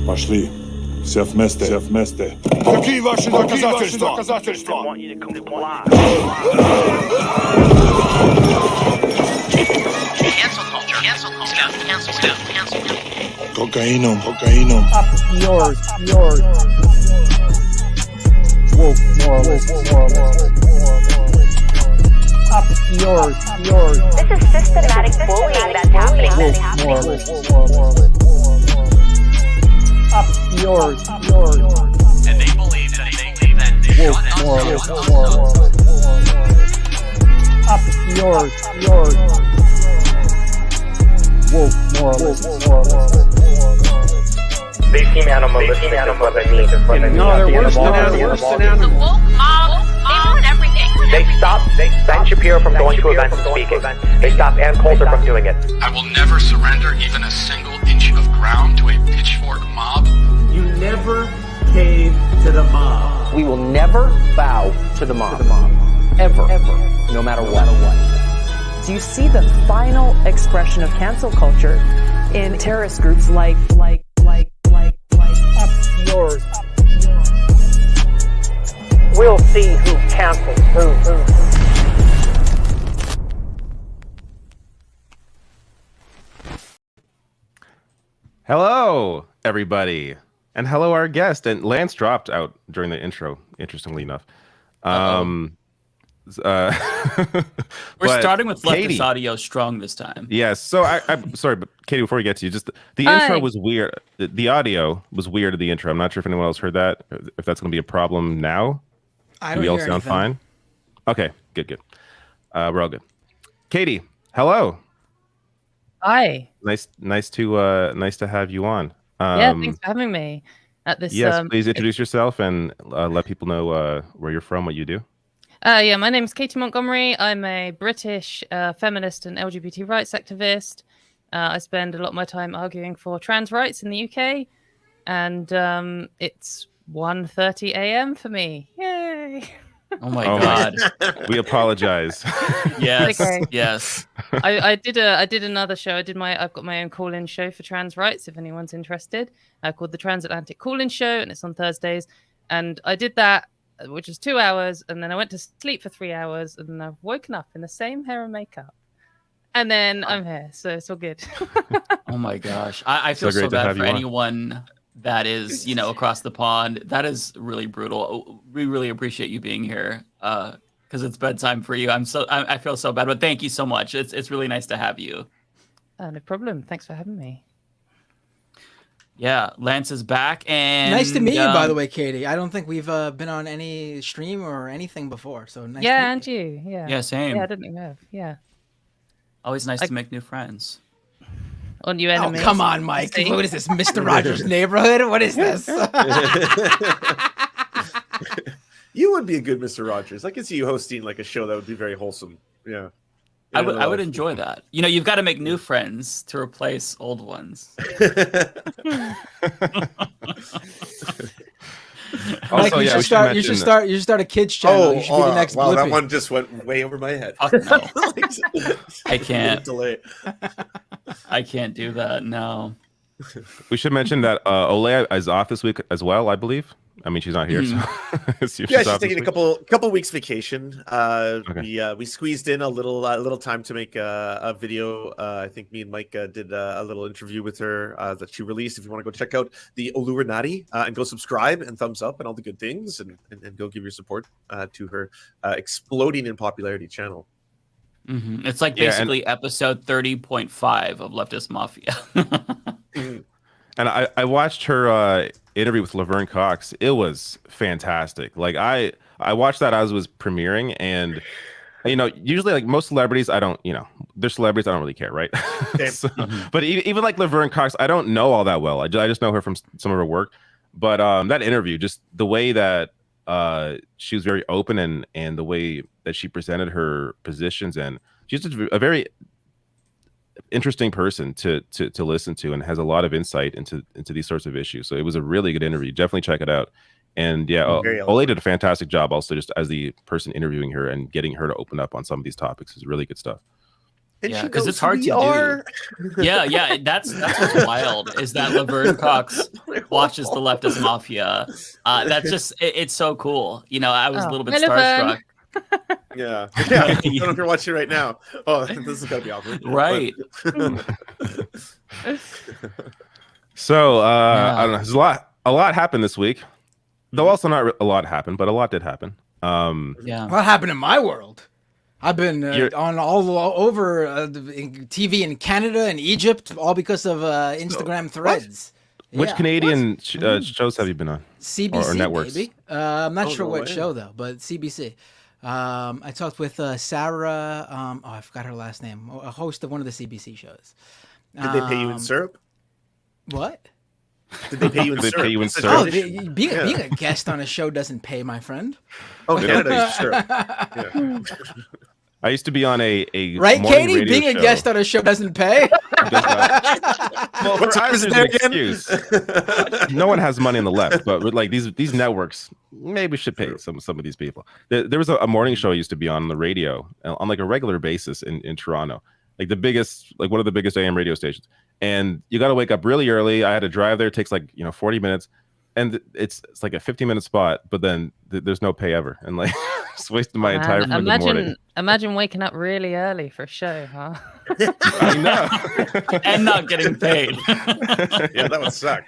Пошли. Все вместе. Все вместе. Какие ваши доказательства? Кокаином. Yours. Woke moralist. Yours. This is systematic bullying that's happening. Woke moralist. Yours. And they believe that Woke moralist. Yours. Woke moralist. They seem animalistic is what I mean. No, they're worse than animals. The woke mob, they ruin everything. They stopped Ben Shapiro from going to events and speaking. They stopped Ann Coulter from doing it. I will never surrender even a single inch of ground to a pitchfork mob. You never cave to the mob. We will never bow to the mob. Ever. No matter what. Do you see the final expression of cancel culture in terrorist groups like Yours. We'll see who cancels who. Hello, everybody. And hello, our guest. And Lance dropped out during the intro, interestingly enough. We're starting with Katy, leftist audio strong this time. Yes. So I'm sorry, but Katie, before we get to you, just the intro was weird. The audio was weird at the intro. I'm not sure if anyone else heard that, if that's going to be a problem now. Do we all sound fine? Okay, good. We're all good. Katy, hello. Hi. Nice to have you on. Yeah, thanks for having me at this. Yes, please introduce yourself and let people know where you're from, what you do. Yeah, my name is Katy Montgomerie. I'm a British feminist and LGBT rights activist. I spend a lot of my time arguing for trans rights in the UK, and it's 1:30 a.m. for me. Yay! Oh my god. We apologize. Yes. Okay. Yes. I did another show. I've got my own call-in show for trans rights if anyone's interested, called the Transatlantic Call-in Show, and it's on Thursdays. And I did that, which is 2 hours, and then I went to sleep for 3 hours, and I've woken up in the same hair and makeup, and then I'm here, so it's all good. Oh my gosh, I feel so bad for anyone that is, across the pond. That is really brutal. We really appreciate you being here, because it's bedtime for you. I feel so bad, but thank you so much. It's really nice to have you. No problem. Thanks for having me. Yeah, Lance is back, and nice to meet you, by the way, Katy. I don't think we've been on any stream or anything before, so nice. Yeah, and you. Yeah, same. Yeah, I didn't think we have. Yeah, always nice to make new friends. On new enemies. Oh, come on, Mike. What is this, Mr. Rogers' Neighborhood? What is this? You would be a good Mr. Rogers. I could see you hosting like a show that would be very wholesome. Yeah. I would enjoy that. You've got to make new friends to replace old ones. Mike, you should start a kids channel. You should be the next wow, Blippi. that one just went way over my head. No. I can't. Delay. I can't do that. No. We should mention that Olay is off this week as well, I believe. I mean, she's not here. So she's taking a couple weeks vacation. Okay. We squeezed in a little time to make a video. I think me and Mike did a little interview with her that she released. If you want to go check out the Olurinati and go subscribe and thumbs up and all the good things and go give your support to her exploding in popularity channel. Mm-hmm. It's like basically episode 30.5 of Leftist Mafia. And I watched her interview with Laverne Cox. It was fantastic. Like I watched that as it was premiering, and usually like most celebrities, I don't, they're celebrities, I don't really care, right? So, but even like Laverne Cox, I don't know all that well. I just know her from some of her work. But that interview, just the way that she was very open and the way that she presented her positions, and she's a very interesting person to listen to and has a lot of insight into these sorts of issues. So it was a really good interview. Definitely check it out. And yeah, Olay did a fantastic job also just as the person interviewing her and getting her to open up on some of these topics is really good stuff. Yeah, because it's hard to do. Yeah, that's what's wild is that Laverne Cox watches the Leftist Mafia. That's just it's so cool. You know, I was a little bit starstruck. Yeah. I don't know if you're watching right now. Oh, this is gonna be awkward. Right. So I don't know. There's a lot happened this week. Though also not a lot happened, but a lot did happen. What happened in my world? I've been on all over TV in Canada and Egypt, all because of Instagram threads. Which Canadian shows have you been on? CBC, or networks? Baby. I'm not sure what show though, but CBC. I talked with Sarah. I forgot her last name. A host of one of the CBC shows. Did they pay you in syrup? What? Did they pay you in syrup? Oh, being a guest on a show doesn't pay, my friend. Oh, Canada, sure. Yeah. I used to be on a right, Katy. Being show. A guest on a show doesn't pay. Well, for us, there's an excuse. No one has money on the left, but like these networks, maybe should pay some of these people. There was a morning show I used to be on the radio on like a regular basis in Toronto, like one of the biggest AM radio stations. And you got to wake up really early. I had to drive there. It takes like 40 minutes, and it's like a 15-minute spot. But then there's no pay ever, and like just wasting my entire morning. Imagine waking up really early for a show, huh? I know, and not getting paid. Yeah, that would suck.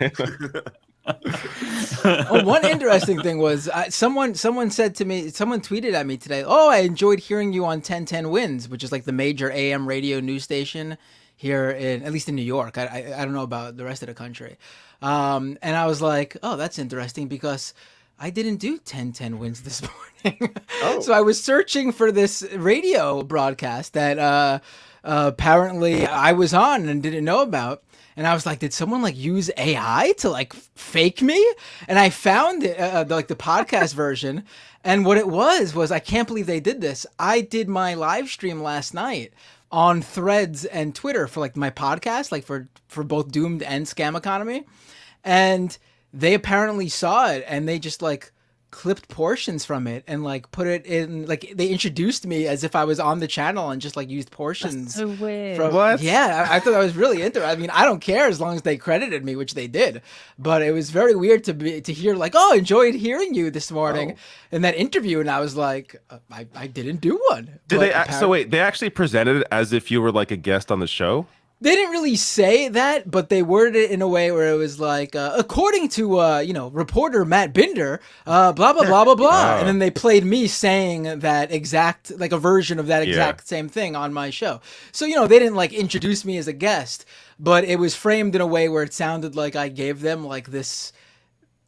One interesting thing was someone said to me, someone tweeted at me today, "Oh, I enjoyed hearing you on 1010 Wins, which is like the major AM radio news station here at least in New York. I don't know about the rest of the country." And I was like, "Oh, that's interesting because I didn't do 1010 Wins this morning." So I was searching for this radio broadcast that apparently I was on and didn't know about. And I was like, did someone like use AI to like fake me? And I found it, the podcast version. And what it was I can't believe they did this. I did my live stream last night on Threads and Twitter for like my podcast, like for both Doomed and Scam Economy. And they apparently saw it and they just like clipped portions from it and like put it in, like they introduced me as if I was on the channel and just like used portions. That's so weird. What? Yeah, I thought that was really interesting. I mean, I don't care as long as they credited me, which they did. But it was very weird to hear like, "Oh, enjoyed hearing you this morning in that interview," and I was like, I didn't do one. Did they? So wait, they actually presented it as if you were like a guest on the show? They didn't really say that, but they worded it in a way where it was like, according to, reporter Matt Binder, blah, blah, blah, blah, blah. And then they played me saying that exact, like a version of that exact same thing on my show. So, they didn't like introduce me as a guest, but it was framed in a way where it sounded like I gave them like this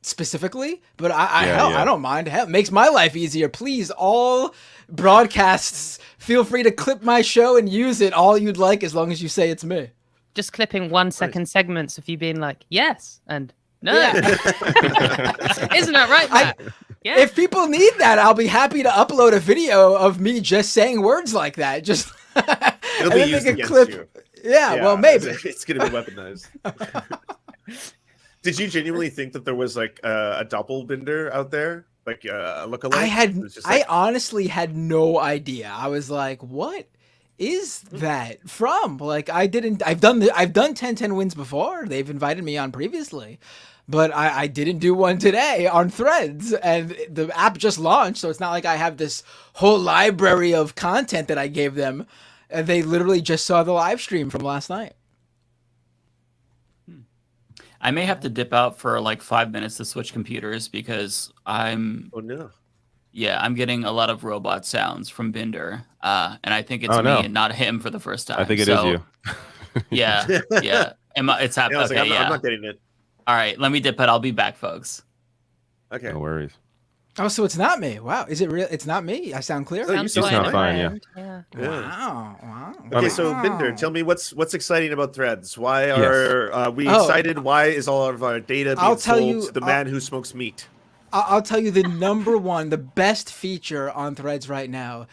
specifically. But I don't mind. Hell, it makes my life easier. Please, all broadcasts, feel free to clip my show and use it all you'd like as long as you say it's me. Just clipping 1 second segments of you being like, yes, and no. Yeah. Isn't that right, Matt? Yeah. If people need that, I'll be happy to upload a video of me just saying words like that. Just it'll be used against you. Yeah, well, maybe. It's going to be weaponized. Did you genuinely think that there was like a doppelbinder out there? Like a lookalike? I honestly had no idea. I was like, what is that from? Like, I've done 1010 Wins before. They've invited me on previously, but I didn't do one today on Threads, and the app just launched, so it's not like I have this whole library of content that I gave them. And they literally just saw the live stream from last night. I may have to dip out for like 5 minutes to switch computers because I'm. Oh no. Yeah, I'm getting a lot of robot sounds from Binder, and I think it's me and not him for the first time. I think it is you. Yeah. It's happening. Yeah, I'm not getting it. All right, let me dip out. I'll be back, folks. Okay. No worries. Oh, so it's not me. Wow. Is it real? It's not me. I sound clear? You sound fine, yeah. Wow. Okay, so Binder, tell me what's exciting about Threads. Why are we excited? Why is all of our data being sold to the man who smokes meat? I'll tell you the number one, the best feature on Threads right now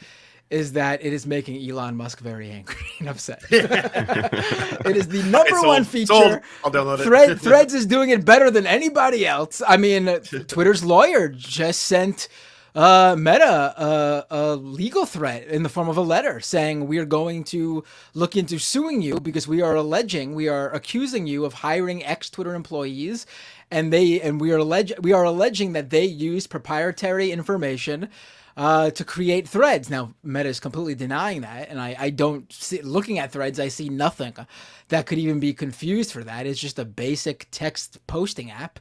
is that it is making Elon Musk very angry and upset. It is the number one feature. I'll download it. Threads is doing it better than anybody else. I mean, Twitter's lawyer just sent Meta a legal threat in the form of a letter saying we are going to look into suing you because we are accusing you of hiring ex-Twitter employees, and we are alleging that they used proprietary information to create threads. Now, Meta is completely denying that, and I don't see, looking at threads, I see nothing that could even be confused for that. It's just a basic text posting app.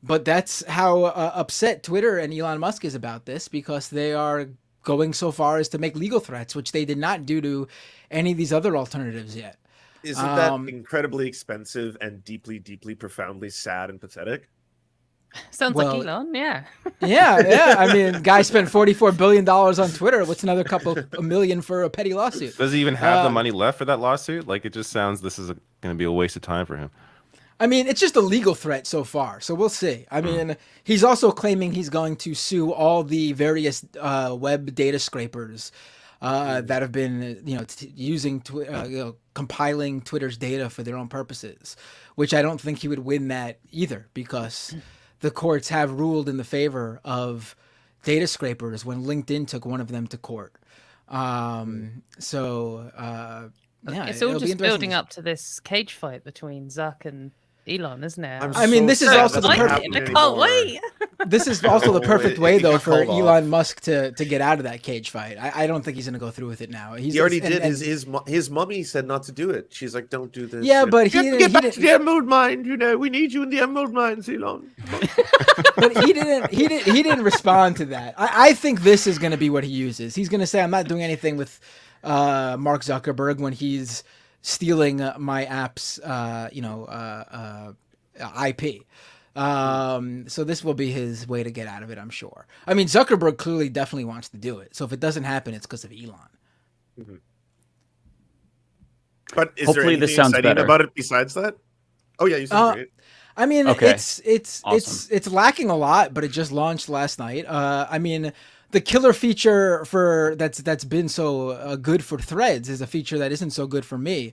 But that's how upset Twitter and Elon Musk is about this, because they are going so far as to make legal threats, which they did not do to any of these other alternatives yet. Isn't that incredibly expensive and deeply, deeply, profoundly sad and pathetic? Sounds like Elon, yeah. Yeah. I mean, guy spent $44 billion on Twitter. What's another couple of million for a petty lawsuit? Does he even have the money left for that lawsuit? Like, it just sounds this is going to be a waste of time for him. I mean, it's just a legal threat so far, so we'll see. I mean, he's also claiming he's going to sue all the various web data scrapers that have been, using, compiling Twitter's data for their own purposes, which I don't think he would win that either, because the courts have ruled in the favor of data scrapers when LinkedIn took one of them to court. It's all just building up to this cage fight between Zuck and Elon, isn't it? This is also the perfect. I can't wait. This is also the perfect way, though, for Elon Musk to get out of that cage fight. I don't think he's going to go through with it now. He already did. His mummy said not to do it. She's like, "Don't do this." Yeah, but he didn't get back to the Emerald Mine. We need you in the Emerald Mines, Elon. But he didn't respond to that. I think this is going to be what he uses. He's going to say, "I'm not doing anything with Mark Zuckerberg when he's stealing my app's IP." So this will be his way to get out of it, I'm sure. I mean, Zuckerberg clearly definitely wants to do it. So if it doesn't happen, it's because of Elon. Mm-hmm. But is Hopefully there anything exciting about it besides that? Oh yeah, you said great. I mean, okay. it's lacking a lot, but it just launched last night. I mean, the killer feature that's been so good for Threads is a feature that isn't so good for me.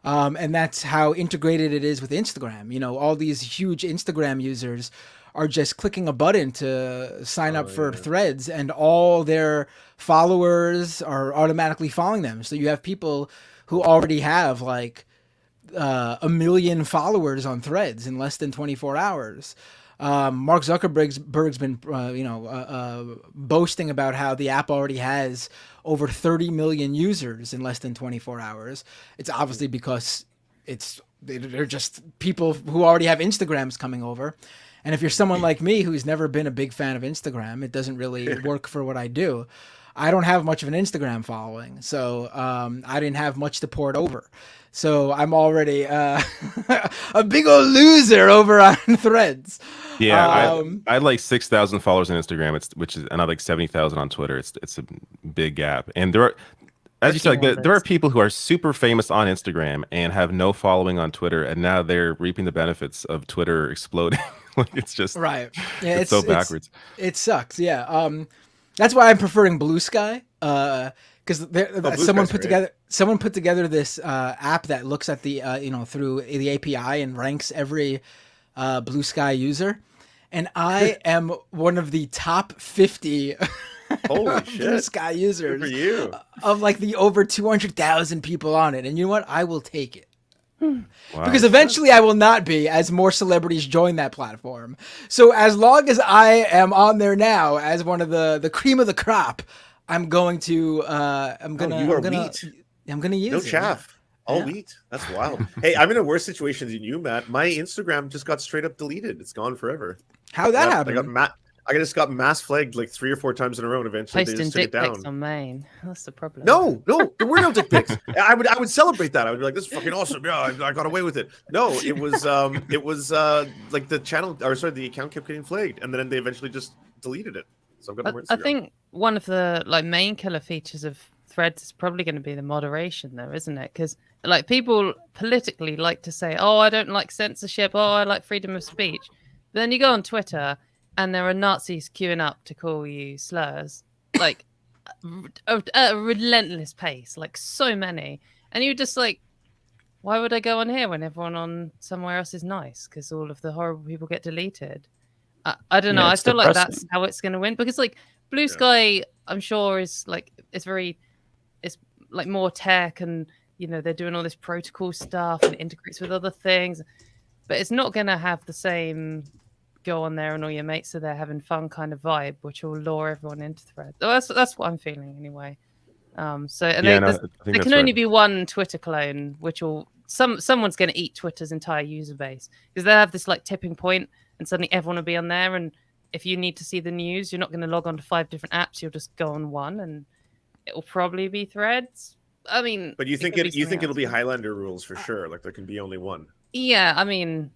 And that's how integrated it is with Instagram. All these huge Instagram users are just clicking a button to sign up for Threads, and all their followers are automatically following them. So you have people who already have like 1 million followers on Threads in less than 24 hours. Mark Zuckerberg's been, boasting about how the app already has over 30 million users in less than 24 hours. It's obviously because they're just people who already have Instagrams coming over. And if you're someone like me who's never been a big fan of Instagram, it doesn't really work for what I do. I don't have much of an Instagram following, so I didn't have much to port over. So I'm already a big old loser over on Threads. Yeah, I had like 6,000 followers on Instagram, and I like 70,000 on Twitter. It's a big gap, and there are, as you said, like, there are people who are super famous on Instagram and have no following on Twitter, and now they're reaping the benefits of Twitter exploding. Like, it's just right. Yeah, it's so backwards. It sucks. Yeah. That's why I'm preferring Blue Sky. Because someone put together this app that looks at the through the API and ranks every Blue Sky user, and I am one of the top 50 Holy shit. Blue Sky users. Good for you. Of like the over 200,000 people on it, and you know what? I will take it. Wow. Because eventually I will not be, as more celebrities join that platform. So as long as I am on there now as one of the cream of the crop, I'm going to wheat. I'm gonna use no it. chaff. All wheat. That's wild. Hey, I'm in a worse situation than you, Matt. My Instagram just got straight up deleted. It's gone forever. How'd that happen? I just got mass flagged like 3 or 4 times in a row, and eventually they just took it down. Posting dick pics on Maine. That's the problem. No, there were no dick pics. I would celebrate that. I would be like, "This is fucking awesome! Yeah, I got away with it." No, it was like the account kept getting flagged, and then they eventually just deleted it. So I've got I think one of the main killer features of Threads is probably going to be the moderation, though, isn't it? Because people politically like to say, "Oh, I don't like censorship. Oh, I like freedom of speech." But then you go on Twitter, and there are Nazis queuing up to call you slurs, at a relentless pace, so many. And you're just like, why would I go on here when everyone on somewhere else is nice? Because all of the horrible people get deleted. I don't know. Yeah, I it's feel like depressing. that's how it's going to win because like Blue Sky, I'm sure is like it's like more tech and they're doing all this protocol stuff and integrates with other things, but it's not going to have the same go on there and all your mates are there having fun kind of vibe, which will lure everyone into Threads. That's what I'm feeling anyway. There can only be one Twitter clone, which will someone's going to eat Twitter's entire user base because they have this like tipping point, and suddenly everyone will be on there. And if you need to see the news, you're not going to log on to 5 different apps. You'll just go on one, and it will probably be Threads. I mean, but you think it'll be Highlander rules for sure? Like there can be only one. Yeah, I mean,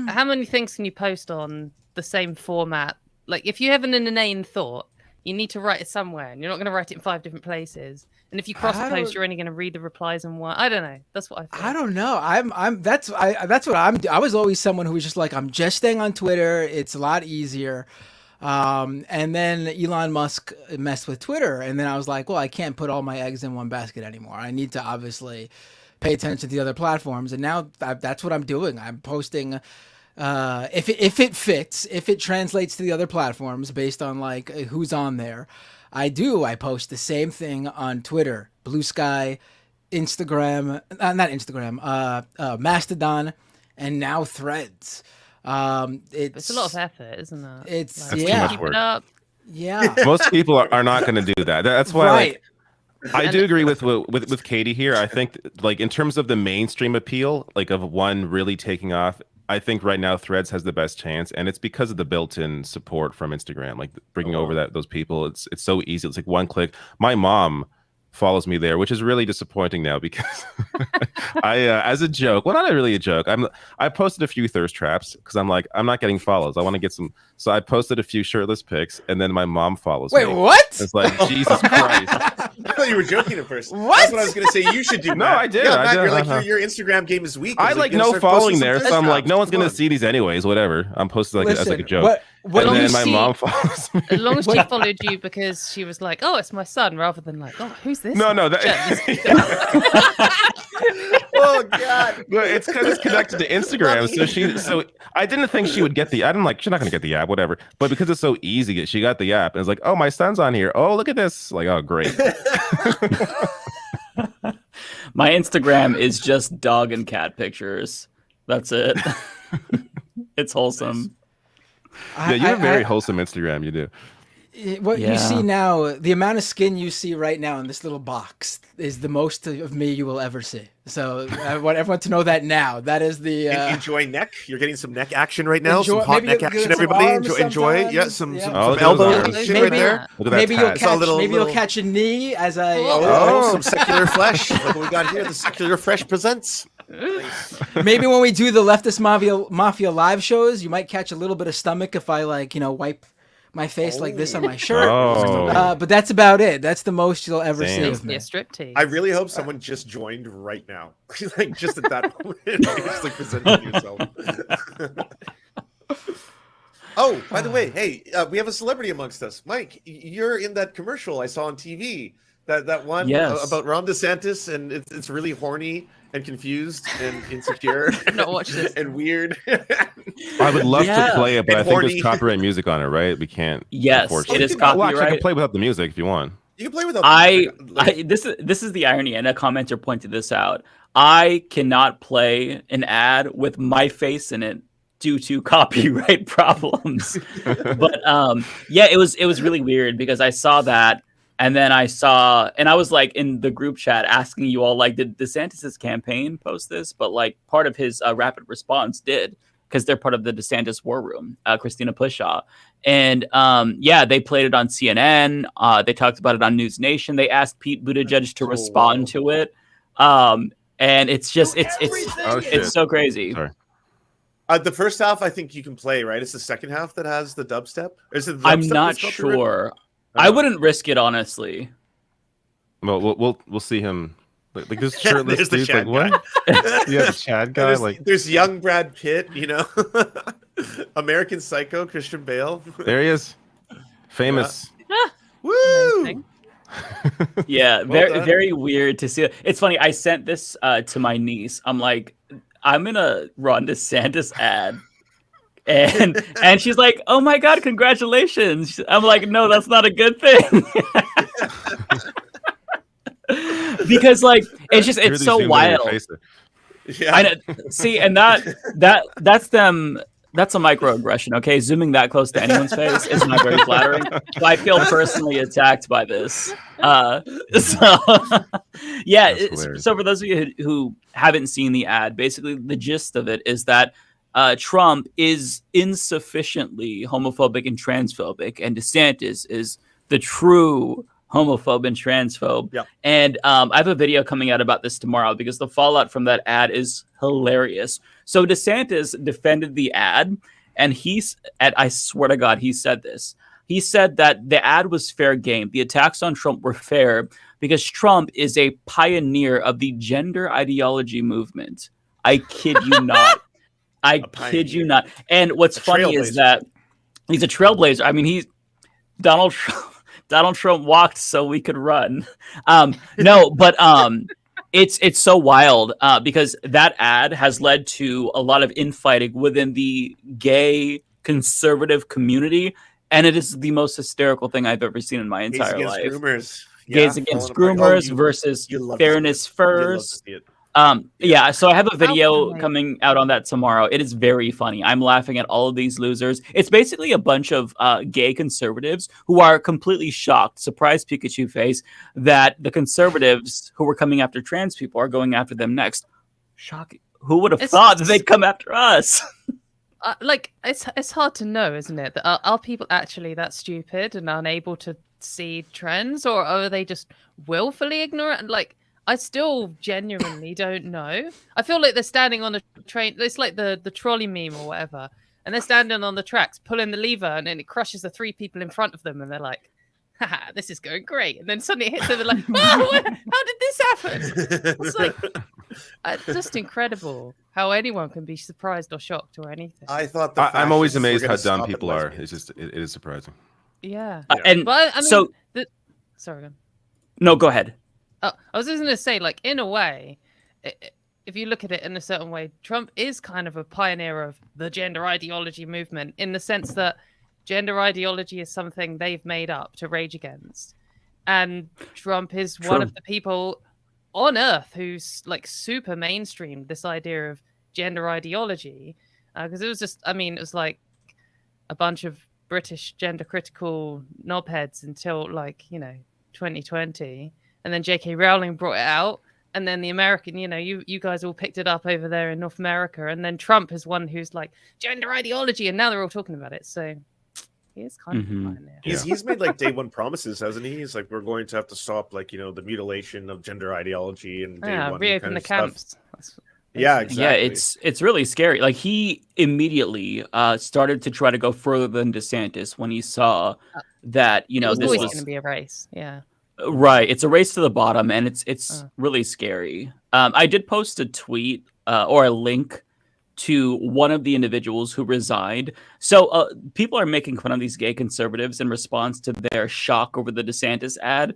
how many things can you post on the same format? Like if you have an inane thought, you need to write it somewhere, and you're not going to write it in 5 different places. And if you cross post, you're only going to read the replies in one. I don't know. That's what I feel. I don't know. That's what I was always someone who was just like, I'm just staying on Twitter. It's a lot easier. And then Elon Musk messed with Twitter, and then I was like, well, I can't put all my eggs in one basket anymore. I need to obviously pay attention to the other platforms, and now that's what I'm doing. I'm posting. If it fits, if it translates to the other platforms based on like who's on there, I post the same thing on Twitter, Blue Sky, Instagram, not Instagram, Mastodon, and now Threads. It's a lot of effort, isn't it? It's too much work. Yeah. Most people are not going to do that. That's why right. I do agree with Katie here. I think like in terms of the mainstream appeal, like of one really taking off, I think right now Threads has the best chance, and it's because of the built-in support from Instagram, like bringing over those people. It's so easy. It's like one click. My mom follows me there, which is really disappointing now because I, as a joke, well, not really a joke. I posted a few thirst traps because I'm like, I'm not getting follows. I want to get some. So I posted a few shirtless pics, and then my mom follows me. Wait, what? It's like, Jesus Christ. I thought you were joking at first. What? That's what I was going to say. You should do. No, Matt. I did. Yeah, I Matt, did. you're like your Instagram game is weak. I like no following there, so I'm like, no one's going to see these anyways. Whatever. I'm posting like as like a joke. What and do then you my see? mom follows me. As long as she followed you because she was like, "Oh, it's my son," rather than like, "Oh, who's this?" No. Oh God! But it's because it's connected to Instagram. So I didn't think she would get the. I'm like, she's not gonna get the app, whatever. But because it's so easy, she got the app and it's like, oh, my son's on here. Oh, look at this. Like, oh, great. My Instagram is just dog and cat pictures. That's it. It's wholesome. Yeah, you have a very wholesome Instagram. You do. What you see now, the amount of skin you see right now in this little box is the most of me you will ever see. So I want everyone to know that now. That is the enjoy neck. You're getting some neck action right now. Enjoy, some hot neck action, everybody. Enjoy. Yeah, some elbow action right there. Maybe you'll catch a knee as I. Some secular flesh. Like we got here. The secular fresh presents. Maybe when we do the Leftist Mafia live shows, you might catch a little bit of stomach if I wipe my face like this on my shirt. But that's about it. That's the most you'll ever see of me. A striptease. I really hope someone just joined right now. Like just at that moment. Just like presenting yourself. Oh, by the way, hey, we have a celebrity amongst us. Mike, you're in that commercial I saw on TV. That one about Ron DeSantis, and it's really horny and confused and insecure. Not watch this. And weird. I would love to play it, but I think there's copyright music on it, right? We can't. Yes, it is copyright. Well, actually, I can play without the music if you want. You can play without the music. This is the irony, and a commenter pointed this out. I cannot play an ad with my face in it due to copyright problems. But it was really weird because I saw that. And then I was like in the group chat asking you all, like, did DeSantis' campaign post this? But like part of his rapid response did, because they're part of the DeSantis war room, Christina Pushaw. And they played it on CNN. They talked about it on News Nation. They asked Pete Buttigieg to respond to it. And it's just, it's so crazy. Sorry. The first half, I think you can play, right? It's the second half that has the dubstep. Is it the I'm dubstep not sure. I wouldn't risk it, honestly. Well, we'll see him like this shirtless dude. Like what? Yeah, the Chad guy. There's young Brad Pitt, American Psycho, Christian Bale. There he is, famous. Woo! Yeah, very weird to see. It's funny. I sent this to my niece. I'm like, I'm in a Ron DeSantis ad. And she's like, "Oh my God, congratulations!" I'm like, "No, that's not a good thing." Because like it's so wild. Yeah. I know. See, and that's them. That's a microaggression. Okay, zooming that close to anyone's face is not very flattering. So I feel personally attacked by this. So yeah. So for those of you who haven't seen the ad, basically the gist of it is that Trump is insufficiently homophobic and transphobic, and DeSantis is the true homophobe and transphobe. Yeah. And I have a video coming out about this tomorrow because the fallout from that ad is hilarious. So DeSantis defended the ad, and I swear to God, he said this. He said that the ad was fair game. The attacks on Trump were fair because Trump is a pioneer of the gender ideology movement. I kid you not. I kid you not. And what's funny is that he's a trailblazer. I mean, Donald Trump walked so we could run. It's so wild because that ad has led to a lot of infighting within the gay conservative community, and it is the most hysterical thing I've ever seen in my entire life. Groomers. Gays against groomers versus fairness first. Yeah, so I have a video coming out on that tomorrow. It is very funny. I'm laughing at all of these losers. It's basically a bunch of gay conservatives who are completely shocked, surprise Pikachu face, that the conservatives who were coming after trans people are going after them next. Shocking. Who would have thought that they'd come after us? It's hard to know, isn't it? Are people actually that stupid and unable to see trends, or are they just willfully ignorant? Like, I still genuinely don't know. I feel like they're standing on a train. It's like the trolley meme or whatever. And they're standing on the tracks, pulling the lever, and then it crushes the 3 people in front of them. And they're like, haha, this is going great. And then suddenly it hits them and like, oh, how did this happen? It's like, just incredible how anyone can be surprised or shocked or anything. I thought I'm always amazed how dumb people are. It's just, it is surprising. Yeah. But I mean, sorry. No, go ahead. I was just going to say, like, in a way, if you look at it in a certain way, Trump is kind of a pioneer of the gender ideology movement in the sense that gender ideology is something they've made up to rage against. And Trump is one of the people on earth who's like super mainstream this idea of gender ideology. Because it was just, I mean, it was like a bunch of British gender critical knobheads until 2020. And then J.K. Rowling brought it out. And then the American, you guys all picked it up over there in North America. And then Trump is one who's like, gender ideology. And now they're all talking about it. So he is kind of a pioneer. He's made like day one promises, hasn't he? He's like, we're going to have to stop the mutilation of gender ideology and day one reopen the camps. Yeah, exactly. Yeah, it's really scary. Like, he immediately started to try to go further than DeSantis when he saw that, this was always going to be a race. Yeah. Right. It's a race to the bottom, and it's really scary. I did post a tweet or a link to one of the individuals who resigned. So people are making fun of these gay conservatives in response to their shock over the DeSantis ad.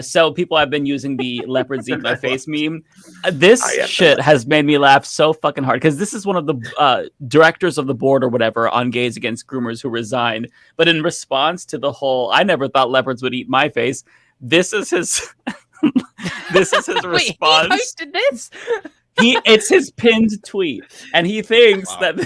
So people have been using the leopards eat my face meme. This shit has made me laugh so fucking hard because this is one of the directors of the board or whatever on Gays Against Groomers who resigned. But in response to the whole, I never thought leopards would eat my face. This is his response. Wait, he posted this? It's his pinned tweet, and he thinks that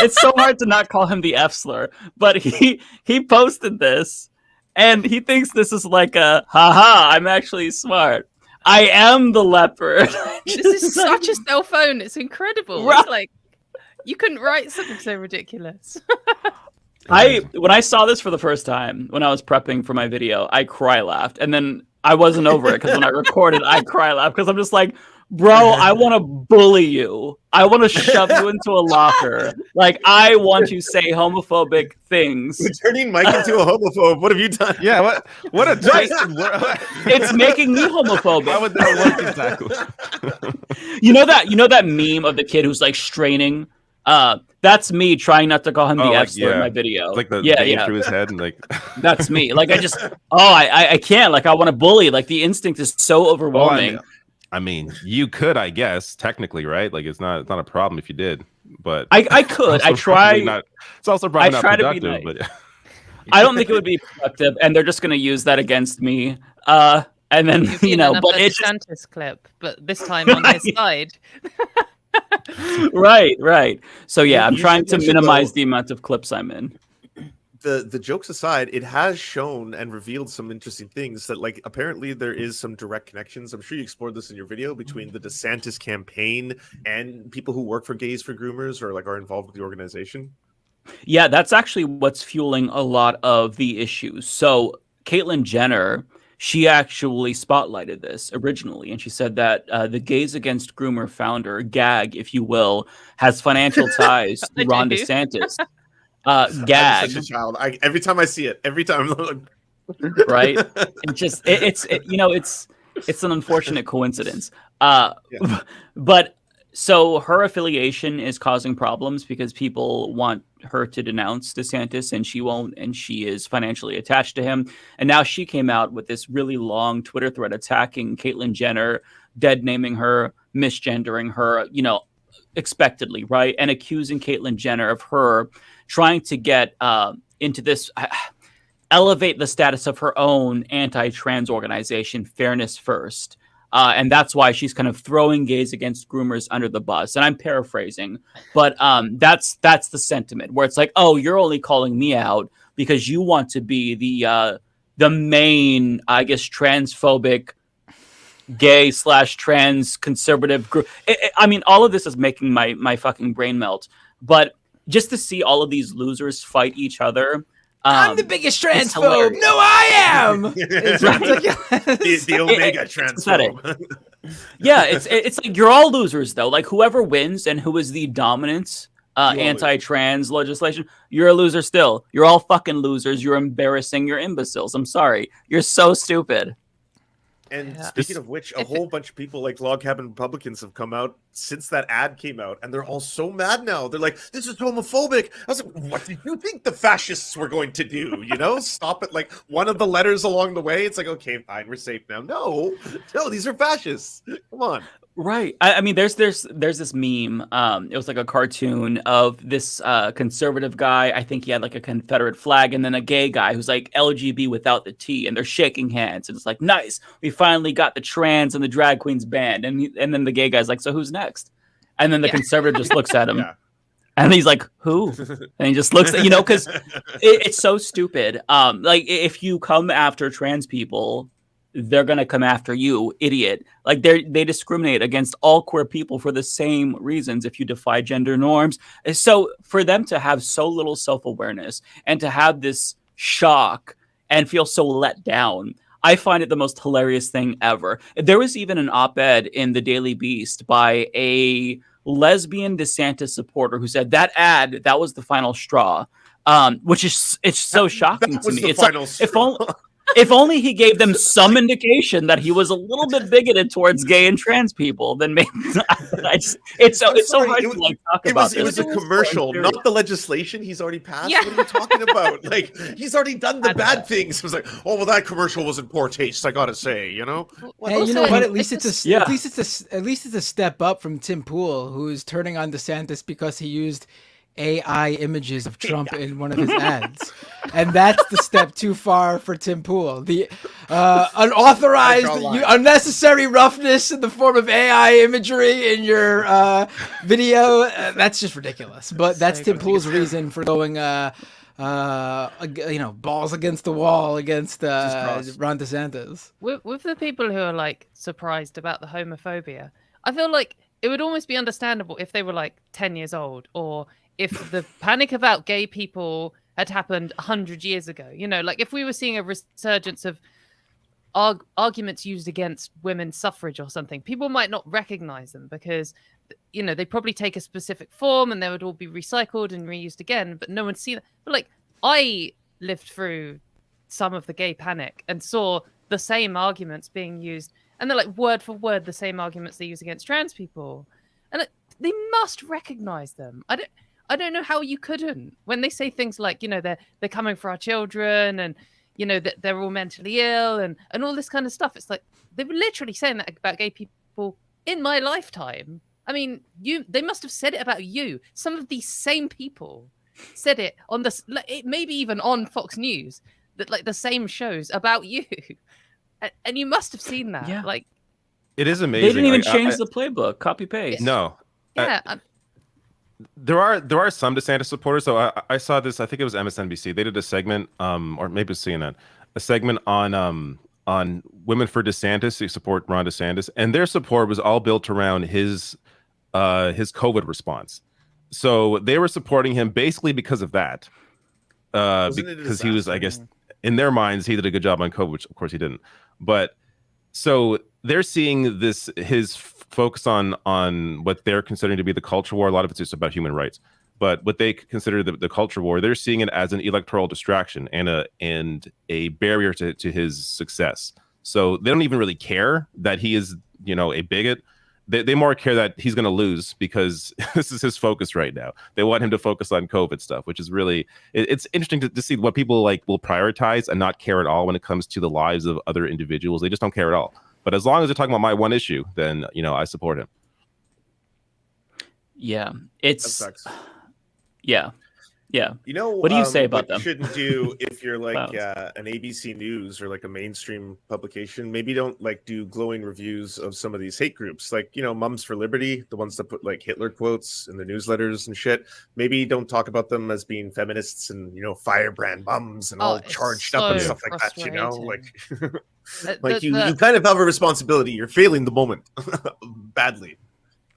it's so hard to not call him the F slur, but he posted this, and he thinks this is like a haha, I'm actually smart. I am the leopard. This is such a cell phone. It's incredible. Right. It's like you couldn't write something so ridiculous. When I saw this for the first time, when I was prepping for my video, I cry laughed. And then I wasn't over it because when I recorded, I cry laughed because I'm just like, bro, I want to bully you. I want to shove you into a locker. Like, I want you to say homophobic things. We're turning Mike into a homophobe. What have you done? Yeah, what a twisted It's making me homophobic. How would that work exactly? You know that meme of the kid who's like straining? That's me trying not to call him the F slur in my video. Like the through his head and like that's me. Like I can't. Like I want to bully. Like the instinct is so overwhelming. I mean, you could, I guess, technically, right? Like, it's not a problem if you did, but I could. I try. It's also probably not productive, nice. but I don't think it would be productive, and they're just going to use that against me. And then but it's DeSantis clip, but this time on his side. right. So yeah, I'm trying to minimize the amount of clips I'm in. The jokes aside, it has shown and revealed some interesting things that, like, apparently there is some direct connections. I'm sure you explored this in your video between the DeSantis campaign and people who work for Gays for Groomers or like are involved with the organization. Yeah, that's actually what's fueling a lot of the issues. So Caitlyn Jenner, she actually spotlighted this originally, and she said that the Gays Against Groomer founder, G.A.G, if you will, has financial ties to Ron DeSantis. G.A.G. I'm such a child. Every time I see it, right? It's an unfortunate coincidence. But so her affiliation is causing problems because people want her to denounce DeSantis and she won't, and she is financially attached to him. And now she came out with this really long Twitter thread attacking Caitlyn Jenner, dead naming her, misgendering her, expectedly, right? And accusing Caitlyn Jenner of her trying to get into this, elevate the status of her own anti-trans organization, Fairness First. And that's why she's kind of throwing Gays Against Groomers under the bus. And I'm paraphrasing, but that's the sentiment where it's like, oh, you're only calling me out because you want to be the main, I guess, transphobic, gay/trans conservative group. I mean, all of this is making my fucking brain melt. But just to see all of these losers fight each other. I'm the biggest transphobe. No, I am. the Omega transphobe. Yeah, it's like you're all losers though. Like whoever wins and who is the dominant anti-trans legislation, you're a loser still. You're all fucking losers. You're embarrassing. You're imbeciles. I'm sorry. You're so stupid. And speaking of which, a whole bunch of people like Log Cabin Republicans have come out since that ad came out, and they're all so mad now. They're like, this is homophobic. I was like, what did you think the fascists were going to do? Stop it. Like one of the letters along the way. It's like, okay, fine, we're safe now. No, these are fascists. Come on. Right. I mean, there's this meme. It was like a cartoon of this conservative guy. I think he had like a Confederate flag, and then a gay guy who's like LGB without the T, and they're shaking hands. And it's like, nice, we finally got the trans and the drag queens banned. And then the gay guy's like, so who's next? And then the conservative just looks at him. And he's like, who? And he just looks at, because it's so stupid. Like if you come after trans people, they're going to come after you, idiot. Like they discriminate against all queer people for the same reasons if you defy gender norms. So for them to have so little self-awareness and to have this shock and feel so let down, I find it the most hilarious thing ever. There was even an op-ed in the Daily Beast by a lesbian DeSantis supporter who said that ad, that was the final straw, which is, it's so shocking to me. It's like, if only he gave them some indication that he was a little bit bigoted towards gay and trans people, then maybe it's so hard to like talk about. It was a commercial, not the legislation he's already passed. Yeah. What are you talking about? Like he's already done the bad things. It was like, oh well, that commercial was in poor taste. I gotta say, Hey, you know what? At least it's a step up from Tim Pool, who's turning on DeSantis because he used AI images of Trump in one of his ads. And that's the step too far for Tim Pool. The unauthorized, unnecessary roughness in the form of AI imagery in your video, that's just ridiculous. But that's Tim Pool's reason for going, balls against the wall against Ron DeSantis. With the people who are like surprised about the homophobia, I feel like it would almost be understandable if they were like 10 years old, or if the panic about gay people had happened 100 years ago. Like if we were seeing a resurgence of arguments used against women's suffrage or something, people might not recognize them because, they probably take a specific form and they would all be recycled and reused again, but no one's seen it. But like I lived through some of the gay panic and saw the same arguments being used, and they're like word for word the same arguments they use against trans people. And they must recognize them. I don't know how you couldn't. When they say things like, they're coming for our children and, that they're all mentally ill and all this kind of stuff. It's like, they were literally saying that about gay people people in my lifetime. I mean, they must have said it about you. Some of these same people said it on maybe even on Fox News, that like the same shows about you. And you must have seen that. Yeah. Like, it is amazing. They didn't even change the playbook. Copy paste. No. Yeah. There are some DeSantis supporters. So I saw this. I think it was MSNBC. They did a segment, or maybe it was CNN, a segment on women for DeSantis who support Ron DeSantis, and their support was all built around his COVID response. So they were supporting him basically because of that, because he was, I guess, in their minds, he did a good job on COVID, which of course he didn't. But so they're seeing his focus on what they're considering to be the culture war. A lot of it's just about human rights, but what they consider the culture war, they're seeing it as an electoral distraction and a barrier to his success. So they don't even really care that he is, a bigot. They more care that he's going to lose because this is his focus right now. They want him to focus on COVID stuff, which is really, it's interesting to see what people will prioritize and not care at all when it comes to the lives of other individuals. They just don't care at all. But as long as they're talking about my one issue, then, I support him. Yeah. That sucks. Yeah. Yeah. What do you say about what them? You shouldn't do if you're like an ABC News or like a mainstream publication. Maybe don't do glowing reviews of some of these hate groups, like Mums for Liberty, the ones that put Hitler quotes in their newsletters and shit. Maybe don't talk about them as being feminists and firebrand mums and all charged up and stuff like that. You kind of have a responsibility. You're failing the moment badly.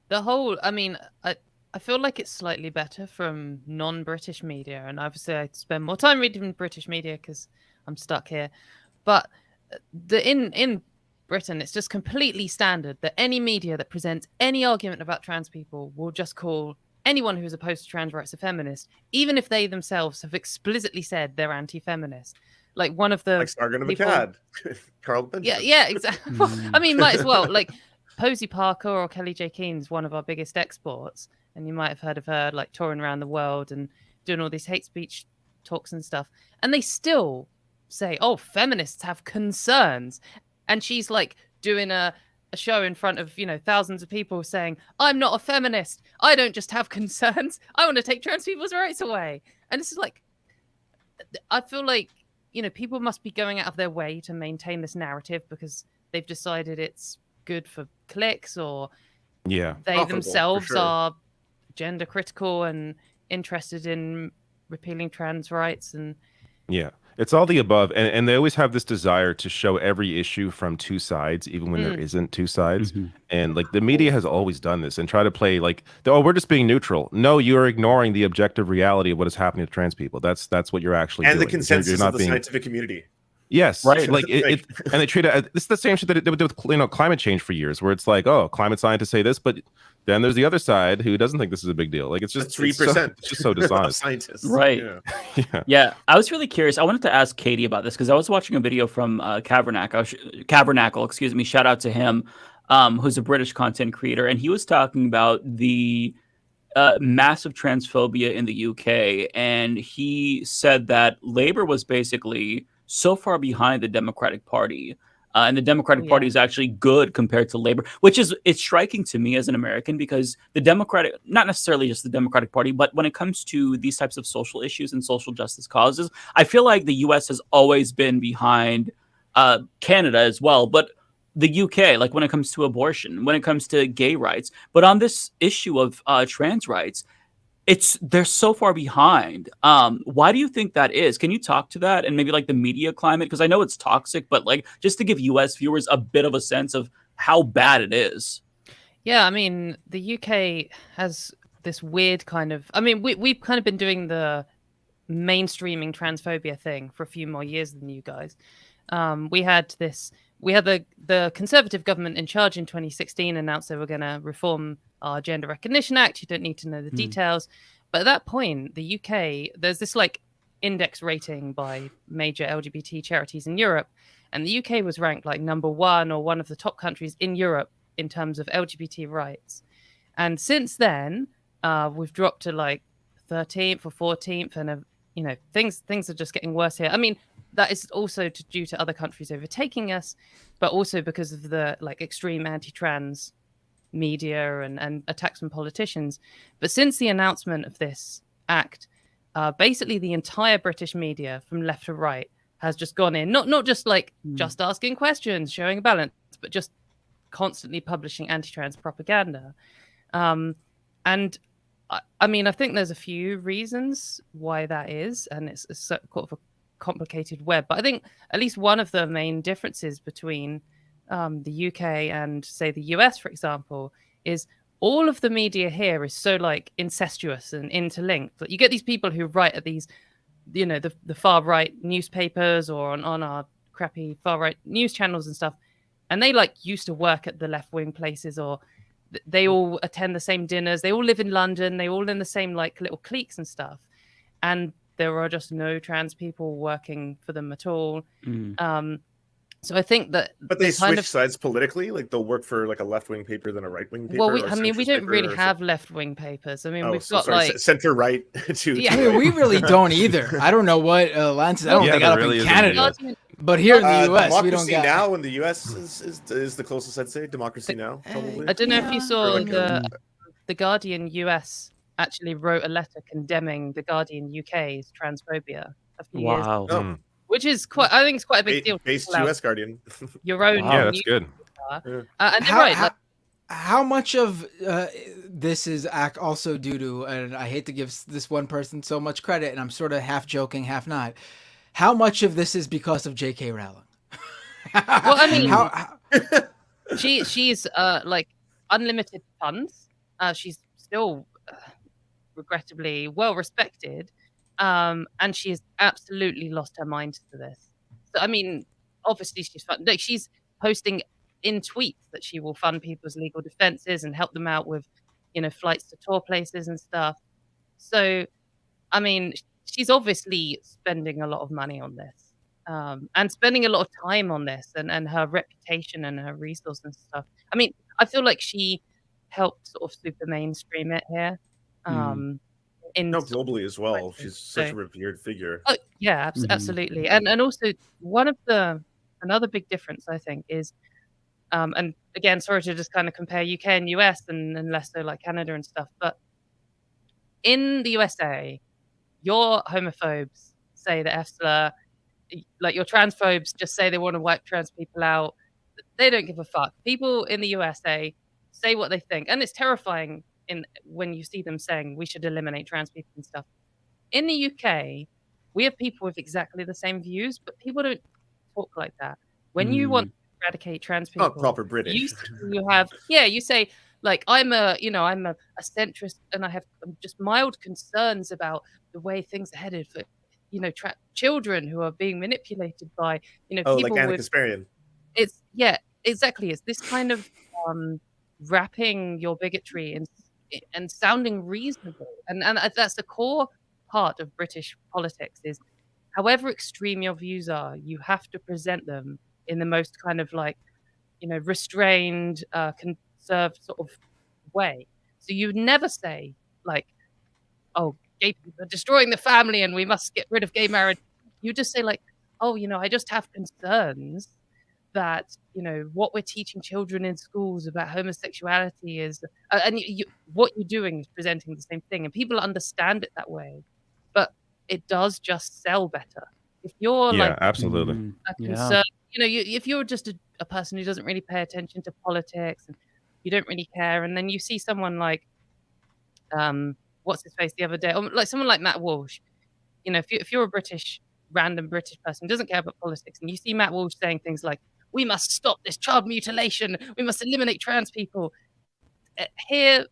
The whole, I feel like it's slightly better from non-British media, and obviously I spend more time reading British media because I'm stuck here. But in Britain, it's just completely standard that any media that presents any argument about trans people will just call anyone who's opposed to trans rights a feminist, even if they themselves have explicitly said they're anti-feminist. Like one of the Sargon of Akkad, Carl Benjamin. Yeah, exactly. Might as well. Like Posey Parker or Kelly J. Keen's one of our biggest exports. And you might have heard of her touring around the world and doing all these hate speech talks and stuff. And they still say, oh, feminists have concerns. And she's doing a show in front of, thousands of people saying, I'm not a feminist. I don't just have concerns. I want to take trans people's rights away. And this is I feel like, people must be going out of their way to maintain this narrative because they've decided it's good for clicks or they themselves are gender critical and interested in repealing trans rights. And it's all the above, and they always have this desire to show every issue from two sides, even when there isn't two sides. And the media has always done this and try to play we're just being neutral. No, you're ignoring the objective reality of what is happening to trans people. That's what you're actually doing. The consensus of the scientific community. Yes, right. And they treat it. It's the same shit that they did with climate change for years, where it's climate scientists say this, but then there's the other side who doesn't think this is a big deal. It's just 3%. It's just so dishonest. Scientists, right? Yeah. I was really curious. I wanted to ask Katy about this because I was watching a video from Cavernacle. Excuse me. Shout out to him, who's a British content creator, and he was talking about the massive transphobia in the UK, and he said that Labour was basically so far behind the Democratic Party. And the Democratic Party is actually good compared to Labour, which it's striking to me as an American because not necessarily just the Democratic Party, but when it comes to these types of social issues and social justice causes, I feel like the US has always been behind Canada as well. But the UK, when it comes to abortion, when it comes to gay rights, but on this issue of trans rights, they're so far behind. Why do you think that is? Can you talk to that and maybe the media climate? Because I know it's toxic, but just to give US viewers a bit of a sense of how bad it is. Yeah, the UK has this weird kind of. We've kind of been doing the mainstreaming transphobia thing for a few more years than you guys. We had the Conservative government in charge in 2016 announced they were going to reform our Gender Recognition Act. You don't need to know the details. But at that point, the UK, there's this index rating by major LGBT charities in Europe. And the UK was ranked number one or one of the top countries in Europe in terms of LGBT rights. And since then, we've dropped to 13th or 14th. And, things are just getting worse here. that is also due to other countries overtaking us, but also because of the like extreme anti-trans media and attacks on politicians. But since the announcement of this act, basically the entire British media from left to right has just gone in, not just like just asking questions, showing a balance, but just constantly publishing anti-trans propaganda. And I mean, I think there's a few reasons why that is, and it's sort of a complicated web. But I think at least one of the main differences between the UK and, say, the US, for example, is all of the media here is so like incestuous and interlinked. Like, you get these people who write at these, you know, the far right newspapers or on our crappy far right news channels and stuff, and they like used to work at the left wing places, or they all attend the same dinners, they all live in London, they all in the same like little cliques and stuff, and there are just no trans people working for them at all. So I think that, but they switch sides politically. Like they'll work for like a left wing paper than a right wing paper. Well, I mean, we don't really have left wing papers. I mean, we've got like center right too. Yeah, I mean, we really don't either. I don't know what Lance. I don't think up in Canada, but here in the US, we don't get. Democracy Now in the US is the closest I'd say. Democracy Now, probably. I don't know if you saw the Guardian US actually wrote a letter condemning the Guardian UK's transphobia a few years ago. Oh. Which is quite, I think it's quite a big deal. Based US Guardian. Your own. Yeah, that's good. And they're right. How much of this is also due to, and I hate to give this one person so much credit, and I'm sort of half joking, half not. How much of this is because of J.K. Rowling? Well, I mean, she's like unlimited funds. She's still regrettably well respected. And she has absolutely lost her mind to this. So, I mean, obviously she's fun. Like, she's posting in tweets that she will fund people's legal defenses and help them out with, you know, flights to tour places and stuff. So, I mean, she's obviously spending a lot of money on this, and spending a lot of time on this, and her reputation and her resources and stuff. I mean, I feel like she helped sort of super mainstream it here. Globally as well. She's such a revered figure. Oh, yeah, absolutely. And also another big difference, I think, is, and again, sorry to just kind of compare UK and US and less so like Canada and stuff, but in the USA, your homophobes say the F slur, like your transphobes just say they want to wipe trans people out. They don't give a fuck. People in the USA say what they think, and it's terrifying when you see them saying we should eliminate trans people and stuff. In the UK, we have people with exactly the same views, but people don't talk like that. When you want to eradicate trans people, not proper British. You say like, I'm a centrist, and I have just mild concerns about the way things are headed for, you know, children who are being manipulated by, you know, people like Anna with. Kasparian. It's exactly. It's this kind of wrapping your bigotry and sounding reasonable, and that's the core part of British politics. Is however extreme your views are, you have to present them in the most kind of like, you know, restrained, conserved sort of way. So you never say like, oh, gay people are destroying the family and we must get rid of gay marriage. You just say like, oh, you know, I just have concerns that, you know, what we're teaching children in schools about homosexuality is, and what you're doing is presenting the same thing, and people understand it that way. But it does just sell better if you're absolutely a concern. You know, if you're just a person who doesn't really pay attention to politics and you don't really care, and then you see someone like, what's his face the other day, or like someone like Matt Walsh. You know, if you're a random British person who doesn't care about politics, and you see Matt Walsh saying things like, we must stop this child mutilation, we must eliminate trans people. Here,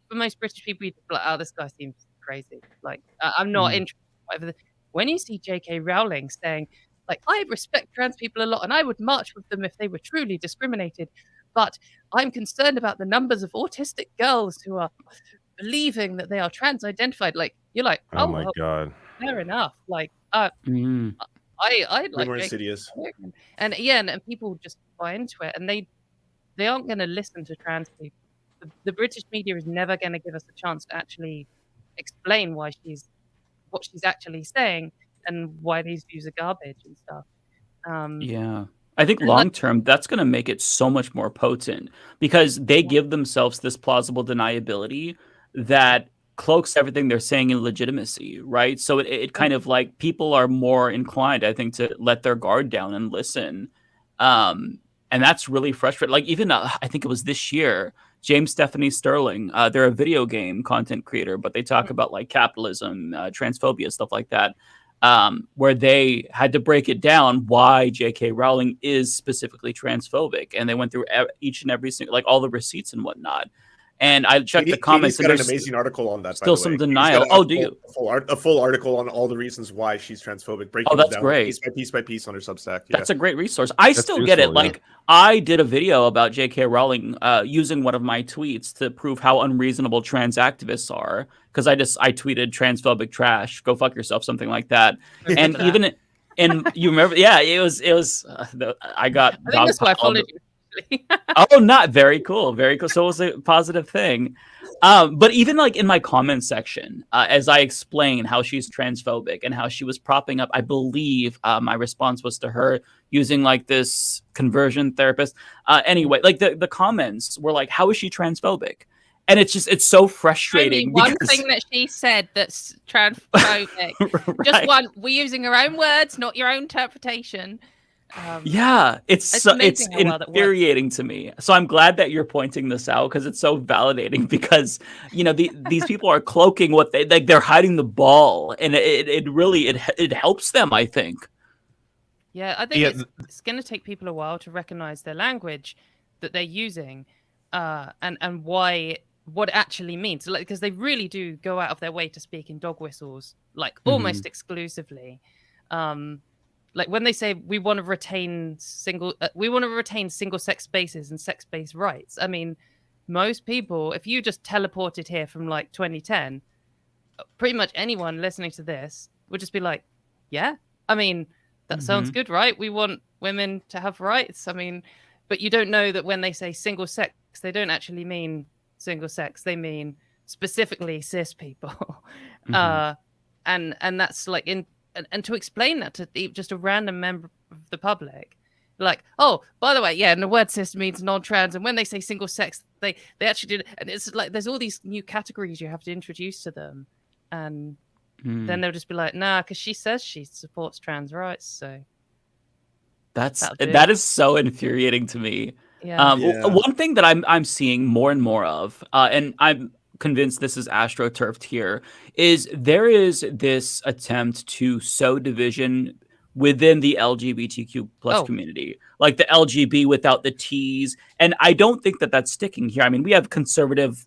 for most British people, you'd be like, oh, this guy seems crazy. Like, I'm not interested. Whatever. When you see J.K. Rowling saying, like, I respect trans people a lot, and I would march with them if they were truly discriminated, but I'm concerned about the numbers of autistic girls who are believing that they are trans-identified. Like, you're like, oh my God, fair enough. Like, I like more insidious, and and people just buy into it, and they aren't going to listen to trans people. The British media is never going to give us a chance to actually explain what she's actually saying. and why these views are garbage and stuff. Yeah. I think long term, that's going to make it so much more potent because they give themselves this plausible deniability that cloaks everything they're saying in legitimacy, right? So it kind of like people are more inclined, I think, to let their guard down and listen. And that's really frustrating. Like even I think it was this year, James Stephanie Sterling, they're a video game content creator, but they talk about like capitalism, transphobia, stuff like that. Where they had to break it down why J.K. Rowling is specifically transphobic, and they went through each and every single, like all the receipts and whatnot. And I checked the comments. Katie's got an amazing article on that. Still some denial. Oh, do you? A full article on all the reasons why she's transphobic. Breaking that's down great. Piece by piece by piece on her Substack. Yeah. That's a great resource. That's still get it. Like I did a video about J.K. Rowling using one of my tweets to prove how unreasonable trans activists are. Because I tweeted transphobic trash, go fuck yourself, something like that. And even and you remember, yeah, it was. I got. I think that's why I followed you. Oh, not very cool. Very cool. So it was a positive thing. But even like in my comment section, as I explained how she's transphobic and how she was propping up, I believe my response was to her using like this conversion therapist. Anyway, like the comments were like, how is she transphobic? And it's so frustrating. One thing that she said that's transphobic. Right. Just one. We're using her own words, not your own interpretation. Yeah, it's infuriating to me. So I'm glad that you're pointing this out because it's so validating. Because these people are cloaking what they're hiding the ball, and it really helps them. I think. Yeah, I think it's going to take people a while to recognize their language that they're using, and what it actually means. Like, because they really do go out of their way to speak in dog whistles, like almost exclusively. Like when they say we want to retain single-sex spaces and sex-based rights. I mean, most people, if you just teleported here from like 2010, pretty much anyone listening to this would just be like, "Yeah, I mean, that sounds good, right? We want women to have rights." I mean, but you don't know that when they say single-sex, they don't actually mean single-sex. They mean specifically cis people, and that's like in. And to explain that to just a random member of the public, like, oh, by the way, yeah, and the word cis means non-trans, and when they say single sex, they actually did, and it's like there's all these new categories you have to introduce to them, and then they'll just be like, nah, because she says she supports trans rights, so that is so infuriating to me. One thing that I'm seeing more and more of, and I'm convinced this is astroturfed here, is there is this attempt to sow division within the LGBTQ plus community, like the LGB without the T's. And I don't think that that's sticking here. I mean, we have conservative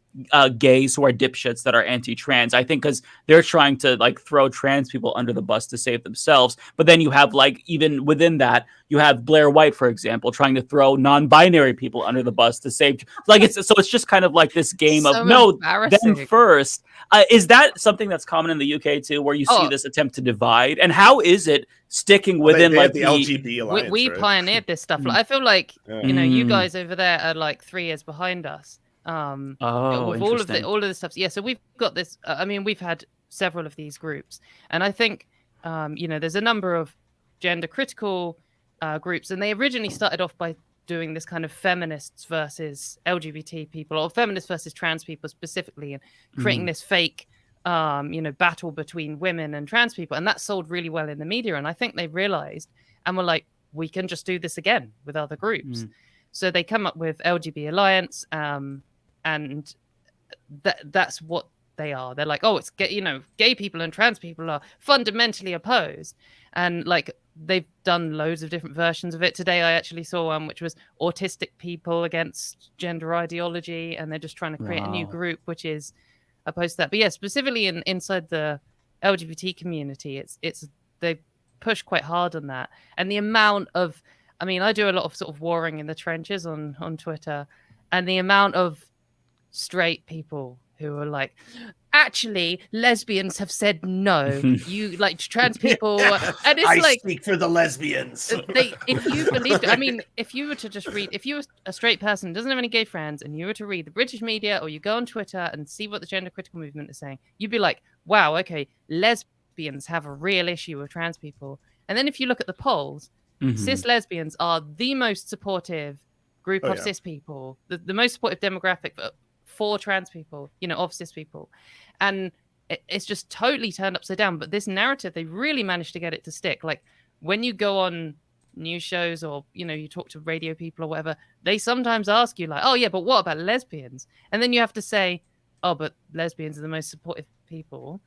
gays who are dipshits that are anti-trans, I think, because they're trying to like throw trans people under the bus to save themselves. But then you have like, even within that, you have Blair White, for example, trying to throw non-binary people under the bus to save. Like it's just kind of like this game of no, them first. Is that something that's common in the UK too, where you see this attempt to divide? And how is it sticking within like the LGB Alliance? We pioneered this stuff. Like, I feel like you guys over there are like 3 years behind us. With all of the stuff. Yeah, so we've got this. I mean, we've had several of these groups, and I think there's a number of gender critical groups, and they originally started off by doing this kind of feminists versus LGBT people, or feminists versus trans people specifically, and creating this fake battle between women and trans people, and that sold really well in the media. And I think they realized and were like, we can just do this again with other groups. So they come up with LGB Alliance, and that's what they are. They're like, oh, it's gay people and trans people are fundamentally opposed, and like they've done loads of different versions of it. Today I actually saw one which was autistic people against gender ideology, and they're just trying to create a new group which is opposed to that. But yeah, specifically inside the LGBT community, it's they push quite hard on that. And the amount of, I mean, I do a lot of sort of warring in the trenches on Twitter, and the amount of straight people who are like, actually, lesbians have said no. You like trans people, and it's I speak for the lesbians. If you believed, I mean, if you were to just read, if you were a straight person, doesn't have any gay friends, and you were to read the British media, or you go on Twitter and see what the gender critical movement is saying, you'd be like, wow, okay, lesbians lesbians have a real issue with trans people. And then if you look at the polls, cis lesbians are the most supportive group of cis people, the most supportive demographic for trans people, of cis people. And it's just totally turned upside down. But this narrative, they really managed to get it to stick. Like when you go on news shows or, you talk to radio people or whatever, they sometimes ask you like, oh yeah, but what about lesbians? And then you have to say, oh, but lesbians are the most supportive people.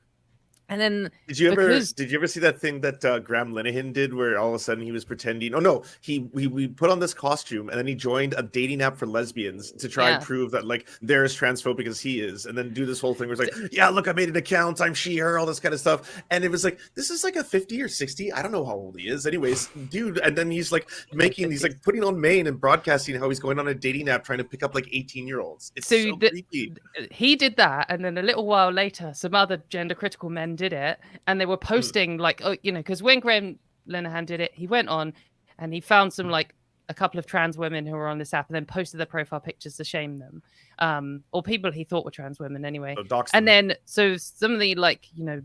And then did you ever see that thing that Graham Linehan did where all of a sudden he was pretending? Oh no, we put on this costume and then he joined a dating app for lesbians to try and prove that like they're as transphobic as he is, and then do this whole thing where it's like, yeah, look, I made an account, I'm she, her, all this kind of stuff. And it was like, this is like a 50 or 60, I don't know how old he is. Anyways, dude, and then he's like putting on Maine and broadcasting how he's going on a dating app trying to pick up like 18-year-olds. It's so creepy. He did that, and then a little while later, some other gender critical men did it, and they were posting because when Graham Linehan did it, he went on and he found some like a couple of trans women who were on this app and then posted their profile pictures to shame them, or people he thought were trans women anyway. And then so some of the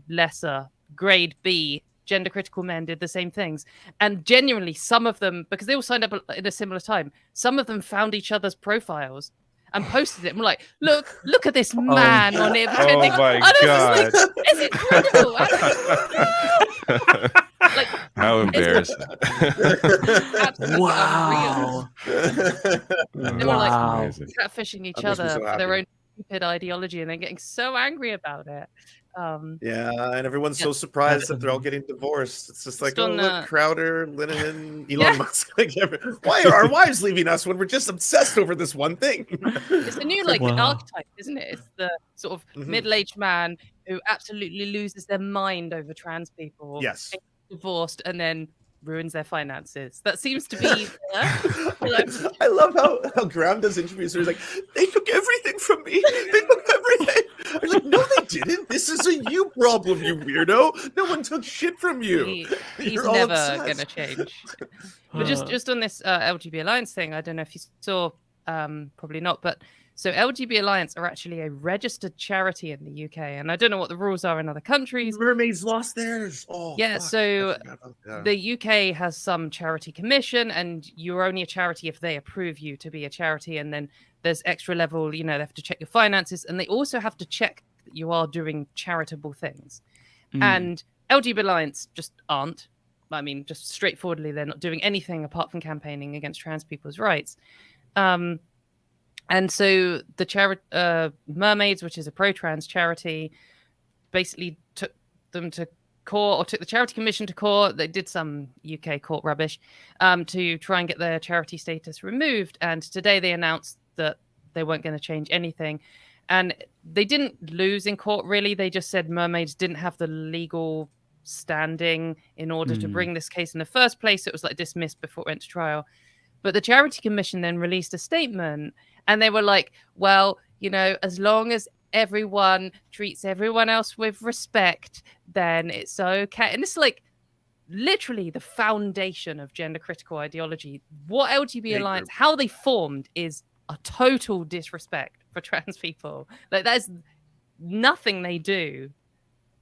lesser grade B gender critical men did the same things, and genuinely some of them, because they all signed up at a similar time, some of them found each other's profiles and posted it and were like, look at this man on it. Oh my God. It's incredible. How embarrassing. Wow. They were like catfishing each other for their own stupid ideology, and they're getting so angry about it. And everyone's so surprised that they're all getting divorced. It's just like, look, Crowder, Linehan, Elon Musk. Like, why are our wives leaving us when we're just obsessed over this one thing? It's a new archetype, isn't it? It's the sort of middle-aged man who absolutely loses their mind over trans people. Yes. Divorced and then ruins their finances. That seems to be I love how Graham does interviews where he's like, they took everything from me. They took everything. I was like, no, they didn't. This is a you problem, you weirdo. No one took shit from you. He's never gonna change. But just on this LGB Alliance thing, I don't know if you saw, probably not, but so LGB Alliance are actually a registered charity in the UK, and I don't know what the rules are in other countries. Mermaids lost theirs. Oh, yeah. Fuck. So the UK has some charity commission, and you're only a charity if they approve you to be a charity. And then there's extra level, they have to check your finances, and they also have to check that you are doing charitable things. And LGB Alliance just aren't. I mean, just straightforwardly, they're not doing anything apart from campaigning against trans people's rights. And so the charity Mermaids, which is a pro-trans charity, basically took them to court, or took the charity commission to court. They did some UK court rubbish to try and get their charity status removed. And today they announced that they weren't going to change anything. And they didn't lose in court, really. They just said Mermaids didn't have the legal standing in order to bring this case in the first place. It was dismissed before it went to trial. But the charity commission then released a statement, and they were like, well, as long as everyone treats everyone else with respect, then it's okay. And it's literally the foundation of gender critical ideology. What LGB Alliance, how they formed, is a total disrespect for trans people. There's nothing they do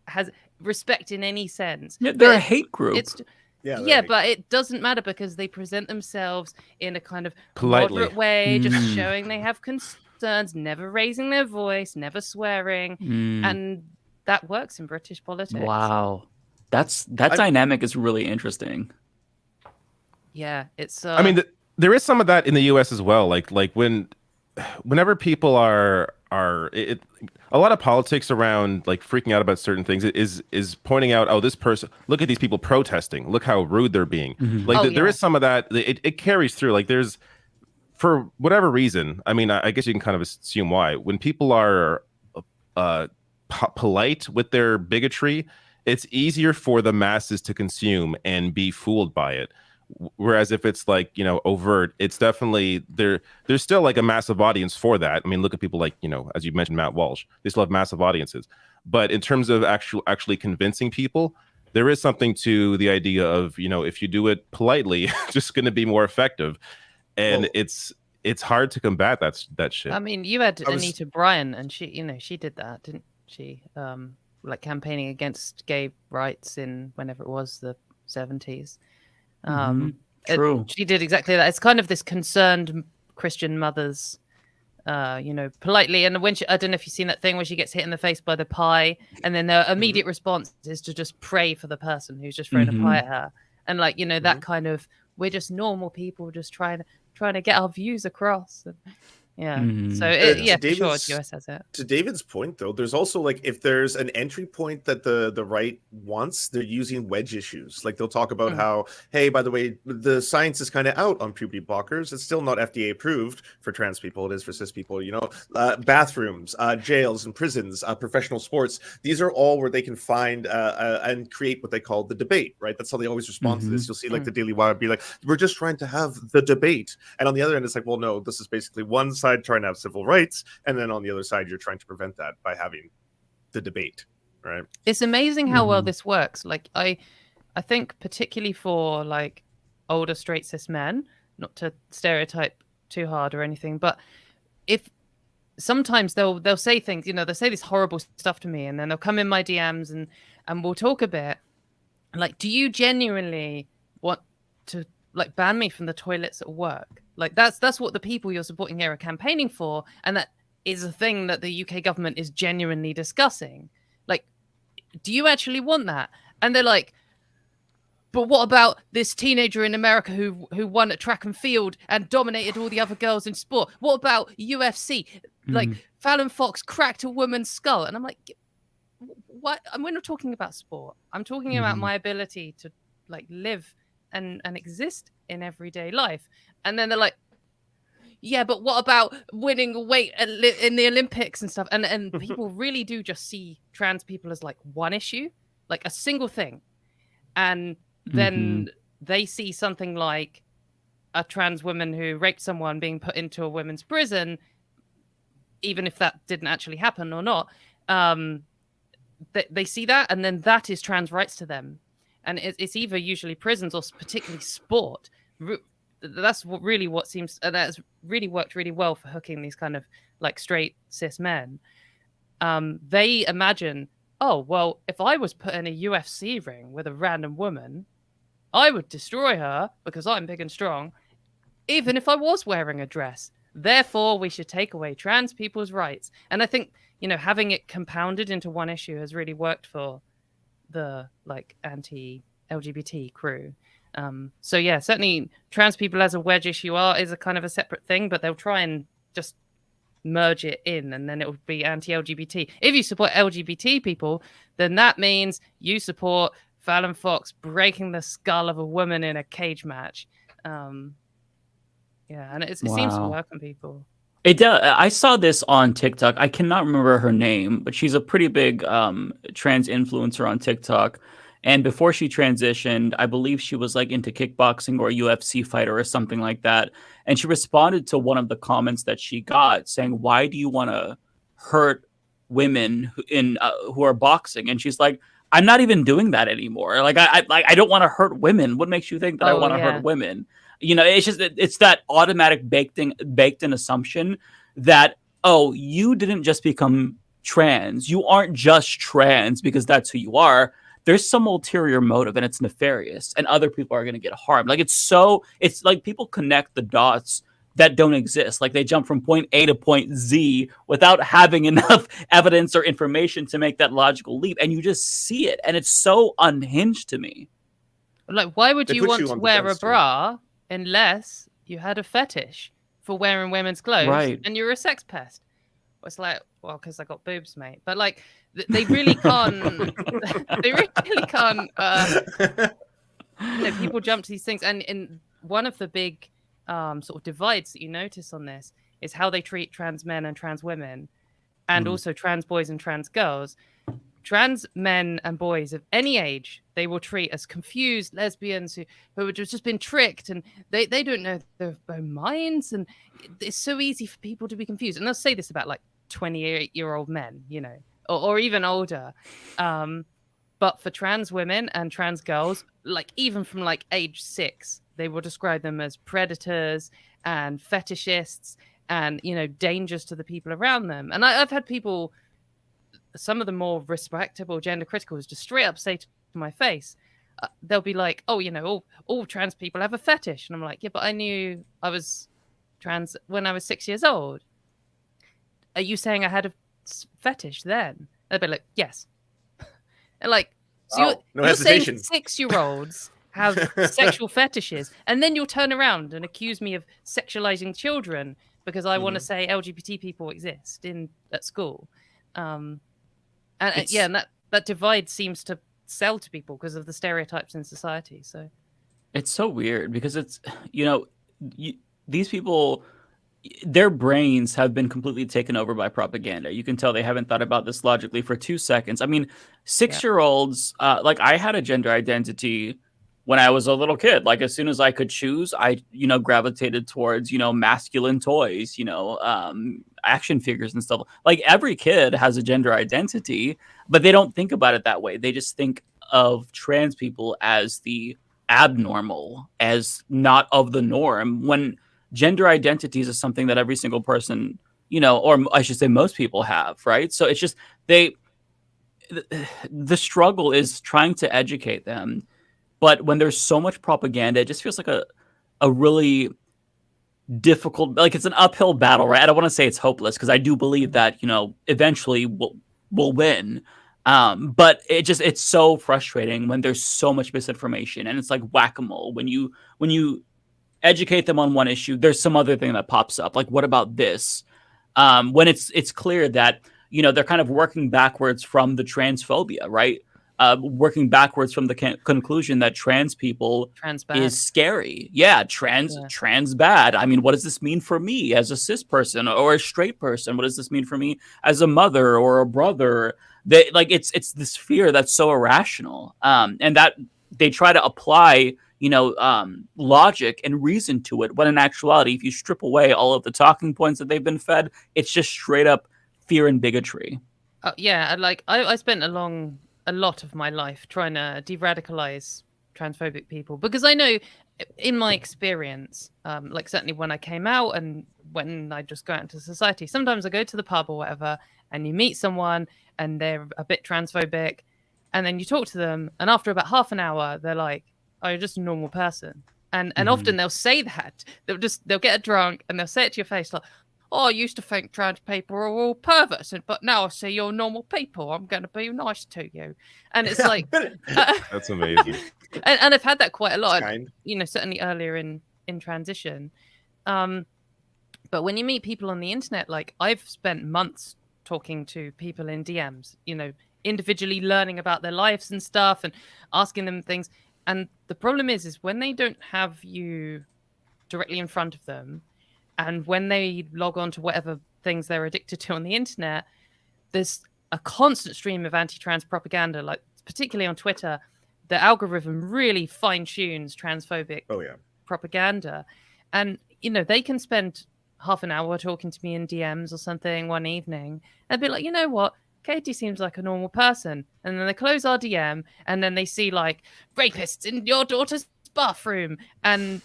has respect in any sense. Yeah, they're a hate group. But it doesn't matter because they present themselves in a kind of moderate way, just showing they have concerns, never raising their voice, never swearing, and that works in British politics. Wow, that dynamic is really interesting. Yeah, it's. I mean, there is some of that in the U.S. as well. Whenever people are a lot of politics around freaking out about certain things is pointing out, oh, this person, look at these people protesting, look how rude they're being. There is some of that. It carries through. There's, for whatever reason, I mean, I guess you can kind of assume why, when people are polite with their bigotry, it's easier for the masses to consume and be fooled by it. Whereas if it's overt, it's definitely there's still a massive audience for that. I mean, look at people as you mentioned, Matt Walsh, they still have massive audiences. But in terms of actually convincing people, there is something to the idea of, if you do it politely, it's just going to be more effective. And it's hard to combat that shit. I mean, you had Anita Bryant, and she did that, didn't she? like campaigning against gay rights in whenever it was the 70s. True. She did exactly that. It's kind of this concerned Christian mothers, politely. And when I don't know if you've seen that thing where she gets hit in the face by the pie, and then their immediate response is to just pray for the person who's just thrown a pie at her. And like, that kind of, we're just normal people just trying to get our views across. And, so for sure, US has it. To David's point, though, there's also like, if there's an entry point that the right wants, they're using wedge issues. Like they'll talk about how, hey, by the way, the science is kind of out on puberty blockers. It's still not FDA approved for trans people. It is for cis people. Bathrooms, jails and prisons, professional sports. These are all where they can find and create what they call the debate. Right? That's how they always respond to this. You'll see like the Daily Wire be like, we're just trying to have the debate, and on the other end, it's like, well, no, this is basically one side trying to have civil rights, and then on the other side you're trying to prevent that by having the debate, right? It's amazing how well this works. Like I think particularly for like older straight cis men, not to stereotype too hard or anything, but if sometimes they'll say things, they'll say this horrible stuff to me, and then they'll come in my DMs and we'll talk a bit. Like, do you genuinely want to like ban me from the toilets at work? Like that's what the people you're supporting here are campaigning for, and that is a thing that the UK government is genuinely discussing. Like, do you actually want that? And they're like, but what about this teenager in America who won at track and field and dominated all the other girls in sport? What about UFC? Like Fallon Fox cracked a woman's skull, and I'm like, what? We're not talking about sport. I'm talking about my ability to like live and exist in everyday life. And then they're like, yeah, but what about winning weight in the Olympics and stuff? And people really do just see trans people as like one issue, like a single thing. And then they see something like a trans woman who raped someone being put into a women's prison, even if that didn't actually happen or not. They see that, and then that is trans rights to them. And it's either usually prisons or particularly sport. That's what seems, and that's really worked really well for hooking these kind of like straight cis men. They imagine, oh, well, if I was put in a UFC ring with a random woman, I would destroy her because I'm big and strong, even if I was wearing a dress. Therefore, we should take away trans people's rights. And I think, having it compounded into one issue has really worked for the like anti-LGBT crew. So yeah, certainly trans people as a wedge issue is a kind of a separate thing, but they'll try and just merge it in, and then it will be anti-LGBT. If you support LGBT people, then that means you support Fallon Fox breaking the skull of a woman in a cage match. And it seems to work on people. It does. I saw this on TikTok. I cannot remember her name, but she's a pretty big trans influencer on TikTok. And before she transitioned, I believe she was like into kickboxing or a UFC fighter or something like that. And she responded to one of the comments that she got saying, why do you want to hurt women who are boxing? And she's like, I'm not even doing that anymore. Like, I don't want to hurt women. What makes you think that I want to hurt women? It's just, it's that automatic baked in assumption that, oh, you didn't just become trans. You aren't just trans because that's who you are. There's some ulterior motive, and it's nefarious, and other people are going to get harmed. Like, it's like people connect the dots that don't exist. Like, they jump from point A to point Z without having enough evidence or information to make that logical leap. And you just see it. And it's so unhinged to me. Like, why would you want to wear a bra unless you had a fetish for wearing women's clothes, right, and you're a sex pest? It's like, well, because I got boobs, mate. But like, they really can't. They really can't. People jump to these things, and in one of the big sort of divides that you notice on this is how they treat trans men and trans women, and also trans boys and trans girls. Trans men and boys of any age, they will treat as confused lesbians who have just been tricked, and they don't know their own minds, and it's so easy for people to be confused. And they'll say this about like 28-year-old men, or even older. But for trans women and trans girls, like even from like age 6, they will describe them as predators and fetishists and, dangers to the people around them. And I've had people some of the more respectable gender criticals just straight up say to my face, they'll be like, oh, all trans people have a fetish. And I'm like, yeah, but I knew I was trans when I was 6 years old. Are you saying I had a fetish then? They'll be like, yes. And like, so you're saying 6-year-olds have sexual fetishes, and then you'll turn around and accuse me of sexualizing children because I want to say LGBT people exist at school. And that divide seems to sell to people because of the stereotypes in society. So it's so weird because it's, these people, their brains have been completely taken over by propaganda. You can tell they haven't thought about this logically for 2 seconds. I mean, 6-year-olds, like I had a gender identity when I was a little kid. Like as soon as I could choose, I, gravitated towards, masculine toys, action figures and stuff. Like every kid has a gender identity, but they don't think about it that way. They just think of trans people as the abnormal, as not of the norm, when gender identities is something that every single person, or I should say most people have, right? So it's just the struggle is trying to educate them. But when there's so much propaganda, it just feels like a really difficult, like it's an uphill battle, right? I don't want to say it's hopeless because I do believe that, eventually we'll win. But it's so frustrating when there's so much misinformation, and it's like whack-a-mole. When you educate them on one issue, there's some other thing that pops up. Like, what about this? When it's clear that, they're kind of working backwards from the transphobia, right? Working backwards from the conclusion that trans people is scary. Yeah, trans bad. I mean, what does this mean for me as a cis person or a straight person? What does this mean for me as a mother or a brother? It's this fear that's so irrational, and that they try to apply, logic and reason to it. When in actuality, if you strip away all of the talking points that they've been fed, it's just straight up fear and bigotry. I spent a lot of my life trying to de-radicalize transphobic people because I know in my experience, certainly when I came out and when I just go out into society, sometimes I go to the pub or whatever and you meet someone and they're a bit transphobic and then you talk to them and after about half an hour, they're like, oh, you're just a normal person. And often they'll say that. They'll get drunk and they'll say it to your face like, oh, I used to think trans people are all perverts, but now I see you're normal people. I'm going to be nice to you. And it's like... That's amazing. And I've had that quite a lot, certainly earlier in transition. But when you meet people on the internet, like I've spent months talking to people in DMs, individually learning about their lives and stuff and asking them things. And the problem is when they don't have you directly in front of them, and when they log on to whatever things they're addicted to on the internet, there's a constant stream of anti-trans propaganda, like particularly on Twitter. The algorithm really fine-tunes transphobic propaganda. And, they can spend half an hour talking to me in DMs or something one evening and be like, you know what? Katy seems like a normal person. And then they close our DM and then they see like rapists in your daughter's bathroom and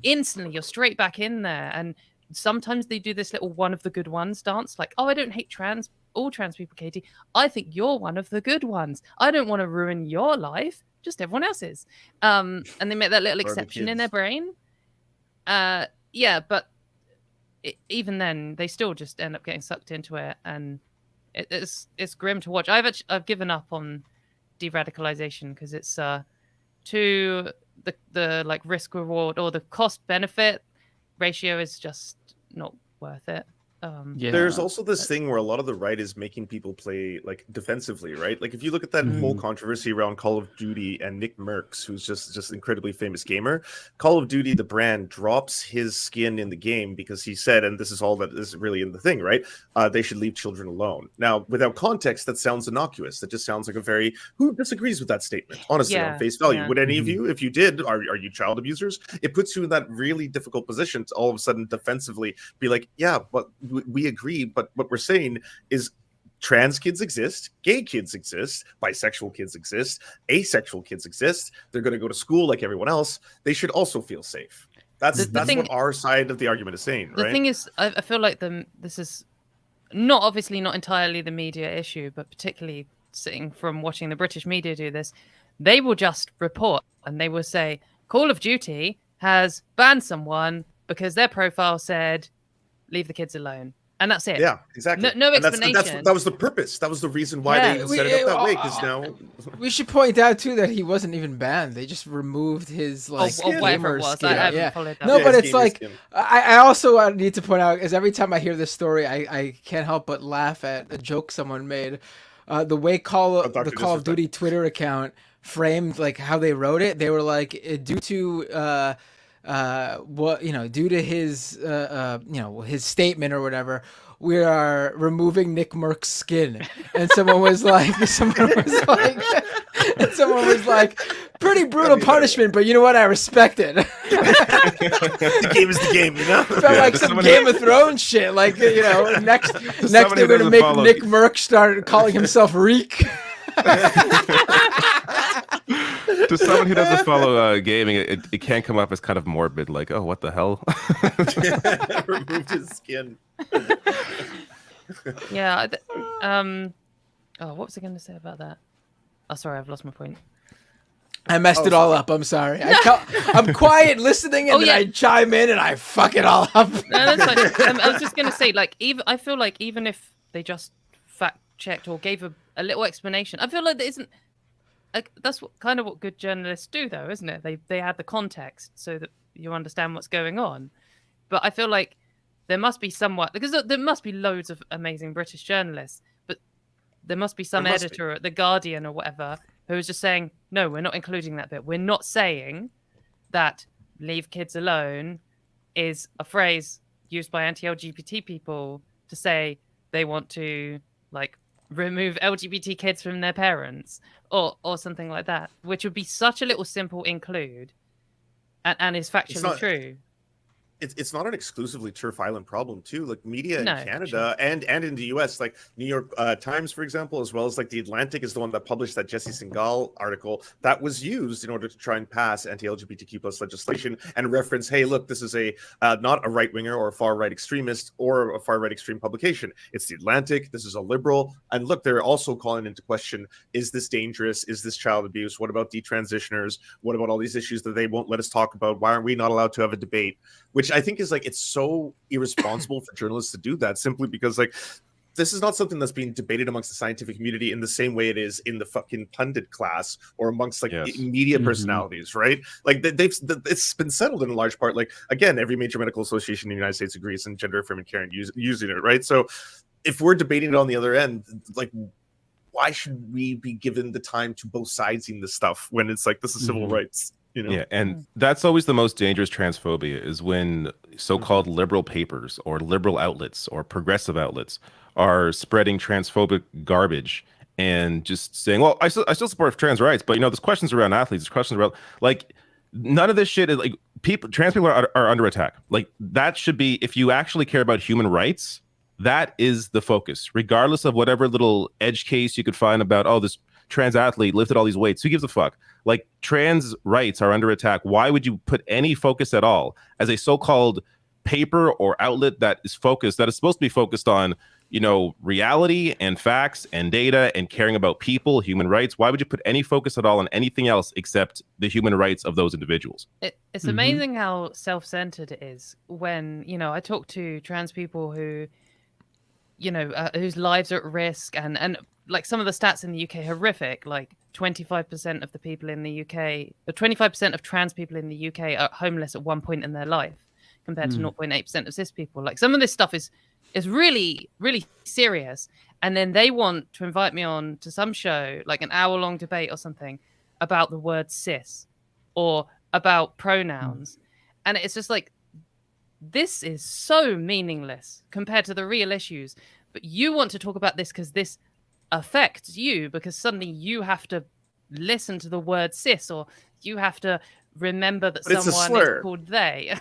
instantly you're straight back in there. And sometimes they do this little one of the good ones dance, like, oh, I don't hate all trans people, Katy. I think you're one of the good ones. I don't want to ruin your life, just everyone else's. And they make that little exception in their brain. But even then, they still just end up getting sucked into it, and it's grim to watch. I've given up on de-radicalization because it's too the like risk reward or the cost benefit ratio is just not worth it. There's also this thing where a lot of the right is making people play like defensively, right? Like if you look at that whole controversy around Call of Duty and Nick Merckx, who's just incredibly famous gamer, Call of Duty, the brand, drops his skin in the game because he said, and this is all that is really in the thing, right? They should leave children alone. Now, without context, that sounds innocuous. That just sounds like a very, who disagrees with that statement? Honestly, on face value. Would any of you, if you did, are you child abusers? It puts you in that really difficult position to all of a sudden defensively be like, yeah, but we agree, but what we're saying is trans kids exist, gay kids exist, bisexual kids exist, asexual kids exist. They're going to go to school like everyone else. They should also feel safe. That's what our side of the argument is saying, right? The thing is, I feel like this is obviously not entirely the media issue, but particularly sitting from watching the British media do this, they will just report and they will say Call of Duty has banned someone because their profile said leave the kids alone. And that's it. Yeah, exactly. No explanation. That was the purpose. That was the reason why they set it up that way. Because now we should point out too that he wasn't even banned. They just removed his whatever it was. Skin. I haven't followed that. No, but it's like I also need to point out, because every time I hear this story, I can't help but laugh at a joke someone made. The way the Call of Duty Twitter account framed like how they wrote it. They were like, due to due to his his statement or whatever, we are removing Nick Merck's skin. And someone was like pretty brutal punishment, but you know what, I respect it. The game is the game, you know. Felt like some Game of Thrones shit, like, you know, next they're gonna make Nick Merck start calling himself Reek. To someone who doesn't follow gaming, it can come up as kind of morbid, like, oh, what the hell? Removed his skin. Yeah. What was I going to say about that? Oh, sorry, I've lost my point. I messed it all up. I'm sorry. I'm quiet listening, and then I chime in and I fuck it all up. No, that's fine. I was just going to say, like, I feel like even if they just fact checked or gave a little explanation, I feel like there isn't. That's kind of what good journalists do, though, isn't it? They add the context so that you understand what's going on. But I feel like there must be somewhat, because there must be loads of amazing British journalists, but there must be some editor at The Guardian or whatever who is just saying, no, we're not including that bit. We're not saying that leave kids alone is a phrase used by anti-LGBT people to say they want to, like, remove LGBT kids from their parents or something like that, which would be such a little simple include and is factually true. It's not an exclusively Turf Island problem too. Like media in Canada and in the US, like New York Times, for example, as well as like The Atlantic is the one that published that Jesse Singal article that was used in order to try and pass anti-LGBTQ plus legislation and reference, hey, look, this is a not a right winger or a far right extremist or a far right extreme publication. It's The Atlantic. This is a liberal, and look, they're also calling into question: is this dangerous? Is this child abuse? What about detransitioners? What about all these issues that they won't let us talk about? Why aren't we not allowed to have a debate? Which I think is like, it's so irresponsible for journalists to do that, simply because like this is not something that's being debated amongst the scientific community in the same way it is in the fucking pundit class or amongst like media personalities, right? Like it's been settled in a large part. Like again, every major medical association in the United States agrees on gender affirming care and using it, right? So if we're debating it on the other end, like why should we be given the time to both sides in this stuff when it's like this is civil rights? You know? Yeah, and that's always the most dangerous transphobia, is when so-called liberal papers or liberal outlets or progressive outlets are spreading transphobic garbage and just saying, well, I still support trans rights, but, you know, there's questions around athletes, there's questions around, like, none of this shit is, like, trans people are under attack. Like, that should be, if you actually care about human rights, that is the focus, regardless of whatever little edge case you could find about, oh, this trans athlete lifted all these weights. Who gives a fuck? Like, trans rights are under attack. Why would you put any focus at all as a so-called paper or outlet that is supposed to be focused on, you know, reality and facts and data and caring about people, human rights? Why would you put any focus at all on anything else except the human rights of those individuals? It's amazing how self-centered it is when, you know, I talk to trans people who, you know, whose lives are at risk, and like some of the stats in the UK are horrific. Like 25% of the people in the UK, or 25% of trans people in the UK are homeless at one point in their life, compared to 0.8% of cis people. Like some of this stuff is really, really serious. And then they want to invite me on to some show, like an hour-long debate or something, about the word cis or about pronouns. And it's just like, this is so meaningless compared to the real issues. But you want to talk about this because this affects you, because suddenly you have to listen to the word cis, or you have to remember that someone is called they.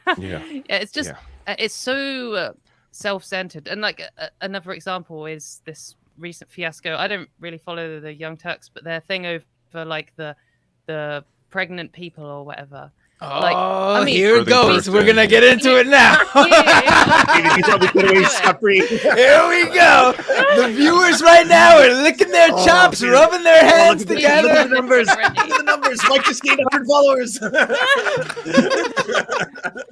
It's just, it's so self-centered. And like another example is this recent fiasco. I don't really follow the Young Turks, but their thing over like the pregnant people or whatever. Oh, here it goes. We're gonna get into it now. Here we go. The viewers right now are licking their chops, rubbing their hands together. Look at the numbers. Look at the numbers. Mike just gained 100 followers.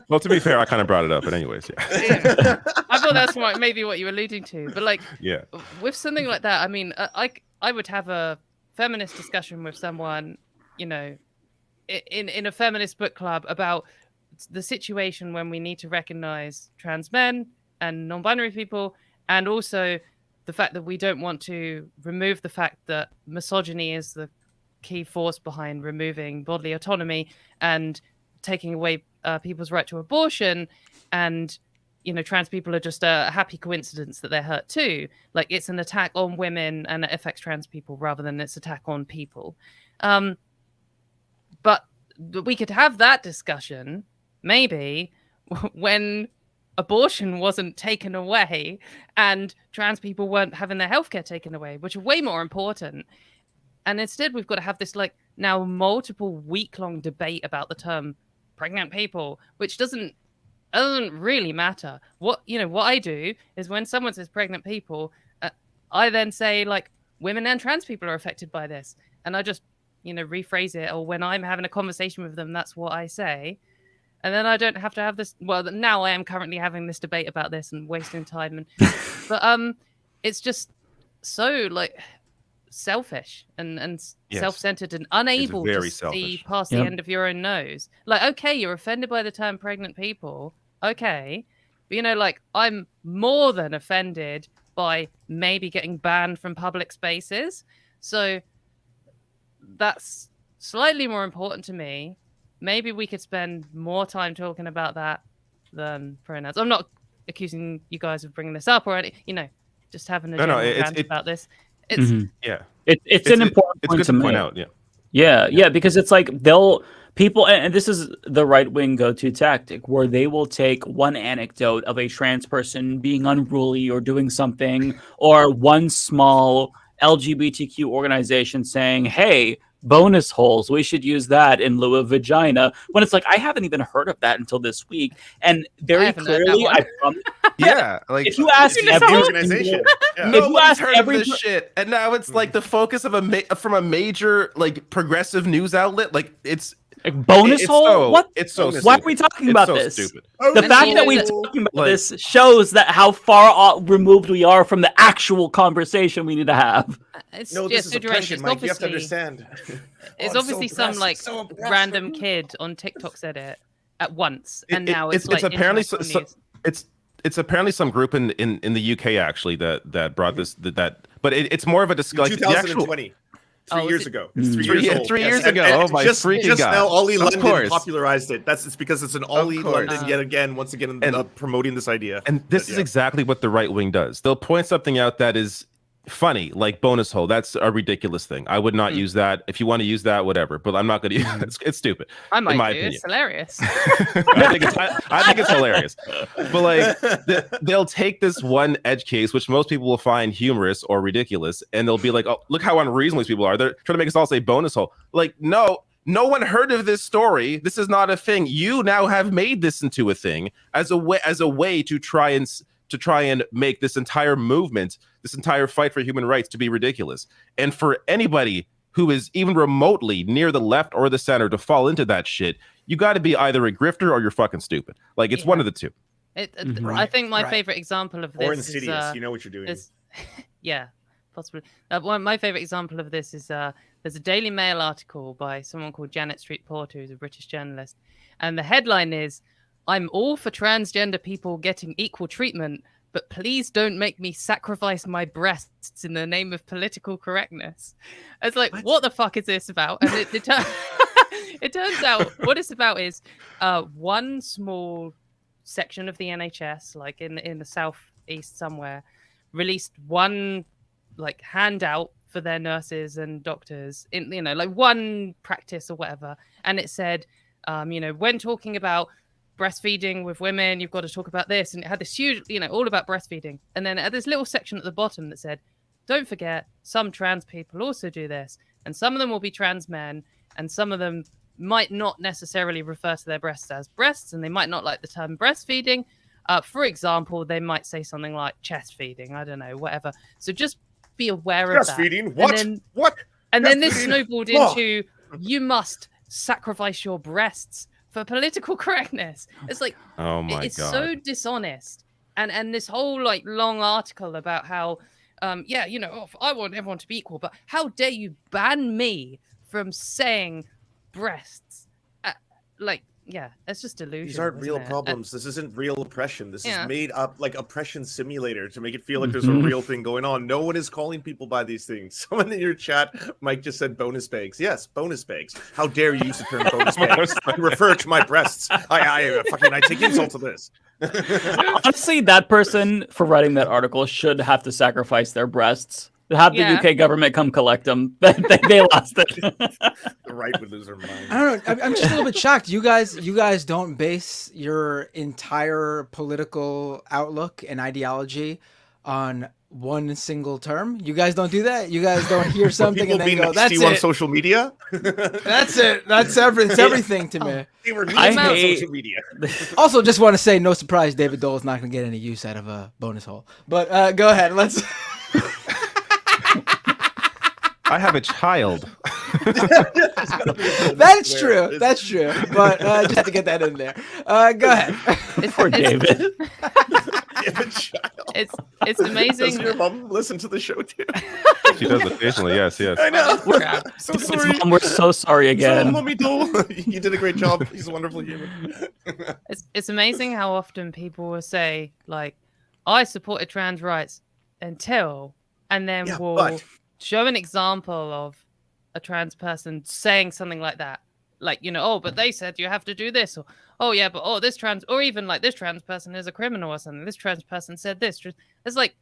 Well, to be fair, I kind of brought it up, but anyways, yeah. I thought that's maybe what you were alluding to, but like, yeah, with something like that, I mean, I would have a feminist discussion with someone, you know, in a feminist book club about the situation when we need to recognize trans men and non-binary people, and also the fact that we don't want to remove the fact that misogyny is the key force behind removing bodily autonomy and taking away people's right to abortion, and you know, trans people are just a happy coincidence that they're hurt too. Like, it's an attack on women and it affects trans people rather than it's attack on people. But we could have that discussion maybe when abortion wasn't taken away and trans people weren't having their healthcare taken away, which are way more important. And instead, we've got to have this like now multiple week-long debate about the term pregnant people, which doesn't really matter. What I do is when someone says pregnant people, I then say like women and trans people are affected by this, and I just rephrase it, or when I'm having a conversation with them, that's what I say. And then I don't have to have this. Well, now I am currently having this debate about this and wasting time. But it's just so like selfish and yes, self-centered and unable to see past the end of your own nose. Like, okay, you're offended by the term pregnant people. Okay. But like, I'm more than offended by maybe getting banned from public spaces. So that's slightly more important to me. Maybe we could spend more time talking about that than pronouns. I'm not accusing you guys of bringing this up or any, just having a general rant about this. It's it's an important point to point out. Yeah, because it's like people, and this is the right wing go-to tactic, where they will take one anecdote of a trans person being unruly or doing something, or one small LGBTQ organization saying, "Hey, bonus holes, we should use that in lieu of vagina," when it's like, I haven't even heard of that until this week. And very clearly, if you ask every organization, nobody's heard of this shit, and now it's like the focus of from a major like progressive news outlet, like it's like bonus hole. What? It's so. Why are we talking about this? Stupid. The fact that we're talking about this shows that how far removed we are from the actual conversation we need to have. This is oppression, Mike. You have to understand. It's obviously some like random kid on TikTok said it at once, and now it's apparently it's apparently some group in the UK actually that brought this but it's more of a discussion. 2020. 3 years ago. It's 3 years old. 3 years ago. Oh my freaking god! Now Ollie London popularized it. It's because it's an Ollie London yet again, once again, promoting this idea. And this is exactly what the right wing does. They'll point something out that is funny, like bonus hole. That's a ridiculous thing. I would not use that. If you want to use that, whatever. But I'm not going to use it. It's stupid. I might in my do. opinion. It's hilarious. I think it's hilarious. But like, they'll take this one edge case, which most people will find humorous or ridiculous, and they'll be like, "Oh, look how unreasonable these people are. They're trying to make us all say bonus hole." Like, no one heard of this story. This is not a thing. You now have made this into a thing as a way to try and make this entire movement, this entire fight for human rights, to be ridiculous. And for anybody who is even remotely near the left or the center to fall into that shit, you got to be either a grifter or you're fucking stupid. Like, it's one of the two. I think my favorite example of this or insidious. You know what you're doing. Yeah, possibly. My favorite example of this is there's a Daily Mail article by someone called Janet Street Porter, who's a British journalist, and the headline is, "I'm all for transgender people getting equal treatment, but please don't make me sacrifice my breasts in the name of political correctness." It's like, what the fuck is this about? And it turns out what it's about is one small section of the NHS, like in the southeast somewhere, released one like handout for their nurses and doctors in like one practice or whatever, and it said, when talking about breastfeeding with women, you've got to talk about this, and it had this huge, all about breastfeeding, and then at this little section at the bottom that said, don't forget, some trans people also do this, and some of them will be trans men, and some of them might not necessarily refer to their breasts as breasts, and they might not like the term breastfeeding. For example, they might say something like chest feeding. I don't know, whatever. So just be aware of that. Breastfeeding? What? What? And then this Breastfeeding? snowballed into you must sacrifice your breasts for political correctness. It's like, oh my it's God. so dishonest. And this whole like long article about how, yeah, you know, I want everyone to be equal, but how dare you ban me from saying breasts? Like, yeah, it's just delusional. These aren't real isn't it? problems. This isn't real oppression. This Yeah. is made up like oppression simulator to make it feel like there's a real thing going on. No one is calling people by these things. Someone in your chat, Mike, just said bonus bags. Yes, bonus bags. How dare you use the term bonus bags and refer to my breasts? I take insult to this. Honestly, that person for writing that article should have to sacrifice their breasts. Have the UK government come collect them. They lost it. The right would lose their mind. I don't know. I'm just a little bit shocked. You guys don't base your entire political outlook and ideology on one single term. You guys don't do that. You guys don't hear something and then go, "That's it." on social media. That's it. That's everything to me. They were I on hate- social media. Also, just want to say, no surprise, David Dole is not going to get any use out of a bonus hole. But go ahead. Let's. I have a child. That's true. That's true. But just have to get that in there. Go ahead. For David. It's amazing. Does your mom listen to the show too? She does occasionally. Yes. I know. So sorry. We're so sorry again. So, Mommy Dole, you did a great job. He's a wonderful human. It's amazing how often people will say, like, I supported trans rights until, and then will show an example of a trans person saying something like that. Like, you know, oh, but they said you have to do this. Or, oh, yeah, but, oh, this trans, or even like this trans person is a criminal or something. This trans person said this. It's like,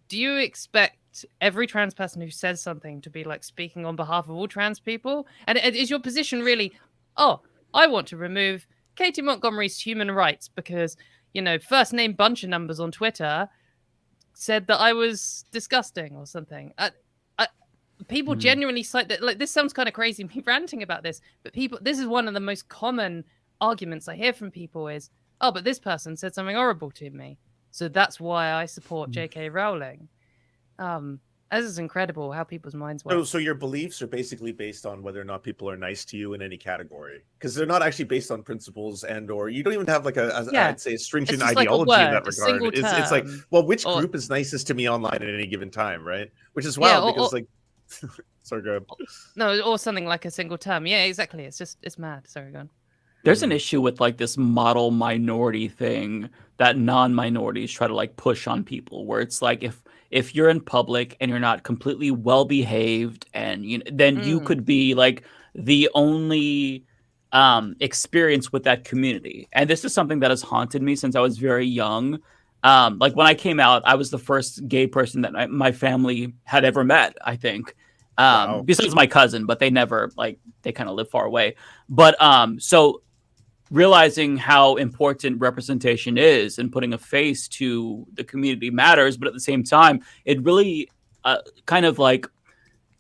do you expect every trans person who says something to be like speaking on behalf of all trans people? And is your position really, oh, I want to remove Katy Montgomerie's human rights because, you know, first name bunch of numbers on Twitter said that I was disgusting or something. People genuinely cite that. Like, this sounds kind of crazy, me ranting about this, but this is one of the most common arguments I hear from people is, oh, but this person said something horrible to me, so that's why I support J.K. Rowling. This is incredible how people's minds work. So your beliefs are basically based on whether or not people are nice to you in any category, because they're not actually based on principles or you don't even have like I'd say a stringent ideology in that regard. It's like, well, which group is nicest to me online at any given time, right? Which is wild because like. Sorry, go ahead. No, or something like a single term. Yeah, exactly. It's mad. Sorry, go on. There's an issue with like this model minority thing that non-minorities try to like push on people, where it's like if you're in public and you're not completely well behaved, and then you could be like the only experience with that community. And this is something that has haunted me since I was very young. Like when I came out, I was the first gay person that my family had ever met, I think. Besides my cousin, but they never, like, they kind of live far away. But so realizing how important representation is and putting a face to the community matters, but at the same time, it really kind of like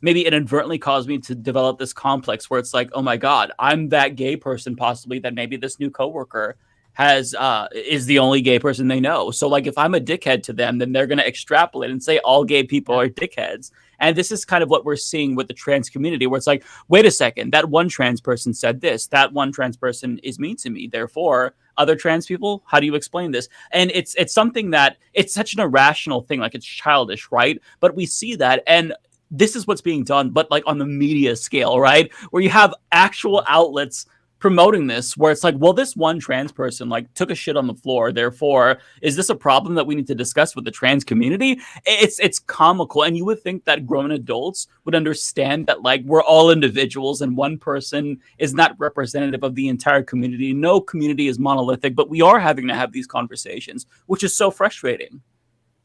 maybe inadvertently caused me to develop this complex where it's like, oh my God, I'm that gay person possibly that maybe this new coworker is the only gay person they know. So like if I'm a dickhead to them, then they're going to extrapolate and say all gay people are dickheads. And this is kind of what we're seeing with the trans community, where it's like, wait a second, that one trans person said this, that one trans person is mean to me. Therefore, other trans people, how do you explain this? And it's something that it's such an irrational thing, like it's childish, right? But we see that, and this is what's being done, but like on the media scale, right? Where you have actual outlets promoting this, where it's like, well, this one trans person like took a shit on the floor, therefore is this a problem that we need to discuss with the trans community? It's comical. And you would think that grown adults would understand that like we're all individuals and one person is not representative of the entire community. No community is monolithic, but we are having to have these conversations, which is so frustrating.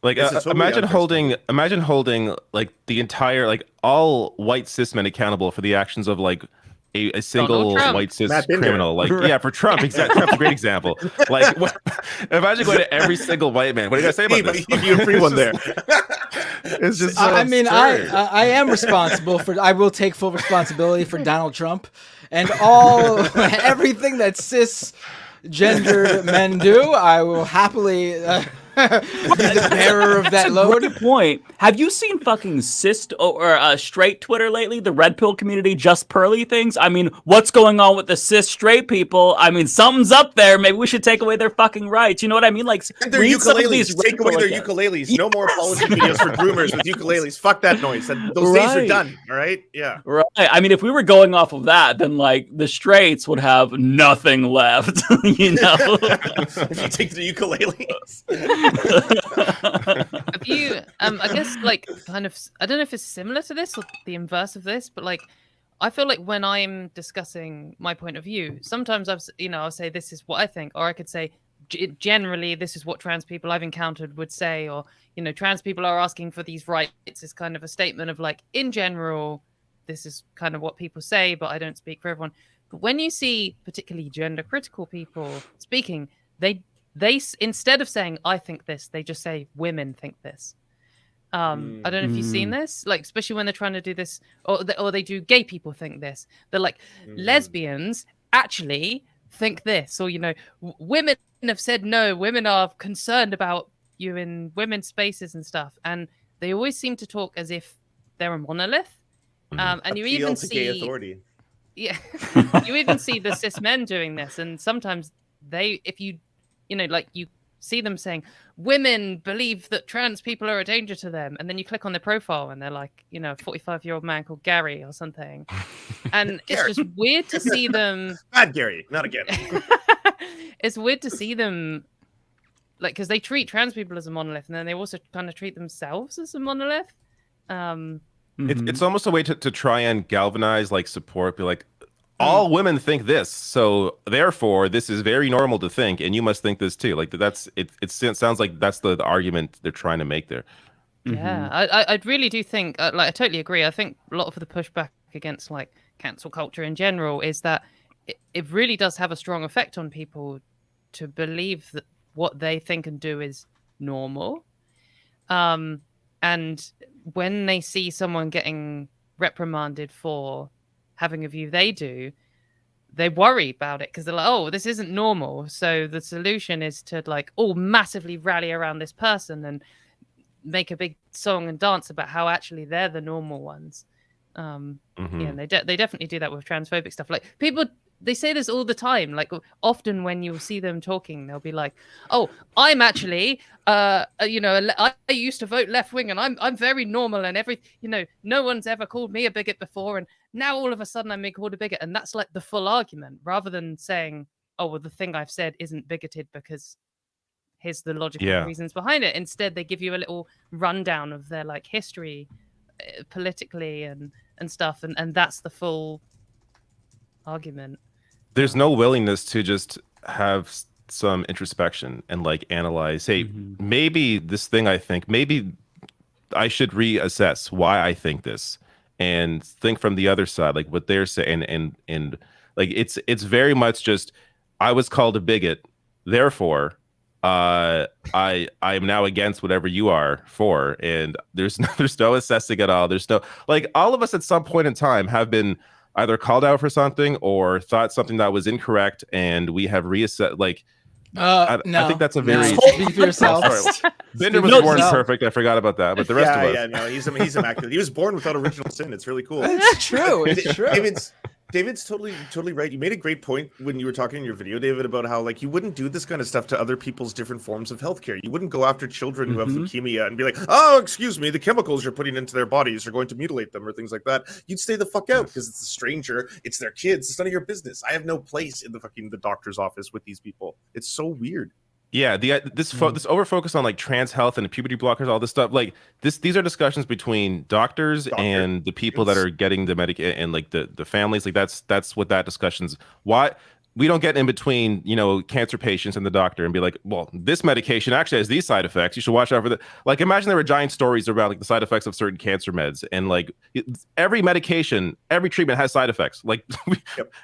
Like imagine holding like the entire, like all white cis men accountable for the actions of like a single white cis criminal, like for Trump. Exactly, Trump's a great example. Like, imagine going to every single white man. What do you guys say about this? You a free one there. It's just. So I mean, absurd. I am responsible for. I will take full responsibility for Donald Trump and all everything that cisgendered men do. I will happily. Be the bearer of that load. Good point. Have you seen fucking cis or straight Twitter lately? The red pill community, just pearly things. I mean, what's going on with the cis straight people? I mean, something's up there. Maybe we should take away their fucking rights. You know what I mean? Like, and their ukuleles. Take away their ukuleles. No more apology videos for groomers with ukuleles. Fuck that noise. Those days are done. All right. Yeah. Right. I mean, if we were going off of that, then like the straights would have nothing left. You know, if you take the ukuleles. Have you I guess like kind of, I don't know if it's similar to this or the inverse of this, but like I feel like when I'm discussing my point of view, sometimes I'll say this is what I think, or I could say generally this is what trans people I've encountered would say, or trans people are asking for these rights is kind of a statement of like, in general this is kind of what people say, but I don't speak for everyone. But when you see particularly gender critical people speaking, they instead of saying I think this, they just say women think this. I don't know if you've seen this, like especially when they're trying to do this, or they do gay people think this. They're like lesbians actually think this, or women have said no. Women are concerned about you in women's spaces and stuff, and they always seem to talk as if they're a monolith. And you even see gay authority. Yeah, you even see the cis men doing this, and sometimes if you see them saying women believe that trans people are a danger to them, and then you click on their profile and they're like, a 45-year-old man called Gary or something, and it's just weird to see them. Bad Gary, not again. It's weird to see them, like, because they treat trans people as a monolith, and then they also kind of treat themselves as a monolith. It's almost a way to try and galvanize like support, be like, all women think this, so therefore this is very normal to think, and you must think this too. Like that's it. It sounds like that's the argument they're trying to make there. Yeah, I really do think, I totally agree. I think a lot of the pushback against like cancel culture in general is that it really does have a strong effect on people to believe that what they think and do is normal. And when they see someone getting reprimanded for having a view they do, they worry about it because they're like, oh, this isn't normal. So the solution is to like all massively rally around this person and make a big song and dance about how actually they're the normal ones. Yeah, and they definitely do that with transphobic stuff. Like people, they say this all the time. Like often when you'll see them talking, they'll be like, "Oh, I'm actually, I used to vote left wing, and I'm very normal, and no one's ever called me a bigot before, and now all of a sudden I'm being called a bigot." And that's like the full argument, rather than saying, "Oh, well, the thing I've said isn't bigoted because here's the logical reasons behind it." Instead, they give you a little rundown of their like history, politically and stuff, and that's the full argument. There's no willingness to just have some introspection and like analyze, hey, maybe this thing I think, maybe I should reassess why I think this, and think from the other side, like what they're saying, and like it's very much just, I was called a bigot, therefore I am now against whatever you are for, and there's no assessing at all. There's no, like, all of us at some point in time have been either called out for something or thought something that was incorrect, and we have reassessed. Like, I think that's a very speak for yourself. Bender was born perfect. I forgot about that, but the rest of us, no, he's immaculate. He was born without original sin. It's really cool. It's true. It's true. David's totally right. You made a great point when you were talking in your video, David, about how like you wouldn't do this kind of stuff to other people's different forms of healthcare. You wouldn't go after children who have leukemia and be like, "Oh, excuse me, the chemicals you're putting into their bodies are going to mutilate them," or things like that. You'd stay the fuck out because it's a stranger, it's their kids, it's none of your business. I have no place in the doctor's office with these people. It's so weird. Yeah, this over focus on like trans health and puberty blockers, all this stuff. Like these are discussions between doctors and the people that are getting the medication, and like the families. Like that's what that discussion's. Why we don't get in between, cancer patients and the doctor and be like, well, this medication actually has these side effects. You should watch out for that. Like, imagine there were giant stories around like the side effects of certain cancer meds, and like every medication, every treatment has side effects. Like,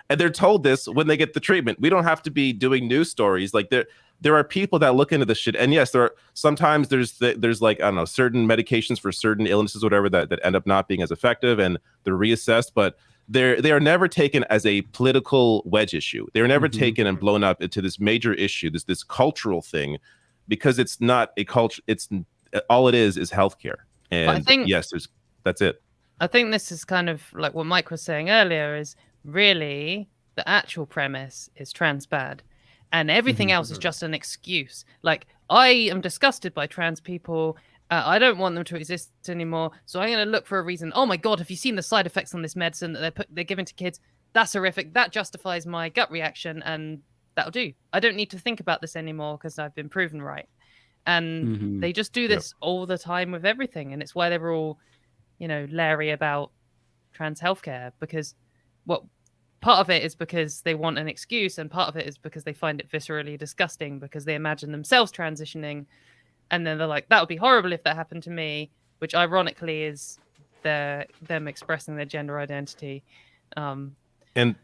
and they're told this when they get the treatment. We don't have to be doing news stories like they're. there are people that look into this shit, and yes, there are sometimes there's like, I don't know, certain medications for certain illnesses, whatever, that end up not being as effective, and they're reassessed, but they are never taken as a political wedge issue. They're never taken and blown up into this major issue, this cultural thing, because it's not a culture. It's all it is healthcare. And I think, yes, that's it. I think this is kind of like what Mike was saying earlier, is really the actual premise is trans bad. And everything else is just an excuse. Like, I am disgusted by trans people. I don't want them to exist anymore. So I'm going to look for a reason. Oh my God, have you seen the side effects on this medicine that they're giving to kids? That's horrific. That justifies my gut reaction, and that'll do. I don't need to think about this anymore because I've been proven right. And they just do this all the time with everything. And it's why they're all, leery about trans healthcare, because part of it is because they want an excuse, and part of it is because they find it viscerally disgusting, because they imagine themselves transitioning, and then they're like, that would be horrible if that happened to me, which ironically is them expressing their gender identity. And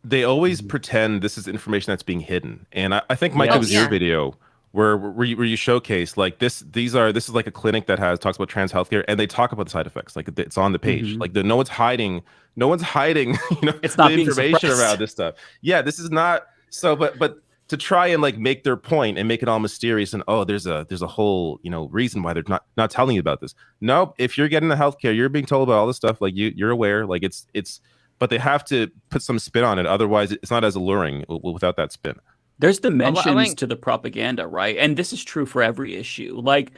they always pretend this is information that's being hidden. And I think, Mike, it was your video where you showcase like this is like a clinic that talks about trans healthcare, and they talk about the side effects, like it's on the page. Like no one's hiding it's not the information around this stuff. This is not so, but to try and like make their point and make it all mysterious and there's a whole reason why they're not telling you about this. Nope, if you're getting the healthcare, you're being told about all this stuff, like you're aware, like it's but they have to put some spin on it, otherwise it's not as alluring without that spin. There's dimensions to the propaganda, right? And this is true for every issue. Like,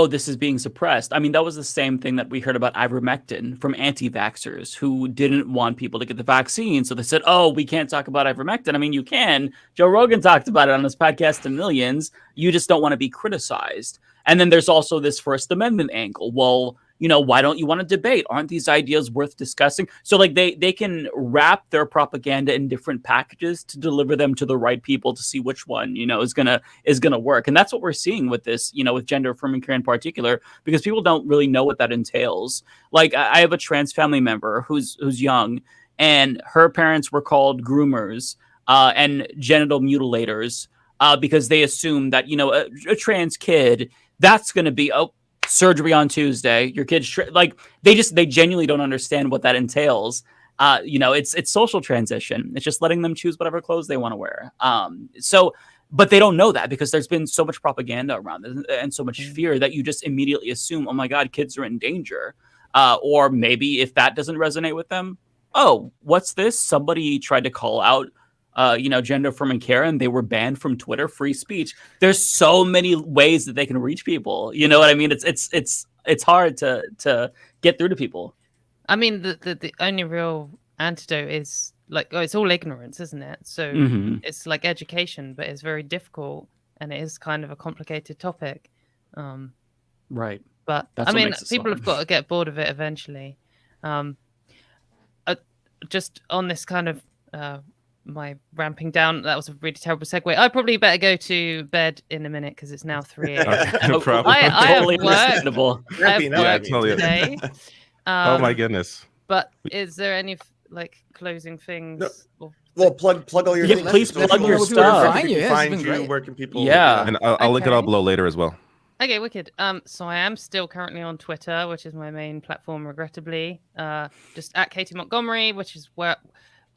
this is being suppressed. I mean, that was the same thing that we heard about ivermectin from anti-vaxxers who didn't want people to get the vaccine. So they said, we can't talk about ivermectin. I mean, you can. Joe Rogan talked about it on his podcast to millions. You just don't want to be criticized. And then there's also this First Amendment angle. Well, why don't you want to debate? Aren't these ideas worth discussing? So like they can wrap their propaganda in different packages to deliver them to the right people to see which one, is gonna work. And that's what we're seeing with this, with gender affirming care in particular, because people don't really know what that entails. Like I have a trans family member who's young, and her parents were called groomers and genital mutilators because they assume that, a trans kid, that's going to be, surgery on Tuesday, your kid's they genuinely don't understand what that entails. It's social transition. It's just letting them choose whatever clothes they want to wear. But they don't know that because there's been so much propaganda around it and so much fear that you just immediately assume, oh my God, kids are in danger. Or maybe if that doesn't resonate with them, what's this? Somebody tried to call out gender affirming care, and they were banned from Twitter. Free speech. There's so many ways that they can reach people. You know what I mean? It's hard to get through to people. I mean, the only real antidote is like, it's all ignorance, isn't it? So it's like education, but it's very difficult, and it is kind of a complicated topic. Right. But I mean, people have got to get bored of it eventually. Just on this kind of my ramping down, that was a really terrible segue. I probably better go to bed in a minute because it's now 3 a.m. No problem. I have work today. Oh my goodness. But is there any closing things? No. Well, plug all your things. Please plug your stuff. Find you. Where can people? Yeah. And I'll link it all below later as well. Okay, wicked. So I am still currently on Twitter, which is my main platform, regrettably. Just at Katy Montgomerie, which is where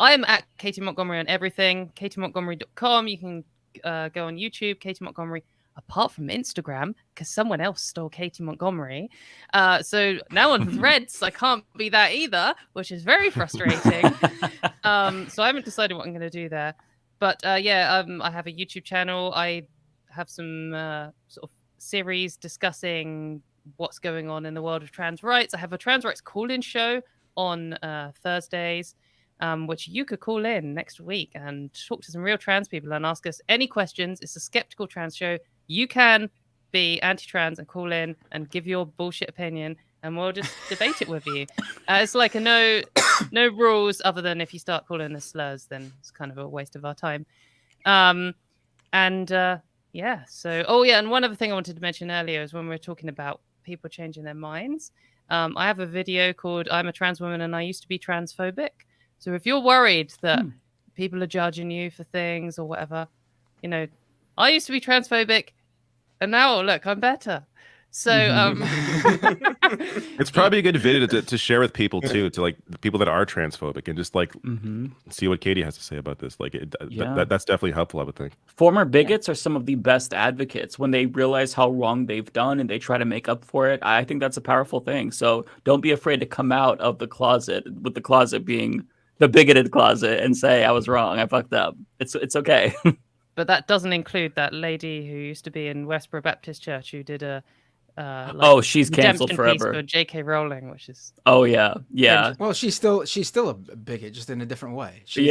I am at Katy Montgomerie on everything. KatyMontgomerie.com. You can go on YouTube, Katy Montgomerie, apart from Instagram, because someone else stole Katy Montgomerie. So now on Threads, I can't be that either, which is very frustrating. So I haven't decided what I'm going to do there. But I have a YouTube channel. I have some sort of series discussing what's going on in the world of trans rights. I have a trans rights call-in show on Thursdays, which you could call in next week and talk to some real trans people and ask us any questions. It's a skeptical trans show. You can be anti-trans and call in and give your bullshit opinion, and we'll just debate it with you. It's like a no rules other than if you start calling us slurs, then it's kind of a waste of our time. And one other thing I wanted to mention earlier is when we were talking about people changing their minds. I have a video called "I'm a Trans Woman and I Used to Be Transphobic." So if you're worried that people are judging you for things or whatever, I used to be transphobic, and now look, I'm better. So it's probably a good video to share with people too, to like the people that are transphobic, and just like see what Katy has to say about this. Like that's definitely helpful, I would think. Former bigots are some of the best advocates when they realize how wrong they've done and they try to make up for it. I think that's a powerful thing. So don't be afraid to come out of the closet, with the closet being the bigoted closet, and say, I was wrong, I fucked up. It's okay. But that doesn't include that lady who used to be in Westboro Baptist Church who did a she's canceled forever. For J.K. Rowling, which is yeah. Well, she's still a bigot, just in a different way. She's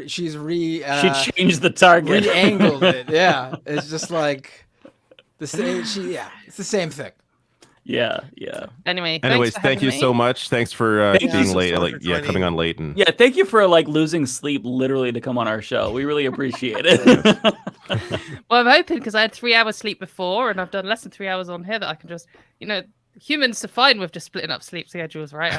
she changed the target, re-angled it. Yeah, it's just like the same. It's the same thing. Yeah. Anyways, thank you so much. Thanks for being late. Coming on late, and thank you for losing sleep literally to come on our show. We really appreciate it. Well, I'm hoping, because I had 3 hours sleep before, and I've done less than 3 hours on here, that I can just, humans are fine with just splitting up sleep schedules, right?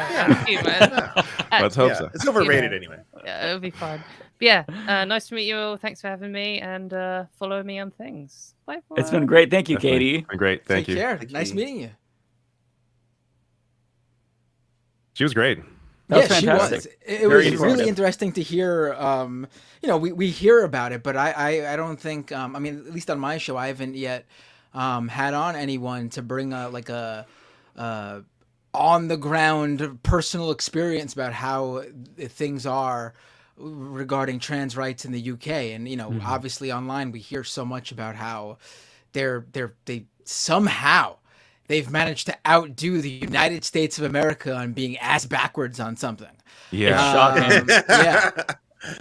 Let's hope so. It's overrated anyway. Yeah, it'll be fine. But yeah, nice to meet you all. Thanks for having me, and follow me on things. Bye. It's been great. Thank you, Katy. Been great. Thank you. Take care. Nice meeting you. She was great. She was. It was really interesting to hear. We hear about it, but I don't think. I mean, at least on my show, I haven't yet had on anyone to bring a on the ground personal experience about how things are regarding trans rights in the UK. And obviously online we hear so much about how they somehow they've managed to outdo the United States of America on being ass backwards on something. Yeah. Shocking.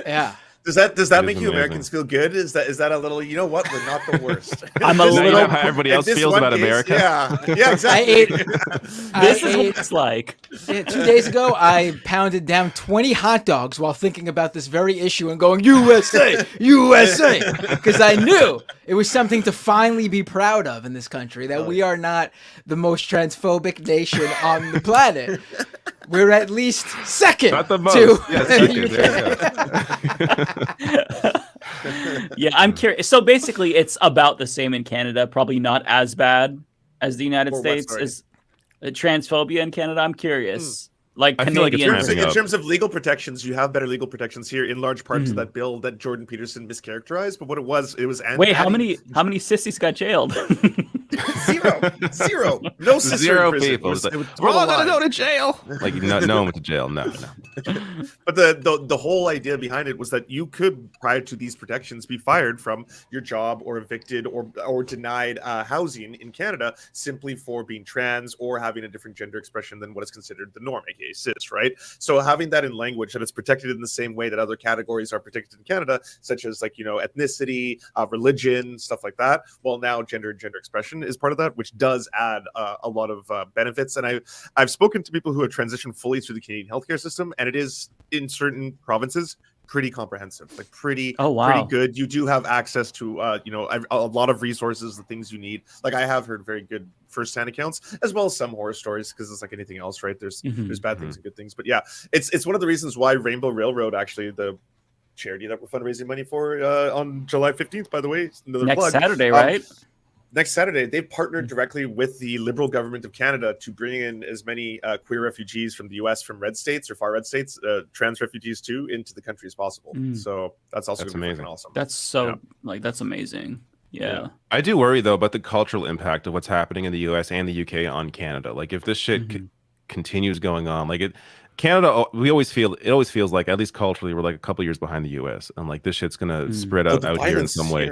Yeah. Does that make you Americans feel good? Is that a little? You know what? We're not the worst. I'm a little. You know how everybody else feels about America. Yeah, exactly. This is what it's like. 2 days ago, I pounded down 20 hot dogs while thinking about this very issue and going USA, USA, because I knew it was something to finally be proud of in this country. That we are not the most transphobic nation on the planet. We're at least second. Not the most. Yeah, I'm curious. So basically, it's about the same in Canada. Probably not as bad as the United States. Is transphobia in Canada? I'm curious. I feel like in terms of legal protections, you have better legal protections here in large parts of that bill that Jordan Peterson mischaracterized. But what it was wait, how many sissies got jailed? Zero. No sister Zero in prison. people. We're all gonna go to jail. Like no one went to jail. No. But the whole idea behind it was that you could, prior to these protections, be fired from your job or evicted or denied housing in Canada simply for being trans or having a different gender expression than what is considered the norm, aka cis, right? So having that in language that it's protected in the same way that other categories are protected in Canada, such as ethnicity, religion, stuff like that. Well, now gender and gender expression is part of that, which does add a lot of benefits. And I've spoken to people who have transitioned fully through the Canadian healthcare system, and it is in certain provinces pretty comprehensive, pretty good. You do have access to a lot of resources, the things you need. Like I have heard very good first-hand accounts, as well as some horror stories, because it's like anything else, right? There's bad things and good things, but yeah, it's one of the reasons why Rainbow Railroad, actually the charity that we're fundraising money for on July 15th, by the way, Saturday, right? Next Saturday, they've partnered directly with the Liberal government of Canada to bring in as many queer refugees from the U.S. from red states or far red states, trans refugees too, into the country as possible. So that's amazing. Awesome. That's that's amazing. Yeah. I do worry though about the cultural impact of what's happening in the U.S. and the UK on Canada. Like if this shit continues going on, Canada, it always feels like, at least culturally, we're like a couple years behind the U.S. and like this shit's gonna spread out here in some way.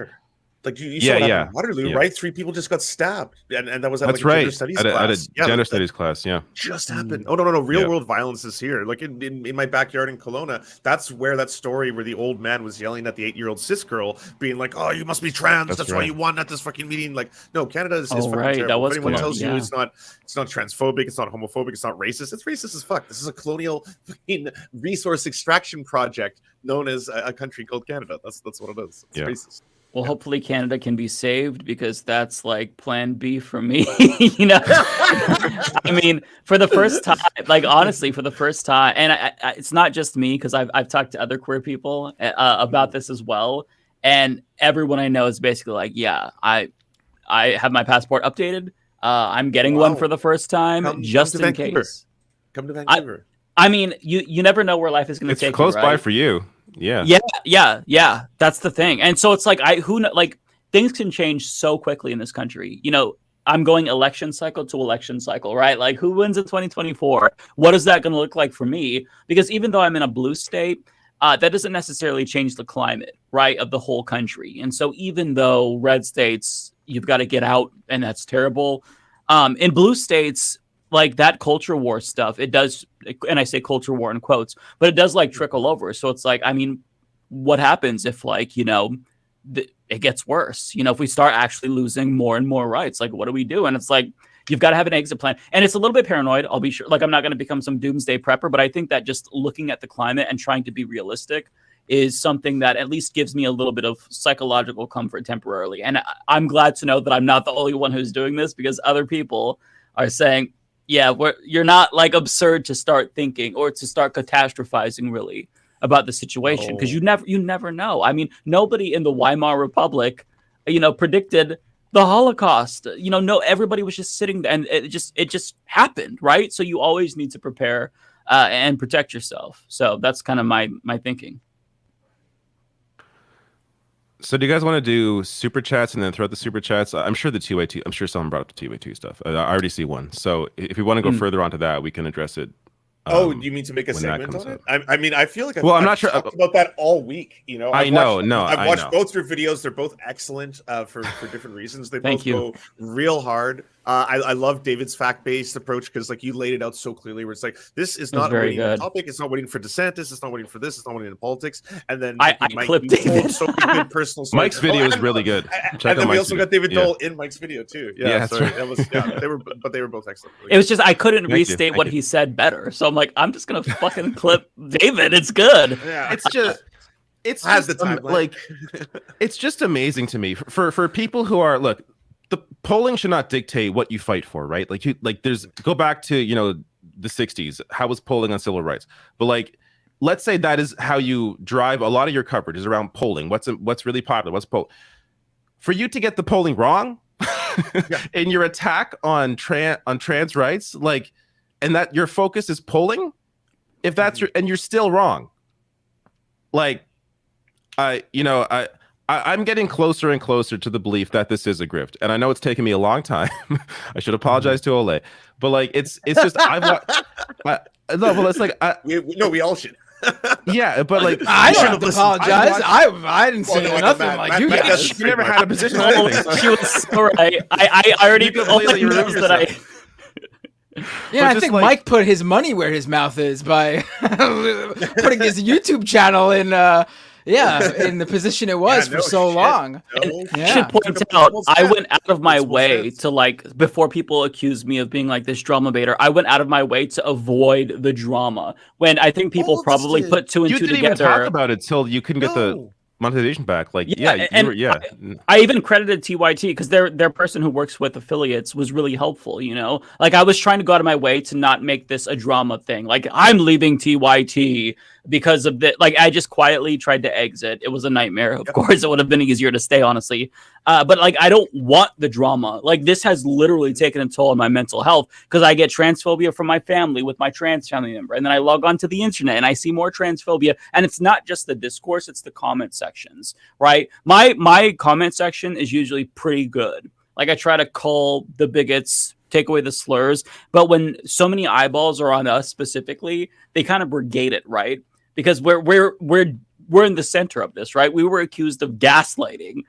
Like you saw that in Waterloo, right? 3 people just got stabbed, and that was at a gender studies class. Gender studies class, just happened. Oh no, real world violence is here. Like in my backyard in Kelowna, that's where that story where the old man was yelling at the 8-year-old cis girl, being like, "Oh, you must be trans. That's why you won at this fucking meeting." Like, no, Canada is fucking terrible. If anyone tells you it's not transphobic, it's not homophobic, it's not racist, it's racist as fuck. This is a colonial fucking resource extraction project known as a country called Canada. That's what it is. It's racist. Well, hopefully Canada can be saved, because that's like plan B for me. I mean, for the first time, honestly, for the first time, and it's not just me, because I've talked to other queer people about this as well. And everyone I know is basically like, yeah, I have my passport updated. I'm getting one for the first time, just in case. Come to Vancouver. I mean, you never know where life is going to take you. It's close right? by for you. Yeah. Yeah. That's the thing. And so it's like, things can change so quickly in this country. You know, I'm going election cycle to election cycle, right? Like, who wins in 2024? What is that going to look like for me? Because even though I'm in a blue state, that doesn't necessarily change the climate, right, of the whole country. And so even though red states, you've got to get out, and that's terrible. In blue states, like that culture war stuff, it does, and I say culture war in quotes, but it does like trickle over. So it's like, I mean, what happens if like, you know, it gets worse? You know, if we start actually losing more and more rights, like what do we do? And it's like, you've got to have an exit plan. And it's a little bit paranoid, I'll be sure. Like, I'm not going to become some doomsday prepper, but I think that just looking at the climate and trying to be realistic is something that at least gives me a little bit of psychological comfort temporarily. And I'm glad to know that I'm not the only one who's doing this, because other people are saying, yeah, you're not like absurd to start thinking or to start catastrophizing really about the situation, because you never know. I mean, nobody in the Weimar Republic, you know, predicted the Holocaust. You know, everybody was just sitting there, and it just happened, right? So you always need to prepare and protect yourself. So that's kind of my thinking. So do you guys want to do super chats and then throughout the super chats? I'm sure the 2A2, I'm sure someone brought up the 2A2 stuff. I already see one. So if you want to go further onto that, we can address it. You mean to make a segment on it? I mean, I feel like I'm not sure talked about that all week. You know, I've watched both your videos. They're both excellent for different reasons. They both go real hard. I love David's fact-based approach, because like you laid it out so clearly, where it's like, this is not waiting for the topic, it's not waiting for DeSantis, it's not waiting for this, it's not waiting in politics. And then I clipped David. So many good personal stories. Mike's video is really good. And then we also got David Dole in Mike's video too. Yeah, sorry. Right. That was they were both excellent. It was just I couldn't restate what he said better, so I'm like, I'm just gonna fucking clip David. It's good. Yeah, it's just it's just amazing to me for people who are the polling should not dictate what you fight for, right? Go back to, you know, the 60s. How was polling on civil rights? But like, let's say that is how you drive a lot of your coverage is around polling. What's really popular? What's poll? For you to get the polling wrong in your attack on trans rights, like, and that your focus is polling, if that's and you're still wrong. Like, I'm getting closer and closer to the belief that this is a grift, and I know it's taken me a long time. I should apologize to Ole, but like it's just we all should. Yeah, but like I don't apologize. I didn't say nothing like you guys. You never had a position on anything. She was so right. I already told you that I. Yeah, I think Mike put his money where his mouth is by putting his YouTube channel in the position it was for so long. Should point out, I went out of my way to, like, before people accuse me of being like this drama baiter, I went out of my way to avoid the drama. When I think people probably put two and two together. You didn't even talk about it till you couldn't get the monetization back. Like, I even credited TYT because their person who works with affiliates was really helpful, you know? Like, I was trying to go out of my way to not make this a drama thing. Like, I'm leaving TYT because of the, like, I just quietly tried to exit. It was a nightmare. Of course, it would have been easier to stay, honestly. But like, I don't want the drama. Like, this has literally taken a toll on my mental health because I get transphobia from my family with my trans family member. And then I log on to the internet and I see more transphobia. And it's not just the discourse, it's the comment sections, right? My comment section is usually pretty good. Like, I try to call the bigots, take away the slurs. But when so many eyeballs are on us specifically, they kind of brigade it, right? Because we're in the center of this, right? We were accused of gaslighting,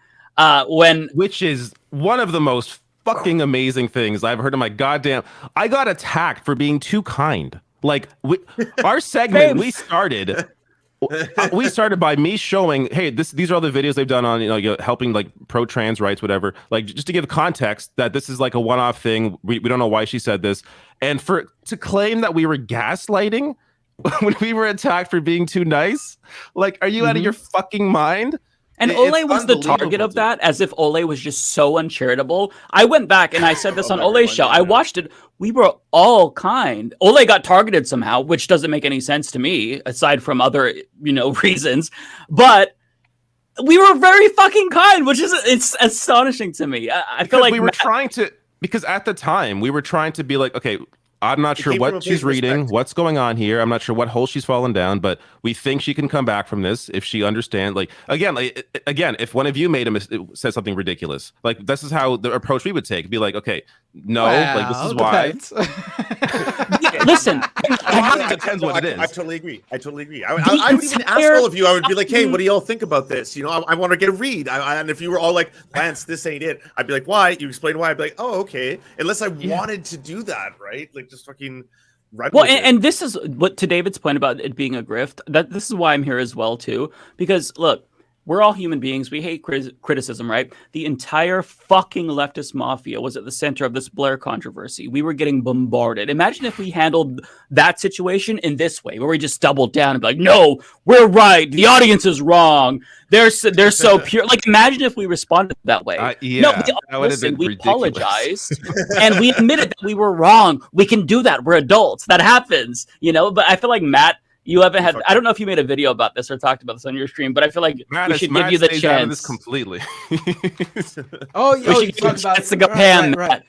which is one of the most fucking amazing things I've heard in my goddamn. I got attacked for being too kind. Like, our segment we started by me showing, hey, these are all the videos they've done on, you know, helping like pro trans rights, whatever. Like, just to give context that this is like a one-off thing. We don't know why she said this, and to claim that we were gaslighting when we were attacked for being too nice. Like, are you out of your fucking mind? And Ole was the target of that, as if Ole was just so uncharitable. I went back and I said this on Ole's show. I watched it. We were all kind. Ole got targeted somehow, which doesn't make any sense to me, aside from other, you know, reasons. But we were very fucking kind, which is it's astonishing to me. I feel like we were trying to, because at the time we were trying to be like, okay, I'm not sure what she's reading, what's going on here. I'm not sure what hole she's fallen down, but we think she can come back from this if she understands. Like again, if one of you said something ridiculous, like this is how the approach we would take. Be like, okay, no, like this is why. Listen, it depends what it is. I totally agree. I would even ask all of you. I would be like, hey, what do y'all think about this? You know, I want to get a read. And if you were all like, Lance, this ain't it, I'd be like, why? You explain why. I'd be like, oh, okay. Unless I wanted to do that, right? Like just fucking. Well, and this is what to David's point about it being a grift. This is why I'm here as well too, because look. We're all human beings. We hate criticism, right? The entire fucking leftist mafia was at the center of this Blair controversy. We were getting bombarded. Imagine if we handled that situation in this way, where we just doubled down and be like, no, we're right. The audience is wrong. They're so pure. Like, imagine if we responded that way. Yeah, no, listen, we apologized and we admitted that we were wrong. We can do that. We're adults. That happens, you know? But I feel like Matt, you haven't had. I don't know if you made a video about this or talked about this on your stream, but I feel like we should give you the chance. Out of this completely. you talk about it's like a pan. Right.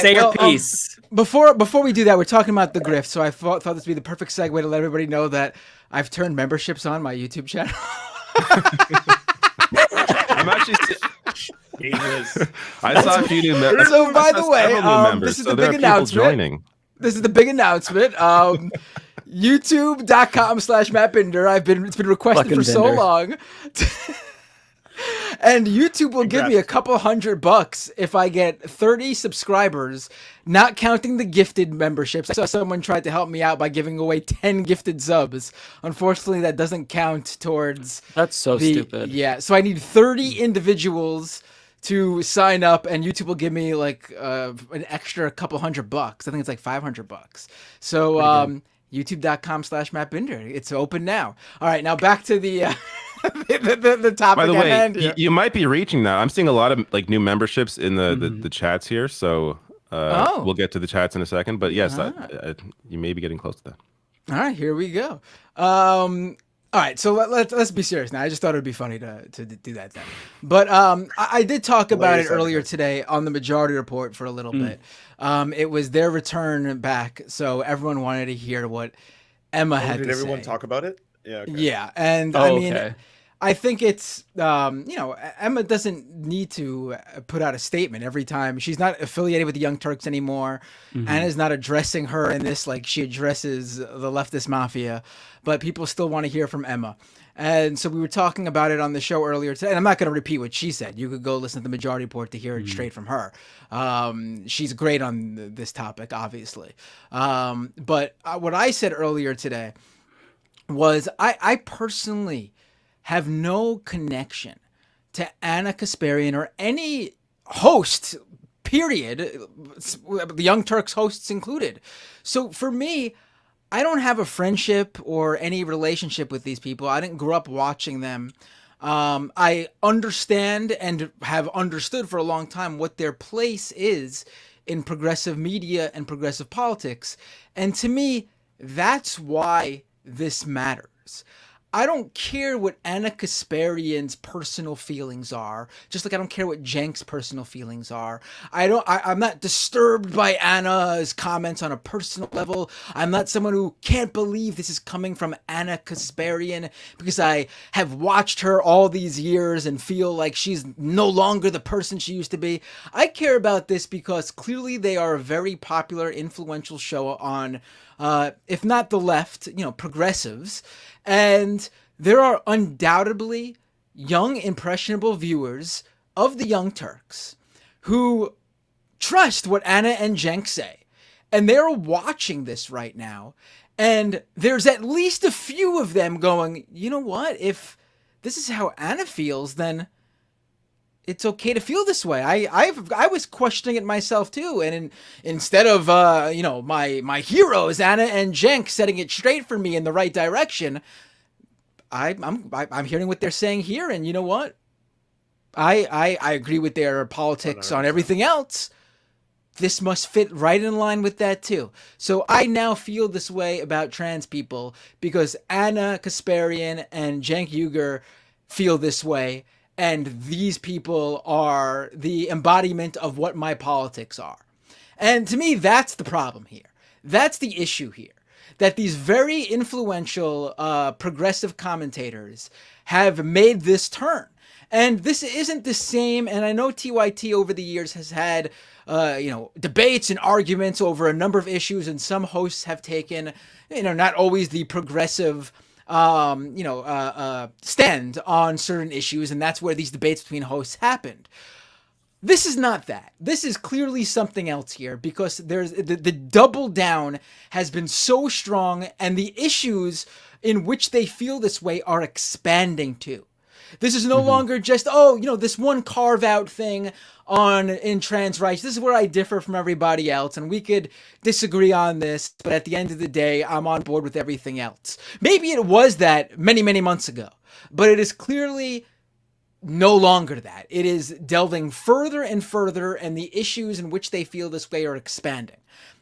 Say your piece. Before we do that, we're talking about the grift. So I thought this would be the perfect segue to let everybody know that I've turned memberships on my YouTube channel. I'm actually. I saw a few new members. So by the way, this is the big announcement. This is the big announcement. YouTube.com/Matt Binder. It's been requested fucking for so long. And YouTube will give me a couple $100 if I get 30 subscribers, not counting the gifted memberships. I saw someone tried to help me out by giving away 10 gifted subs. Unfortunately, that doesn't count towards. That's so stupid. Yeah, so I need 30 individuals to sign up, and YouTube will give me like an extra couple $100. I think it's like $500. So YouTube.com/Matt Binder. It's open now. All right, now back to the the topic. By the at way, hand. You might be reaching now. I'm seeing a lot of like new memberships in the chats here. So we'll get to the chats in a second. But yes, you may be getting close to that. All right, here we go. All right, so let's be serious now. I just thought it would be funny to do that then. But I did talk about it earlier today on the Majority Report for a little bit. It was their return back, so everyone wanted to hear what Emma had to say. Did everyone talk about it? Yeah. Okay. Yeah, and I mean, I think it's, Emma doesn't need to put out a statement every time. She's not affiliated with the Young Turks anymore. Anna's not addressing her in this like she addresses the leftist mafia, but people still want to hear from Emma. And so we were talking about it on the show earlier today, and I'm not going to repeat what she said. You could go listen to the Majority Report to hear it straight from her. She's great on this topic, obviously. But what I said earlier today was I personally have no connection to Anna Kasparian or any host, period, the Young Turks hosts included. So for me, I don't have a friendship or any relationship with these people. I didn't grow up watching them. I understand and have understood for a long time what their place is in progressive media and progressive politics. And to me, that's why this matters. I don't care what Anna Kasparian's personal feelings are, just like I don't care what Jenk's personal feelings are. I'm not disturbed by Anna's comments on a personal level. I'm not someone who can't believe this is coming from Anna Kasparian because I have watched her all these years and feel like she's no longer the person she used to be. I care about this because clearly they are a very popular, influential show on, if not the left, progressives. And there are undoubtedly young, impressionable viewers of the Young Turks who trust what Anna and Cenk say. And they're watching this right now. And there's at least a few of them going, you know what? If this is how Anna feels, then it's okay to feel this way. I was questioning it myself too. And instead of, my heroes, Anna and Cenk, setting it straight for me in the right direction, I'm hearing what they're saying here. And you know what? I agree with their politics on everything else. This must fit right in line with that too. So I now feel this way about trans people because Anna Kasparian and Cenk Uygur feel this way, and these people are the embodiment of what my politics are. And to me, that's the problem here. That's the issue here. That these very influential progressive commentators have made this turn. And this isn't the same, and I know TYT over the years has had debates and arguments over a number of issues, and some hosts have taken, not always the progressive stand on certain issues, and that's where these debates between hosts happened. This is not that. This is clearly something else here, because there's the double down has been so strong, and the issues in which they feel this way are expanding too. This is no longer just, this one carve out thing in trans rights. This is where I differ from everybody else, and we could disagree on this, but at the end of the day, I'm on board with everything else. Maybe it was that many, many months ago, but it is clearly no longer that. It is delving further and further, and the issues in which they feel this way are expanding.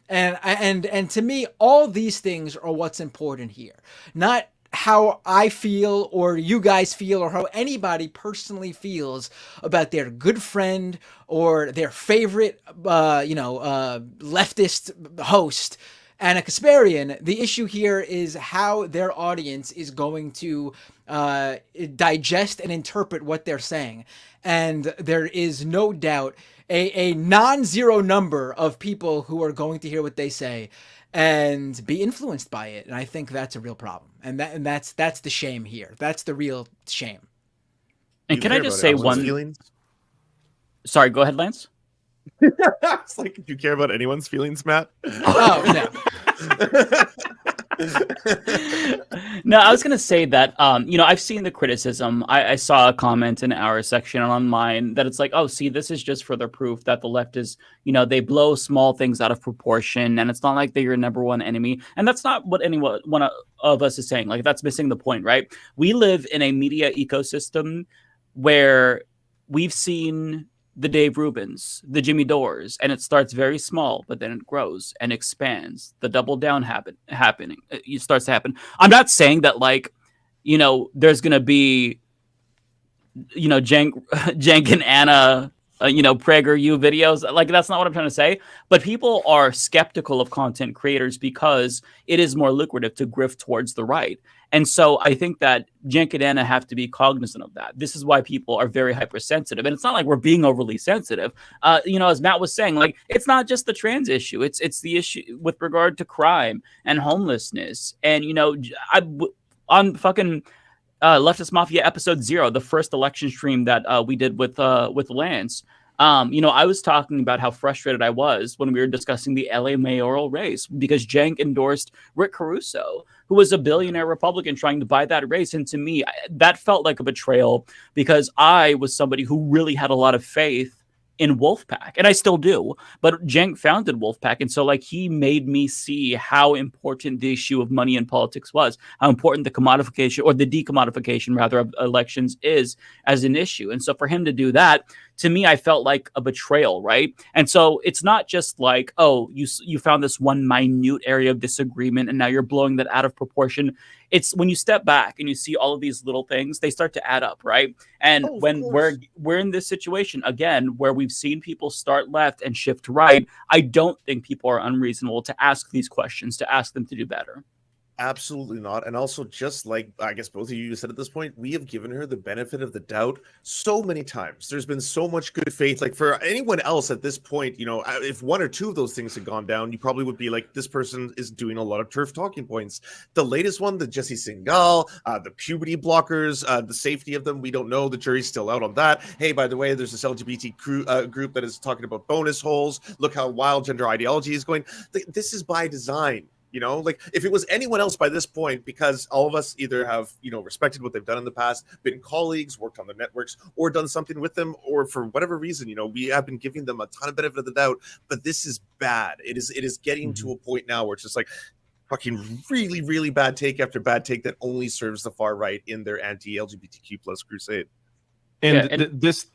And to me, all these things are what's important here. Not how I feel or you guys feel or how anybody personally feels about their good friend or their favorite, leftist host, Anna Kasparian. The issue here is how their audience is going to digest and interpret what they're saying. And there is no doubt a non-zero number of people who are going to hear what they say and be influenced by it. And I think that's a real problem. And that's the shame here. That's the real shame. And can I just say one feelings? Sorry, go ahead, Lance. It's like, do you care about anyone's feelings, Matt? Oh, no. No, I was going to say that, I've seen the criticism. I saw a comment in our section on mine that it's like, oh, see, this is just further proof that the left is, they blow small things out of proportion, and it's not like they're your number one enemy. And that's not what one of us is saying. Like, that's missing the point, right? We live in a media ecosystem where we've seen the Dave Rubins, the Jimmy Dores, and it starts very small, but then it grows and expands. The double down happening. It starts to happen. I'm not saying that there's gonna be, Jank and Anna, PragerU videos. Like, that's not what I'm trying to say. But people are skeptical of content creators because it is more lucrative to grift towards the right. And so I think that Jank and Anna have to be cognizant of that. This is why people are very hypersensitive. And it's not like we're being overly sensitive. As Matt was saying, like, it's not just the trans issue. It's the issue with regard to crime and homelessness. And, on fucking Leftist Mafia episode 0, the first election stream that we did with Lance, I was talking about how frustrated I was when we were discussing the LA mayoral race because Jank endorsed Rick Caruso, who was a billionaire Republican trying to buy that race. And to me, that felt like a betrayal because I was somebody who really had a lot of faith in Wolfpack, and I still do. But Jank founded Wolfpack, and so he made me see how important the issue of money in politics was, how important the commodification or the decommodification rather of elections is as an issue. And so for him to do that, to me, I felt like a betrayal, right? And so it's not just like, oh, you found this one minute area of disagreement and now you're blowing that out of proportion. It's when you step back and you see all of these little things, they start to add up, right? And when we're in this situation, again, where we've seen people start left and shift right, I don't think people are unreasonable to ask these questions, to ask them to do better. Absolutely not. And also, just like I guess both of you said at this point, we have given her the benefit of the doubt so many times. There's been so much good faith. Like, for anyone else at this point, if one or two of those things had gone down, you probably would be like, this person is doing a lot of turf talking points. The latest one, the Jesse Singal, the puberty blockers, the safety of them, we don't know. The jury's still out on that. Hey, by the way, there's this LGBT group that is talking about bonus holes. Look how wild gender ideology is going. This is by design. If it was anyone else by this point, because all of us either have, respected what they've done in the past, been colleagues, worked on their networks, or done something with them, or for whatever reason, we have been giving them a ton of benefit of the doubt. But this is bad. It is getting to a point now where it's just like fucking really, really bad take after bad take that only serves the far right in their anti-LGBTQ plus crusade. And this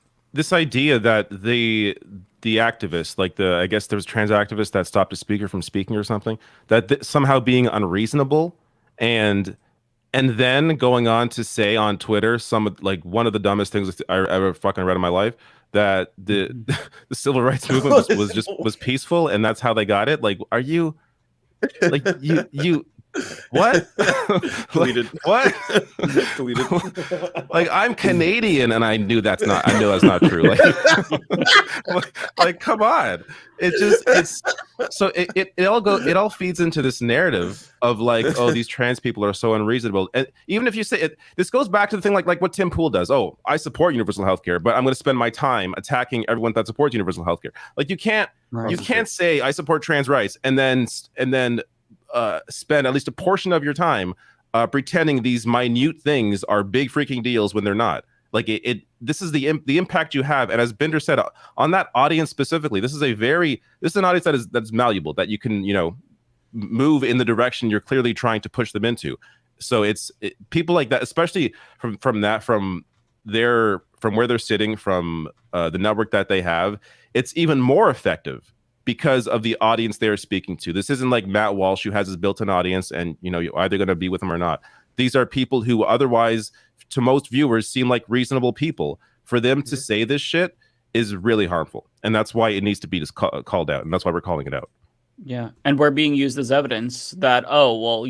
idea that the activists, I guess there was a trans activist that stopped a speaker from speaking or something, that somehow being unreasonable and and then going on to say on Twitter one of the dumbest things I ever fucking read in my life, that the civil rights movement was peaceful, and that's how they got it. Like, are you like you what? Deleted. What? Deleted. Like, I'm Canadian, and I know that's not true. Like come on. It all feeds into this narrative of like, oh, these trans people are so unreasonable. And even if you say it, this goes back to the thing like what Tim Pool does. Oh, I support universal healthcare, but I'm going to spend my time attacking everyone that supports universal healthcare. Like, you can't say I support trans rights and then spend at least a portion of your time pretending these minute things are big freaking deals when they're not. Like, this is the impact you have. And as Binder said, on that audience specifically, this is an audience that's malleable, that you can, move in the direction you're clearly trying to push them into. So people like that, especially from where they're sitting, from the network that they have, it's even more effective because of the audience they're speaking to. This isn't like Matt Walsh, who has his built-in audience, and you're either going to be with him or not. These are people who otherwise, to most viewers, seem like reasonable people. For them to say this shit is really harmful, and that's why it needs to be just called out, and that's why we're calling it out. Yeah, and we're being used as evidence that, oh, well,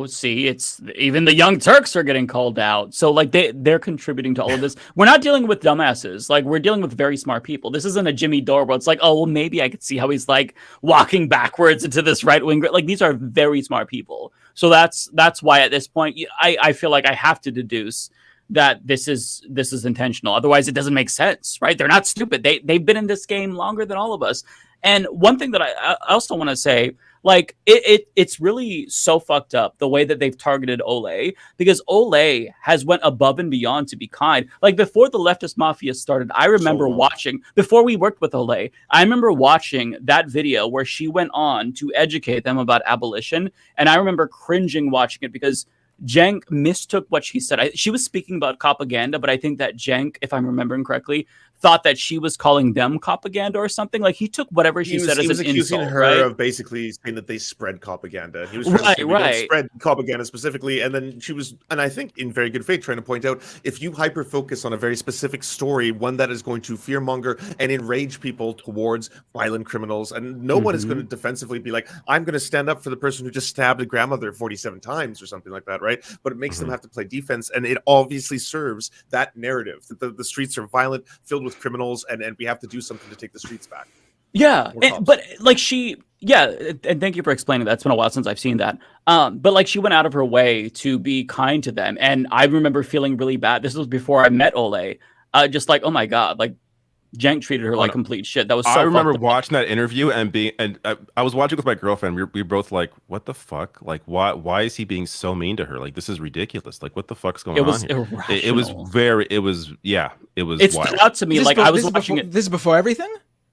see, it's even the Young Turks are getting called out. So like they're contributing to all of this. We're not dealing with dumbasses. Like, we're dealing with very smart people. This isn't a Jimmy Dore where it's like, oh, well, maybe I could see how he's like walking backwards into this right wing. Like, these are very smart people. So that's why at this point I feel like I have to deduce that this is intentional. Otherwise, it doesn't make sense, right? They're not stupid. They've been in this game longer than all of us. And one thing that I also want to say, like, it's really so fucked up the way that they've targeted Olay, because Olay has went above and beyond to be kind. Like, before the Leftist Mafia started, I remember watching, before we worked with Olay, I remember watching that video where she went on to educate them about abolition. And I remember cringing watching it because Cenk mistook what she said. She was speaking about propaganda, but I think that Cenk, if I'm remembering correctly, thought that she was calling them propaganda or something. Like, he took whatever she said as an insult. He was accusing her of basically saying that they spread propaganda. He was trying to say, we don't spread propaganda specifically, and then she was, and I think in very good faith, trying to point out, if you hyper focus on a very specific story, one that is going to fearmonger and enrage people towards violent criminals, and no one is going to defensively be like, I'm going to stand up for the person who just stabbed a grandmother 47 times or something like that, right? But it makes them have to play defense, and it obviously serves that narrative that the streets are violent, filled with criminals, and we have to do something to take the streets back. Yeah, but like and thank you for explaining that. It's been a while since I've seen that. But like, she went out of her way to be kind to them, and I remember feeling really bad. This was before I met Olay. Just like, oh my god, like, Cenk treated her like complete shit. That was so I remember watching that interview and I was watching with my girlfriend. We were both like, what the fuck? Like, why is he being so mean to her? Like, this is ridiculous. Like, what the fuck's going on here? It was It stood out to me. Like, I was watching it. This is before everything?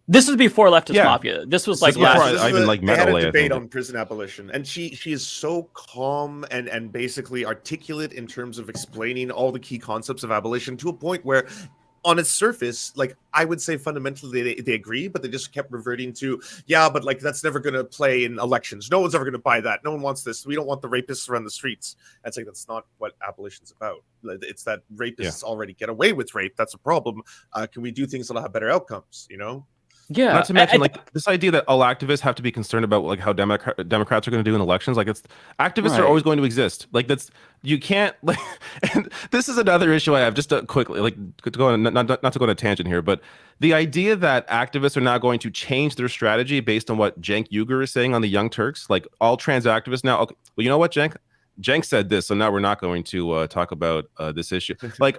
This is before Leftist Mafia. This was like I even like met Olay. They had a debate on prison abolition, and she is so calm and basically articulate in terms of explaining all the key concepts of abolition, to a point where, on its surface, like, I would say fundamentally they agree, but they just kept reverting to, but like, that's never going to play in elections. No one's ever going to buy that. No one wants this. We don't want the rapists around the streets. That's like, that's not what abolition's about. It's that rapists already get away with rape. That's a problem. Can we do things that'll have better outcomes, Yeah. Not to mention, like, this idea that all activists have to be concerned about like how Democrats are going to do in elections. Like, activists are always going to exist. Like, you can't, like, and this is another issue I have, just to quickly, like, not to go on a tangent here, but the idea that activists are not going to change their strategy based on what Cenk Uygur is saying on the Young Turks, like, all trans activists now, okay, well, you know what, Cenk said this, so now we're not going to talk about this issue. Like,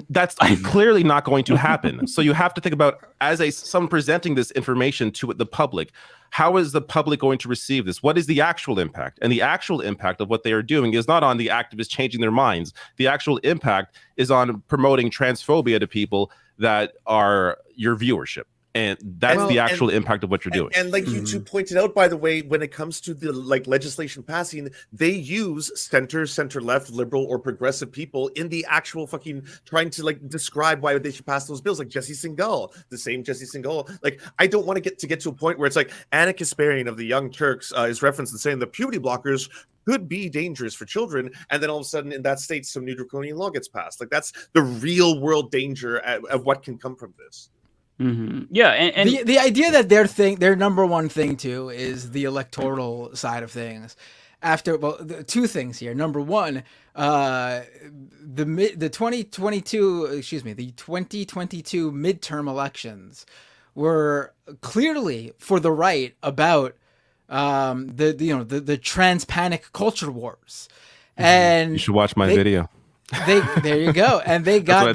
that's clearly not going to happen. So you have to think about, as someone presenting this information to the public, how is the public going to receive this? What is the actual impact? And the actual impact of what they are doing is not on the activists changing their minds. The actual impact is on promoting transphobia to people that are your viewership. And that's the actual impact of what you're doing. And like you two pointed out, by the way, when it comes to the legislation passing, they use center left, liberal, or progressive people in the actual fucking trying to describe why they should pass those bills. Like Jesse Singal, the same Jesse Singal. Like, I don't want to get to a point where it's like Anna Kasparian of the Young Turks is referenced and saying the puberty blockers could be dangerous for children, and then all of a sudden in that state some new draconian law gets passed. Like, that's the real world danger of what can come from this. Yeah, and the idea that their number one thing too is the electoral side of things. After two things here. Number one, the 2022 midterm elections were clearly for the right about the transpanic culture wars. And you should watch my video. There you go. And they got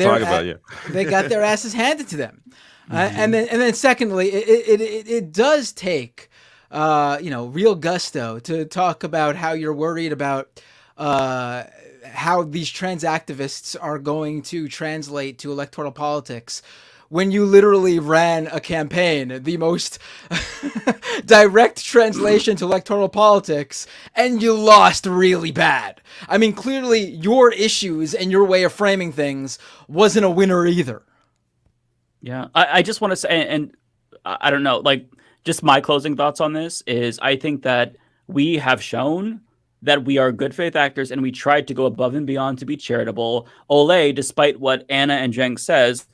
they got their asses handed to them. And then secondly, it does take real gusto to talk about how you're worried about how these trans activists are going to translate to electoral politics when you literally ran a campaign, the most direct translation to electoral politics, and you lost really bad. I mean, clearly your issues and your way of framing things wasn't a winner either. Yeah, I just want to say, and I don't know, just my closing thoughts on this is I think that we have shown that we are good faith actors and we tried to go above and beyond to be charitable. Olay, despite what Anna and Jeng says,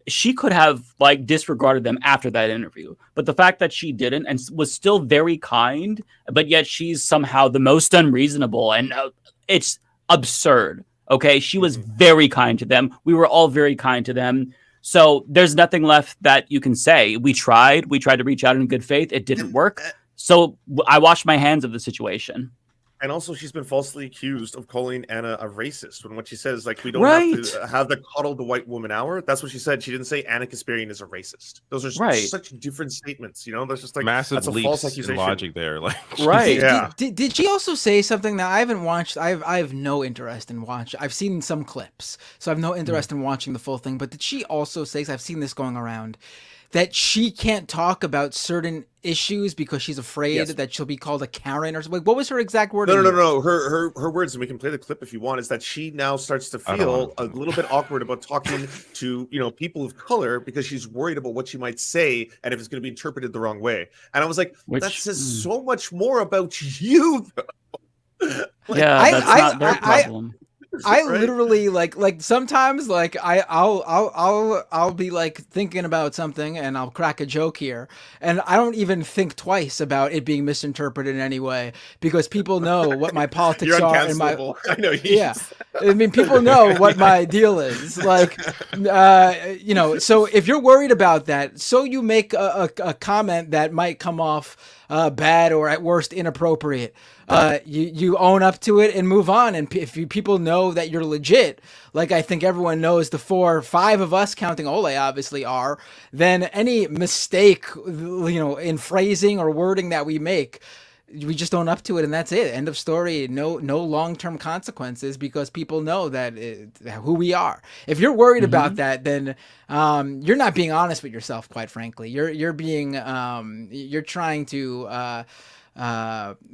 she could have disregarded them after that interview. But the fact that she didn't and was still very kind, but yet she's somehow the most unreasonable, and it's absurd. Okay, she was very kind to them. We were all very kind to them. So there's nothing left that you can say. We tried to reach out in good faith. It didn't work. So I washed my hands of the situation. And also, she's been falsely accused of calling Anna a racist when what she says, we don't have to have the coddle the white woman hour. That's what she said. She didn't say Anna Kasparian is a racist. Those are such different statements. That's just massive that's a leaps false accusation. in logic there. Yeah. Did she also say something that I haven't watched? I have no interest in watching. I've seen some clips, so I have no interest in watching the full thing. But did she also say? I've seen this going around, that she can't talk about certain issues because she's afraid that she'll be called a Karen or something. What was her exact word? No. Her words, and we can play the clip if you want, is that she now starts to feel a little bit awkward about talking to people of color because she's worried about what she might say and if it's going to be interpreted the wrong way. And I was like, that says so much more about you. That's not their problem. I literally sometimes I'll be thinking about something and I'll crack a joke here and I don't even think twice about it being misinterpreted in any way because people know what my politics are and my I know. I mean, people know what my deal is. So if you're worried about that, so you make a comment that might come off bad or at worst inappropriate. You own up to it and move on. And if people know that you're legit, I think everyone knows the 4 or 5 of us, counting Olay, obviously are, then any mistake, in phrasing or wording that we make, we just own up to it and that's it. End of story. No long-term consequences because people know that who we are. If you're worried about that, then you're not being honest with yourself, quite frankly. You're being you're trying to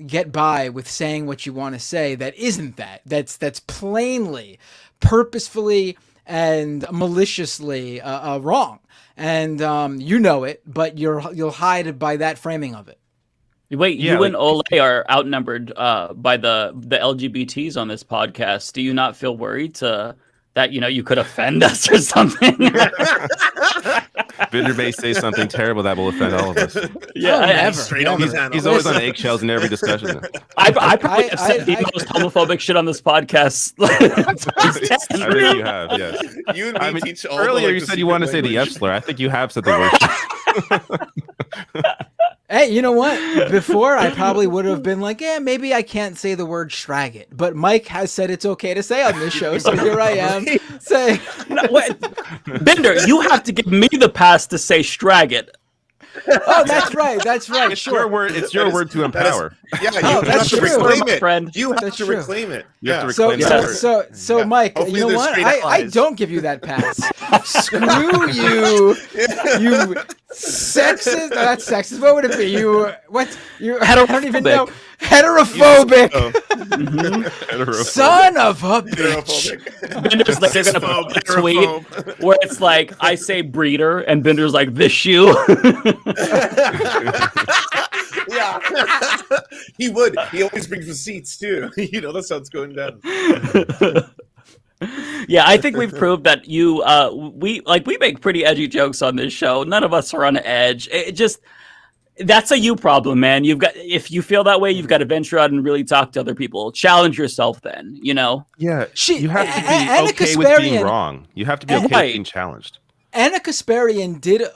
get by with saying what you want to say that isn't that's plainly, purposefully and maliciously wrong, and you know it, but you'll hide by that framing of it. Wait, you and Olay are outnumbered by the LGBTs on this podcast. Do you not feel worried that you could offend us or something? Binder may say something terrible that will offend all of us. Yeah, he's always on eggshells in every discussion. I probably have said the most homophobic shit on this podcast. I think you have, yes. You and me teach all earlier you said you want to say the F slur. I think you have said the word. Hey, you know what? Before, I probably would have been like, maybe I can't say the word Shraggit. But Mike has said it's okay to say on this show, so here I am saying... Bender, you have to give me the pass to say Shraggit. Oh, that's right. It's your word. It's your word to empower. You have to reclaim it, friend. You have to reclaim it. You have to reclaim that. So, Mike, hopefully you know what? I don't give you that pass. Screw you. Sexist? No, that's sexist. What would it be? You I don't even know. Heterophobic. Son of a bitch. Bender's like, they're gonna put a tweet where it's like, I say breeder, and Bender's like, this shoe. Yeah. He would. He always brings receipts too. That's how it's going down. Yeah, I think we've proved that we make pretty edgy jokes on this show. None of us are on edge. That's a you problem, man. If you feel that way, you've got to venture out and really talk to other people. Challenge yourself, then. Yeah, you have to be okay with being wrong. You have to be okay with being challenged. Anna Kasparian did it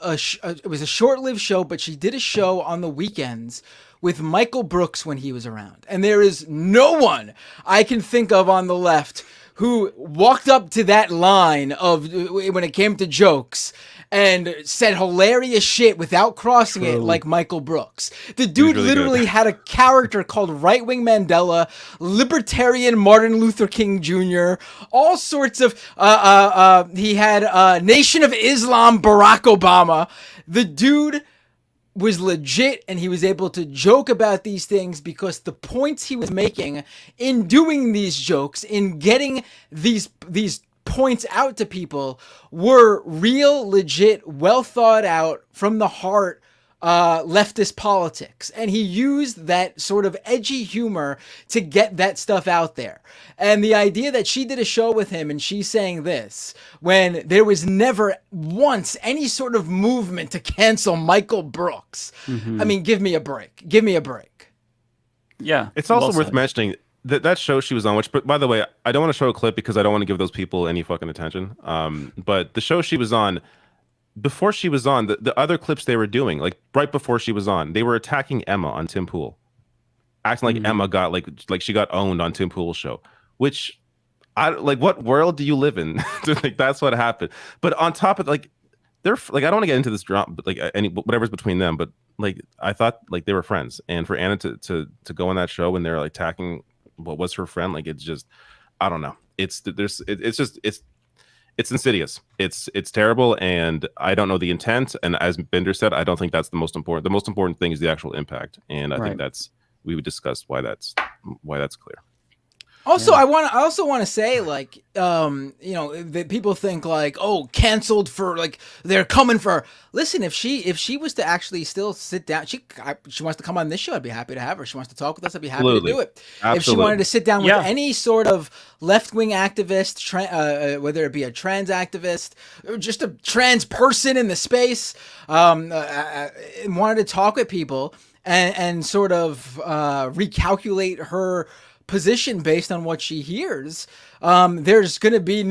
was a short-lived show, but she did a show on the weekends with Michael Brooks when he was around. And there is no one I can think of on the left who walked up to that line of when it came to jokes and said hilarious shit without crossing it like Michael Brooks. The dude really literally had a character called Right-Wing Mandela, Libertarian Martin Luther King Jr., all sorts of, he had Nation of Islam Barack Obama. The dude was legit, and he was able to joke about these things because the points he was making in doing these jokes, in getting these points out to people, were real, legit, well thought out, from the heart leftist politics. And he used that sort of edgy humor to get that stuff out there. And the idea that she did a show with him and she's saying this when there was never once any sort of movement to cancel Michael Brooks. I mean, give me a break. Give me a break. Yeah. It's also worth mentioning that show she was on, which, but by the way, I don't want to show a clip because I don't want to give those people any fucking attention. But the show she was on, before she was on, the other clips they were doing, like right before she was on, they were attacking Emma on Tim Pool, acting like Emma got like she got owned on Tim Pool's show, which what world do you live in? Like, that's what happened. But on top of they're like, I don't want to get into this drama, but whatever's between them, but like, I thought like they were friends, and for Anna to go on that show and they're like attacking what was her friend, like, it's just, I don't know. It's insidious. It's terrible, and I don't know the intent. And as Bender said, I don't think that's the most important. The most important thing is the actual impact, and I think we would discuss why that's clear. Also, I also want to say, like, that people think like, oh, canceled for, like, they're coming for. Listen, if she was to actually still sit down, she wants to come on this show, I'd be happy to have her. She wants to talk with us, I'd be happy to do it. Absolutely. If she wanted to sit down with any sort of left-wing activist, whether it be a trans activist or just a trans person in the space, and wanted to talk with people and sort of recalculate her position based on what she hears, there's going to be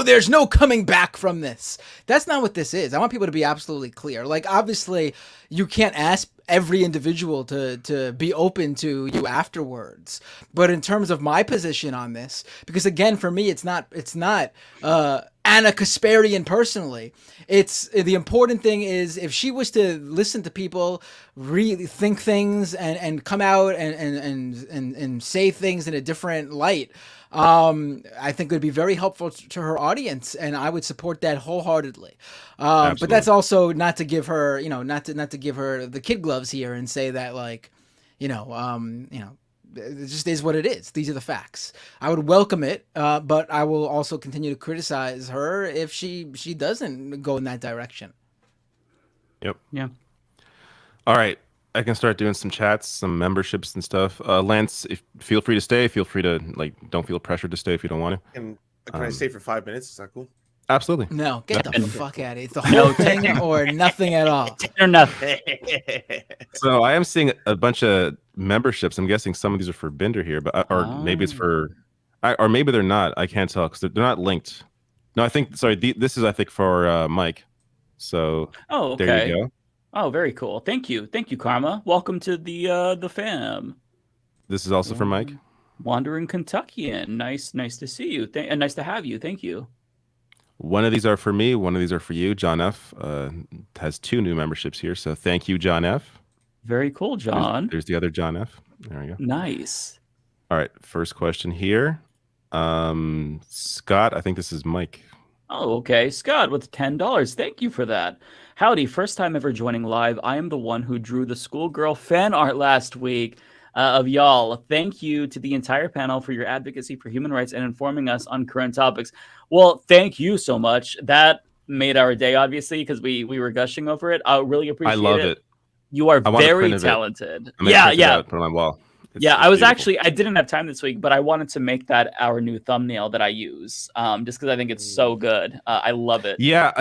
there's no coming back from this. That's not what this is. I want people to be absolutely clear. Like, obviously, you can't ask every individual to be open to you afterwards. But in terms of my position on this, because again, for me, it's not Anna Kasparian personally. It's the important thing is if she was to listen to people, really think things and come out and say things in a different light, I think it would be very helpful to her audience, and I would support that wholeheartedly. But that's also not to give her, not to give her the kid gloves here and say that, like, it just is what it is. These are the facts. I would welcome it, but I will also continue to criticize her if she doesn't go in that direction. Yep. Yeah. All right. I can start doing some chats, some memberships and stuff. Lance, feel free to stay. Feel free to, don't feel pressured to stay if you don't want to. Can I stay for 5 minutes? Is that cool? Absolutely. No, get the fuck out of it. It's the whole thing or nothing at all. Or nothing. So I am seeing a bunch of memberships. I'm guessing some of these are for Bender here, but maybe it's for, or maybe they're not. I can't tell because they're not linked. No, I think. Sorry, this is for Mike. So okay. There you go. Oh, very cool. Thank you, Karma. Welcome to the fam. This is also for Mike. Wandering Kentuckian. Nice to see you. And nice to have you. Thank you. One of these are for me. One of these are for you. John F. Has 2 new memberships here, so thank you, John F. Very cool, John. There's the other John F. There we go. Nice. All right, first question here. Scott, I think this is Mike. Oh, okay. Scott with $10. Thank you for that. Howdy, first time ever joining live. I am the one who drew the schoolgirl fan art last week of y'all. Thank you to the entire panel for your advocacy for human rights and informing us on current topics. Well, thank you so much. That made our day, obviously, because we were gushing over it. I really appreciate it. I love it. You are very talented. Yeah. Put it on my wall. It's I was beautiful. actually, I didn't have time this week, but I wanted to make that our new thumbnail that I use, just because I think it's so good. I love it. Yeah,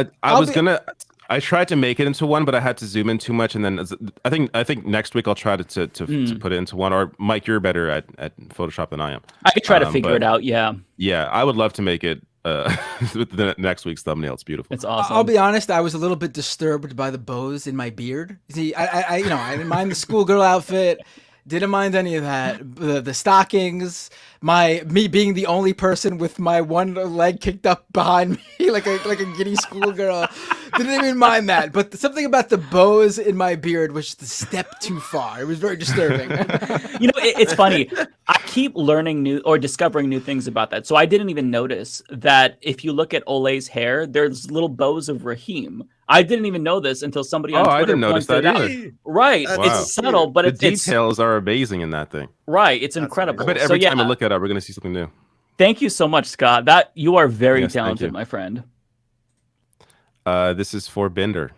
I tried to make it into one, but I had to zoom in too much, and then I think next week I'll try to put it into one. Or Mike, you're better at Photoshop than I am. I could try to figure it out. Yeah. Yeah, I would love to make it with the next week's thumbnail. It's beautiful. It's awesome. I'll be honest, I was a little bit disturbed by the bows in my beard. See, I didn't mind the schoolgirl outfit. Didn't mind any of that. The stockings, me being the only person with my one leg kicked up behind me like a giddy schoolgirl. Didn't even mind that. But something about the bows in my beard was just a step too far. It was very disturbing. It's funny. I keep learning discovering new things about that. So I didn't even notice that if you look at Ole's hair, there's little bows of Raheem. I didn't even know this until somebody on Twitter I didn't notice that out. either. Right. Wow. It's subtle, but the details are amazing in that thing. Right. It's incredible. But every time I look at it, we're going to see something new. Thank you so much, Scott. You are very talented, my friend. This is for Binder.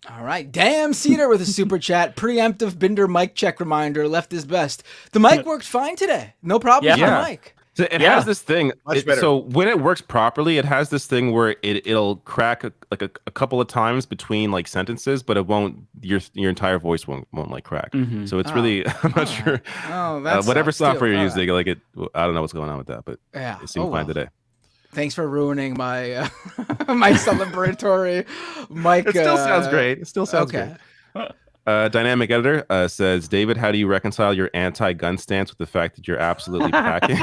All right. Damn Cedar with a super chat. Preemptive Binder mic check reminder. Left is best. The mic worked fine today. No problem with the mic. So it has this thing. So when it works properly, it has this thing where it'll crack a couple of times between like sentences, but it won't. Your entire voice won't like crack. Mm-hmm. So it's really I'm not sure. Whatever software you're using, like it. I don't know what's going on with that, but it seemed fine today. Thanks for ruining my my celebratory mic. It still sounds great. It still sounds great. Dynamic editor says, David, how do you reconcile your anti-gun stance with the fact that you're absolutely packing?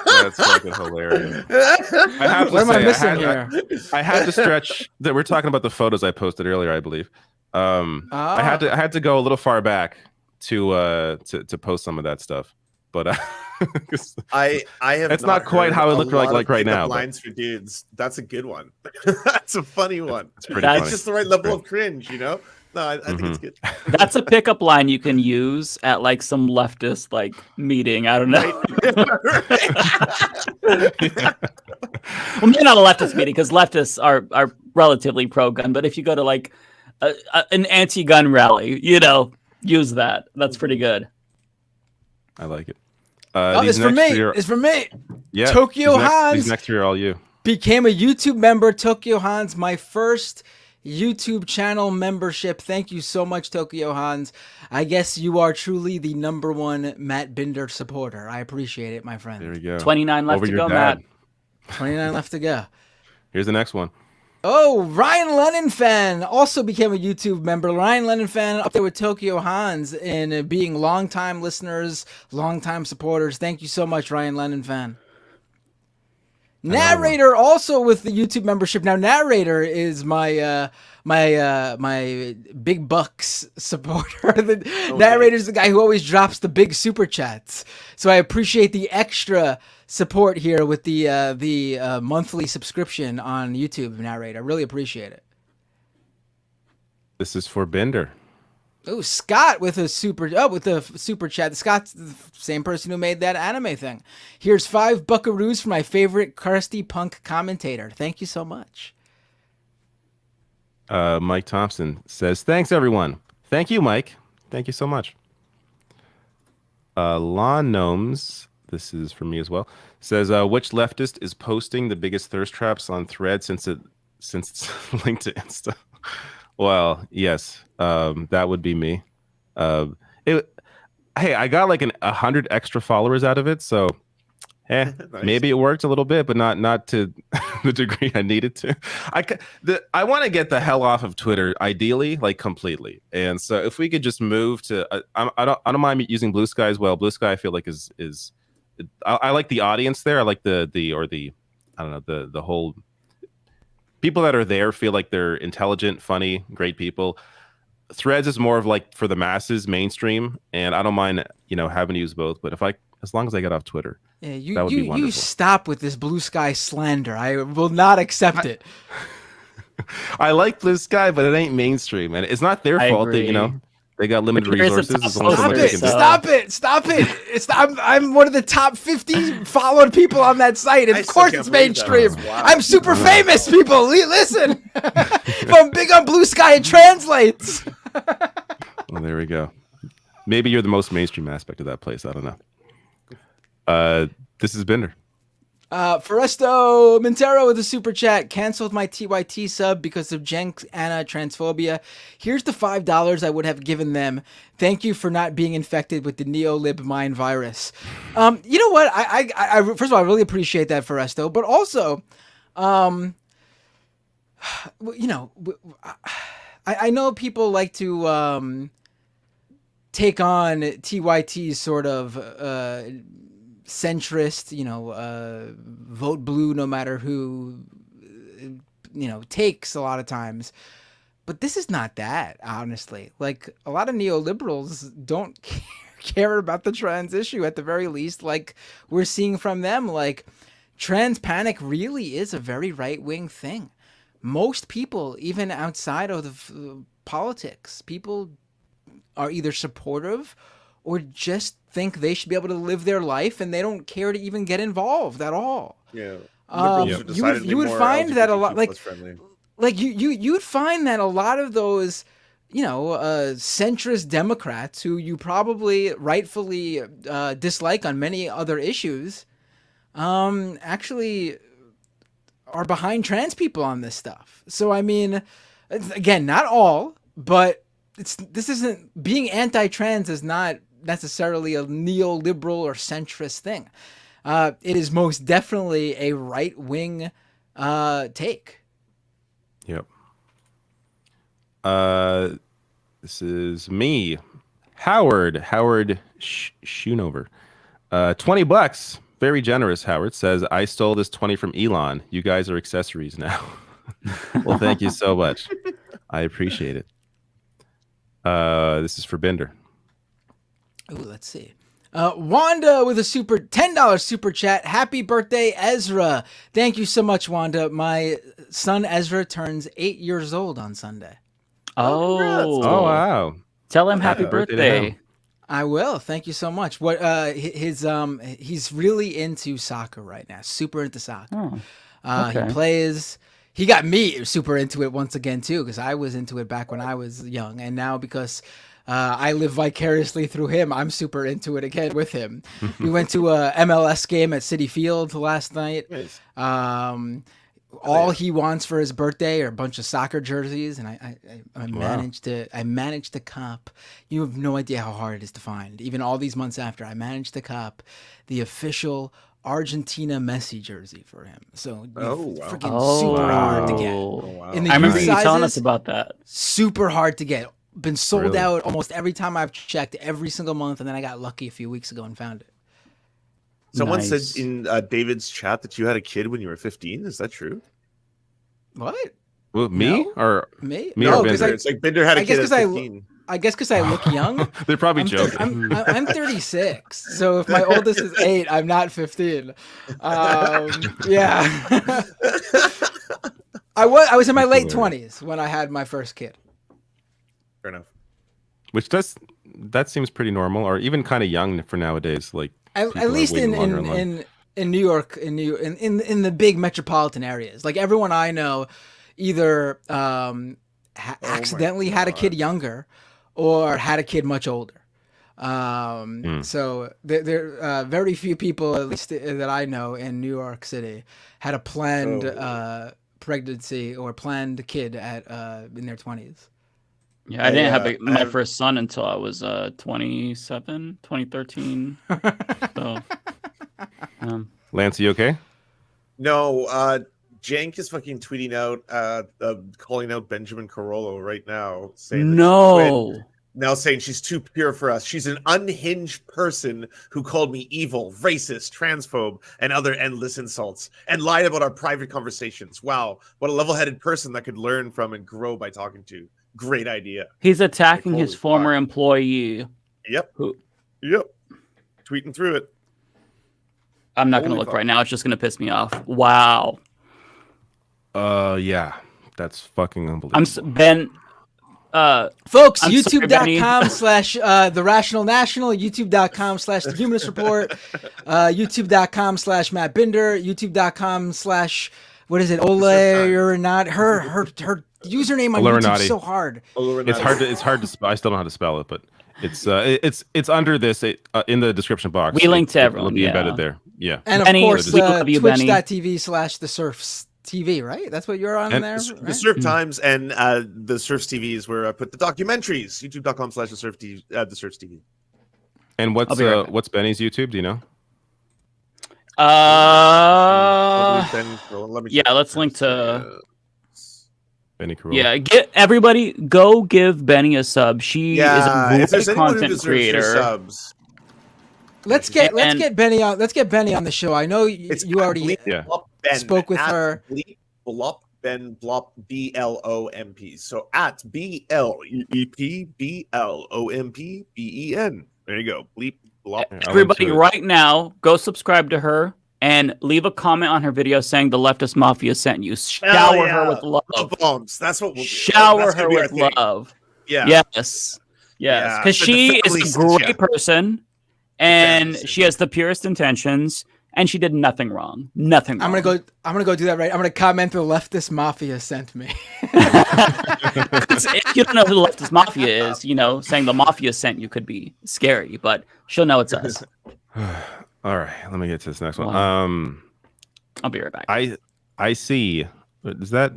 That's fucking hilarious. I have to what am I say, missing here? I had to stretch that. We're talking about the photos I posted earlier, I believe. I had to go a little far back to post some of that stuff, but I have. It's not quite how it looked like right now. Lines for dudes. That's a good one. That's a funny one. It's pretty funny. Just the right level of cringe, you know. No, I think it's good. That's a pickup line you can use at like some leftist like meeting. I don't know. Well, maybe not a leftist meeting because leftists are relatively pro-gun. But if you go to like an anti-gun rally, use that. That's pretty good. I like it. It's for me. It's for me. Yeah. Tokyo Hans. These next three are all you. Became a YouTube member. Tokyo Hans, my first YouTube channel membership. Thank you so much, Tokyo Hans. I guess you are truly the #1 Matt Binder supporter. I appreciate it, my friend. There we go. 29 left to go, Matt. 29 left to go. Here's the next one. Oh, Ryan Lennon fan also became a YouTube member. Ryan Lennon fan up there with Tokyo Hans and being longtime listeners, longtime supporters. Thank you so much, Ryan Lennon fan. Narrator also with the YouTube membership. Now, Narrator is my my big bucks supporter. Narrator's the guy who always drops the big super chats. So I appreciate the extra support here with the monthly subscription on YouTube. Narrator, I really appreciate it. This is for Bender. Oh, Scott with a super chat. Scott's the same person who made that anime thing. Here's 5 buckaroos for my favorite crusty punk commentator. Thank you so much. Mike Thompson says, thanks everyone. Thank you, Mike. Thank you so much. Lawn Gnomes, this is for me as well, says, which leftist is posting the biggest thirst traps on Thread since it's linked to Insta? Well, yes, that would be me. Hey, I got like 100 extra followers out of it, so nice. Maybe it worked a little bit, but not to the degree I needed to. I want to get the hell off of Twitter, ideally, like completely. And so if we could just move to, I don't mind using Blue Sky as well. Blue Sky, I feel like is I like the audience there. I like the whole. People that are there feel like they're intelligent, funny, great people. Threads is more of like for the masses, mainstream, and I don't mind, having to use both. But if as long as I get off Twitter. Yeah, that would be wonderful. You stop with this blue sky slander. I will not accept it. I like blue sky, but it ain't mainstream, and it's not their fault that, you know, they got limited resources. Stop it! I'm one of the top 50 followed people on that site, and of course it's mainstream. Wow. I'm super famous, people. Listen, if I'm big on blue sky, it translates. Well, there we go. Maybe you're the most mainstream aspect of that place. I don't know. This is Bender. Foresto Montero with a super chat. Canceled my TYT sub because of Jenks Anna transphobia. Here's the $5 I would have given them. Thank you for not being infected with the neolib mind virus. You know what? I first of all, I really appreciate that, Foresto. But also, you know, I know people like to take on TYT's sort of centrist, you know, vote blue no matter who, you know, takes a lot of times. But this is not that, honestly. Like, a lot of neoliberals don't care about the trans issue, at the very least. Like, we're seeing from them, like, trans panic really is a very right-wing thing. Most people, even outside of the politics, people are either supportive or just think they should be able to live their life, and they don't care to even get involved at all. Yeah. You would find that a lot, like you would find that a lot of those, you know, centrist Democrats who you probably rightfully dislike on many other issues, actually are behind trans people on this stuff. So I mean, again, not all, but this isn't, being anti-trans is not necessarily a neoliberal or centrist thing. It is most definitely a right-wing take. Yep. This is me, Howard Schoonover. $20. Very generous, Howard. Says, I stole this 20 from Elon. You guys are accessories now. Well, thank you so much. I appreciate it. This is for Bender. Ooh, let's see. Wanda with a $10 super chat. Happy birthday, Ezra. Thank you so much, Wanda. My son Ezra turns 8 years old on Sunday. Oh wow. Tell him happy birthday. I will. Thank you so much. What he's really into soccer right now. Super into soccer. Okay. He got me super into it once again too, because I was into it back when I was young, and now because I live vicariously through him, I'm super into it again with him. We went to a MLS game at Citi Field last night. Nice. All he wants for his birthday are a bunch of soccer jerseys, and I managed to cop. You have no idea how hard it is to find. Even all these months after, I managed to cop the official Argentina Messi jersey for him. So freaking super hard to get. In the I remember youth you telling sizes, us about that. Super hard to get. Been sold out almost every time I've checked, every single month, and then I got lucky a few weeks ago and found it. Someone said in David's chat that you had a kid when you were 15. Is that true? What? Well, me? No. Or me? Me no, or Bender? It's like Bender had a kid at 15. I guess because I look young. They're probably joking. I'm 36, so if my oldest is 8, I'm not 15. Yeah. I was in my late 20s when I had my first kid. Fair enough. Which that seems pretty normal, or even kind of young for nowadays. Like at least in New York, in the big metropolitan areas. Like everyone I know, either accidentally had a kid younger, or had a kid much older. So there very few people, at least that I know in New York City, had a planned pregnancy or planned kid at in their 20s. Yeah, I didn't have my first son until I was 27, 2013. So, Lance, you okay? No, Jank is fucking tweeting out, calling out Benjamin Carollo right now, saying saying she's too pure for us. She's an unhinged person who called me evil, racist, transphobe, and other endless insults, and lied about our private conversations. Wow, what a level-headed person that could learn from and grow by talking to. Great idea. He's attacking his former employee. Yep. Tweeting through it. I'm not going to look right now. It's just going to piss me off. Wow. Yeah, that's fucking unbelievable. Ben. Folks, youtube.com/The Rational National, youtube.com/The Humanist Report, youtube.com/Matt Binder, youtube.com/ what is it? Olayemi not her username on YouTube is so hard. It's hard to spell. I still don't know how to spell it, but it's under this in the description box. We link to everyone. It'll be embedded there. Yeah. And of course, twitch.tv/The Serfs TV, right? That's what you're on and there. The Surf Times and the Surfs TV is where I put the documentaries. YouTube.com/The Surfs TV. And what's Benny's YouTube? Do you know? Let's link to Benny Carolla. Yeah, go give Benny a sub. She is a great content creator. Subs. Let's get Benny on. Let's get Benny on the show. I know you already spoke with her. Blop Ben Blop BLOMP. So at BLEP BLOMPBEN. There you go. Bleep Blop. Everybody, right now, go subscribe to her and leave a comment on her video saying the Leftist Mafia sent you. Shower her with love. Bombs. That's what we'll do. Shower her with love. Yeah. Yes. Because she is a great person. And she has the purest intentions, and she did nothing wrong. Nothing wrong. I'm gonna go do that right. I'm gonna comment the Leftist Mafia sent me. If you don't know who the Leftist Mafia is, saying the Mafia sent you could be scary, but she'll know it's us. All right, let me get to this next one. I'll be right back. I see. Is that?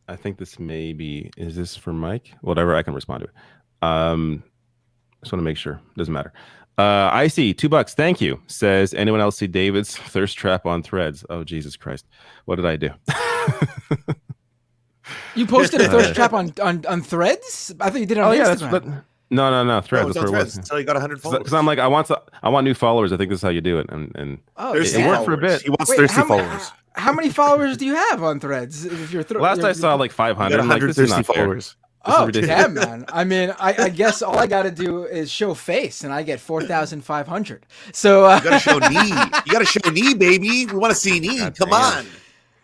I think this is this for Mike? Whatever, I can respond to it. Just want to make sure. Doesn't matter. I see $2. Thank you. Says anyone else see David's thirst trap on Threads? Oh, Jesus Christ. What did I do? You posted a thirst trap on Threads? I thought you did it on Instagram. No. Threads. No, Threads until you got 100 followers. Because I'm like, I want new followers. I think this is how you do it. And it worked for a bit. He wants thirsty followers. How many followers do you have on Threads? If you're Last I saw like 500. 100 thirsty followers. Oh, damn, man. I mean, I guess all I got to do is show face, and I get 4,500. So you got to show knee. You got to show knee, baby. We want to see knee. Come on.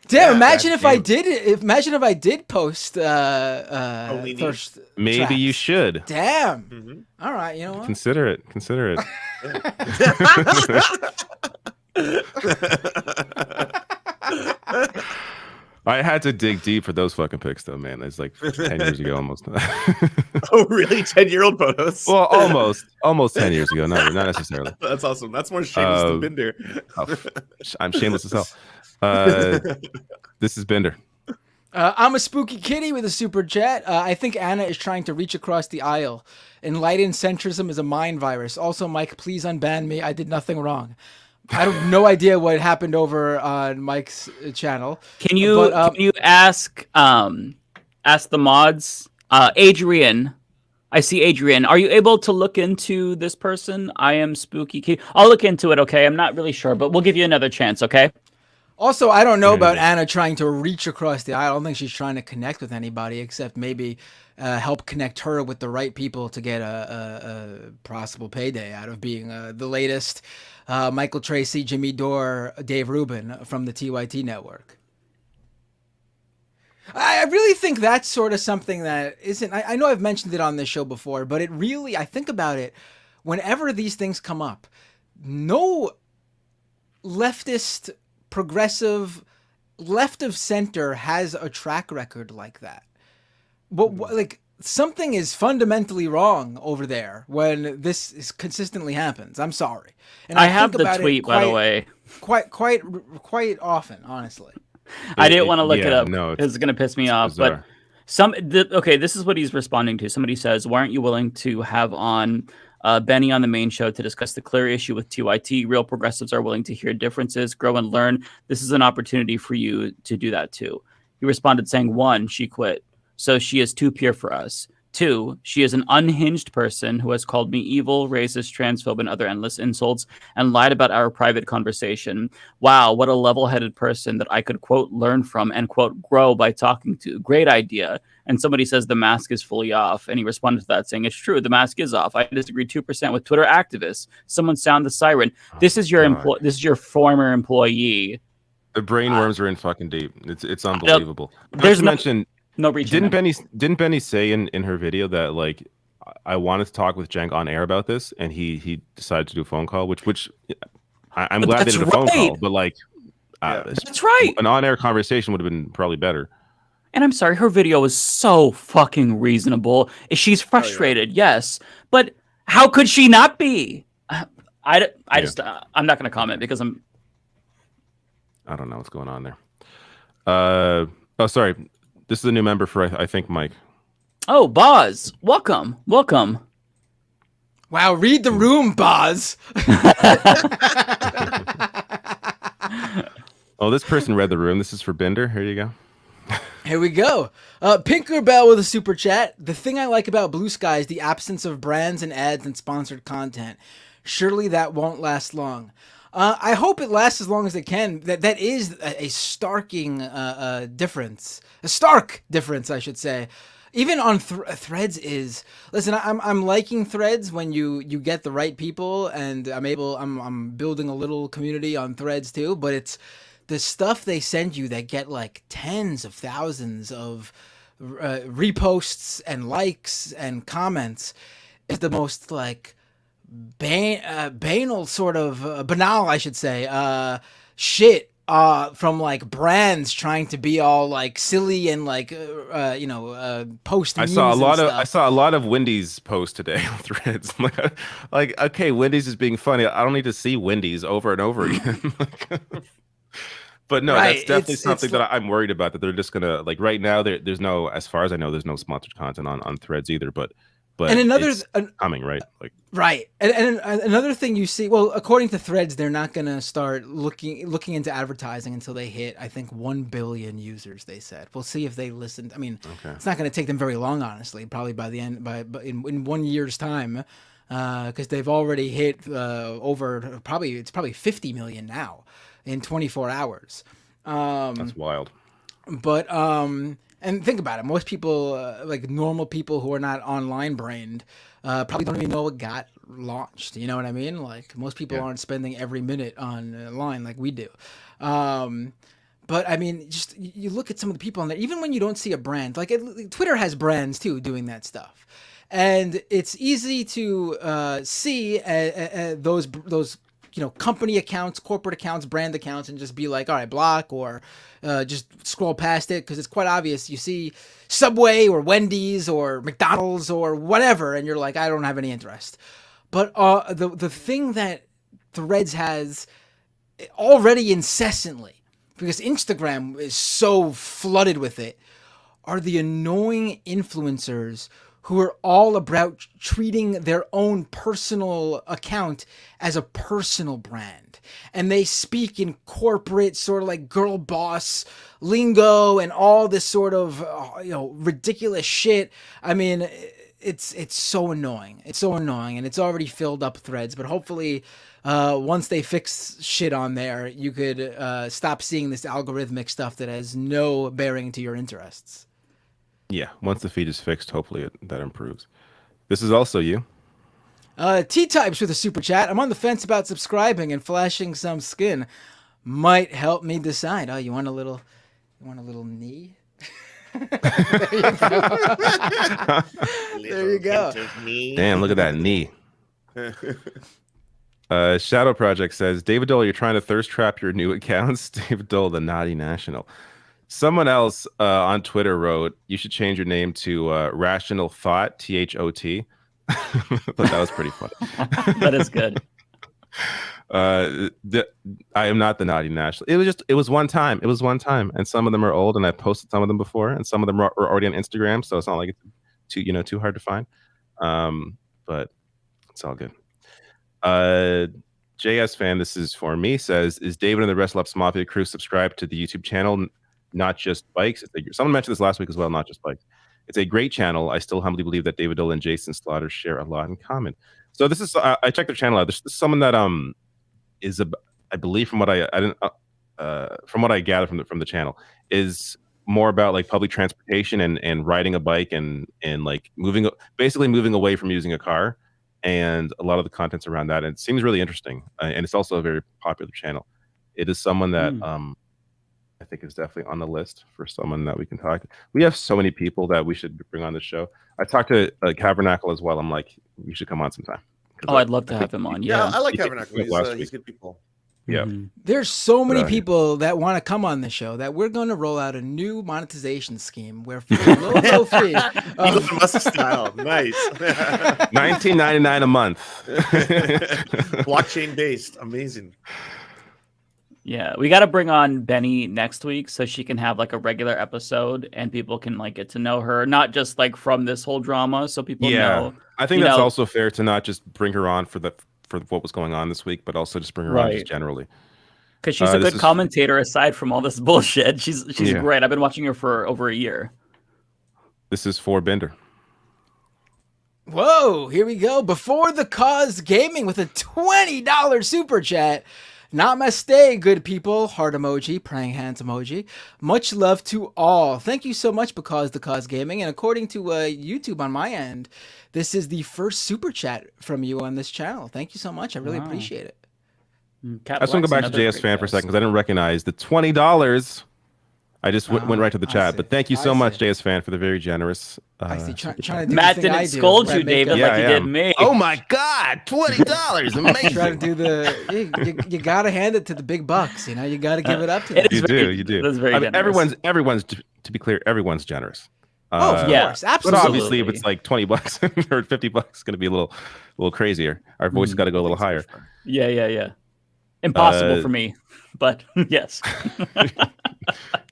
Damn, imagine if I did post first. Maybe tracks. You should. Damn. Mm-hmm. All right, you know what? Consider it. I had to dig deep for those fucking pics, though, man. It's like 10 years ago, almost. Oh, really? 10-year-old photos? Well, almost 10 years ago. Not necessarily. That's awesome. That's more shameless than Binder. I'm shameless as hell. This is Binder. I'm a spooky kitty with a super chat. I think Anna is trying to reach across the aisle. Enlightened centrism is a mind virus. Also, Mike, please unban me. I did nothing wrong. I have no idea what happened over on Mike's channel. Can you ask the mods? Adrian, I see Adrian. Are you able to look into this person? I am spooky. I'll look into it. Okay, I'm not really sure, but we'll give you another chance. Okay. Also, I don't know about Anna trying to reach across the aisle. I don't think she's trying to connect with anybody except maybe help connect her with the right people to get a possible payday out of being the latest Michael Tracy, Jimmy Dore, Dave Rubin from the TYT network. I really think that's sort of something that isn't... I know I've mentioned it on this show before, but it really... I think about it, whenever these things come up, no leftist... progressive left of center has a track record like that. But like something is fundamentally wrong over there when this consistently happens. I'm sorry. And I have the tweet, by the way, quite often, honestly. I didn't want to look it up. No, it's going to piss me off. Bizarre. But okay, this is what he's responding to. Somebody says, "Why aren't you willing to have on Benny on the main show to discuss the clear issue with TYT? Real progressives are willing to hear differences, grow and learn. This is an opportunity for you to do that too." He responded saying, 1, she quit, so she is too pure for us. 2, she is an unhinged person who has called me evil, racist, transphobe, and other endless insults, and lied about our private conversation. Wow, what a level-headed person that I could, quote, learn from and, quote, grow by talking to. Great idea. And somebody says the mask is fully off, and he responded to that saying, it's true, the mask is off. I disagree 2% with Twitter activists. Someone sound the siren. This is your this is your former employee. The brain worms are in fucking deep. It's unbelievable. There's no reason. Didn't Benny say in her video that like I wanted to talk with Cenk on air about this, and he decided to do a phone call, which I'm glad they did a phone call, but like that's right. An on-air conversation would have been probably better. And I'm sorry, her video is so fucking reasonable. She's frustrated, yes, but how could she not be? I'm not going to comment because I don't know what's going on there. Oh, sorry. This is a new member for, I think, Mike. Oh, Boz. Welcome. Welcome. Wow, read the room, Boz. Oh, this person read the room. This is for Binder. Here you go. Here we go. Pinkerbell with a super chat. The thing I like about Blue Sky is the absence of brands and ads and sponsored content. Surely that won't last long. I hope it lasts as long as it can. That is a starking difference. A stark difference, I should say. Even on Threads is... Listen, I'm liking Threads when you get the right people, and I'm building a little community on Threads too, but it's the stuff they send you that get like tens of thousands of reposts and likes and comments is the most like banal sort of banal, I should say, shit from like brands trying to be all like silly and like post. I saw a lot of Wendy's posts today on Threads. like okay, Wendy's is being funny. I don't need to see Wendy's over and over again. But no, right. That's definitely something that I'm worried about, that they're just gonna like right now. There's no, as far as I know, there's no sponsored content on Threads either. But and another coming, right? Like right, and another thing you see. Well, according to Threads, they're not gonna start looking into advertising until they hit, I think, 1 billion users. They said. We'll see if they listened. I mean, It's not gonna take them very long, honestly. Probably by the end, in 1 year's time, because they've already hit over probably 50 million now in 24 hours. That's wild. But and think about it. Most people, like normal people who are not online brained, probably don't even know what got launched. You know what I mean? Like most people aren't spending every minute online like we do. But I mean, just you look at some of the people on there. Even when you don't see a brand, like Twitter has brands too doing that stuff, and it's easy to see those company accounts, corporate accounts, brand accounts, and just be like, all right, block, or just scroll past it, because it's quite obvious. You see Subway or Wendy's or McDonald's or whatever, and you're like, I don't have any interest. But the thing that Threads has already incessantly, because Instagram is so flooded with it, are the annoying influencers who are all about treating their own personal account as a personal brand. And they speak in corporate sort of like girl boss lingo and all this sort of, ridiculous shit. I mean, it's so annoying. It's so annoying, and it's already filled up Threads, but hopefully once they fix shit on there, you could stop seeing this algorithmic stuff that has no bearing to your interests. Yeah, once the feed is fixed, hopefully that improves. This is also you. T-Types with a super chat. I'm on the fence about subscribing, and flashing some skin might help me decide. Oh, you want a little knee? There you go. There you go. Damn, look at that knee. Shadow Project says, David Dole, you're trying to thirst trap your new accounts. David Dole, the naughty national. Someone else on Twitter wrote, you should change your name to Rational Thought, THOT. But that was pretty funny. That is good. I am not the naughty national. It was one time. It was one time. And some of them are old, and I posted some of them before, and some of them are already on Instagram, so it's not like it's too hard to find. But it's all good. JS fan, this is for me, says, is David and the rest of Leftist Mafia crew subscribed to the YouTube channel? Not just bikes. Someone mentioned this last week as well. Not just bikes. It's a great channel. I still humbly believe that David Dolan and Jason Slaughter share a lot in common. So this is I checked their channel out. This is someone that is I believe from what I didn't from what I gathered from the channel is more about like public transportation and riding a bike and like basically moving away from using a car, and a lot of the content's around that. And it seems really interesting, and it's also a very popular channel. It is someone that I think is definitely on the list for someone that we can talk to. We have so many people that we should bring on the show. I talked to Cavernacle as well. I'm like, you should come on sometime. I'd love to have him on. Yeah, I like Cavernacle. He's good people. Yeah. There's so many people that want to come on the show that we're going to roll out a new monetization scheme where for a low fee, Elon Musk style, nice, $19.99 a month, blockchain based, amazing. Yeah, we got to bring on Benny next week so she can have like a regular episode and people can like get to know her, not just like from this whole drama. So people know. I think that's also fair to not just bring her on for what was going on this week, but also just bring her on just generally. Because she's a good commentator aside from all this bullshit. She's great. I've been watching her for over a year. This is for Bender. Whoa, here we go. Before the Cause Gaming with a $20 super chat. Namaste, good people. Heart emoji, praying hands emoji. Much love to all. Thank you so much, Because the Cause Gaming. And according to YouTube on my end, this is the first super chat from you on this channel. Thank you so much. I really appreciate it. I just want to go back to JS Fan for a second because I didn't recognize the $20. I just went right to the chat, but thank you so much, JS Fan, for the very generous. I see. Trying to do Matt didn't scold you, David, like he did me. Oh my God, $20, amazing! Trying to do you gotta hand it to the big bucks. You know, you gotta give it up to them. You do. That's very generous. Everyone's. To be clear, everyone's generous. Of course, absolutely. But obviously, if it's like $20 or $50, it's gonna be a little crazier. Our voice has got to go a little higher. Yeah. Impossible for me, but yes.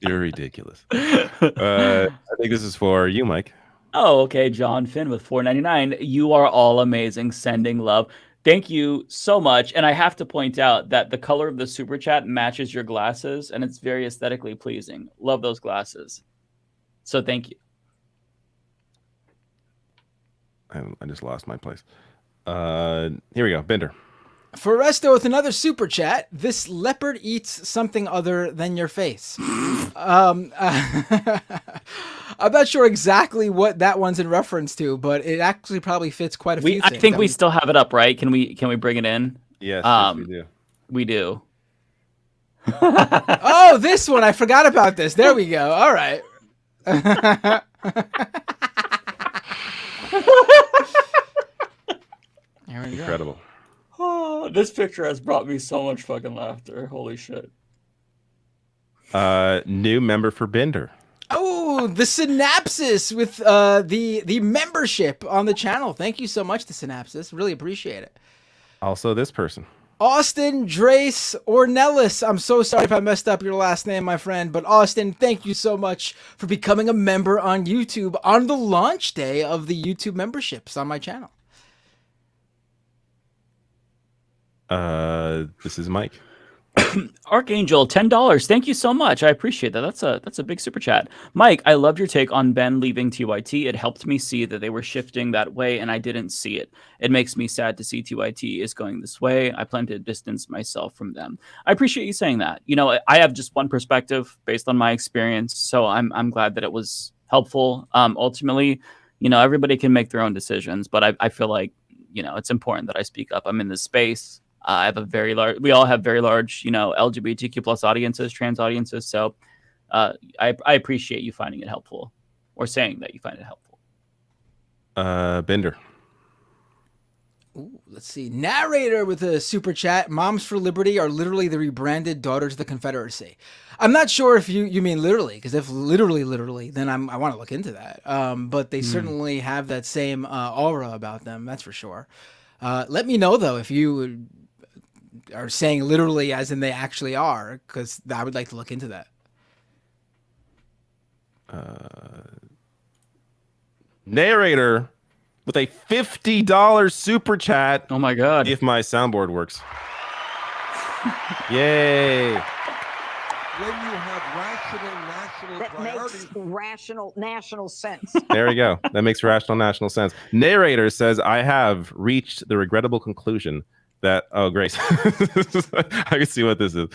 You're ridiculous. I think this is for you, Mike. Oh, okay. John Finn with $4.99. You are all amazing. Sending love. Thank you so much. And I have to point out that the color of the super chat matches your glasses, and it's very aesthetically pleasing. Love those glasses. So thank you. I just lost my place. Here we go. Bender. Foresto with another super chat. This leopard eats something other than your face. I'm not sure exactly what that one's in reference to, but it actually probably fits quite a few things. I think we still have it up, right? Can we bring it in? Yes, we do. We do. Oh, this one. I forgot about this. There we go. All right. Incredible. Oh, this picture has brought me so much fucking laughter. Holy shit. New member for Bender. Oh, the Synapsis with the membership on the channel. Thank you so much, the Synapsis. Really appreciate it. Also, this person. Austin Drace Ornelis. I'm so sorry if I messed up your last name, my friend. But Austin, thank you so much for becoming a member on YouTube on the launch day of the YouTube memberships on my channel. This is Mike. Archangel, $10. Thank you so much. I appreciate that. That's a big super chat. Mike, I loved your take on Ben leaving TYT. It helped me see that they were shifting that way, and I didn't see it. It makes me sad to see TYT is going this way. I plan to distance myself from them. I appreciate you saying that. You know, I have just one perspective based on my experience, so I'm glad that it was helpful. Ultimately, you know, everybody can make their own decisions, but I feel like, you know, it's important that I speak up. I'm in this space. I have we all have very large, you know, LGBTQ plus audiences, trans audiences. So I appreciate you finding it helpful or saying that you find it helpful. Bender. Ooh, let's see. Narrator with a super chat. Moms for Liberty are literally the rebranded Daughters of the Confederacy. I'm not sure if you mean literally, because if literally, then I want to look into that. But they certainly have that same aura about them. That's for sure. Let me know, though, if you are saying literally as in they actually are, because I would like to look into that. Narrator with a $50 super chat. Oh my God. See if my soundboard works. Yay. When you have rational national that makes rational national sense. There we go. That makes rational national sense. Narrator says, I have reached the regrettable conclusion that, oh, Grace, I can see what this is.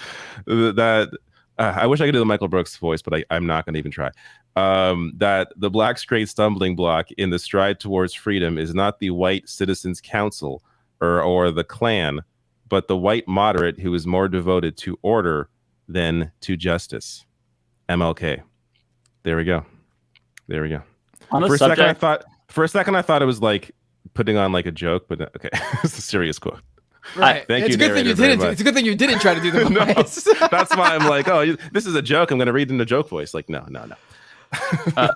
That I wish I could do the Michael Brooks voice, but I'm not going to even try. That the black straight stumbling block in the stride towards freedom is not the white citizens council or the Klan, but the white moderate who is more devoted to order than to justice. MLK. There we go. There we go. For a second, I thought it was like putting on like a joke, but okay, it's a serious quote. Right. Thank it's you. A good thing you didn't. It's a good thing you didn't try to do the voice. No, that's why I'm like, oh, this is a joke. I'm going to read in the joke voice. Like, no. I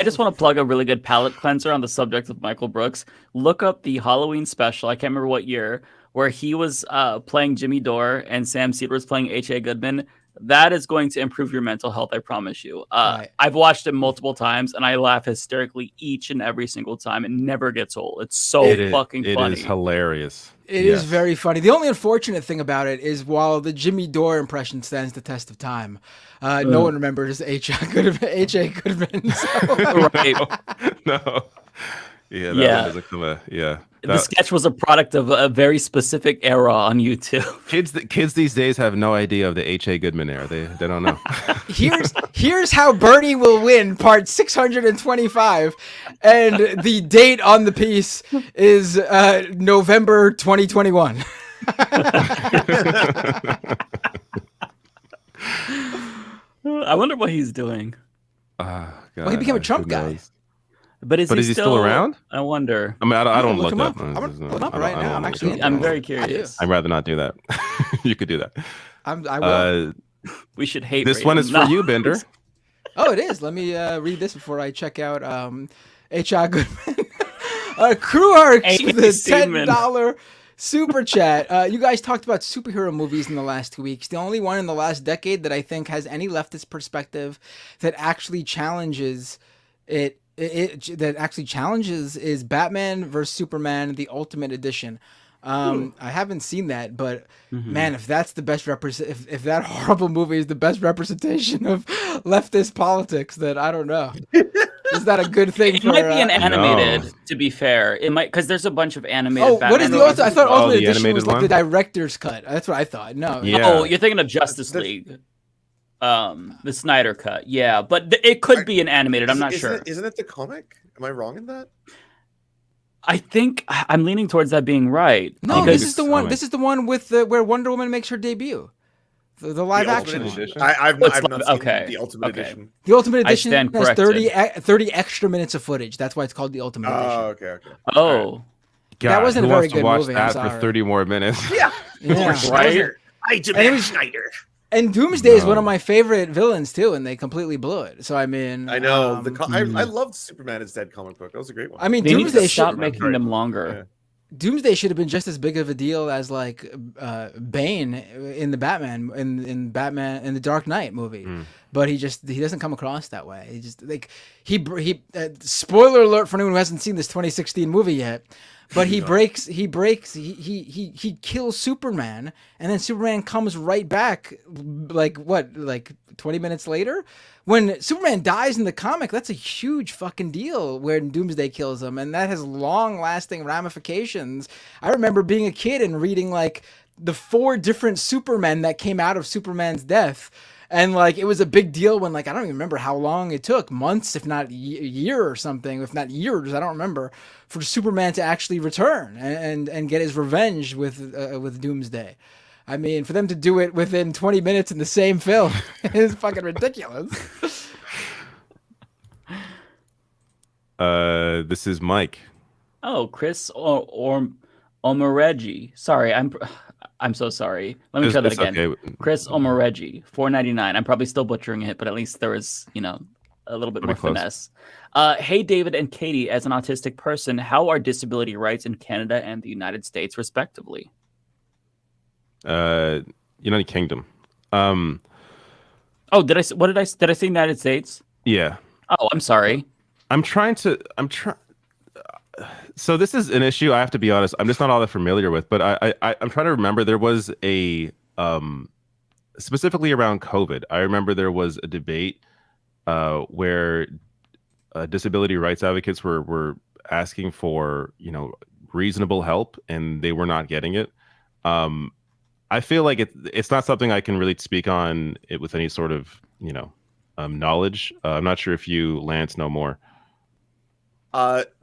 just want to plug a really good palate cleanser on the subject of Michael Brooks. Look up the Halloween special. I can't remember what year, where he was playing Jimmy Dore and Sam Cedar was playing H.A. Goodman. That is going to improve your mental health, I promise you. Right. I've watched it multiple times, and I laugh hysterically each and every single time. It never gets old. It's so fucking funny. It is hilarious. It is very funny. The only unfortunate thing about it is while the Jimmy Dore impression stands the test of time, no one remembers H.A. Goodman. So. Right. No. Yeah. The sketch was a product of a very specific era on YouTube. Kids these days have no idea of the H.A. Goodman era. They don't know. Here's how Bernie will win, part 625, and the date on the piece is November 2021. I wonder what he's doing. God, well, he became a Trump guy. But is he still around? I wonder. I mean, I don't look up. I'm gonna look him up right now. I'm very curious. I'd rather not do that. You could do that. I will. We should hate. This one is for you, Bender. Oh, it is. Let me read this before I check out H.R. Goodman. Crew Arcs with a $10 super chat. You guys talked about superhero movies in the last 2 weeks. The only one in the last decade that I think has any leftist perspective that actually challenges it. That actually challenges is Batman vs Superman: The Ultimate Edition. I haven't seen that, but man, if that's the best if that horrible movie is the best representation of leftist politics, then I don't know. Is that a good thing? It might be an animated. To be fair, it might, because there's a bunch of animated. Oh, Batman what is the Ultimate? I thought Ultimate Edition was like one? the director's cut. That's what I thought. No. Yeah. Oh, you're thinking of Justice League. The Snyder cut, yeah, but it could be an animated. I'm not sure. Isn't it the comic? Am I wrong in that? I think I'm leaning towards that being right. No, this is the one. This is the one with where Wonder Woman makes her debut. The live action one. I've not seen the Ultimate Edition. The Ultimate Edition has 30 extra minutes of footage. That's why it's called the Ultimate Edition. Oh, okay. Oh, God, that wasn't a very good movie. That for 30 more minutes. Yeah. Right. I demand Snyder. And Doomsday is one of my favorite villains too, and they completely blew it. So I mean, I know I loved Superman is Dead comic book. That was a great one. I mean, they Doomsday need to stop should making them longer. Yeah. Doomsday should have been just as big of a deal as like Bane in the Batman in the Dark Knight movie, but he doesn't come across that way. He just like he spoiler alert for anyone who hasn't seen this 2016 movie yet. But he kills Superman, and then Superman comes right back, like 20 minutes later? When Superman dies in the comic, that's a huge fucking deal when Doomsday kills him, and that has long-lasting ramifications. I remember being a kid and reading, like, the 4 different Supermen that came out of Superman's death. And like it was a big deal when, like, I don't even remember how long it took, months, if not a year or something, if not years, I don't remember, for Superman to actually return and get his revenge with Doomsday. I mean, for them to do it within 20 minutes in the same film is fucking ridiculous. This is Mike. Oh, Chris or Omoreggi. Sorry, I'm so sorry. Let me try that again. Okay. Chris Omoreggi, $4.99. I'm probably still butchering it, but at least there was, a little bit more finesse. Hey, David and Katy, as an autistic person, how are disability rights in Canada and the United States, respectively? United Kingdom. Oh, did I say United States? Yeah. Oh, I'm sorry. So this is an issue, I have to be honest, I'm just not all that familiar with, but I'm trying to remember. There was a specifically around COVID, I remember there was a debate where disability rights advocates were asking for, reasonable help, and they were not getting it. I feel like it's not something I can really speak on it with any sort of, knowledge. I'm not sure if you, Lance, know more.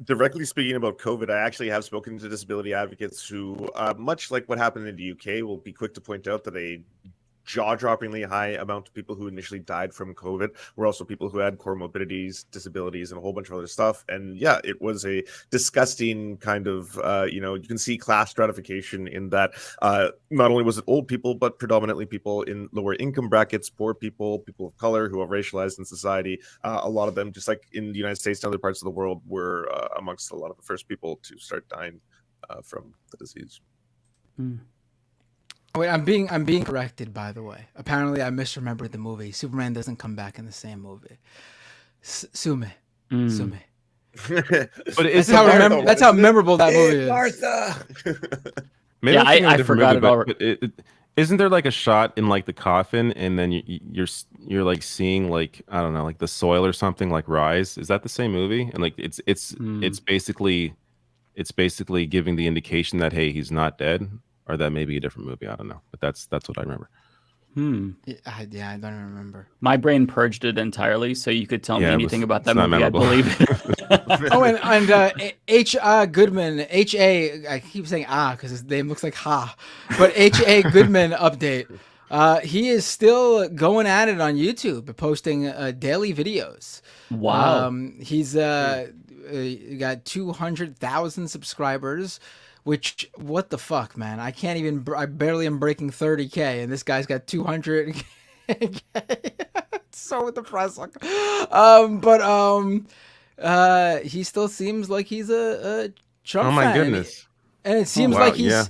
Directly speaking about COVID, I actually have spoken to disability advocates who, much like what happened in the UK, will be quick to point out that a jaw-droppingly high amount of people who initially died from COVID were also people who had comorbidities, disabilities, and a whole bunch of other stuff. And yeah, it was a disgusting kind of, you can see class stratification in that. Not only was it old people, but predominantly people in lower income brackets, poor people, people of color who are racialized in society. A lot of them, just like in the United States and other parts of the world, were amongst a lot of the first people to start dying from the disease. Wait, I'm being corrected, by the way. Apparently, I misremembered the movie. Superman doesn't come back in the same movie. Sume. Sume. But that's how memorable that movie is. Martha. Maybe I forgot it already. Isn't there like a shot in like the coffin, and then you're like seeing like, I don't know, like the soil or something like rise? Is that the same movie? And like it's basically giving the indication that, hey, he's not dead. Or that may be a different movie. I don't know, but that's what I remember. Yeah, I don't remember. My brain purged it entirely, so you could tell me anything about that movie, I'd memorable. believe it. Oh, and H.A. Goodman, H.A. I keep saying because his name looks like Ha, but H.A. Goodman update. He is still going at it on YouTube, posting daily videos. Wow. He's got 200,000 subscribers. Which, what the fuck, man? I barely am breaking 30K, and this guy's got 200K. It's so depressing. He still seems like he's a Trump fan. Oh my goodness. And it seems like he's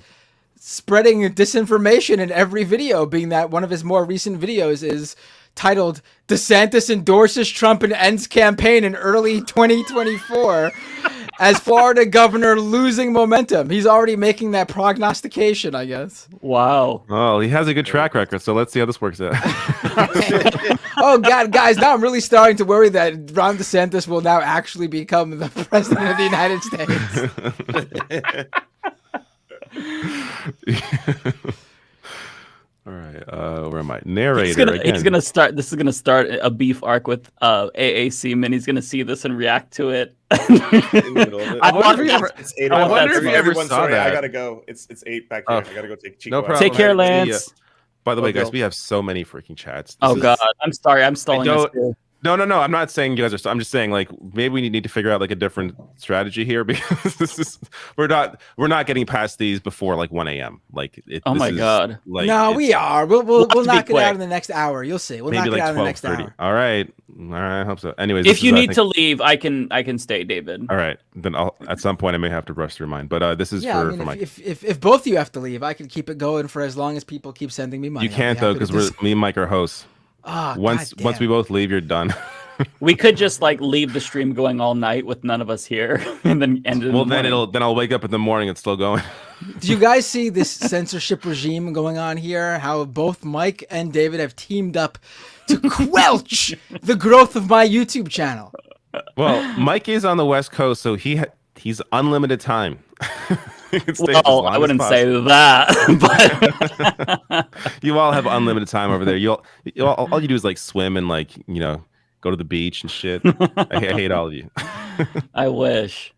spreading disinformation in every video, being that one of his more recent videos is titled DeSantis endorses Trump and ends campaign in early 2024 as Florida governor losing momentum. He's already making that prognostication, I guess. Wow. Oh, he has a good track record, so let's see how this works out. Oh, God, guys, now I'm really starting to worry that Ron DeSantis will now actually become the president of the United States. All right, where am I? Narrator. He's gonna start. This is gonna start a beef arc with AA Seaman. He's gonna see this and react to it. I wonder if you ever saw that. I gotta go. It's 8 back here. I gotta go take. No problem. Take care, Lance. By the way, guys, we have so many freaking chats. God, I'm sorry. I'm stalling this too. No. I'm not saying you guys are. I'm just saying like maybe we need to figure out like a different strategy here because we're not getting past these before like 1 a.m. Like oh my god. Like, no, we are. We'll knock it out in the next hour. You'll see. We'll knock it out in the next hour. All right. I hope so. Anyways, if you need to leave, I can stay, David. All right. Then at some point I may have to rush through mine. But this is for Mike. If both of you have to leave, I can keep it going for as long as people keep sending me money. You can't though because me and Mike are hosts. Once we both leave, you're done. We could just like leave the stream going all night with none of us here, and then end it. Well, then I'll wake up in the morning and still going. Do you guys see this censorship regime going on here? How both Mike and David have teamed up to quelch the growth of my YouTube channel. Well, Mike is on the West Coast, so he's unlimited time. Well, I wouldn't say that, but you all have unlimited time over there. All you do is like swim and like go to the beach and shit. I hate all of you. I wish.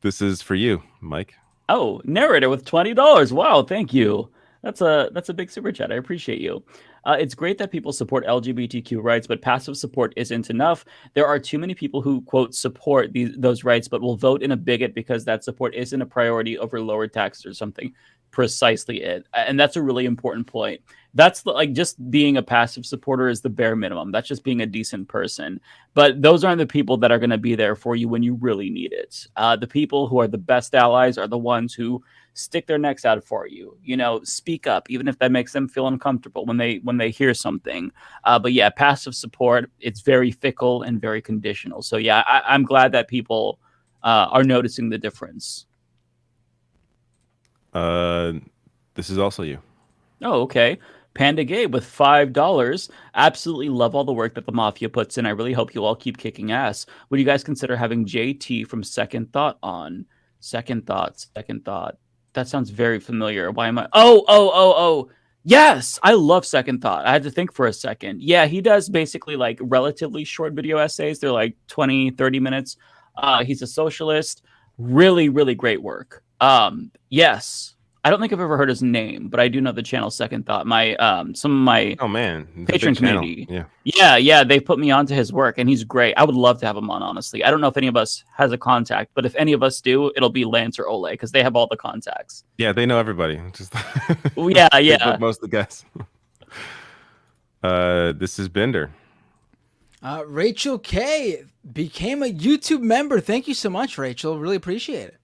This is for you, Mike. Oh, narrator with $20. Wow, thank you. That's a big super chat. I appreciate you. It's great that people support LGBTQ rights, but passive support isn't enough. There are too many people who, quote, support those rights, but will vote in a bigot because that support isn't a priority over lower taxes or something. Precisely it. And that's a really important point. That's just being a passive supporter is the bare minimum. That's just being a decent person. But those aren't the people that are going to be there for you when you really need it. The people who are the best allies are the ones who stick their necks out for you. Speak up, even if that makes them feel uncomfortable when they hear something. But yeah, passive support, it's very fickle and very conditional. So yeah, I'm glad that people are noticing the difference. This is also you. Oh, okay. Panda Gay with $5. Absolutely love all the work that the Mafia puts in. I really hope you all keep kicking ass. Would you guys consider having JT from Second Thought on? Second Thought. That sounds very familiar. Why am I? Oh. Yes, I love Second Thought. I had to think for a second. Yeah, he does basically like relatively short video essays. They're like 20, 30 minutes. He's a socialist. Really, really great work. Yes. I don't think I've ever heard his name, but I do know the channel Second Thought. My some of my patron community. Yeah, they put me onto his work, and he's great. I would love to have him on, honestly. I don't know if any of us has a contact, but if any of us do, it'll be Lance or Ole because they have all the contacts. Yeah, they know everybody. Just yeah. Most of the guests. This is Bender. Rachel K became a YouTube member. Thank you so much, Rachel. Really appreciate it.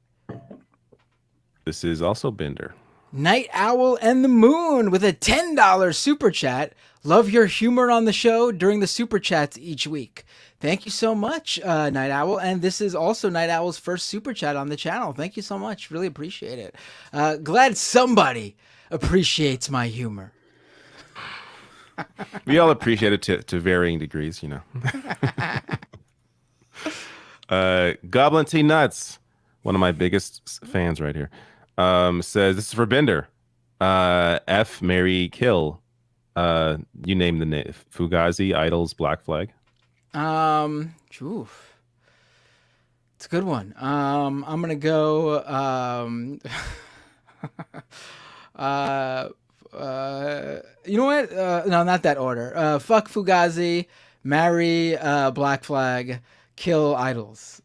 This is also Bender. Night Owl and the Moon with a $10 super chat. Love your humor on the show during the super chats each week. Thank you so much, Night Owl. And this is also Night Owl's first super chat on the channel. Thank you so much. Really appreciate it. Glad somebody appreciates my humor. We all appreciate it to varying degrees, you know. Goblin T Nuts, one of my biggest fans right here. Says this is for Bender. F, marry, kill. You name the name. Fugazi, Idols, Black Flag. Oof. It's a good one. I'm gonna go. You know what? No, not that order. Fuck Fugazi, marry Black Flag, kill Idols.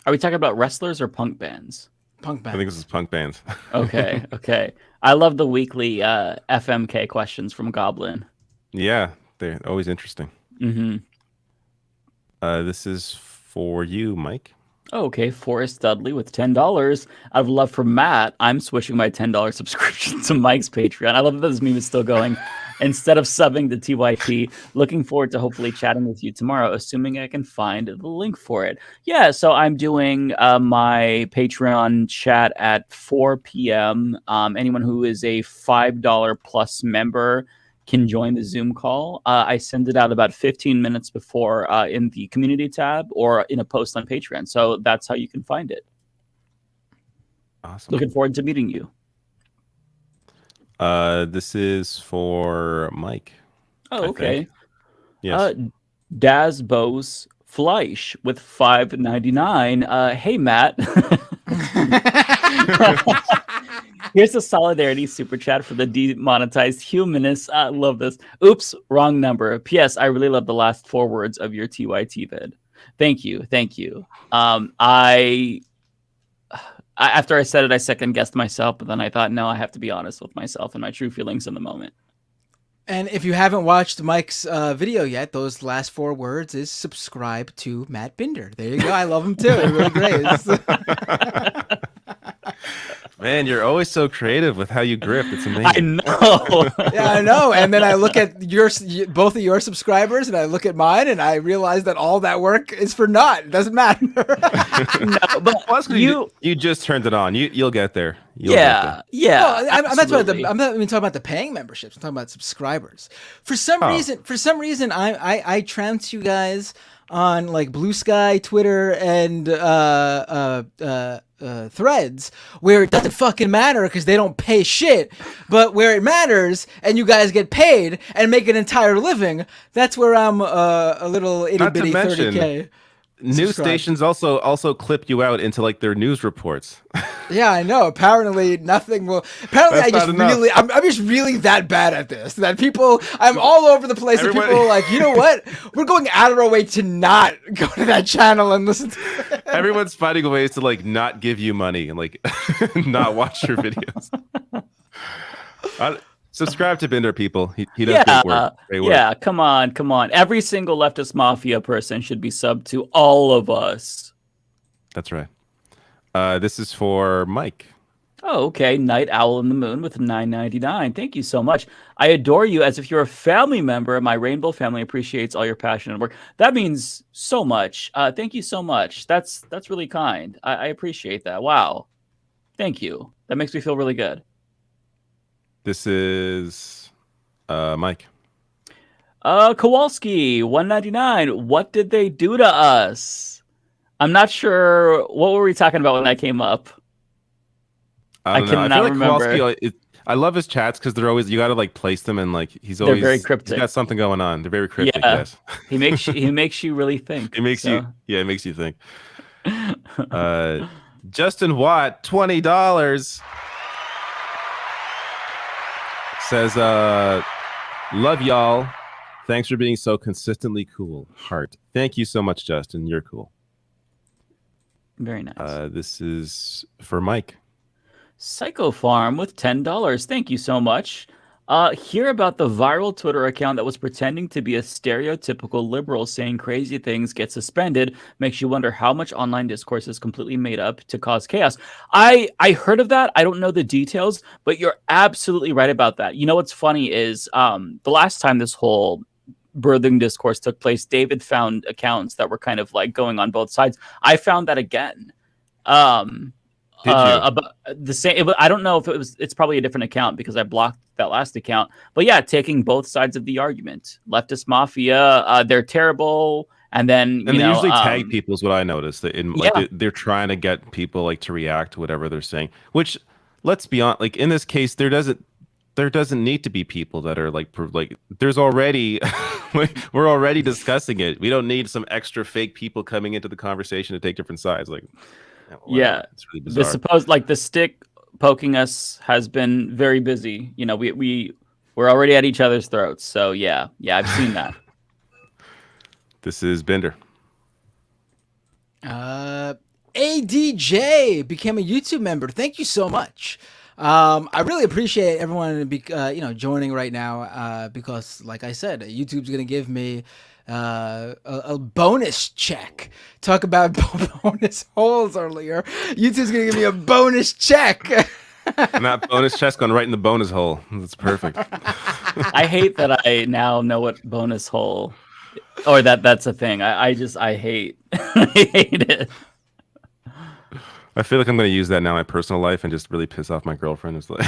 Are we talking about wrestlers or punk bands? Punk bands. I think this is punk bands. Okay. I love the weekly FMK questions from Goblin. Yeah, they're always interesting. Mm-hmm. This is for you, Mike. Okay, Forrest Dudley with $10. Out of love for Matt, I'm switching my $10 subscription to Mike's Patreon. I love that this meme is still going. Instead of subbing to TYT, looking forward to hopefully chatting with you tomorrow, assuming I can find the link for it. Yeah, so I'm doing my Patreon chat at 4 p.m. Anyone who is a $5 plus member can join the Zoom call. I send it out about 15 minutes before in the community tab or in a post on Patreon. So that's how you can find it. Awesome. Looking forward to meeting you. This is for Mike. Oh, okay. Yes. Daz Bose Fleisch with $5.99. Hey, Matt. Here's a solidarity super chat for the demonetized humanists. I love this. Oops, wrong number. P.S. I really love the last 4 words of your TYT vid. Thank you. After I said it, I second guessed myself, but then I thought, no, I have to be honest with myself and my true feelings in the moment. And if you haven't watched Mike's video yet, those last 4 words is subscribe to Matt Binder. There you go. I love him too. Really great. Man, you're always so creative with how you grift. It's amazing. I know. Yeah, I know. And then I look at both of your subscribers, and I look at mine, and I realize that all that work is for naught. It doesn't matter. No, but you just turned it on. You'll get there. Yeah. No, I'm not even talking about the paying memberships. I'm talking about subscribers. For some reason, I trounce you guys on like Blue Sky, Twitter, and Threads, where it doesn't fucking matter because they don't pay shit, but where it matters and you guys get paid and make an entire living, that's where I'm a little itty bitty 30K. News stations also clip you out into like their news reports. Yeah, I know. Apparently nothing will. Apparently I'm just really that bad at this that I'm all over the place. And people are like, you know what? We're going out of our way to not go to that channel and listen to it. Everyone's finding ways to like not give you money and like not watch your videos. Subscribe to Binder, people. He does great work. Yeah, come on. Every single Leftist Mafia person should be subbed to all of us. That's right. This is for Mike. Oh, okay. Night Owl in the Moon with $9.99. Thank you so much. I adore you as if you're a family member. My Rainbow family appreciates all your passion and work. That means so much. Thank you so much. That's really kind. I appreciate that. Wow. Thank you. That makes me feel really good. This is Mike. Kowalski, 199. What did they do to us? I'm not sure. What were we talking about when that came up? I cannot remember. Kowalski, I love his chats because they're always, you got to like place them and like they're very cryptic. He's got something going on. They're very cryptic. Yeah. Yes. he makes you really think. It makes you think. Justin Watt, $20 says, love y'all. Thanks for being so consistently cool. Heart. Thank you so much, Justin. You're cool. Very nice. This is for Mike. Psycho Farm with $10. Thank you so much. Hear about the viral Twitter account that was pretending to be a stereotypical liberal saying crazy things get suspended. Makes you wonder how much online discourse is completely made up to cause chaos. I heard of that. I don't know the details, but you're absolutely right about that. You know what's funny is the last time this whole birthing discourse took place, David found accounts that were kind of like going on both sides. I found that again. About the same. I don't know if it's probably a different account because I blocked that last account. But yeah, taking both sides of the argument. Leftist Mafia, they're terrible. And then they usually tag people is what I noticed. They're trying to get people like to react to whatever they're saying. Which, let's be honest, like in this case, there doesn't need to be people that are like there's already we're already discussing it. We don't need some extra fake people coming into the conversation to take different sides. Like, yeah, it's really bizarre. The stick poking us has been very busy. You know, we're already at each other's throats. So yeah, I've seen that. This is Bender. ADJ became a YouTube member. Thank you so much. I really appreciate everyone joining right now because, like I said, YouTube's gonna give me a bonus check. Talk about bonus holes earlier. YouTube's gonna give me a bonus check. And that bonus check's going right in the bonus hole. That's perfect. I hate that I now know what bonus hole, or that's a thing. I hate I hate it. I feel like I'm going to use that now in my personal life and just really piss off my girlfriend. It's like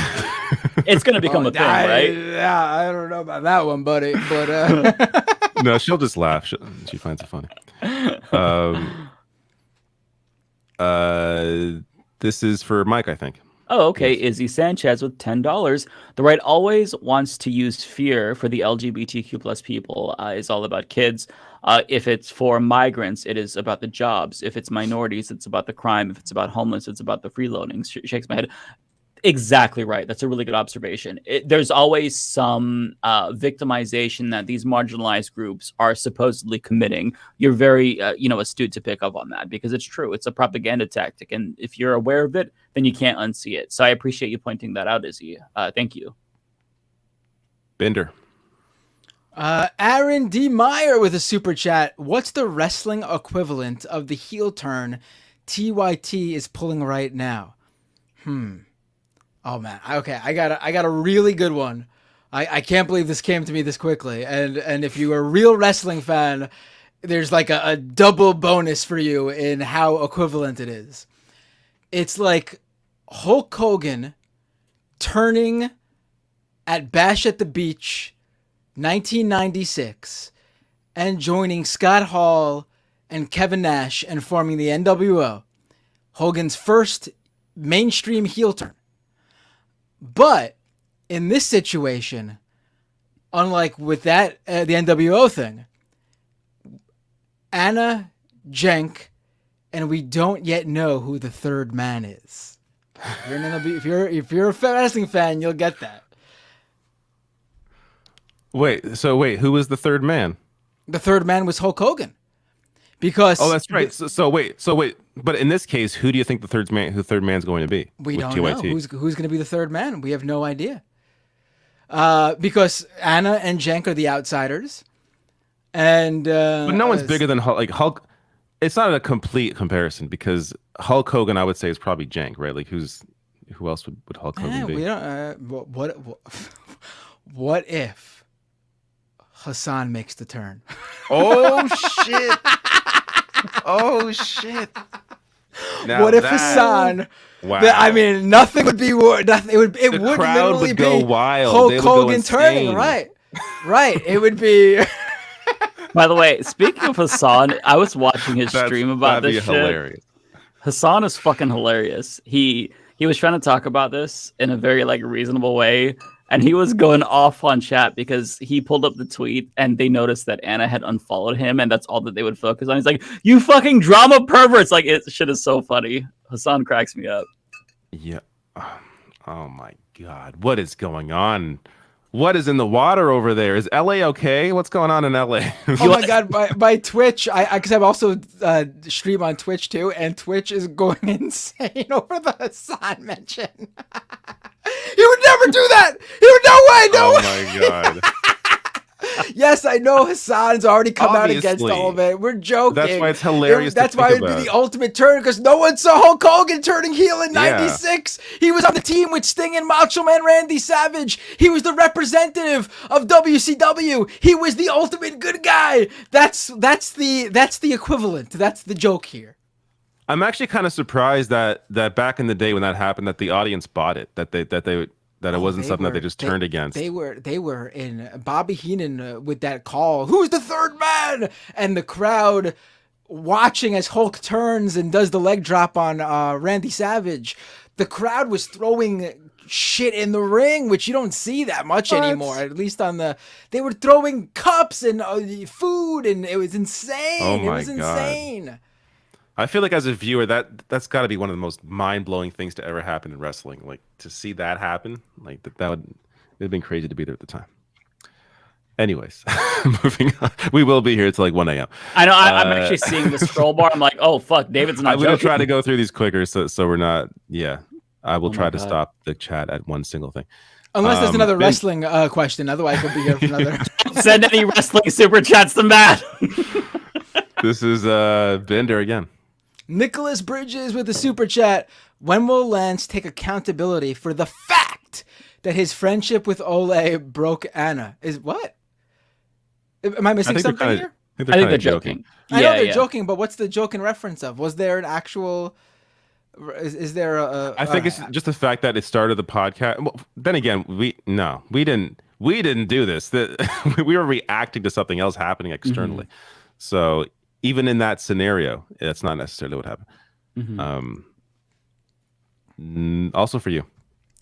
it's going to become a thing, right? Yeah, I don't know about that one, buddy. But no, she'll just laugh. She finds it funny. This is for Mike, I think. Oh, okay. Izzy Sanchez with $10. The right always wants to use fear for the LGBTQ plus people. It's all about kids. If it's for migrants, it is about the jobs. If it's minorities, it's about the crime. If it's about homeless, it's about the freeloading. Shakes my head. Exactly right. That's a really good observation. There's always some victimization that these marginalized groups are supposedly committing. You're very, astute to pick up on that because it's true. It's a propaganda tactic, and if you're aware of it, then you can't unsee it. So I appreciate you pointing that out, Izzy. Thank you. Bender. Aaron D. Meyer with a super chat. What's the wrestling equivalent of the heel turn TYT is pulling right now? Oh man. Okay, I got a really good one. I can't believe this came to me this quickly. And if you're a real wrestling fan, there's like a double bonus for you in how equivalent it is. It's like Hulk Hogan turning at Bash at the Beach 1996 and joining Scott Hall and Kevin Nash and forming the NWO. Hogan's first mainstream heel turn. But in this situation, unlike with that the NWO thing, Anna, Jenk, and we don't yet know who the third man is. If you're a wrestling fan, you'll get that. Wait, who was the third man? The third man was Hulk Hogan. Because that's right. So wait. But in this case, who do you think the third man's going to be? We don't know who's going to be the third man. We have no idea. Because Anna and Jenk are the outsiders, and but no one's bigger than Hulk. Like Hulk, it's not a complete comparison because Hulk Hogan, I would say, is probably Jenk, right? Like who else would Hulk Hogan be? We don't. What if Hassan makes the turn? Oh shit! Oh shit! Now what if Hassan? Wow! I mean, nothing would be worse. It would literally go be wild. Hulk Hogan turning, right? Right. It would be. By the way, speaking of Hassan, I was watching his stream about this shit. Hilarious. Hassan is fucking hilarious. He was trying to talk about this in a very like reasonable way, and he was going off on chat because he pulled up the tweet and they noticed that Anna had unfollowed him, and that's all that they would focus on. He's like, "You fucking drama perverts!" Like, it shit is so funny. Hassan cracks me up. Yeah. Oh my god, what is going on? What is in the water over there? Is LA okay? What's going on in LA? Oh my god, by Twitch, because I'm also stream on Twitch too, and Twitch is going insane over the Hassan mention. He would never do that. He would no way. Oh my god. Yes, I know Hassan's already come out against all of it. We're joking. That's why it's hilarious. That's why it'd be the ultimate turn, because no one saw Hulk Hogan turning heel in '96. He was on the team with Sting and Macho Man Randy Savage. He was the representative of WCW. He was the ultimate good guy. That's the equivalent. That's the joke here. I'm actually kind of surprised that back in the day when that happened, that the audience bought it. That it wasn't something that they just turned against. They were in Bobby Heenan with that call. Who's the third man? And the crowd watching as Hulk turns and does the leg drop on Randy Savage. The crowd was throwing shit in the ring, which you don't see that much anymore. At least they were throwing cups and food, and it was insane. Oh my it was insane. I feel like as a viewer, that's got to be one of the most mind-blowing things to ever happen in wrestling. Like, to see that happen, like it'd have been crazy to be there at the time. Anyways, moving on. We will be here until like 1 a.m. I know. I'm actually seeing the scroll bar. I'm like, oh fuck, David's not. I will try to go through these quicker, so we're not. Yeah, I will try to God. stop the chat at one single thing. Unless there's another wrestling question. Otherwise, we'll be here for another. Send any wrestling super chats to Matt. This is Bender again. Nicholas Bridges with the super chat. When will Lance take accountability for the fact that his friendship with Ole broke Anna? Is what? Am I missing something here? I think they're joking. I know they're joking, but what's the joke in reference of? Was there an actual? Is there a? I think it's just the fact that it started the podcast. Well, then again, we didn't do this. We were reacting to something else happening externally. Mm-hmm. So even in that scenario, that's not necessarily what happened. Mm-hmm. Also for you.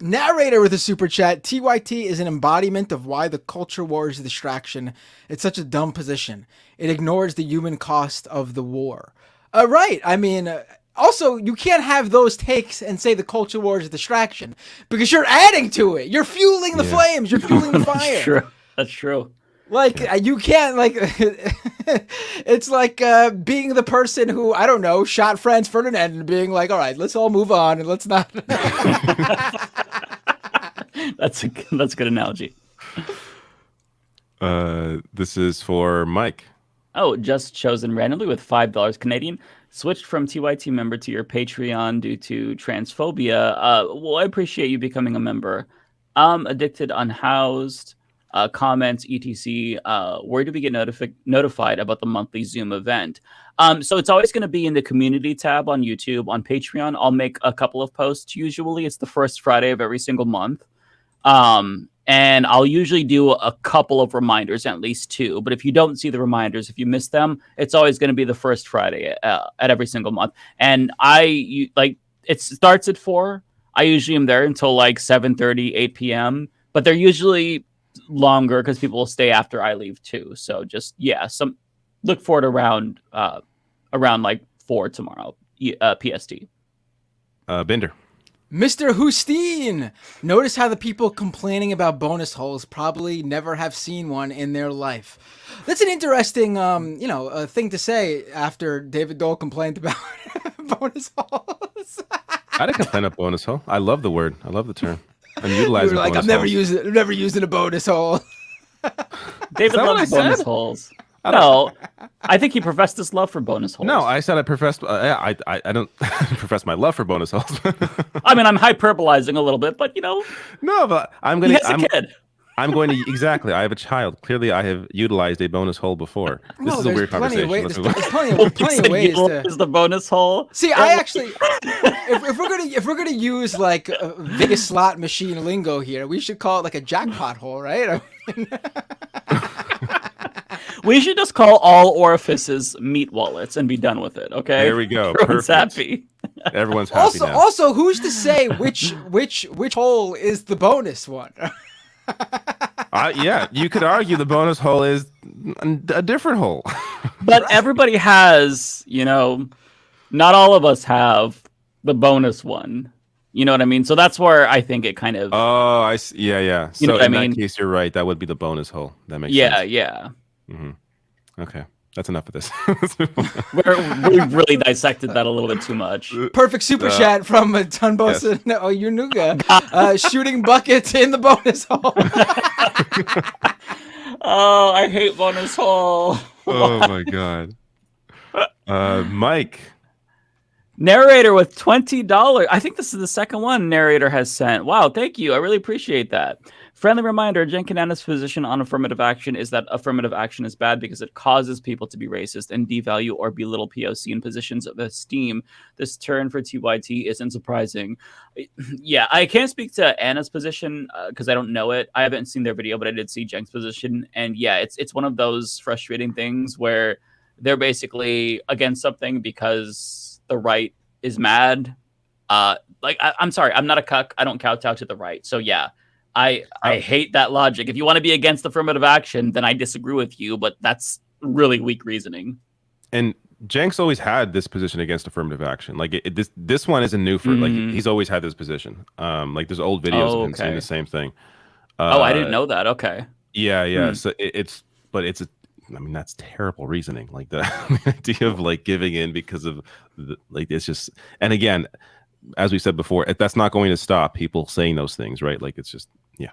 Narrator with a super chat. TYT is an embodiment of why the culture war is a distraction. It's such a dumb position. It ignores the human cost of the war. Right. I mean, also, you can't have those takes and say the culture war is a distraction because you're adding to it. You're fueling the flames. You're fueling the fire. That's true. That's true. Like, you can't, like, it's like being the person who, I don't know, shot Franz Ferdinand and being like, all right, let's all move on and let's not. That's a good analogy. This is for Mike. Oh, just chosen randomly with $5 Canadian. Switched from TYT member to your Patreon due to transphobia. Well, I appreciate you becoming a member. Addicted, unhoused. Comments, etc. Where do we get notified about the monthly Zoom event? So it's always going to be in the community tab on YouTube. On Patreon, I'll make a couple of posts. Usually it's the first Friday of every single month. And I'll usually do a couple of reminders, at least 2. But if you don't see the reminders, if you miss them, it's always going to be the first Friday at every single month. And it starts at 4. I usually am there until like 7:30, 8 p.m. But they're usually longer because people will stay after I leave too. So just look for it around like 4 tomorrow PST. Bender. Mr. Husteen, notice how the people complaining about bonus holes probably never have seen one in their life. That's an interesting thing to say after David Dole complained about bonus holes. I didn't complain about bonus hole. I love the word. I love the term. I'm utilizing. Like, I'm never using a bonus hole. David loves bonus holes. No, I think he professed his love for bonus holes. No, I said I professed. I don't profess my love for bonus holes. I mean, I'm hyperbolizing a little bit, but No, but I'm going to. I'm going to exactly. I have a child. Clearly, I have utilized a bonus hole before. This is a weird conversation. There's plenty of ways to. Is the bonus hole? See, I actually, if we're gonna use like Vegas slot machine lingo here, we should call it like a jackpot hole, right? We should just call all orifices meat wallets and be done with it. Okay. There we go. Everyone's Perfect. happy. Everyone's happy now. Also, who's to say which hole is the bonus one? Yeah, you could argue the bonus hole is a different hole. But everybody has, not all of us have the bonus one. You know what I mean? So that's where I think it kind of. Oh, I see. Yeah. So You know what I in mean? that case, you're right. That would be the bonus hole. That makes Yeah, sense. yeah. Mm-hmm. Okay, that's enough of this. We really dissected that a little bit too much. Perfect super chat from Tunbosa Yunuga. Shooting buckets in the bonus hole. Oh, I hate bonus hole. Oh my god. Mike. Narrator with $20. I think this is the second one narrator has sent. Wow, thank you. I really appreciate that. Friendly reminder, Jen Kanana's position on affirmative action is that affirmative action is bad because it causes people to be racist and devalue or belittle POC in positions of esteem. This turn for TYT isn't surprising. Yeah, I can't speak to Anna's position because I don't know it. I haven't seen their video, but I did see Jen's position. And yeah, it's one of those frustrating things where they're basically against something because the right is mad. I'm sorry, I'm not a cuck. I don't kowtow to the right. So yeah, I hate that logic. If you want to be against affirmative action, then I disagree with you, but that's really weak reasoning. And Jenks always had this position against affirmative action. Like this one isn't new for like he's always had this position. Like there's old videos of him saying the same thing. I didn't know that. Okay. Yeah. So I mean, that's terrible reasoning. Like the idea of like giving in because of it's just, and again, as we said before, that's not going to stop people saying those things, right? Like it's just, yeah.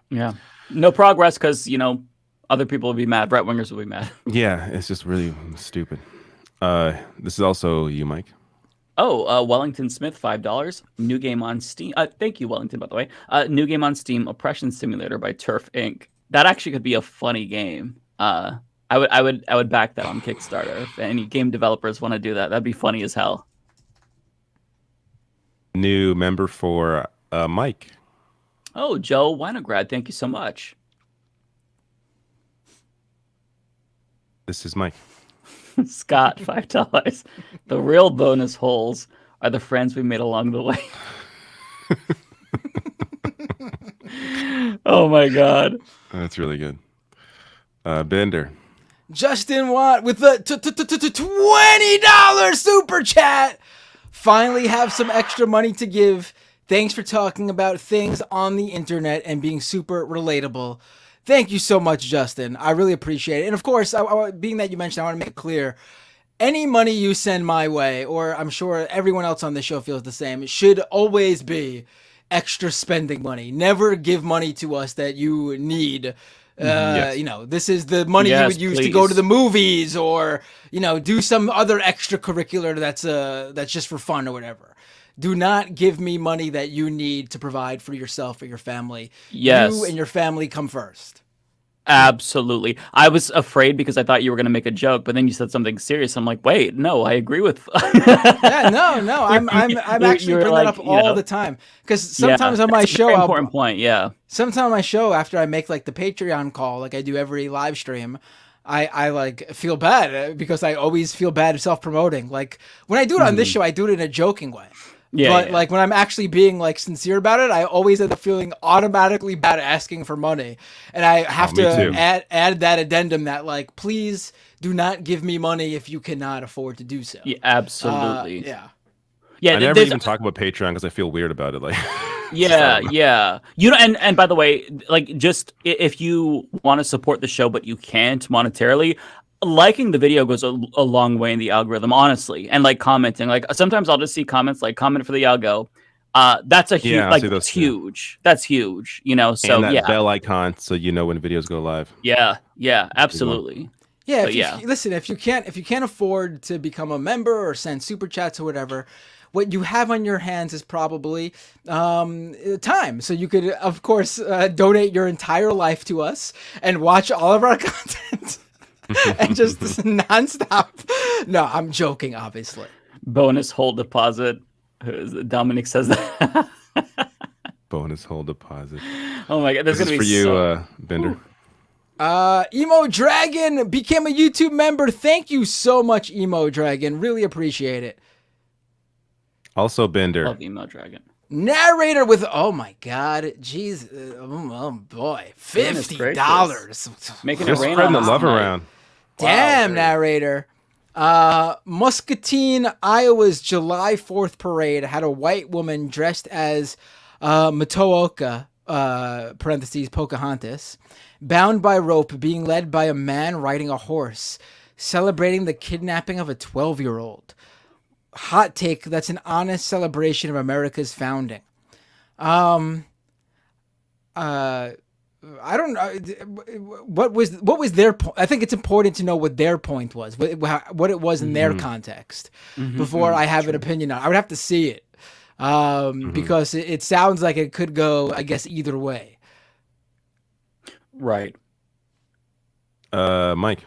No progress because, other people will be mad. Right wingers will be mad. Yeah. It's just really stupid. This is also you, Mike. Oh, Wellington Smith, $5. New game on Steam. Thank you, Wellington, by the way. New game on Steam, Oppression Simulator by Turf Inc. That actually could be a funny game. I would back that on Kickstarter. If any game developers want to do that, that'd be funny as hell. New member for Mike. Oh, Joe Winograd, thank you so much. This is Mike. Scott, $5. The real bonus holes are the friends we made along the way. Oh my god. That's really good. Bender. Justin Watt with the $20 super chat. Finally have some extra money to give. Thanks for talking about things on the internet and being super relatable. Thank you so much, Justin. I really appreciate it. And of course, being that you mentioned, I want to make it clear, any money you send my way, or I'm sure everyone else on the show feels the same, it should always be extra spending money. Never give money to us that you need. Yes. This is the money you would use to go to the movies or, do some other extracurricular that's just for fun or whatever. Do not give me money that you need to provide for yourself or your family. Yes. You and your family come first. Absolutely. I was afraid because I thought you were going to make a joke, but then you said something serious. I'm like, wait, no, I agree with. Yeah, no. I'm actually bringing that up all the time because sometimes on my show, important point. Yeah. Sometimes on my show, after I make like the Patreon call, like I do every live stream, I like feel bad because I always feel bad self-promoting. Like when I do it on this show, I do it in a joking way. But like when I'm actually being like sincere about it, I always end up feeling automatically bad asking for money. And I have to add that addendum that like, please do not give me money if you cannot afford to do so. Yeah, absolutely. Yeah. I never even talk about Patreon because I feel weird about it. Like, yeah. And by the way, like just if you want to support the show but you can't monetarily, liking the video goes a long way in the algorithm, honestly, and like commenting. Like sometimes I'll just see comments like comment for the algo. That's a huge, that's huge. That's huge. So and that bell icon, so you know when videos go live. Yeah, absolutely. Yeah, listen, if you can't afford to become a member or send super chats or whatever, what you have on your hands is probably time. So you could, of course, donate your entire life to us and watch all of our content. And just nonstop. No, I'm joking, obviously. Bonus hole deposit. Dominic says that. Bonus hole deposit. Oh my god, this is for you, Bender. Emo Dragon became a YouTube member. Thank you so much, Emo Dragon. Really appreciate it. Also, Bender. Love Emo Dragon. Narrator with, oh my God, jeez, oh boy, $50. Making Just it rain spreading on the love us tonight. around. Damn, narrator. Muscatine, Iowa's July 4th parade had a white woman dressed as Matooka, parentheses, Pocahontas, bound by rope, being led by a man riding a horse, celebrating the kidnapping of a 12-year-old. Hot take, that's an honest celebration of America's founding. I don't know what was their point. I think it's important to know what their point was, what it was in their context before I have an opinion on it. I would have to see it because it sounds like it could go, I guess, either way. Right. Mike.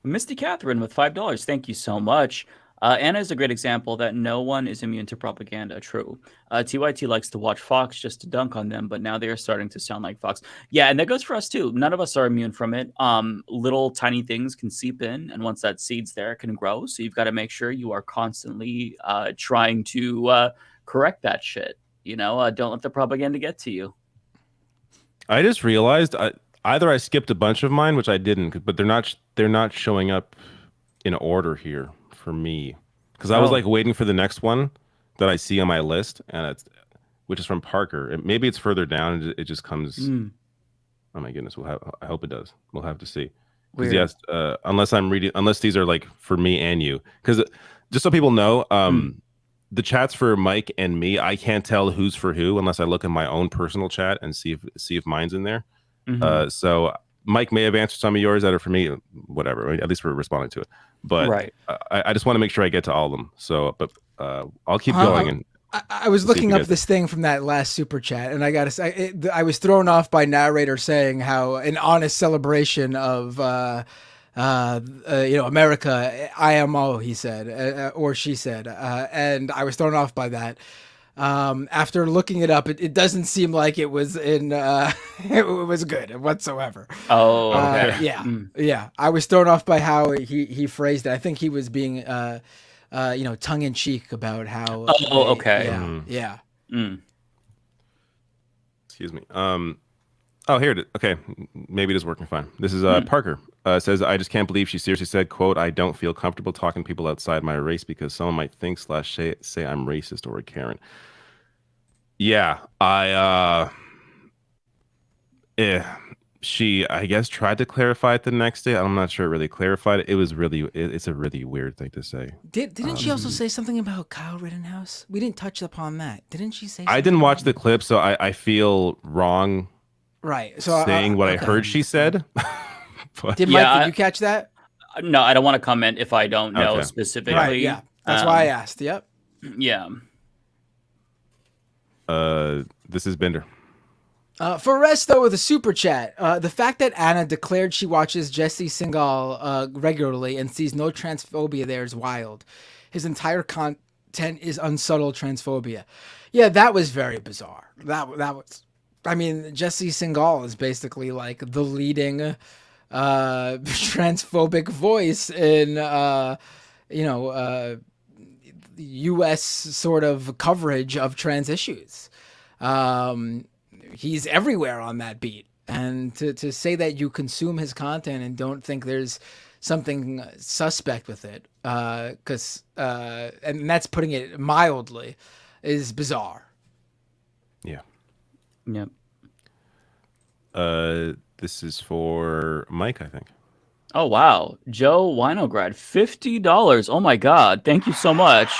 Misty Catherine with $5. Thank you so much. Anna is a great example that no one is immune to propaganda. True. TYT likes to watch Fox just to dunk on them, but now they are starting to sound like Fox. Yeah, and that goes for us too. None of us are immune from it. Little tiny things can seep in, and once that seed's there, it can grow. So you've got to make sure you are constantly trying to correct that shit. You know, don't let the propaganda get to you. I just realized either I skipped a bunch of mine, which I didn't, but they're not showing up in order here for me, because I was like waiting for the next one that I see on my list, and which is from Parker. Maybe it's further down, and it just comes. Oh my goodness, I hope it does. We'll have to see. Because yes, unless these are like for me and you, because just so people know, the chats for Mike and me, I can't tell who's for who unless I look in my own personal chat and see if mine's in there. So Mike may have answered some of yours that are for me, whatever. At least we're responding to it. But I just want to make sure I get to all of them. So, but I'll keep going. And I was looking up this thing from that last super chat, and I gotta say, I was thrown off by narrator saying how an honest celebration of, America, IMO, he said, or she said, and I was thrown off by that. After looking it up, it doesn't seem like it was it was good whatsoever. Oh, okay. Yeah. I was thrown off by how he phrased it. I think he was being, tongue in cheek about how. Oh, okay. Yeah. Excuse me. Oh, here it is. Okay, maybe it is working fine. This is Parker. Says, I just can't believe she seriously said, quote, I don't feel comfortable talking to people outside my race because someone might think / say I'm racist or a Karen. Yeah, she, I guess, tried to clarify it the next day. I'm not sure it really clarified it. It was really, it's a really weird thing to say. Didn't she also say something about Kyle Rittenhouse? We didn't touch upon that. Didn't she say something? I didn't watch the clip, so I feel wrong. Right. So saying what I heard she said. But, did you catch that? No, I don't want to comment if I don't know specifically. Right, yeah. That's why I asked. Yep. Yeah. This is Bender. For Resto with a super chat, the fact that Anna declared she watches Jesse Singal regularly and sees no transphobia there is wild. His entire content is unsubtle transphobia. Yeah, that was very bizarre. That was, I mean, Jesse Singal is basically like the leading transphobic voice in U.S. sort of coverage of trans issues. He's everywhere on that beat, and to say that you consume his content and don't think there's something suspect with it, because and that's putting it mildly, is bizarre. Yeah. Yep. This is for Mike, I think. Oh, wow. Joe Winograd, $50. Oh, my God. Thank you so much.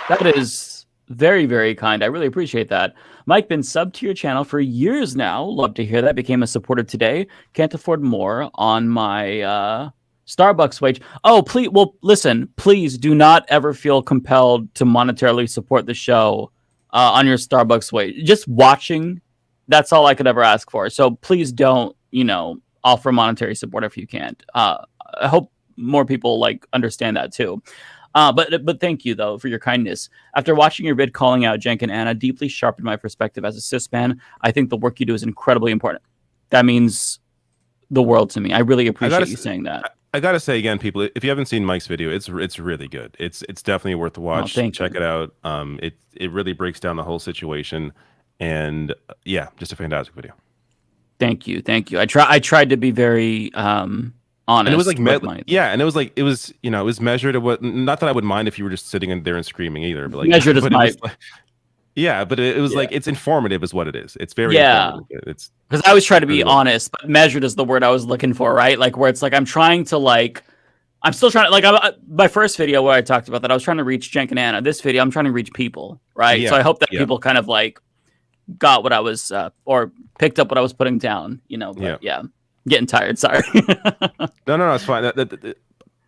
That is very, very kind. I really appreciate that. Mike, been subbed to your channel for years now. Love to hear that. Became a supporter today. Can't afford more on my Starbucks wage. Oh, please. Well, listen, please do not ever feel compelled to monetarily support the show on your Starbucks wage. Just watching, that's all I could ever ask for. So please don't, offer monetary support if you can't. I hope more people understand that too. But thank you though for your kindness. After watching your vid calling out Jenk and Anna, deeply sharpened my perspective as a cis man. I think the work you do is incredibly important. That means the world to me. I really appreciate you saying that. I gotta say again, people, if you haven't seen Mike's video, it's really good. It's definitely worth the watch. Check it out. It really breaks down the whole situation, and yeah, just a fantastic video. Thank you. I tried to be very honest. And it was like and it was it was measured at what. Not that I would mind if you were just sitting in there and screaming either, but like measured as my. Yeah, but it was like it's informative, is what it is. It's very informative. It's because I always try to be honest, but measured is the word I was looking for, right? Like where it's like I'm trying to I'm still trying to my first video where I talked about that I was trying to reach Jenk and Anna. This video I'm trying to reach people, right? Yeah, so I hope that people kind of got what I was or picked up what I was putting down, But yeah, getting tired. Sorry. No, it's fine.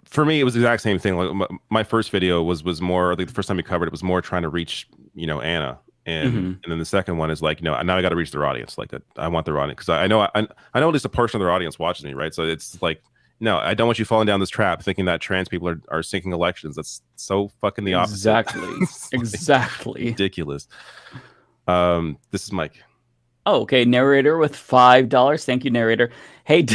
For me, it was the exact same thing. Like my first video was more like the first time we covered it was more trying to reach Anna, and then the second one is like now I got to reach their audience. Like I want their audience because I know at least a portion of their audience watches me, right? So it's like no, I don't want you falling down this trap thinking that trans people are sinking elections. That's so fucking the opposite. Exactly. Ridiculous. This is Mike. Oh, okay. Narrator with $5. Thank you, narrator. Hey,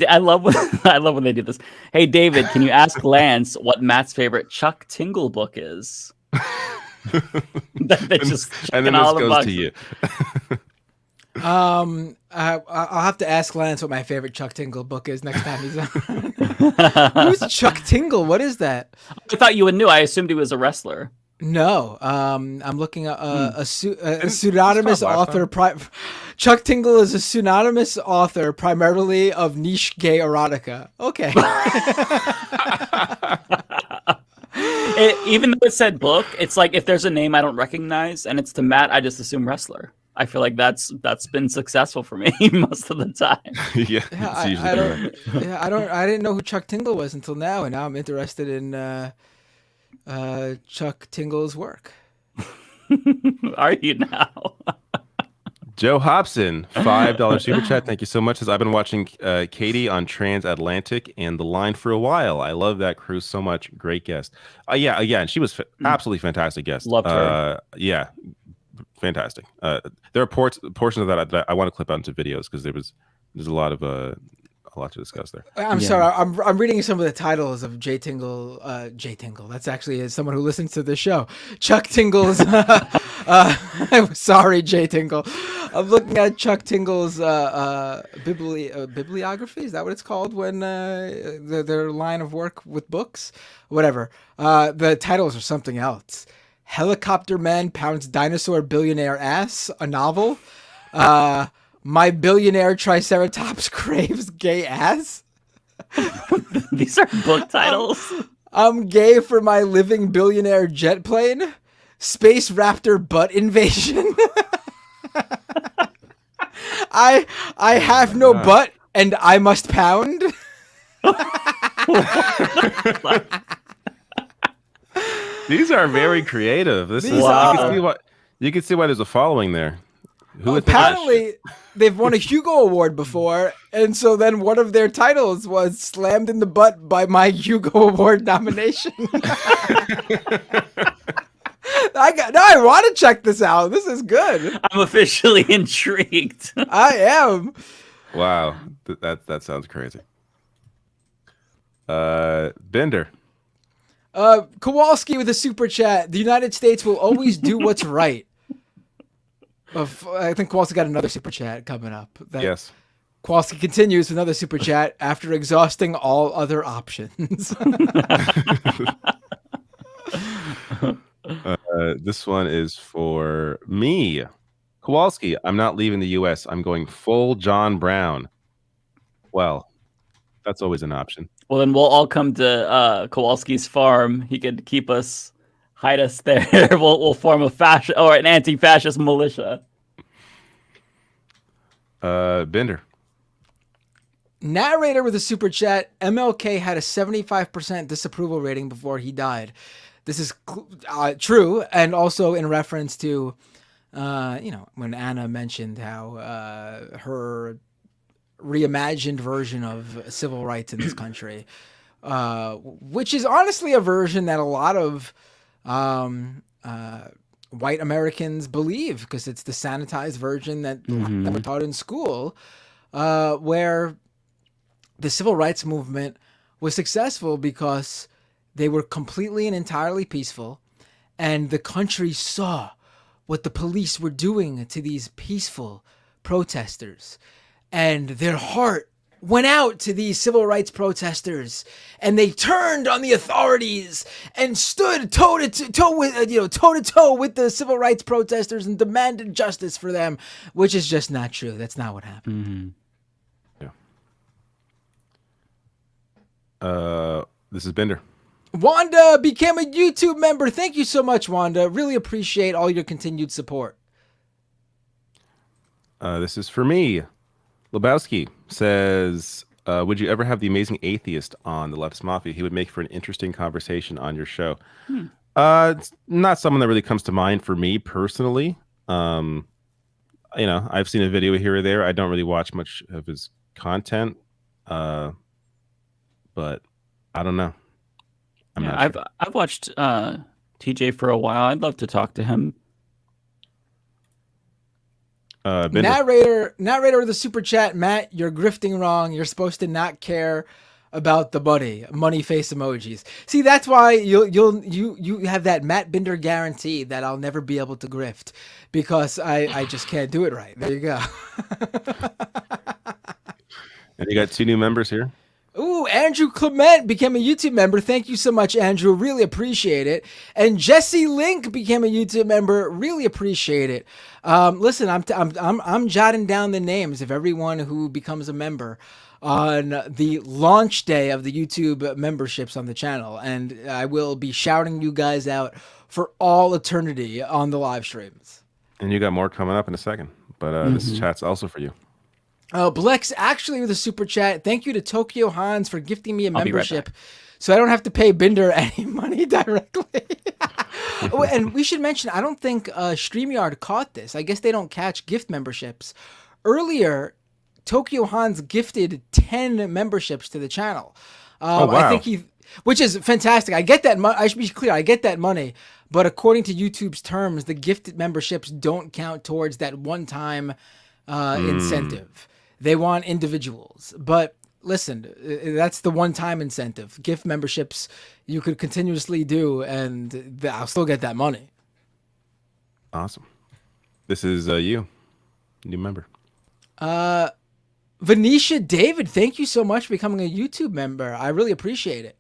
I love when they do this. Hey, David, can you ask Lance what Matt's favorite Chuck Tingle book is? And then this goes to you. I'll have to ask Lance what my favorite Chuck Tingle book is next time he's on. Who's Chuck Tingle? What is that? I thought you would know. I assumed he was a wrestler. No, I'm looking at a pseudonymous author. Chuck Tingle is a pseudonymous author, primarily of niche gay erotica. Okay. Even though it said book, it's like if there's a name I don't recognize and it's to Matt, I just assume wrestler. I feel like that's been successful for me most of the time. I didn't know who Chuck Tingle was until now, and now I'm interested in Chuck Tingle's work. Are you now? Joe Hobson, $5 super chat. Thank you so much. Says I've been watching Katy on Transatlantic and The Line for a while. I love that crew so much. Great guest. And she was absolutely fantastic guest. Loved her. Yeah, fantastic. There are portions of that I want to clip out into videos because there's a lot to discuss there. I'm sorry. I'm reading some of the titles of J Tingle. That's actually someone who listens to the show. Chuck Tingle's. I'm sorry, J Tingle. I'm looking at Chuck Tingle's bibliography. Is that what it's called when their line of work with books? Whatever. The titles are something else. Helicopter Man Pounds Dinosaur Billionaire Ass, a novel. My Billionaire Triceratops Craves Gay Ass. These are book titles. I'm gay for my living billionaire jet plane. Space Raptor Butt Invasion. I have no butt and I must pound. These are very creative. You can see why there's a following there. Apparently, they've won a Hugo Award before, and so then one of their titles was slammed in the butt by my Hugo Award nomination. I want to check this out. This is good. I'm officially intrigued. I am. Wow, that sounds crazy. Bender. Kowalski with a super chat. The United States will always do what's right. I think Kowalski got another super chat coming up. Yes. Kowalski continues with another super chat after exhausting all other options. This one is for me. Kowalski, I'm not leaving the U.S. I'm going full John Brown. Well, that's always an option. Well, then we'll all come to Kowalski's farm. He could hide us there. We'll form an anti-fascist militia. Bender. Narrator with a super chat. MLK had a 75% disapproval rating before he died. This is true, and also in reference to, when Anna mentioned how her reimagined version of civil rights in this country, which is honestly a version that a lot of white Americans believe, because it's the sanitized version that we're taught in school, where the civil rights movement was successful because they were completely and entirely peaceful, and the country saw what the police were doing to these peaceful protesters, and their heart went out to these civil rights protesters, and they turned on the authorities and stood toe to toe with the civil rights protesters and demanded justice for them, which is just not true. That's not what happened. This is Bender. Wanda became a YouTube member. Thank you so much, Wanda. Really appreciate all your continued support. This is for me. Lebowski says, would you ever have the amazing atheist on the Leftist Mafia? He would make for an interesting conversation on your show. It's not someone that really comes to mind for me personally. I've seen a video here or there. I don't really watch much of his content. But I don't know. I've watched TJ for a while. I'd love to talk to him. Narrator of the super chat, Matt, you're grifting wrong. You're supposed to not care about the money face emojis. See, that's why you have that Matt Binder guarantee that I'll never be able to grift, because I just can't do it right. There you go. And you got 2 new members here. Ooh, Andrew Clement became a YouTube member. Thank you so much, Andrew. Really appreciate it. And Jesse Link became a YouTube member. Really appreciate it. Listen, I'm jotting down the names of everyone who becomes a member on the launch day of the YouTube memberships on the channel, and I will be shouting you guys out for all eternity on the live streams. And you got more coming up in a second, but this chat's also for you. Blex actually with a super chat. Thank you to Tokyo Hans for gifting me a membership, so I don't have to pay Binder any money directly. Oh, and we should mention, I don't think StreamYard caught this. I guess they don't catch gift memberships. Earlier, Tokyo Hans gifted 10 memberships to the channel. Oh, wow. I think which is fantastic. I get that. I should be clear. I get that money, but according to YouTube's terms, the gifted memberships don't count towards that one-time incentive. They want individuals. But listen, that's the one-time incentive. Gift memberships you could continuously do, and I'll still get that money. Awesome. This is you, new member. Venetia David, thank you so much for becoming a YouTube member. I really appreciate it.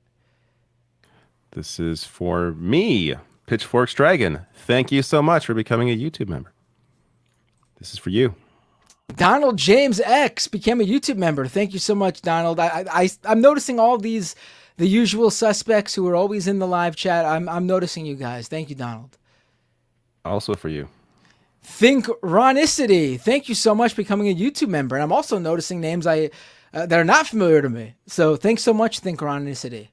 This is for me, Pitchforks Dragon. Thank you so much for becoming a YouTube member. This is for you. Donald James X became a YouTube member. Thank you so much, Donald. I'm noticing all the usual suspects who are always in the live chat. I'm noticing you guys. Thank you, Donald. Also for you. Think Ronicity. Thank you so much for becoming a YouTube member. And I'm also noticing names that are not familiar to me. So thanks so much, Think Ronicity.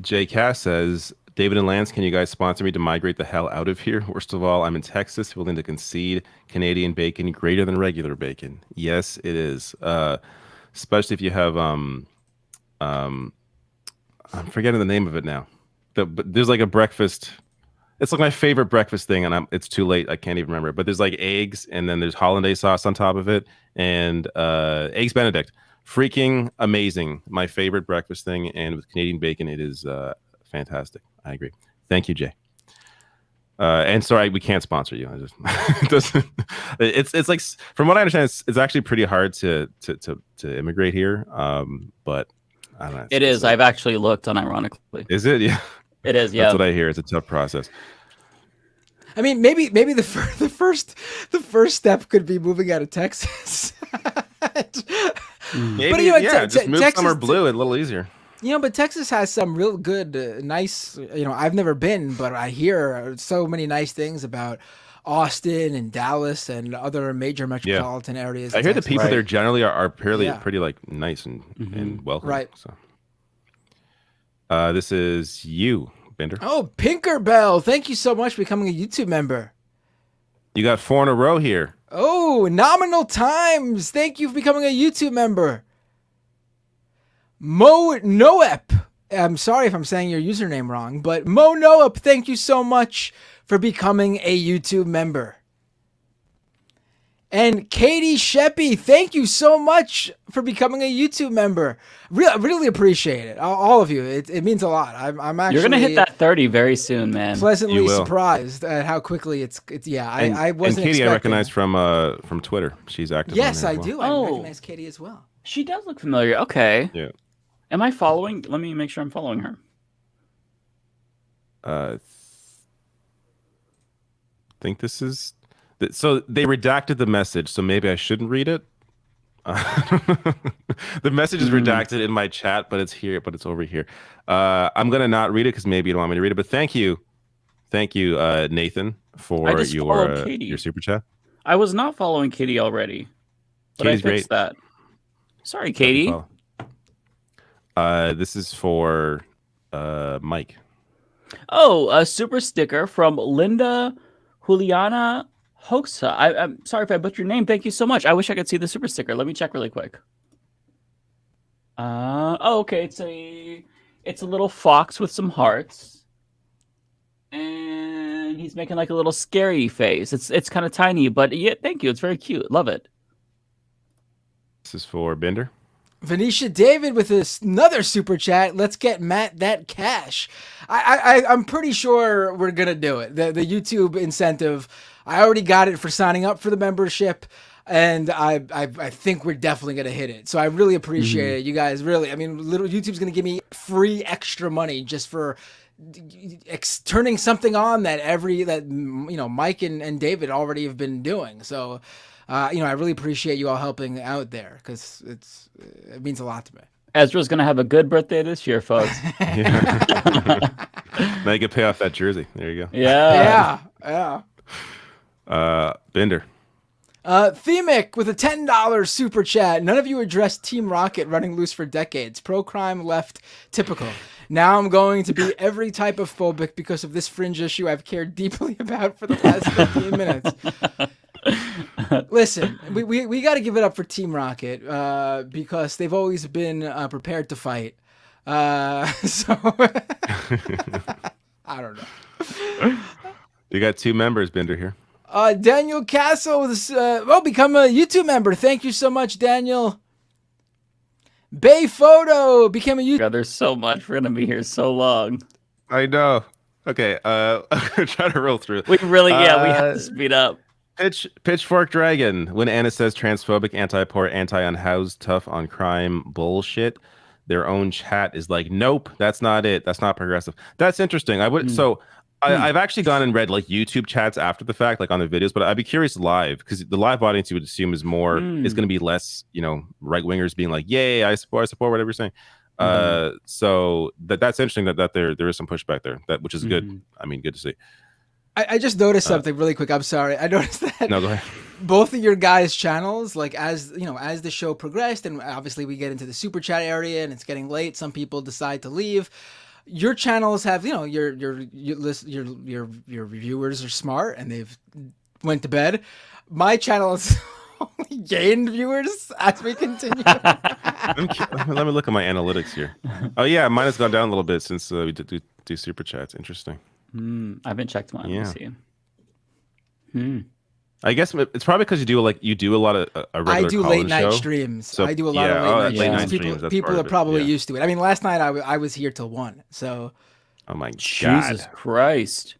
Jay Cass says, David and Lance, can you guys sponsor me to migrate the hell out of here? Worst of all, I'm in Texas, willing to concede Canadian bacon greater than regular bacon. Yes, it is. Especially if you have I'm forgetting the name of it now. But there's like a breakfast. It's like my favorite breakfast thing, and it's too late. I can't even remember it. But there's like eggs, and then there's hollandaise sauce on top of it, and eggs Benedict. Freaking amazing. My favorite breakfast thing, and with Canadian bacon, it is fantastic. I agree. Thank you, Jay. And sorry, we can't sponsor you. It doesn't. It's like, from what I understand, it's actually pretty hard to immigrate here. But I don't know. It is. I've actually looked, unironically. Is it? Yeah. It is. Yeah. That's what I hear. It's a tough process. I mean, maybe the first step could be moving out of Texas. Maybe, but, just move Texas, somewhere blue. It's a little easier. But Texas has some real good, nice, I've never been, but I hear so many nice things about Austin and Dallas and other major metropolitan areas. I hear the people there generally are pretty like nice and welcome. Right. So, this is you, Bender. Oh, Pinkerbell. Thank you so much for becoming a YouTube member. You got 4 in a row here. Oh, Nominal Times. Thank you for becoming a YouTube member. Mo Noep. I'm sorry if I'm saying your username wrong, but Mo Noep, thank you so much for becoming a YouTube member. And Katy Sheppy, thank you so much for becoming a YouTube member. Really appreciate it, all of you. It means a lot. I'm actually You're gonna hit that 30 very soon, man. Pleasantly surprised at how quickly it's. Yeah, I wasn't. And Katy, expecting. I recognize from Twitter. She's active. Yes, on I there do. I recognize Katy as well. She does look familiar. Okay. Yeah. Am I following? Let me make sure I'm following her. Think this is. So they redacted the message, so maybe I shouldn't read it. The message is redacted in my chat, but it's here, but it's over here. I'm gonna not read it because maybe you don't want me to read it. But thank you, Nathan, for your super chat. I was not following Katy already, but Katy's I fixed that. Sorry, Katy. This is for Mike. Oh, a super sticker from Linda Juliana Hoxa. I'm sorry if I butchered your name. Thank you so much. I wish I could see the super sticker. Let me check really quick. Okay. It's a little fox with some hearts, and he's making like a little scary face. It's kind of tiny, but yeah, thank you. It's very cute. Love it. This is for Bender. Venetia David with another super chat. Let's get Matt that cash. I'm pretty sure we're gonna do it. The YouTube incentive, I already got it for signing up for the membership, and I think we're definitely gonna hit it. So I really appreciate it, you guys. Really, I mean, YouTube's gonna give me free extra money just for turning something on that Mike and David already have been doing. So. I really appreciate you all helping out there because it means a lot to me. Ezra's gonna have a good birthday this year, folks. Now you can pay off that jersey. There you go. Yeah. Bender. Themic with a $10 super chat. None of you addressed Team Rocket running loose for decades. Pro-crime left, typical. Now I'm going to be every type of phobic because of this fringe issue I've cared deeply about for the past 15 minutes. Listen, we got to give it up for Team Rocket because they've always been prepared to fight. So I don't know. You got 2 members, Bender, here. Daniel Castle become a YouTube member. Thank you so much, Daniel. Bay Photo became a YouTube. God, there's so much. We're gonna be here so long. I know. Okay, try to roll through. We really, we have to speed up. Pitchfork Dragon. When Anna says transphobic, anti-poor, anti-unhoused, tough on crime bullshit, their own chat is like, nope, that's not it. That's not progressive. That's interesting. I've actually gone and read like YouTube chats after the fact, like on the videos, but I'd be curious live because the live audience you would assume is more is going to be less, right wingers being like, yay, I support whatever you're saying. So that's interesting that there is some pushback there, which is good. I mean, good to see. I just noticed something really quick. I'm sorry. I noticed that no, go ahead. Both of your guys' channels, like as the show progressed, and obviously we get into the super chat area, and it's getting late. Some people decide to leave. Your channels have, your viewers are smart and they've went to bed. My channels only gained viewers as we continue. Let me look at my analytics here. Oh yeah, mine has gone down a little bit since we do super chats. Interesting. I haven't checked mine. Yeah. Let me see. I guess it's probably because you do a lot of a regular I do late night streams. So, I do a lot of late night streams. People are probably used to it. I mean, last night I was here till 1. So. Oh my God. Jesus Christ.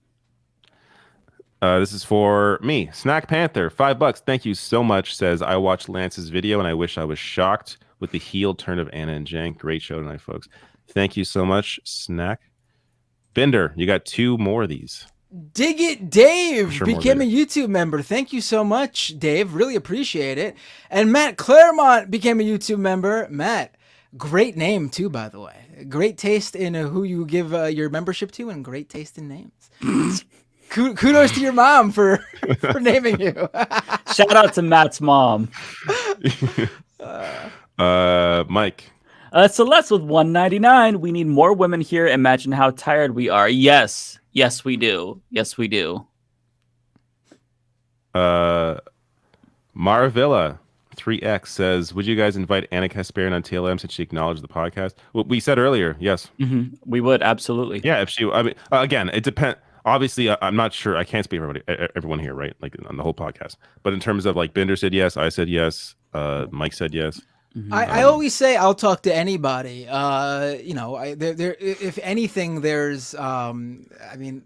This is for me, Snack Panther, $5. Thank you so much. Says I watched Lance's video and I wish I was shocked with the heel turn of Anna and Jank. Great show tonight, folks. Thank you so much, Snack. Bender, you got 2 more of these. Dig It Dave became a YouTube member. Thank you so much, Dave. Really appreciate it. And Matt Claremont became a YouTube member. Matt, great name too, by the way. Great taste in who you give your membership to, and great taste in names. Kudos to your mom for naming you. Shout out to Matt's mom. Mike. Celeste with $1.99. We need more women here. Imagine how tired we are. Yes, we do. Yes, we do. Maravilla 3X says, would you guys invite Anna Kasparian on TLM since she acknowledged the podcast? Well, we said earlier, yes. We would, absolutely. Yeah, if she, I mean, again, it depends. obviously, I'm not sure. I can't speak for everyone here, right? Like on the whole podcast. But in terms of like Bender said yes, I said yes, Mike said yes. I always say I'll talk to anybody. You know, if anything, there's, I mean,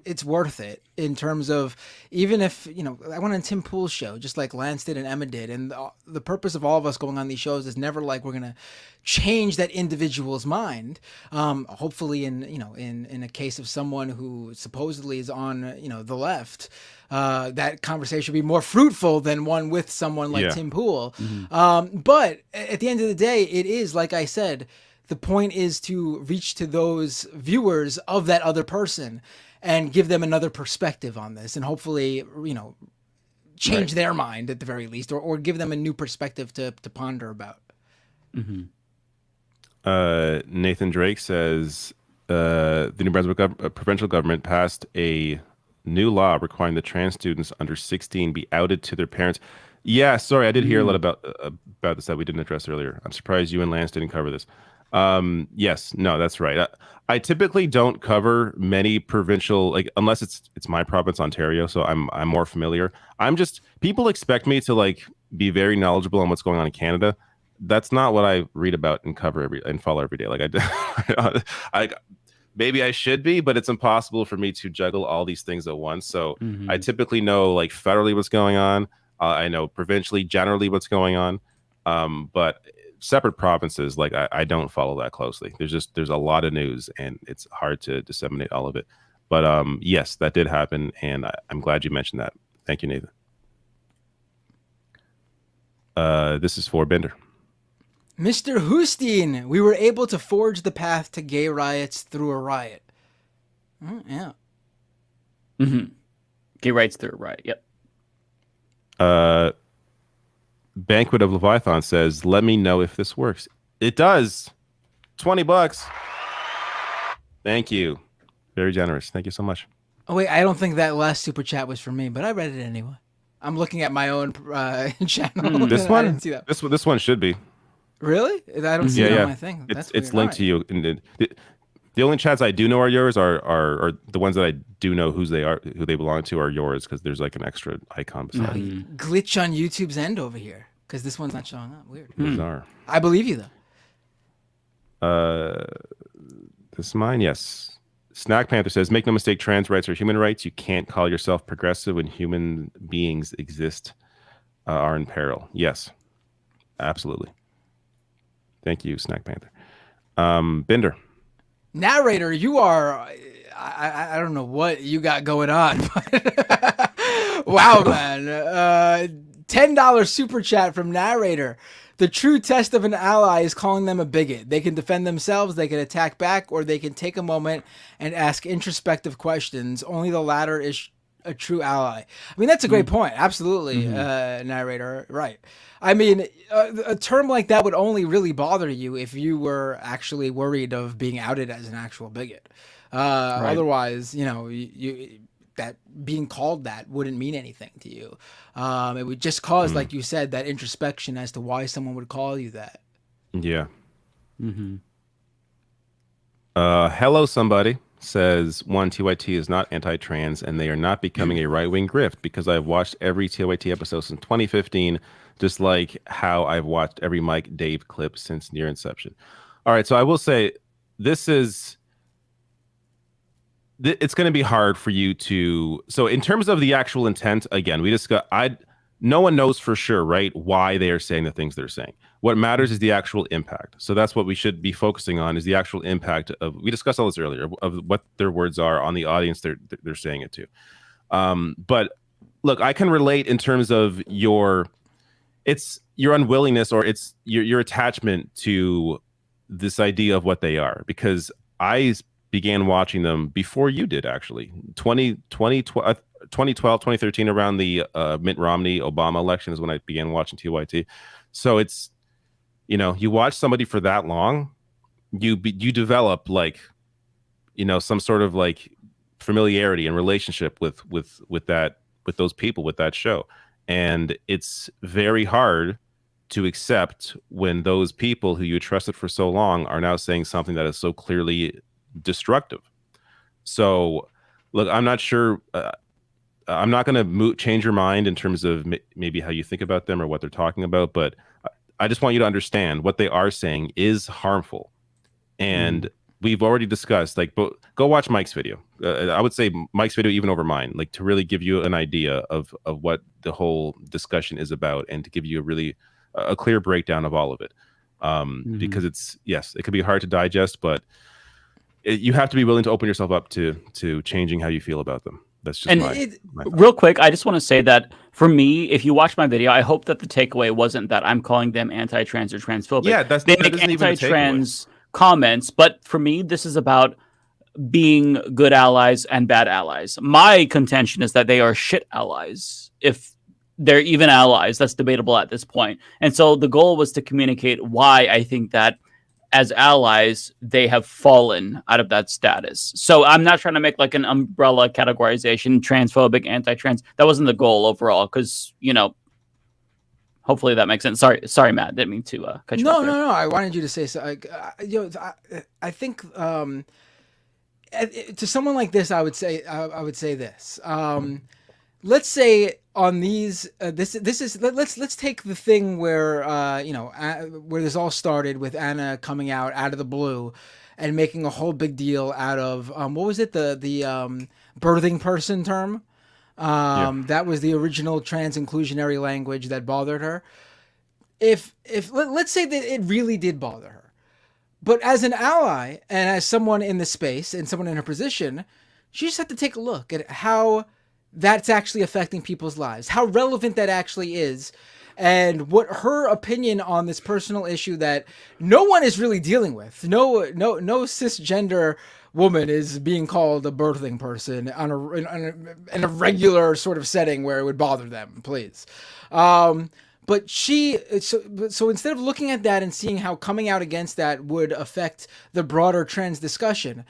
it's worth it in terms of, even if, you know, I went on Tim Pool's show, just like Lance did and Emma did. And the purpose of all of us going on these shows is never like we're going to change that individual's mind. Hopefully in a case of someone who supposedly is on, you know, the left, that conversation would be more fruitful than one with someone like Tim Pool. But at the end of the day, it is, like I said, the point is to reach to those viewers of that other person and give them another perspective on this, and hopefully, you know, change their mind at the very least, or give them a new perspective to ponder about. Nathan Drake says the New Brunswick provincial government passed a new law requiring that trans students under 16 be outed to their parents. Yeah, sorry, I did hear a lot about this that we didn't address earlier. I'm surprised you and Lance didn't cover this. Yes, no, that's right. I typically don't cover many provincial, like, unless it's my province, Ontario, so I'm more familiar. People expect me to like be very knowledgeable on what's going on in Canada. That's not what I read about and cover and follow every day. Like I maybe I should be, but it's impossible for me to juggle all these things at once. So I typically know like federally what's going on. I know provincially generally what's going on, but separate provinces, like I don't follow that closely. There's a lot of news and it's hard to disseminate all of it. But yes, that did happen, and I'm glad you mentioned that. Thank you, Nathan. This is for Bender. Mr. Hustin, we were able to forge the path to gay riots through a riot. Yeah. Gay riots through a riot. Yep. Banquet of Leviathan says, let me know if this works. It does. $20. Thank you. Very generous. Thank you so much. Oh, wait, I don't think that last super chat was for me, but I read it anyway. I'm looking at my own channel. This one? I didn't see that. This one should be. Really? I don't see it on my thing. It's linked to you. The only chats I do know are yours, are the ones that I do know who they belong to are yours, because there's like an extra icon beside. Glitch on YouTube's end over here, because this one's not showing up. Weird. Bizarre. I believe you though. This is mine. Yes. Snack Panther says, make no mistake, trans rights are human rights. You can't call yourself progressive when human beings are in peril. Yes, absolutely. Thank you, Snack Panther. Bender. Narrator, you are, I don't know what you got going on. But wow, man. $10 super chat from Narrator. The true test of an ally is calling them a bigot. They can defend themselves, they can attack back, or they can take a moment and ask introspective questions. Only the latter is a true ally. I mean, that's a great point. Absolutely, Narrator. Right. I mean, a term like that would only really bother you if you were actually worried of being outed as an actual bigot. Right. Otherwise, you know, that being called that wouldn't mean anything to you. It would just cause, like you said, that introspection as to why someone would call you that. Yeah. Hello, somebody says, one, TYT is not anti-trans, and they are not becoming a right-wing grift, because I've watched every TYT episode since 2015, just like how I've watched every Mike Dave clip since near inception. All right, so I will say it's going to be hard for you to. So in terms of the actual intent, again, no one knows for sure, right, why they are saying the things they're saying. What matters is the actual impact. So that's what we should be focusing on, is the actual impact of, we discussed all this earlier, of what their words are on the audience they're saying it to. But look, I can relate in terms of your unwillingness, or it's your attachment to this idea of what they are, because I began watching them before you did, actually. 2012, 2013, around the Mitt Romney Obama election is when I began watching TYT. So it's, you know, you watch somebody for that long, you develop, like, you know, some sort of like familiarity and relationship with those people, with that show. And it's very hard to accept when those people who you trusted for so long are now saying something that is so clearly destructive. So look, I'm not sure. I'm not going to change your mind in terms of maybe how you think about them or what they're talking about, but I just want you to understand what they are saying is harmful. And we've already discussed, like, but go watch Mike's video. I would say Mike's video even over mine, like, to really give you an idea of what the whole discussion is about, and to give you a clear breakdown of all of it. Because it could be hard to digest, but you have to be willing to open yourself up to changing how you feel about them. That's just my real quick. I just want to say that for me, if you watch my video, I hope that the takeaway wasn't that I'm calling them anti-trans or transphobic. Yeah, they make anti-trans comments, but for me, this is about being good allies and bad allies. My contention is that they are shit allies. If they're even allies, that's debatable at this point. And so the goal was to communicate why I think that as allies, they have fallen out of that status. So I'm not trying to make like an umbrella categorization, transphobic, anti-trans. That wasn't the goal overall, because, hopefully that makes sense. Sorry, Matt. Didn't mean to cut you off there. No. I wanted you to say so. I think to someone like this, I would say this. Let's say on these, let's take the thing where where this all started with Anna coming out of the blue and making a whole big deal out of what was it, the birthing person term. That was the original trans inclusionary language that bothered her. If let's say that it really did bother her, but as an ally and as someone in the space and someone in her position, she just had to take a look at how that's actually affecting people's lives, how relevant that actually is, and what her opinion on this personal issue that no one is really dealing with. No cisgender woman is being called a birthing person in a regular sort of setting where it would bother them, please. But so instead of looking at that and seeing how coming out against that would affect the broader trans discussion,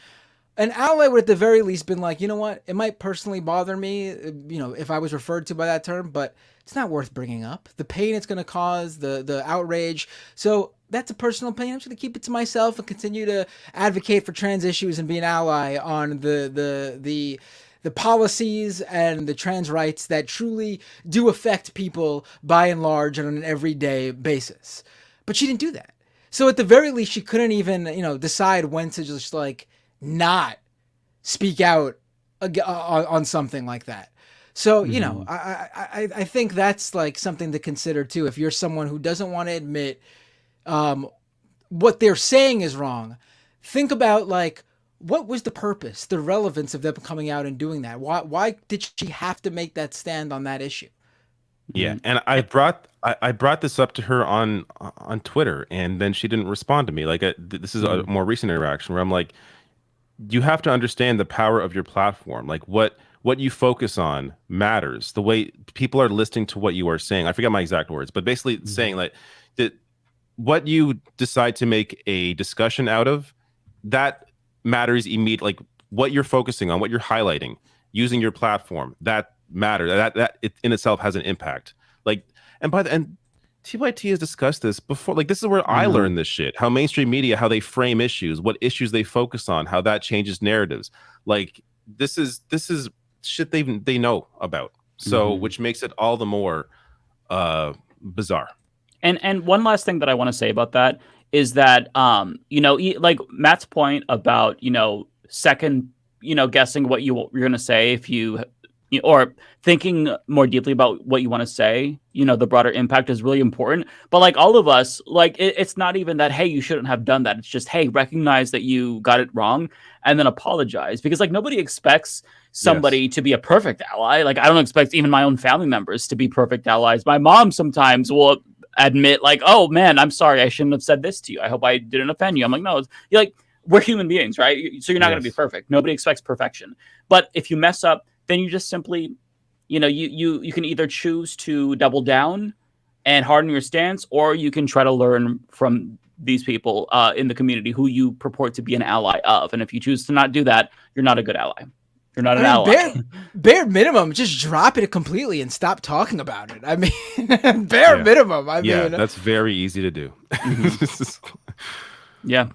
an ally would at the very least been like, you know what, it might personally bother me, if I was referred to by that term, but it's not worth bringing up. The pain it's going to cause, the outrage. So that's a personal opinion. I'm just going to keep it to myself and continue to advocate for trans issues and be an ally on the policies and the trans rights that truly do affect people by and large on an everyday basis. But she didn't do that. So at the very least, she couldn't even, decide when to just like not speak out on something like that. So, I think that's like something to consider too. If you're someone who doesn't want to admit what they're saying is wrong, think about like, what was the purpose, the relevance of them coming out and doing that? Why did she have to make that stand on that issue? Yeah, and I brought this up to her on Twitter, and then she didn't respond to me. Like this is a more recent interaction where I'm like, you have to understand the power of your platform. Like what you focus on matters. The way people are listening to what you are saying. I forget my exact words, but basically saying like that what you decide to make a discussion out of, that matters immediately. Like what you're focusing on, what you're highlighting, using your platform, that matters. That it in itself has an impact. Like, and TYT has discussed this before. Like, this is where I learned this shit. How mainstream media, how they frame issues, what issues they focus on, how that changes narratives. Like, this is shit they know about. So, which makes it all the more bizarre. And one last thing that I want to say about that is that like Matt's point about second guessing what you're going to say if you or thinking more deeply about what you want to say, the broader impact is really important. But like all of us, like it's not even that, hey, you shouldn't have done that. It's just, hey, recognize that you got it wrong and then apologize, because like nobody expects somebody to be a perfect ally. Like I don't expect even my own family members to be perfect allies. My mom sometimes will admit like, oh man, I'm sorry, I shouldn't have said this to you. I hope I didn't offend you. I'm like, no, you're like, we're human beings, right? So you're not going to be perfect. Nobody expects perfection. But if you mess up, then you just simply, you can either choose to double down and harden your stance, or you can try to learn from these people in the community who you purport to be an ally of. And if you choose to not do that, you're not a good ally. You're not an ally. Bare minimum, just drop it completely and stop talking about it. I mean, bare minimum. I mean, that's very easy to do. Yeah.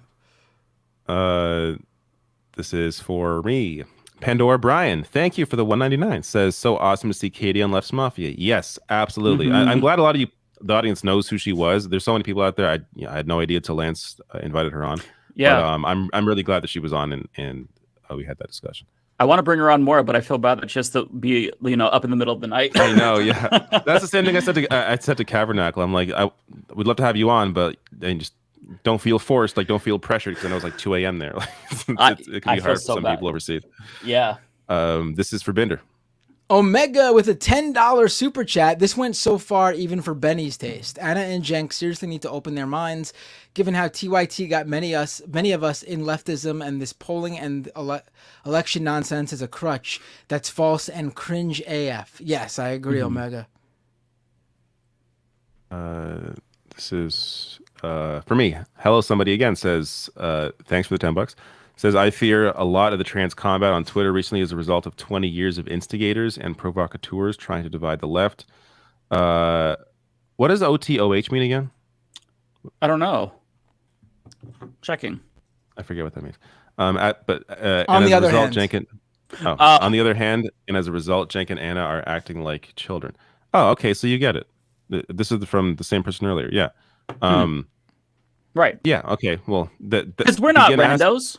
This is for me. Pandora Brian, thank you for the 199. Says, so awesome to see Katy on Leftist Mafia. Yes, absolutely. I'm glad a lot of you, the audience, knows who she was. There's so many people out there. I had no idea till Lance invited her on. Yeah. But, I'm really glad that she was on and we had that discussion. I want to bring her on more, but I feel bad that she has to be, up in the middle of the night. I know, yeah. That's the same thing I said to Cavernacle. I'm like, we'd love to have you on, but then just don't feel forced, like don't feel pressured, because I know it's like 2 a.m. there. It can be hard for some people overseas. Yeah. This is for Binder. Omega with a $10 super chat. This went so far even for Benny's taste. Anna and Jenk seriously need to open their minds, given how TYT got many of us in leftism, and this polling and election nonsense is a crutch that's false and cringe AF. Yes, I agree, Omega. This is for me. Hello, somebody again says, thanks for the $10. Says, I fear a lot of the trans combat on Twitter recently is a result of 20 years of instigators and provocateurs trying to divide the left. What does OTOH mean again? I don't know. Checking. I forget what that means. On the other hand. On the other hand, and as a result, Jenk and Anna are acting like children. Oh, okay, so you get it. This is from the same person earlier. Yeah. Right. Yeah. Okay. Well, because we're not randos.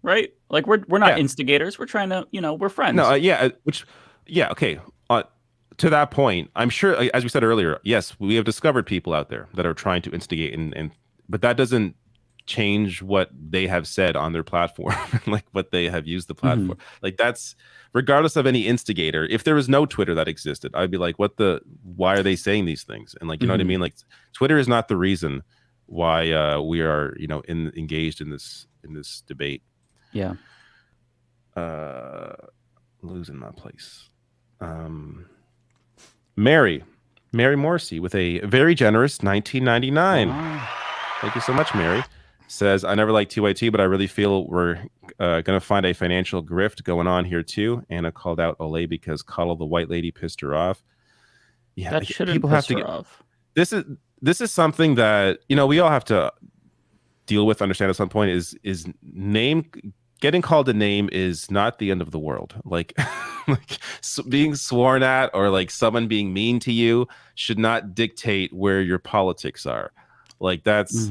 Right? Like we're not instigators. We're trying to, we're friends. No, okay. To that point, I'm sure, as we said earlier, yes, we have discovered people out there that are trying to instigate, but that doesn't change what they have said on their platform, like what they have used the platform. Like that's regardless of any instigator. If there was no Twitter that existed, I'd be like, why are they saying these things? And like, you know what I mean? Like Twitter is not the reason why we are, engaged in this debate. Yeah. Losing my place. Mary Morrissey with a very generous $19.99. Wow. Thank you so much, Mary. Says, I never liked TYT, but I really feel we're going to find a financial grift going on here too. Anna called out Olay because Cuddle the white lady pissed her off. Yeah, that shouldn't piss her off. This is something that we all have to deal with, understand at some point. Is getting called a name is not the end of the world. Like being sworn at or like someone being mean to you should not dictate where your politics are. Like that's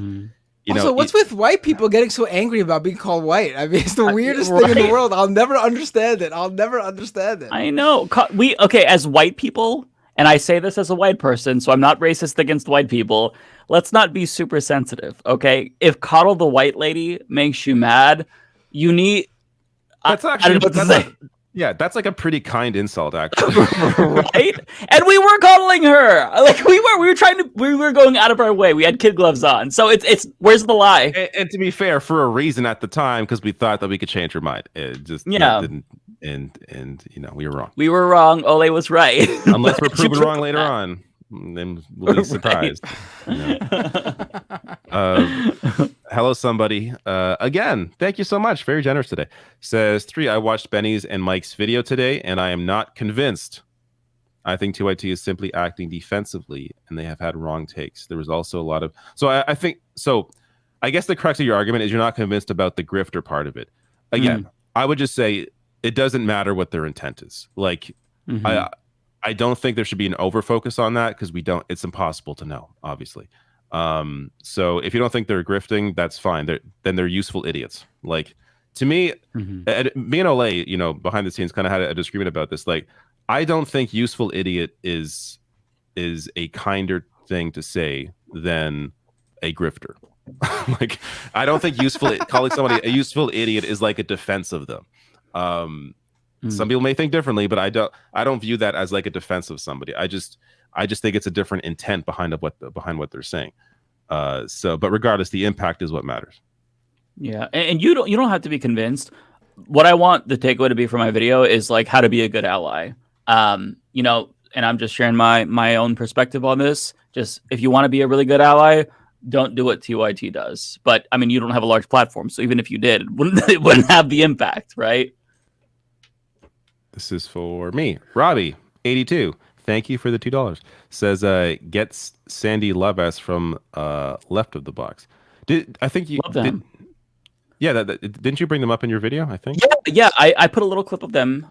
also, what's with white people getting so angry about being called white? I mean, it's the weirdest thing in the world. I'll never understand it. I know. As white people, and I say this as a white person, so I'm not racist against white people. Let's not be super sensitive, okay? If Coddle the white lady makes you mad, you need. That's actually. That's like a pretty kind insult, actually. Right? And we were coddling her. Like we were going out of our way. We had kid gloves on. So it's where's the lie? And to be fair, for a reason at the time, because we thought that we could change her mind. It just didn't. And we were wrong. We were wrong. Ole was right. Unless we're proven wrong later on, then we'll be surprised. Hello, somebody. Again, thank you so much. Very generous today. Says 3. I watched Benny's and Mike's video today, and I am not convinced. I think TYT is simply acting defensively, and they have had wrong takes. There was also a lot of. So I think so. I guess the crux of your argument is you're not convinced about the grifter part of it. Again, I would just say it doesn't matter what their intent is. Like I don't think there should be an over focus on that because it's impossible to know, obviously. So if you don't think they're grifting, that's fine. Then they're useful idiots. Like to me, me and Olay, behind the scenes kind of had a disagreement about this. Like, I don't think useful idiot is a kinder thing to say than a grifter. Like, I don't think calling somebody a useful idiot is like a defense of them. Some people may think differently, but I don't view that as like a defense of somebody. I just think it's a different intent behind what they're saying. But regardless, the impact is what matters. Yeah, and you don't have to be convinced. What I want the takeaway to be for my video is like how to be a good ally. And I'm just sharing my own perspective on this. Just if you want to be a really good ally, don't do what TYT does. But I mean, you don't have a large platform, so even if you did, it wouldn't have the impact, right? This is for me, Robbie, 82. Thank you for the $2. Says, gets Sandy Loves from left of the box. I think you love them. Didn't you bring them up in your video? I think. Yeah, I put a little clip of them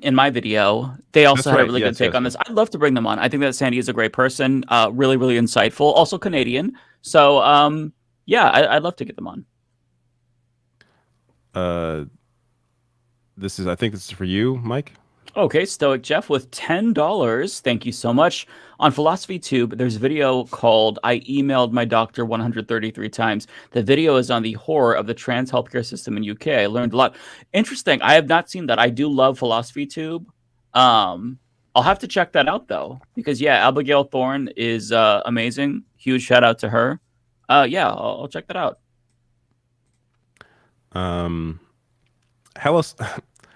in my video. They also had a really good take on this. I'd love to bring them on. I think that Sandy is a great person, really, really insightful, also Canadian. So yeah, I'd love to get them on. I think this is for you, Mike. Okay, Stoic Jeff with $10. Thank you so much. On PhilosophyTube, there's a video called I Emailed My Doctor 133 Times. The video is on the horror of the trans healthcare system in UK. I learned a lot. Interesting. I have not seen that. I do love PhilosophyTube. I'll have to check that out, though, because, yeah, Abigail Thorne is amazing. Huge shout out to her. Yeah, I'll check that out. Hello.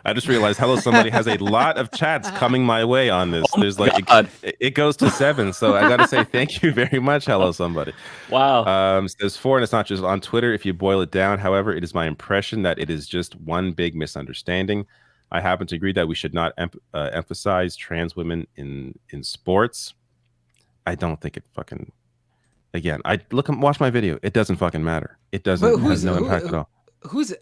I just realized Hello Somebody has a lot of chats coming my way on this. There's like it goes to 7, so I gotta say thank you very much, Hello Somebody. Wow. Says 4, and it's not just on Twitter. If you boil it down, however, it is my impression that it is just one big misunderstanding. I happen to agree that we should not emphasize trans women in sports. I don't think it fucking. Again, watch my video. It doesn't fucking matter. It doesn't has no impact at all.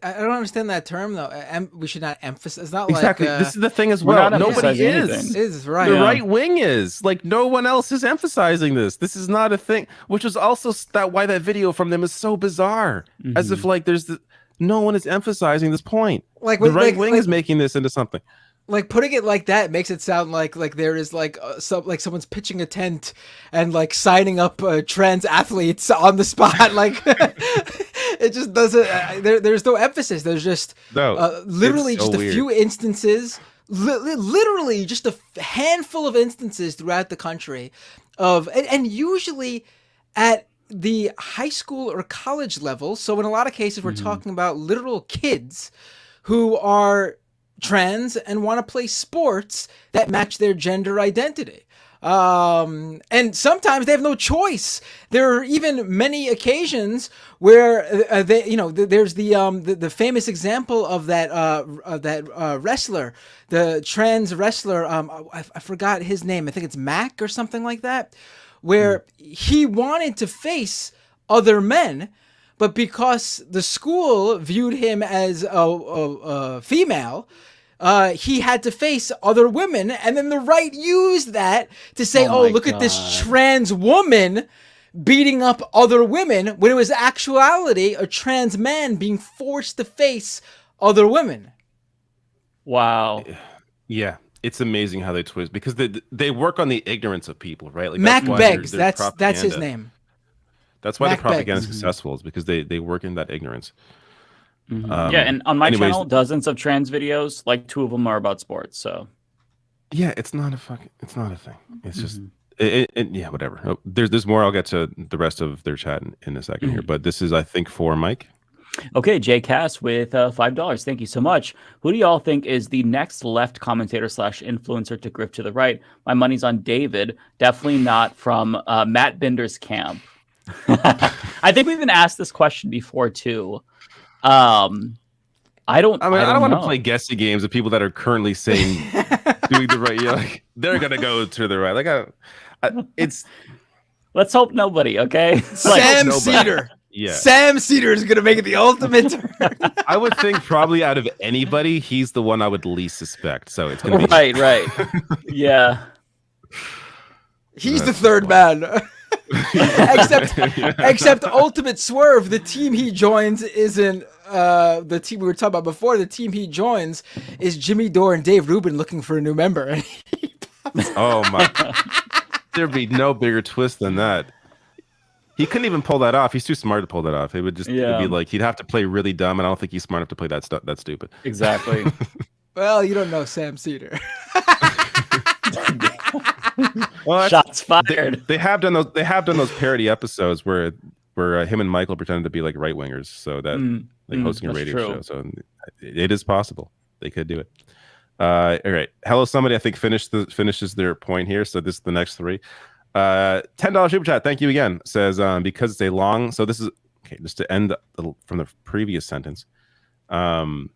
I don't understand that term though. We should not emphasize. It's not exactly. Like this is the thing as well. Nobody is right. The right wing is like no one else is emphasizing this. This is not a thing. Which is also why that video from them is so bizarre. As if like no one is emphasizing this point. Like the right wing is making this into something. Like putting it like that makes it sound like there is like someone's pitching a tent and like signing up trans athletes on the spot. Like it just doesn't. There's no emphasis. There's just literally just a few instances, literally just a handful of instances throughout the country of and usually at the high school or college level. So in a lot of cases, we're talking about literal kids who are trans and want to play sports that match their gender identity. And sometimes they have no choice. There are even many occasions where there's the famous example of that wrestler, the trans wrestler. I forgot his name. I think it's Mac or something like that, where he wanted to face other men, but because the school viewed him as a female, he had to face other women, and then the right used that to say, look at this trans woman beating up other women, when it was actuality a trans man being forced to face other women. Wow. Yeah, it's amazing how they twist, because they work on the ignorance of people, right? Like Mac Beggs, that's his name. That's why the propaganda is successful, is because they work in that ignorance. Yeah, and on my channel, dozens of trans videos, like 2 of them are about sports. So yeah, it's not a thing. It's just yeah, whatever. Oh, there's more. I'll get to the rest of their chat in a second here, but this is, I think, for Mike. Okay, Jay Cass with $5. Thank you so much. Who do y'all think is the next left commentator / influencer to grift to the right? My money's on David. Definitely not from Matt Binder's camp. I think we've been asked this question before too. I don't want to play guessing games with people that are currently saying doing the right. Like, they're gonna go to the right. Like it's. Let's hope nobody. Okay. Sam Cedar. Yeah. Sam Cedar is gonna make it the ultimate turn. I would think probably out of anybody, he's the one I would least suspect. So it's gonna be right. Yeah. He's the third man. except Ultimate Swerve, the team he joins isn't the team we were talking about before. The team he joins is Jimmy Dore and Dave Rubin looking for a new member. Oh my! There'd be no bigger twist than that. He couldn't even pull that off. He's too smart to pull that off. It would just it'd be like he'd have to play really dumb, and I don't think he's smart enough to play that stuff. That's stupid. Exactly. Well, you don't know Sam Cedar. Well, shots fired. They have done those parody episodes where him and Michael pretended to be like right wingers, so that like hosting a radio show. So it is possible they could do it. All right, Hello Somebody, I think finishes their point here. So this is the next 3. $10 super chat. Thank you again. Says because it's a long. So this is okay. Just to end from the previous sentence. I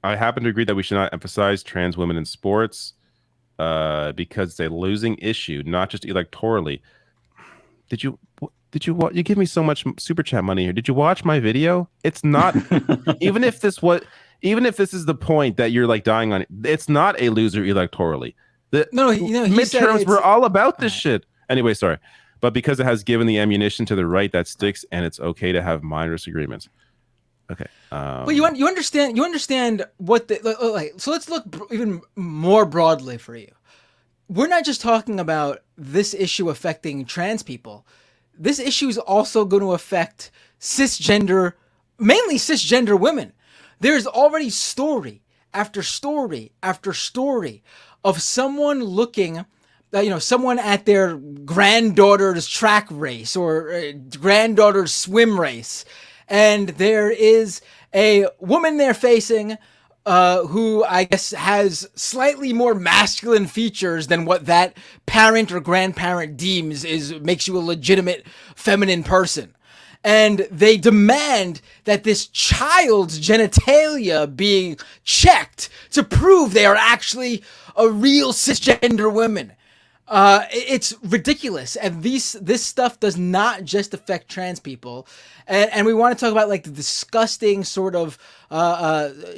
happen to agree that we should not emphasize trans women in sports. Because it's a losing issue, not just electorally. Did you give me so much super chat money here? Did you watch my video? It's not even if this was even if this is the point that you're like dying on, it's not a loser electorally. Midterms were all about this shit. Anyway, sorry. But because it has given the ammunition to the right, that sticks, and it's okay to have minor disagreements. Okay. But you understand what the so let's look even more broadly for you. We're not just talking about this issue affecting trans people. This issue is also going to affect mainly cisgender women. There's already story after story after story of someone looking, someone at their granddaughter's track race or granddaughter's swim race, and there is a woman they're facing who I guess has slightly more masculine features than what that parent or grandparent deems makes you a legitimate feminine person. And they demand that this child's genitalia being checked to prove they are actually a real cisgender woman. It's ridiculous, and this stuff does not just affect trans people, and we want to talk about like the disgusting sort of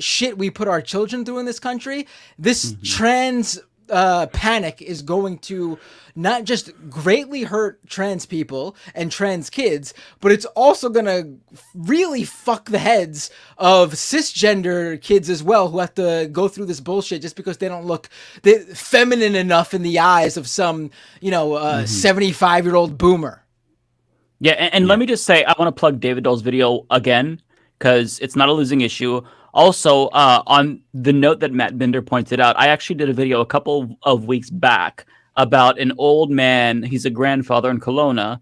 shit we put our children through in this country. This trans panic is going to not just greatly hurt trans people and trans kids, but it's also going to really fuck the heads of cisgender kids as well, who have to go through this bullshit just because they don't look feminine enough in the eyes of some 75-year-old boomer. Yeah, and let me just say, I want to plug David Dole's video again because it's not a losing issue. Also, on the note that Matt Binder pointed out, I actually did a video a couple of weeks back about an old man. He's a grandfather in Kelowna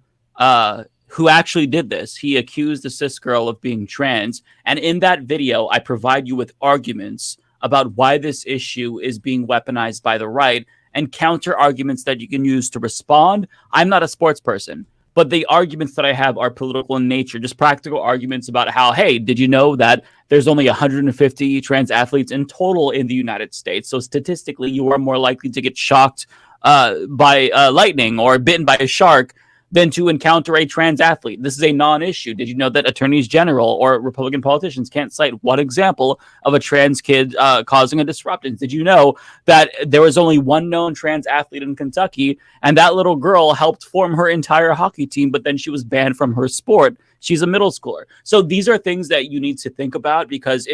who actually did this. He accused a cis girl of being trans. And in that video, I provide you with arguments about why this issue is being weaponized by the right and counter arguments that you can use to respond. I'm not a sports person, but the arguments that I have are political in nature, just practical arguments about how, hey, did you know that there's only 150 trans athletes in total in the United States? So statistically, you are more likely to get shocked by lightning or bitten by a shark than to encounter a trans athlete. This is a non-issue. Did you know that attorneys general or Republican politicians can't cite one example of a trans kid causing a disruption? Did you know that there was only one known trans athlete in Kentucky, and that little girl helped form her entire hockey team, but then she was banned from her sport? She's a middle schooler. So these are things that you need to think about, because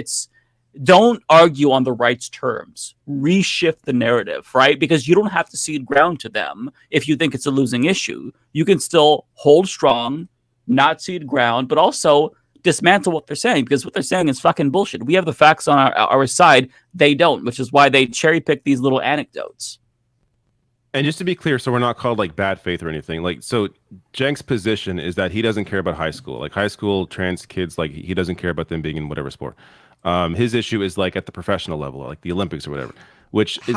don't argue on the right's terms. Reshift the narrative, right? Because you don't have to cede ground to them if you think it's a losing issue. You can still hold strong, not cede ground, but also dismantle what they're saying, because what they're saying is fucking bullshit. We have the facts on our side. They don't, which is why they cherry pick these little anecdotes. And just to be clear, so we're not called like bad faith or anything. Like, so Cenk's position is that he doesn't care about high school. Like high school trans kids, like he doesn't care about them being in whatever sport. His issue is like at the professional level, like the Olympics or whatever, which is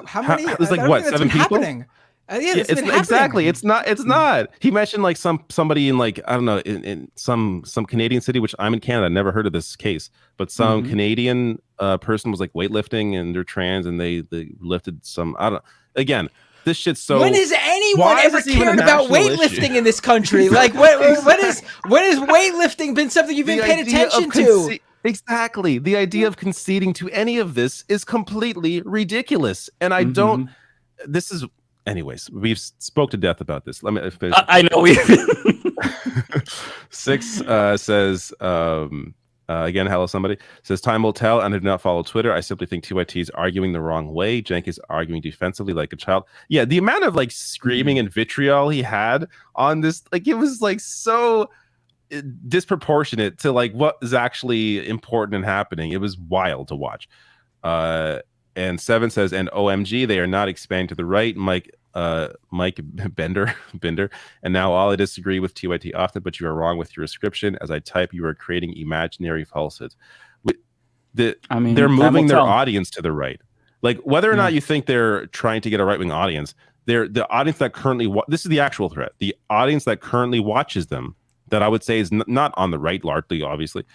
how many? There's like what, 7 people? Yeah, it's exactly. It's not. He mentioned like somebody in like, I don't know, in some Canadian city, which I'm in Canada, never heard of this case, but some Canadian person was like weightlifting and they're trans and they lifted some, I don't know. Again, this shit's so. When has anyone ever cared about weightlifting in this country? Like, when has weightlifting been something you've been paid attention to? Exactly. The idea of conceding to any of this is completely ridiculous. And I don't, this is, anyways, we've spoke to death about this. Let me finish. I know we. Six says, again, hello, somebody says, time will tell, and I do not follow Twitter. I simply think TYT is arguing the wrong way. Cenk is arguing defensively like a child. Yeah, the amount of like screaming and vitriol he had on this, like it was like so disproportionate to like what is actually important and happening. It was wild to watch. And Seven says, and OMG, they are not expanding to the right. Mike Bender, and now all I disagree with TYT often, but you are wrong with your description. As I type, you are creating imaginary falsehoods. They're moving their audience to the right. Like whether or not you think they're trying to get a right-wing audience, they're the audience that currently this is the actual threat. The audience that currently watches them, that I would say is not on the right, largely, obviously.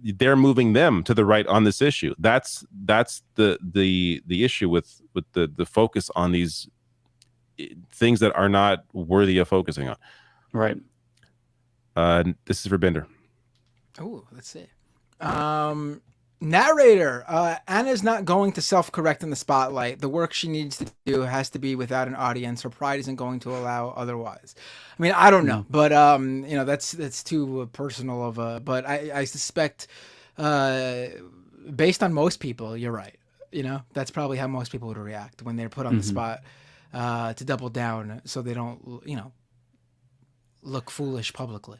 They're moving them to the right on this issue. That's the issue with the focus on these things that are not worthy of focusing on. Right. This is for Bender. Oh, let's see. Narrator, Anna's not going to self-correct in the spotlight. The work she needs to do has to be without an audience. Her pride isn't going to allow otherwise. I mean, I don't know, but that's too personal of a. But I suspect, based on most people, you're right. That's probably how most people would react when they're put on the spot, to double down so they don't, look foolish publicly.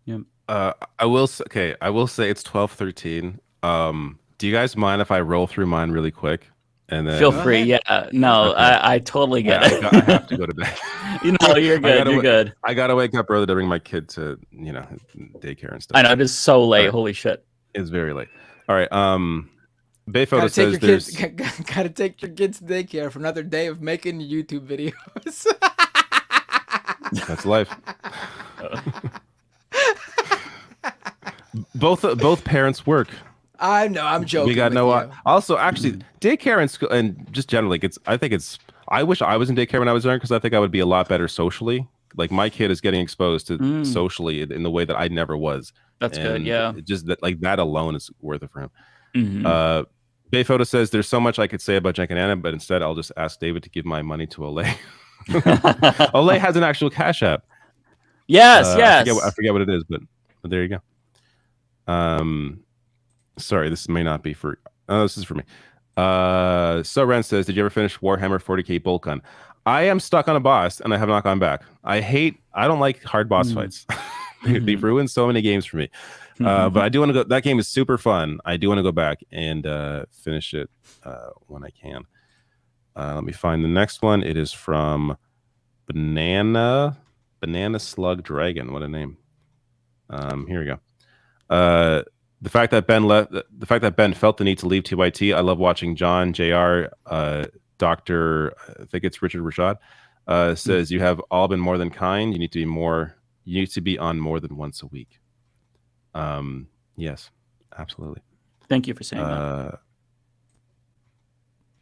Yeah. I will say it's 12:13. Do you guys mind if I roll through mine really quick? And then feel free. Yeah. No, okay. I totally get it. I have to go to bed. You're good. You're good. I gotta wake up early to bring my kid to daycare and stuff. I know it is so late. Right. Holy shit. It's very late. All right. Bayphoto says there's gotta take your kids to daycare for another day of making YouTube videos. That's life. Both parents work. I know. I'm joking. We got also, actually, daycare and school and just generally, I wish I was in daycare when I was young because I think I would be a lot better socially. Like my kid is getting exposed to socially in the way that I never was. That's good. Yeah. Just that alone is worth it for him. Bayphoto says there's so much I could say about Jenk and Anna, but instead I'll just ask David to give my money to Olay. Olay has an actual Cash App. Yes. I forget what it is, but there you go. Sorry, this may not be for. Oh, this is for me. So Ren says, "Did you ever finish Warhammer 40k Bolt Gun?" I am stuck on a boss, and I have not gone back. I don't like hard boss fights. They've ruined so many games for me. But I do want to go. That game is super fun. I do want to go back and finish it when I can. Let me find the next one. It is from Banana Slug Dragon. What a name. Here we go. The fact that Ben felt the need to leave TYT. I love watching John, JR, Dr. I think it's Richard Rashad, says you have all been more than kind. You need to be on more than once a week. Yes, absolutely. Thank you for saying that.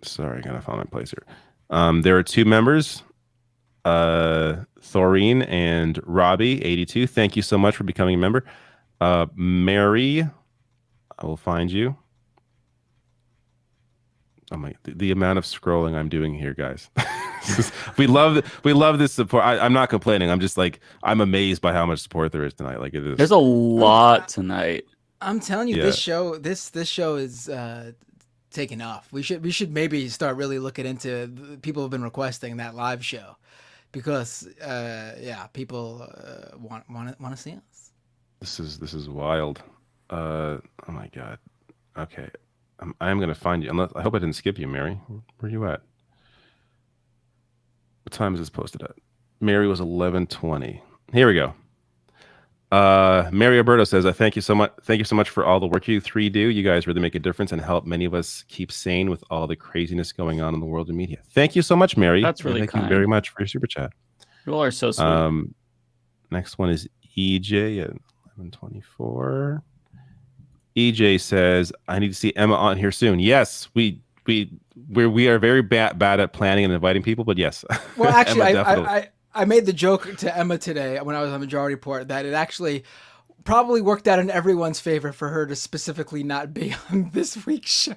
Sorry, I gotta find my place here. There are two members, Thoreen and Robbie 82. Thank you so much for becoming a member. Mary, I will find you. Oh my! The amount of scrolling I'm doing here, guys. we love this support. I'm not complaining. I'm just I'm amazed by how much support there is tonight. Like it is. There's a lot tonight. I'm telling you, this show is taking off. We should maybe start really looking into people have been requesting that live show because people want to see us. This is wild. Oh my god. Okay, I am gonna find you. Unless I hope I didn't skip you, Mary. Where are you at? What time is this posted at? Mary was 11:20. Here we go. Mary Alberto says, "I thank you so much. Thank you so much for all the work you three do. You guys really make a difference and help many of us keep sane with all the craziness going on in the world of media." Thank you so much, Mary. That's really thank kind. you very much for your super chat. You all are so sweet. Next one is EJ at 11:24. EJ says, "I need to see Emma on here soon." Yes, we are very bad at planning and inviting people, but yes. Well, actually, I made the joke to Emma today when I was on Majority Report that it actually probably worked out in everyone's favor for her to specifically not be on this week's show.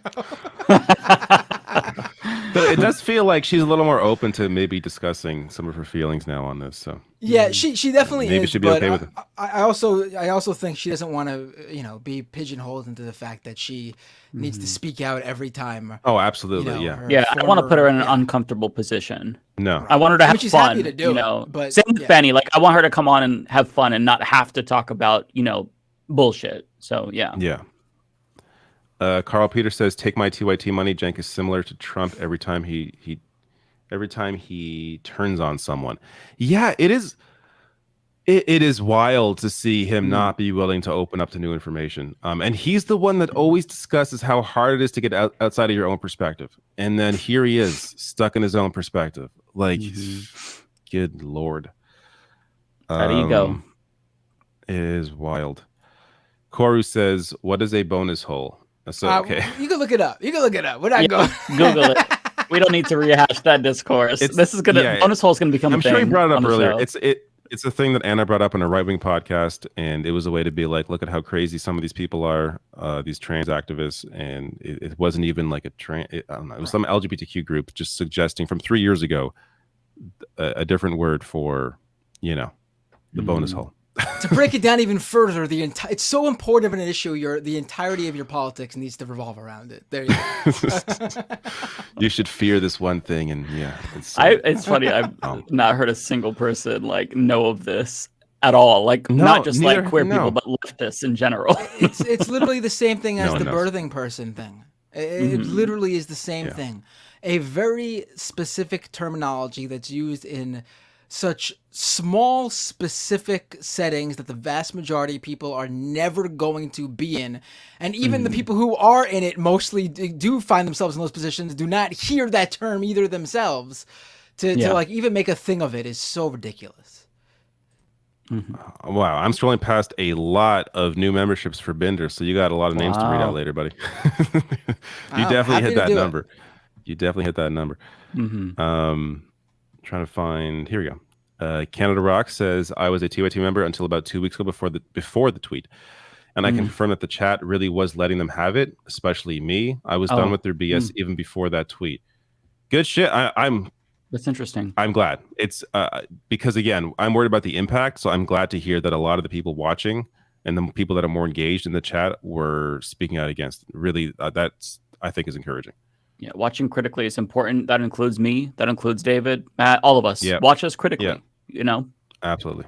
But it does feel like she's a little more open to maybe discussing some of her feelings now on this. So yeah, she definitely maybe is. She'd be okay with it. I also think she doesn't want to be pigeonholed into the fact that she needs to speak out every time. Oh, absolutely, yeah. I don't want to put her in an uncomfortable position. No, I want her to have she's fun. Happy to do it, but same with Benny. I want her to come on and have fun and not have to talk about bullshit. So yeah. Yeah. Carl Peter says, "Take my TYT money. Jenk is similar to Trump every time he turns on someone." Yeah, it is. It is wild to see him not be willing to open up to new information. And he's the one that always discusses how hard it is to get outside of your own perspective. And then here he is, stuck in his own perspective. Good Lord. How do you go? It is wild. Koru says, "What is a bonus hole?" So, okay. You can look it up. We're not going. Google it. We don't need to rehash that discourse. Bonus hole is gonna become. I'm sure he brought it up earlier. It's a thing that Anna brought up in a right-wing podcast, and it was a way to be like, look at how crazy some of these people are, these trans activists, and it wasn't even like I don't know, it was some LGBTQ group just suggesting from 3 years ago a different word for, the bonus hole. To break it down even further, it's so important of an issue. The entirety of your politics needs to revolve around it. There you go. You should fear this one thing, and it's funny. I've not heard a single person know of this at all. Not just queer people, but leftists in general. It's literally the same thing as the birthing person thing. It literally is the same thing. A very specific terminology that's used in such small, specific settings that the vast majority of people are never going to be in. And even the people who are in it mostly do find themselves in those positions, do not hear that term either themselves. To even make a thing of it is so ridiculous. Wow, I'm scrolling past a lot of new memberships for Binder, so you got a lot of names to read out later, buddy. You definitely hit that number. You definitely hit that number. Trying to find, here we go. Canada Rock says, I was a TYT member until about 2 weeks ago before the tweet. And I can confirm that the chat really was letting them have it, especially me. I was done with their BS even before that tweet. Good shit. That's interesting. I'm glad. It's because, again, I'm worried about the impact. So I'm glad to hear that a lot of the people watching and the people that are more engaged in the chat were speaking out against. Really, that's, I think, is encouraging. Yeah, watching critically is important. That includes me. That includes David, Matt, all of us. Yeah. Watch us critically, Absolutely.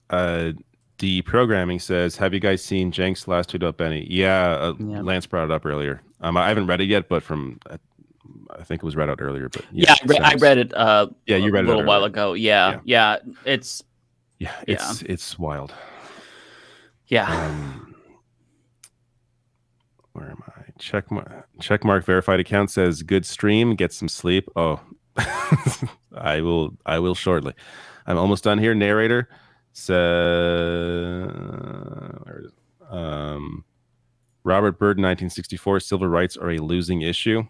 Deprogramming says, have you guys seen Jenks' last tweet about Benny? Yeah, Lance brought it up earlier. I haven't read it yet, but I think it was read out earlier. But I read it you read a little while ago. Yeah. It's wild. Yeah. Where am I? Checkmark verified account says good stream, get some sleep. Oh, I will shortly. I'm almost done here. Narrator says where is it? Robert Byrd 1964, civil rights are a losing issue.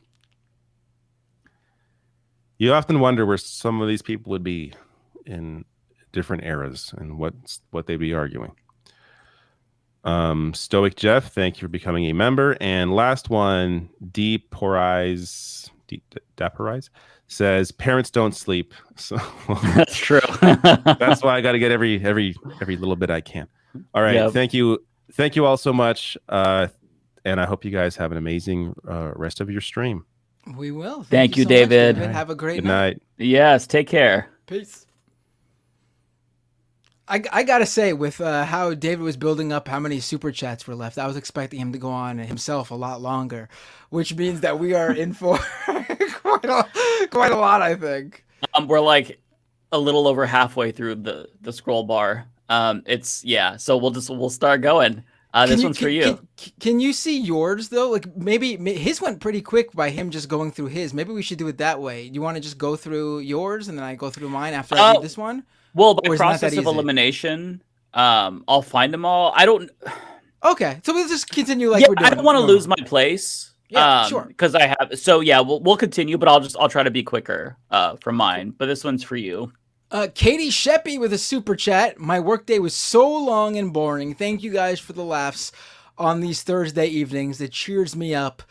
You often wonder where some of these people would be in different eras and what they'd be arguing. Stoic Jeff, thank you for becoming a member. And last one, Daporize says parents don't sleep. So that's true. That's why I got to get every little bit I can. All right, yep. Thank you all so much, and I hope you guys have an amazing rest of your stream. We will. Thank you, David. David. Have a great night. Yes, take care. Peace. I gotta say, with how David was building up how many super chats were left, I was expecting him to go on himself a lot longer, which means that we are in for quite a lot, I think. We're like a little over halfway through the scroll bar. So we'll start going. This one's for you. Can you see yours though? Like maybe his went pretty quick by him just going through his. Maybe we should do it that way. Do you want to just go through yours and then I go through mine after I read this one? Well, by process of elimination, I'll find them all. I don't. Okay, so we'll just continue like we're doing. I don't want to lose my place. Yeah, sure. Because I have. So yeah, we'll continue, but I'll try to be quicker for mine. But this one's for you. Katy Sheppy with a super chat. My workday was so long and boring. Thank you guys for the laughs on these Thursday evenings. It cheers me up.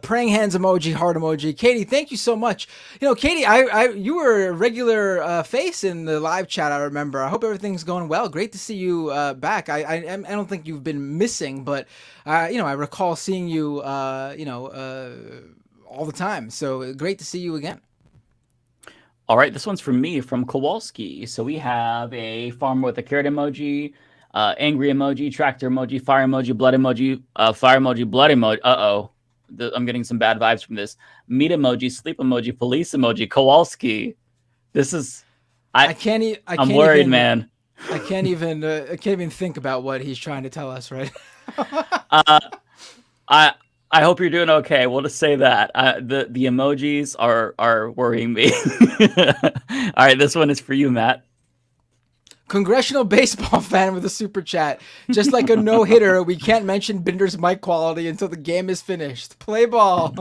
Praying hands emoji, heart emoji. Katy, thank you so much. Katy, you were a regular face in the live chat, I remember. I hope everything's going well. Great to see you back. I don't think you've been missing, but I recall seeing you all the time. So great to see you again. All right, this one's from me, from Kowalski. So we have a farmer with a carrot emoji, angry emoji, tractor emoji, fire emoji, blood emoji, fire emoji, blood emoji. Uh-oh. I'm getting some bad vibes from this. Meat emoji, sleep emoji, police emoji, Kowalski. This is... I'm worried, man. I can't even think about what he's trying to tell us, right? I hope you're doing okay. We'll just say that. The emojis are worrying me. All right, this one is for you, Matt. Congressional baseball fan with a super chat. Just like a no-hitter, we can't mention Binder's mic quality until the game is finished. Play ball.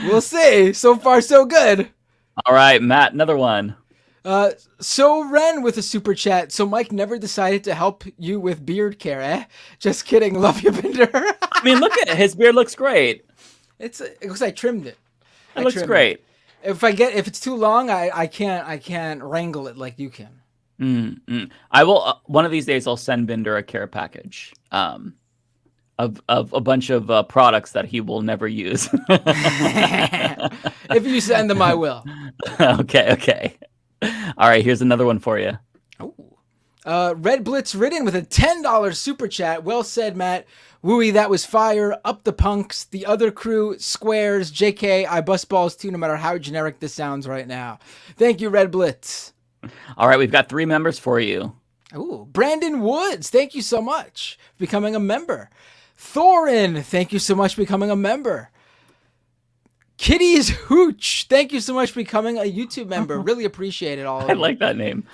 We'll see. So far, so good. All right, Matt, another one. So Ren with a super chat. So Mike never decided to help you with beard care, eh? Just kidding. Love you, Binder. I mean, look at it. His beard looks great. It looks like I trimmed it. It looks great. If it's too long, I can't wrangle it like you can. I will. One of these days, I'll send Binder a care package. Of a bunch of products that he will never use. If you send them, I will. Okay. All right, here's another one for you. Red Blitz Ridden with a $10 super chat. Well said, Matt. Wooey, that was fire. Up the punks. The other crew, squares, JK, I bust balls too, no matter how generic this sounds right now. Thank you, Red Blitz. All right, we've got 3 members for you. Ooh, Brandon Woods, thank you so much for becoming a member. Thorin, thank you so much for becoming a member. Kitty's Hooch, thank you so much for becoming a YouTube member. Really appreciate it all. I like that name.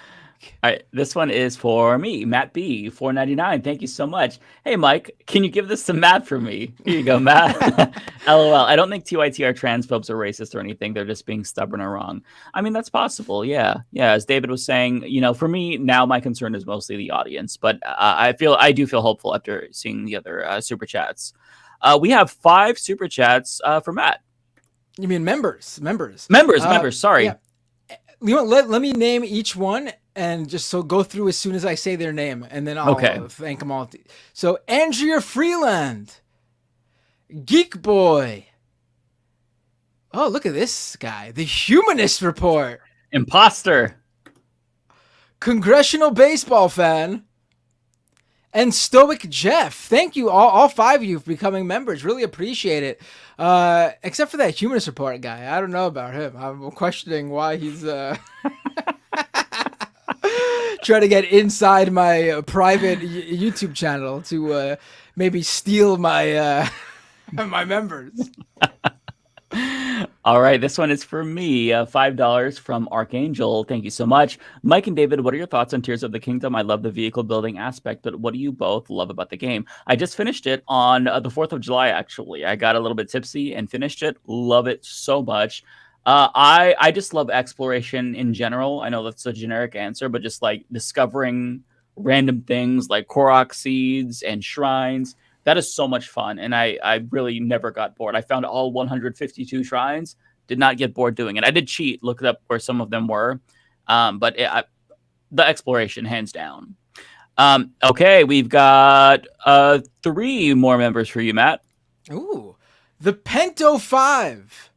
All right, this one is for me, Matt B, $4.99. Thank you so much. Hey, Mike, can you give this to Matt for me? Here you go, Matt. LOL. I don't think TYT are transphobes or racist or anything. They're just being stubborn or wrong. I mean, that's possible. Yeah. As David was saying, for me now, my concern is mostly the audience, but I do feel hopeful after seeing the other super chats. We have 5 super chats for Matt. You mean members? Members. Sorry. Yeah. Let me name each one. And just go through as soon as I say their name, and then I'll thank them all. So Andrea Freeland, Geek Boy. Oh, look at this guy, the Humanist Report, Imposter, Congressional Baseball Fan, and Stoic Jeff. Thank you all 5 of you for becoming members. Really appreciate it. Except for that Humanist Report guy, I don't know about him. I'm questioning why he's try to get inside my private YouTube channel to maybe steal my my members. All right, this one is for me. $5 from Archangel. Thank you so much. Mike and David, what are your thoughts on Tears of the Kingdom? I love the vehicle building aspect, but what do you both love about the game? I just finished it on the 4th of July, actually. I got a little bit tipsy and finished it. Love it so much. I just love exploration in general. I know that's a generic answer, but just like discovering random things like Korok seeds and shrines. That is so much fun. And I really never got bored. I found all 152 shrines, did not get bored doing it. I did cheat, look up where some of them were. But the exploration, hands down. Okay, we've got 3 more members for you, Matt. Ooh, the Pento 5.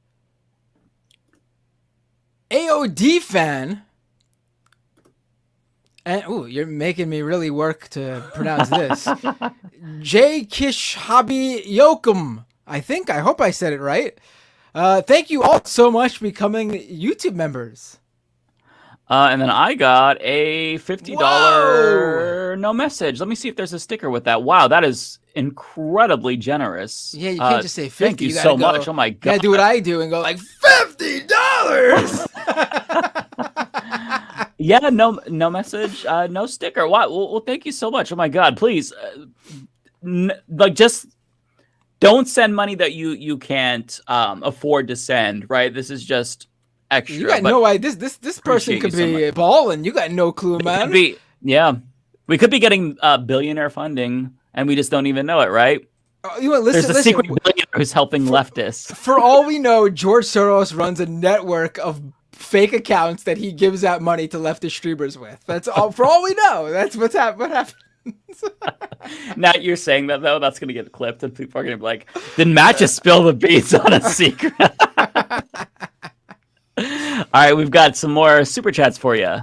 AOD fan, and you're making me really work to pronounce this. J Kish Hobby Yokum. I hope I said it right. Thank you all so much for becoming YouTube members. And then I got a $50 no message. Let me see if there's a sticker with that. Wow, that is incredibly generous. Yeah, you can't just say 50. Thank you so much. Oh my god. You gotta do what I do and go like $50. Yeah, no message, no sticker. Wow. Well, thank you so much. Oh my god, please, just don't send money that you can't afford to send. Right? This is just extra. You got no idea. This person could be balling. You got no clue, man. We could be getting billionaire funding, and we just don't even know it, right? There's a secret billionaire who's helping leftists. For all we know, George Soros runs a network of fake accounts that he gives out money to leftist streamers with. That's all. For all we know, that's what happens. Now you're saying that though, that's gonna get clipped, and people are gonna be like, "Did Matt just spill the beans on a secret?" All right, we've got some more super chats for you.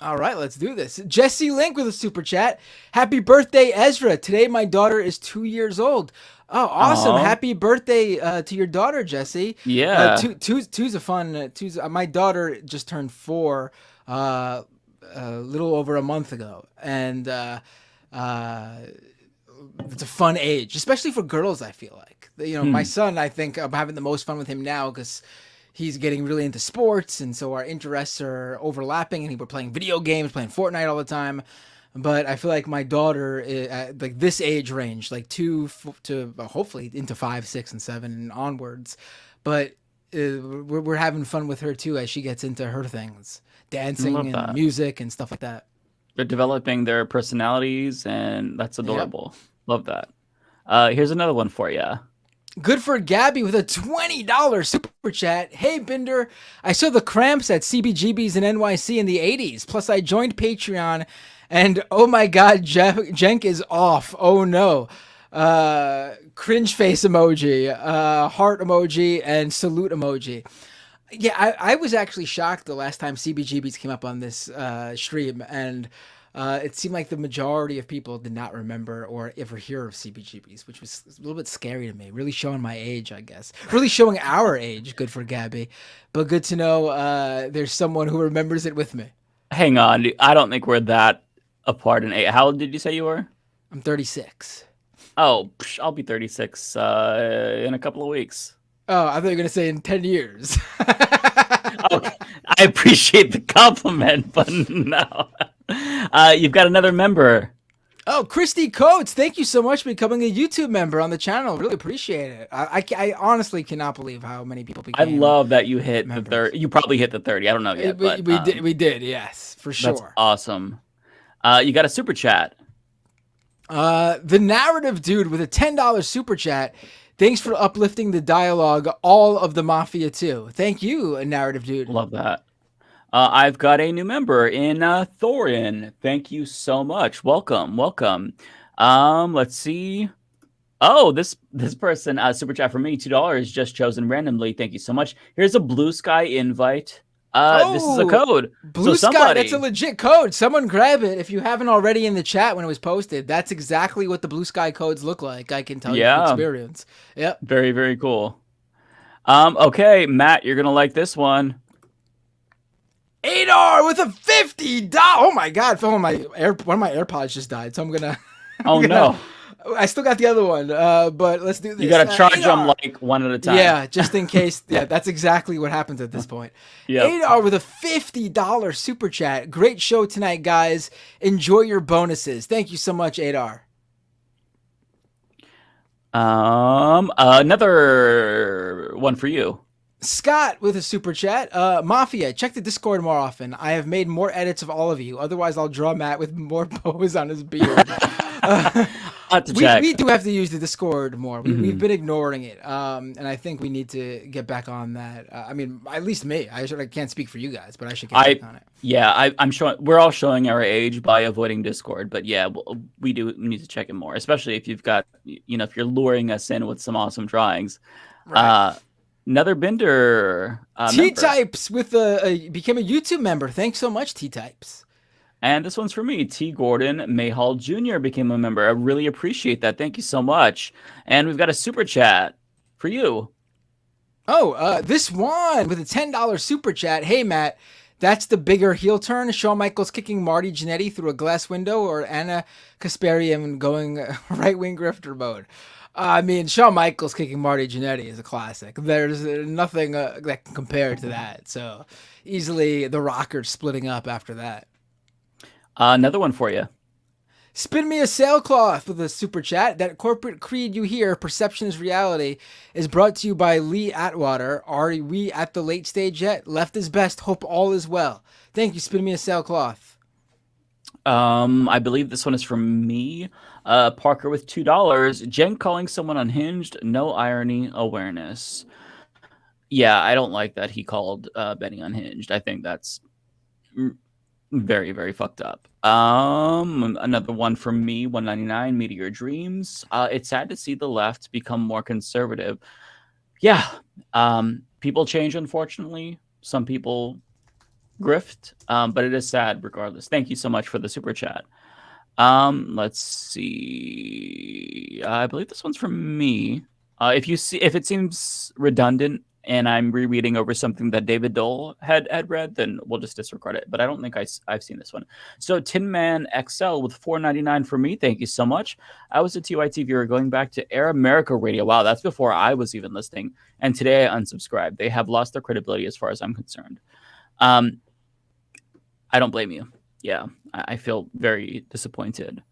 All right, let's do this. Jesse Link with a super chat. Happy birthday, Ezra. Today my daughter is 2 years old. Oh, awesome. Aww. Happy birthday to your daughter, Jesse. Yeah. Two's a fun... my daughter just turned 4 a little over a month ago. And it's a fun age, especially for girls, I feel like. My son, I think I'm having the most fun with him now because he's getting really into sports, and so our interests are overlapping, and we're playing video games, playing Fortnite all the time. But I feel like my daughter, is, like this age range, like 2 to hopefully into 5, 6, and 7 and onwards. But we're having fun with her too as she gets into her things, dancing and that. music and stuff like that. They're developing their personalities, and that's adorable. Yep. Love that. Here's another one for you. Good for Gabby with a $20 super chat. Hey, Binder, I saw the Cramps at CBGB's in NYC in the 80s. Plus, I joined Patreon, and oh my God, Jenk is off. Oh no. Cringe face emoji, heart emoji, and salute emoji. Yeah, I was actually shocked the last time CBGBs came up on this stream, and it seemed like the majority of people did not remember or ever hear of CBGBs, which was a little bit scary to me. Really showing my age, I guess. Really showing our age. Good for Gabby. But good to know there's someone who remembers it with me. Hang on. I don't think we're that apart in age. How old did you say you were? I'm 36. Oh, I'll be 36 in a couple of weeks. Oh, I thought you were going to say in 10 years. Okay. I appreciate the compliment, but no. You've got another member. Oh, Christy Coates, thank you so much for becoming a YouTube member on the channel. Really appreciate it. I honestly cannot believe how many people became. I love that you hit the 30. You probably hit the 30. I don't know yet. We did, yes, for sure. That's awesome. You got a super chat. The narrative dude with a $10 super chat. Thanks for uplifting the dialogue, all of the Mafia too. Thank you, narrative dude. Love that. I've got a new member in Thorin. Thank you so much. Welcome. Let's see. Oh, this person super chat for me, $2 just chosen randomly. Thank you so much. Here's a Blue Sky invite. This is a code. Blue Sky, that's a legit code. Someone grab it if you haven't already in the chat when it was posted. That's exactly what the Blue Sky codes look like. I can tell you from experience. Yep. Very, very cool. Okay, Matt, you're gonna like this one. Adar with a $50. Oh my God! One of my AirPods just died, so I'm gonna. No. I still got the other one, but let's do this. You gotta charge them like one at a time. Yeah, just in case. Yeah, that's exactly what happens at this point. Adar with a $50 super chat. Great show tonight, guys. Enjoy your bonuses. Thank you so much, Adar. Another one for you. Scott with a super chat. Mafia, check the Discord more often. I have made more edits of all of you. Otherwise, I'll draw Matt with more bows on his beard. We do have to use the Discord more. We've been ignoring it, and I think we need to get back on that. I mean, at least me. I can't speak for you guys, but I should get back on it. Yeah, I'm showing. We're all showing our age by avoiding Discord, but yeah, we need to check it more, especially if you've got, if you're luring us in with some awesome drawings. Right. Another Bender. T-Types with became a YouTube member. Thanks so much, T-Types. And this one's for me. T. Gordon Mayhall Jr. became a member. I really appreciate that. Thank you so much. And we've got a super chat for you. Oh, this one with a $10 super chat. Hey, Matt, that's the bigger heel turn. Shawn Michaels kicking Marty Jannetty through a glass window, or Anna Kasparian going right-wing grifter mode. I mean, Shawn Michaels kicking Marty Jannetty is a classic. There's nothing that can compare to that. So easily the Rockers splitting up after that. Another one for you. Spin me a sailcloth with a super chat. That corporate creed you hear, perception is reality, is brought to you by Lee Atwater. Are we at the late stage yet? Left is best. Hope all is well. Thank you. Spin me a sailcloth. I believe this one is from me. Parker with $2. Jen calling someone unhinged. No irony. Awareness. Yeah, I don't like that he called Benny unhinged. I think that's very, very fucked up. Another one from me, 199, Meteor Dreams. It's sad to see the left become more conservative. Yeah. People change, unfortunately. Some people grift, but it is sad regardless. Thank you so much for the super chat. Let's see. I believe this one's from me. If it seems redundant and I'm rereading over something that David Dole had read, then we'll just disregard it. But I don't think I've seen this one. So Tin Man XL with $4.99 for me. Thank you so much. I was a TYT viewer going back to Air America Radio. Wow, that's before I was even listening. And today I unsubscribed. They have lost their credibility as far as I'm concerned. I don't blame you. Yeah, I feel very disappointed.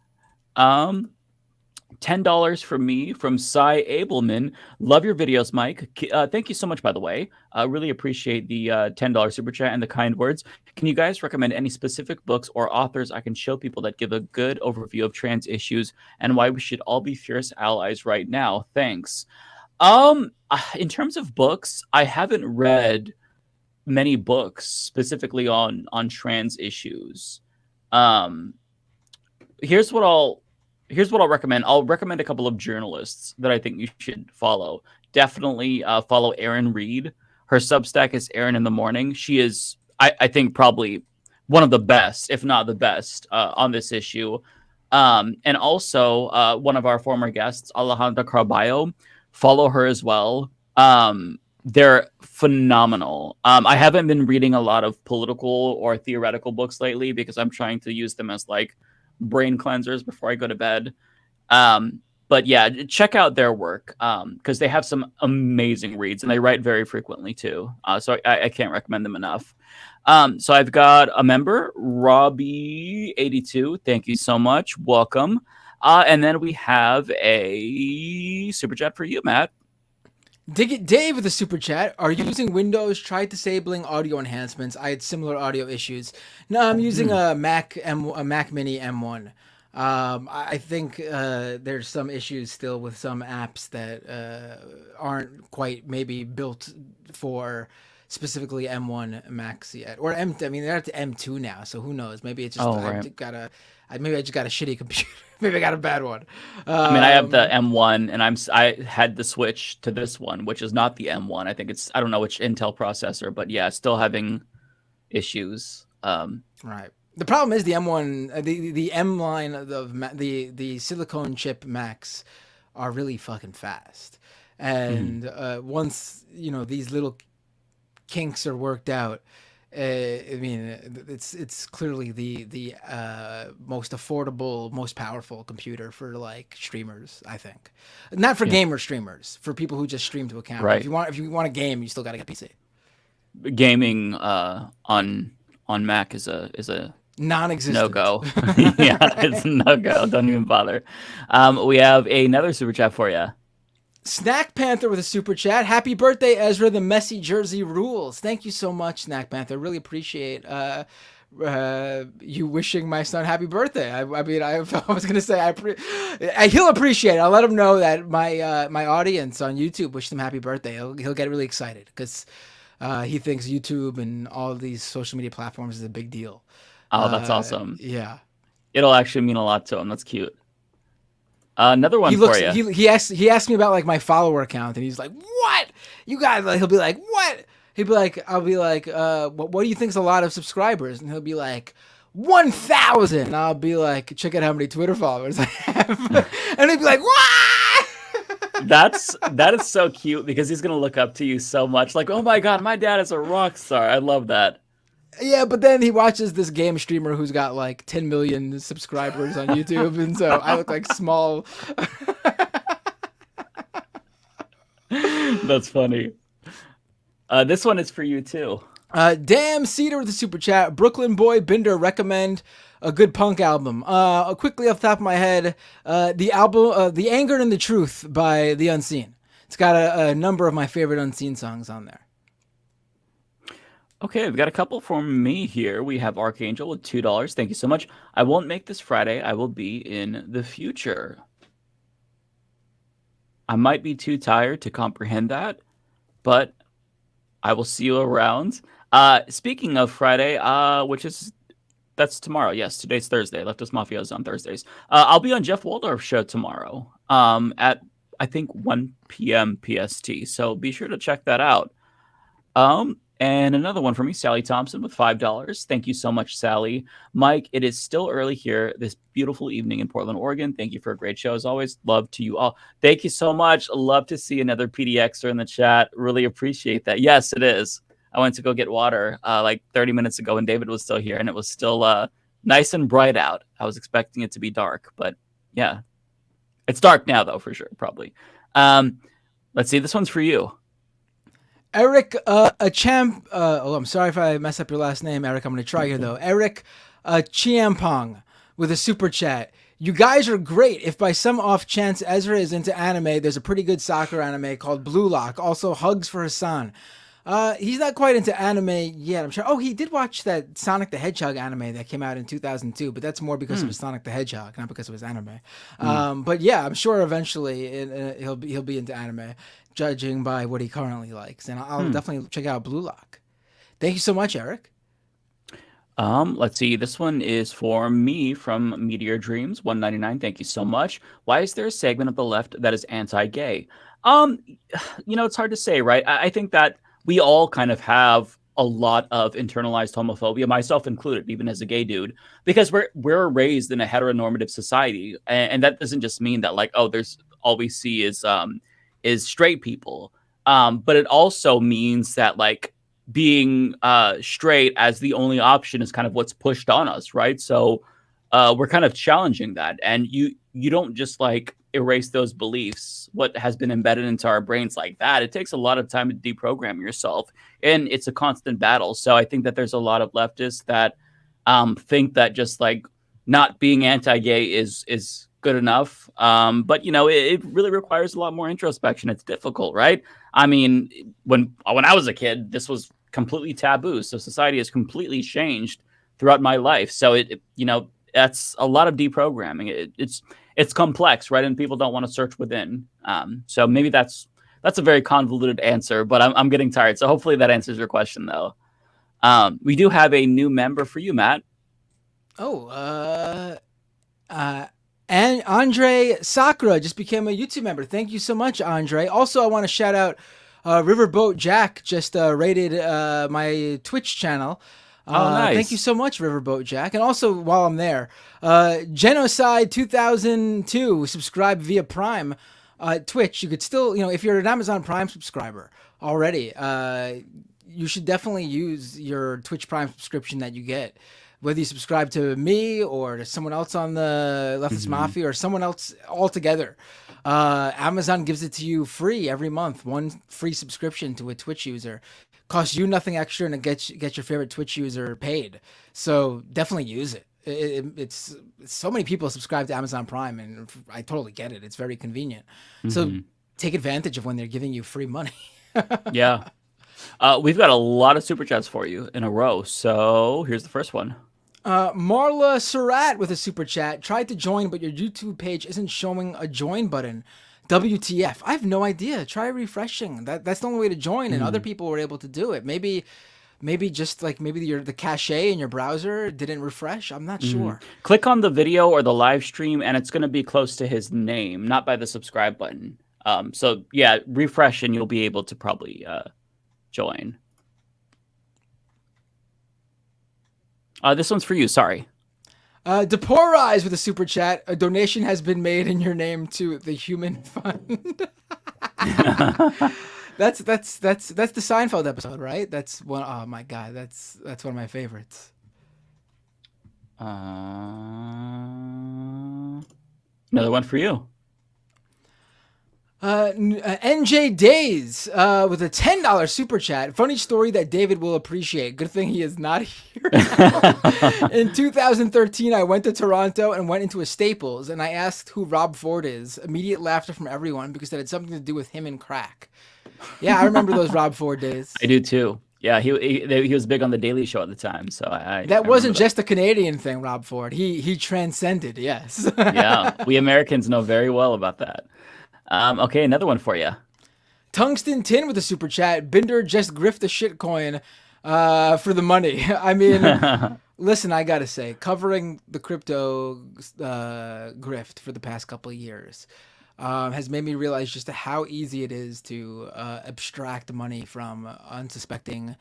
$10 from me, from Cy Abelman. Love your videos, Mike. Thank you so much, by the way. Really appreciate the $10 super chat and the kind words. Can you guys recommend any specific books or authors I can show people that give a good overview of trans issues and why we should all be fierce allies right now? Thanks. In terms of books, I haven't read many books specifically on trans issues. Here's what I'll recommend. I'll recommend a couple of journalists that I think you should follow. Definitely follow Erin Reed. Her Substack is Erin in the Morning. She is, I think, probably one of the best, if not the best, on this issue. And also one of our former guests, Alejandra Carballo. Follow her as well. They're phenomenal. I haven't been reading a lot of political or theoretical books lately because I'm trying to use them as like brain cleansers before I go to bed. But yeah, check out their work because they have some amazing reads and they write very frequently too. So I can't recommend them enough. So I've got a member, Robbie82. Thank you so much. Welcome. And then we have a super chat for you, Matt. Dig it, Dave, with a super chat. Are you using Windows? Tried disabling audio enhancements. I had similar audio issues. No, I'm using a Mac Mini M1. I think there's some issues still with some apps that aren't quite maybe built for specifically M1 Macs yet, or I mean they're at the M2 now, so who knows? Maybe it's just I just got a shitty computer. Maybe I got a bad one. I mean, I have the M1, and I had to switch to this one, which is not the M1. I think I don't know which Intel processor, but yeah, still having issues. Right. The problem is the M1, the M line of the silicone chip Macs are really fucking fast, and once these little kinks are worked out. I mean, it's clearly the most affordable, most powerful computer for like streamers. I think, not for gamer streamers, for people who just stream to a camera. Right. If you want a game, you still got to get a PC. Gaming on Mac is a non-existent no-go. Yeah, it's no-go. Don't even bother. We have another super chat for you. Snack Panther with a super chat. Happy birthday, Ezra. The messy jersey rules. Thank you so much, Snack Panther. Really appreciate you wishing my son happy birthday. I mean, I was gonna say he'll appreciate it. I'll let him know that my audience on YouTube wished him happy birthday. He'll get really excited because he thinks YouTube and all of these social media platforms is a big deal. Oh, that's awesome. Yeah, it'll actually mean a lot to him. That's cute. Another one for you. He asked me about like my follower count, and he's like, "What? You guys?" He'll be like, "What?" He'll be like, "I'll be like, what do you think's a lot of subscribers?" And he'll be like, 1,000. I'll be like, "Check out how many Twitter followers I have," and he'd be like, "What?" That is so cute because he's gonna look up to you so much. Like, oh my god, my dad is a rock star. I love that. Yeah, but then he watches this game streamer who's got like 10 million subscribers on YouTube, and so I look like small. That's funny. This one is for you too. Damn Cedar with the super chat. Brooklyn Boy Binder recommend a good punk album. Quickly off the top of my head, the album The Anger and the Truth by The Unseen. It's got a number of my favorite Unseen songs on there. Okay, we've got a couple from me here. We have Archangel with $2. Thank you so much. I won't make this Friday. I will be in the future. I might be too tired to comprehend that, but I will see you around. Speaking of Friday, that's tomorrow. Yes, today's Thursday. Leftist Mafia is on Thursdays. I'll be on Jeff Waldorf's show tomorrow at, I think, 1 p.m. PST. So be sure to check that out. And another one for me, Sally Thompson with $5. Thank you so much, Sally. Mike, it is still early here this beautiful evening in Portland, Oregon. Thank you for a great show as always. Love to you all. Thank you so much. Love to see another PDXer in the chat. Really appreciate that. Yes, it is. I went to go get water like 30 minutes ago and David was still here and it was still nice and bright out. I was expecting it to be dark, but yeah. It's dark now though, for sure, probably. Let's see. This one's for you. Eric, I'm sorry if I mess up your last name, Eric. I'm going to try here, though. Eric Chiampong with a super chat. You guys are great. If by some off chance Ezra is into anime, there's a pretty good soccer anime called Blue Lock. Also, hugs for Hassan. He's not quite into anime yet, I'm sure. Oh, he did watch that Sonic the Hedgehog anime that came out in 2002, but that's more because of his Sonic the Hedgehog, not because of his anime. But yeah, I'm sure eventually he'll be into anime, judging by what he currently likes. And I'll definitely check out Blue Lock. Thank you so much, Eric. Let's see. This one is for me from Meteor Dreams 199. Thank you so much. Why is there a segment of the left that is anti-gay? It's hard to say, right? I think that we all kind of have a lot of internalized homophobia, myself included, even as a gay dude, because we're raised in a heteronormative society, and that doesn't just mean that like, oh, there's all we see is straight people, but it also means that like being straight as the only option is kind of what's pushed on us, right? So we're kind of challenging that, and you don't just like erase those beliefs, what has been embedded into our brains like that. It takes a lot of time to deprogram yourself, and it's a constant battle. So I think that there's a lot of leftists that think that just like not being anti-gay is good enough. But it really requires a lot more introspection. It's difficult, right? I mean, when I was a kid, this was completely taboo. So society has completely changed throughout my life. So that's a lot of deprogramming. It's complex, right? And people don't want to search within. So maybe that's a very convoluted answer, but I'm getting tired. So hopefully that answers your question, though. We do have a new member for you, Matt. Oh, and Andre Sakura just became a YouTube member. Thank you so much, Andre. Also, I want to shout out Riverboat Jack just rated my Twitch channel. Nice. Thank you so much, Riverboat Jack. And also, while I'm there, Genocide 2002 subscribe via Prime Twitch. You could still, if you're an Amazon Prime subscriber already, you should definitely use your Twitch Prime subscription that you get. Whether you subscribe to me or to someone else on the Leftist Mafia or someone else altogether, Amazon gives it to you free every month. One free subscription to a Twitch user. Costs you nothing extra, and it gets your favorite Twitch user paid. So definitely use it. It's so many people subscribe to Amazon Prime, and I totally get it. It's very convenient. So take advantage of when they're giving you free money. Yeah. We've got a lot of super chats for you in a row. So here's the first one. Marla Surratt with a super chat. Tried to join, but your YouTube page isn't showing a join button. WTF? I have no idea. Try refreshing. That's the only way to join, and other people were able to do it. Maybe just like the cache in your browser didn't refresh. I'm not sure. Click on the video or the live stream, and it's going to be close to his name, not by the subscribe button. So yeah, refresh, and you'll be able to probably join. This one's for you. Sorry. Deporize with a super chat. A donation has been made in your name to the Human Fund. That's the Seinfeld episode, right? That's one. Oh my god, that's one of my favorites. Another one for you. NJ Days with a $10 super chat. Funny story that David will appreciate. Good thing he is not here now. In 2013, I went to Toronto and went into a Staples, and I asked who Rob Ford is. Immediate laughter from everyone because it had something to do with him and crack. Yeah, I remember those Rob Ford days. I do too. Yeah, he was big on the Daily Show at the time, so I wasn't just a Canadian thing. Rob Ford, he transcended. Yes. Yeah, we Americans know very well about that. Okay, another one for you. Tungsten Tin with a super chat. Binder just grift the shit coin for the money. I mean, listen, I gotta say, covering the crypto grift for the past couple of years has made me realize just how easy it is to abstract money from unsuspecting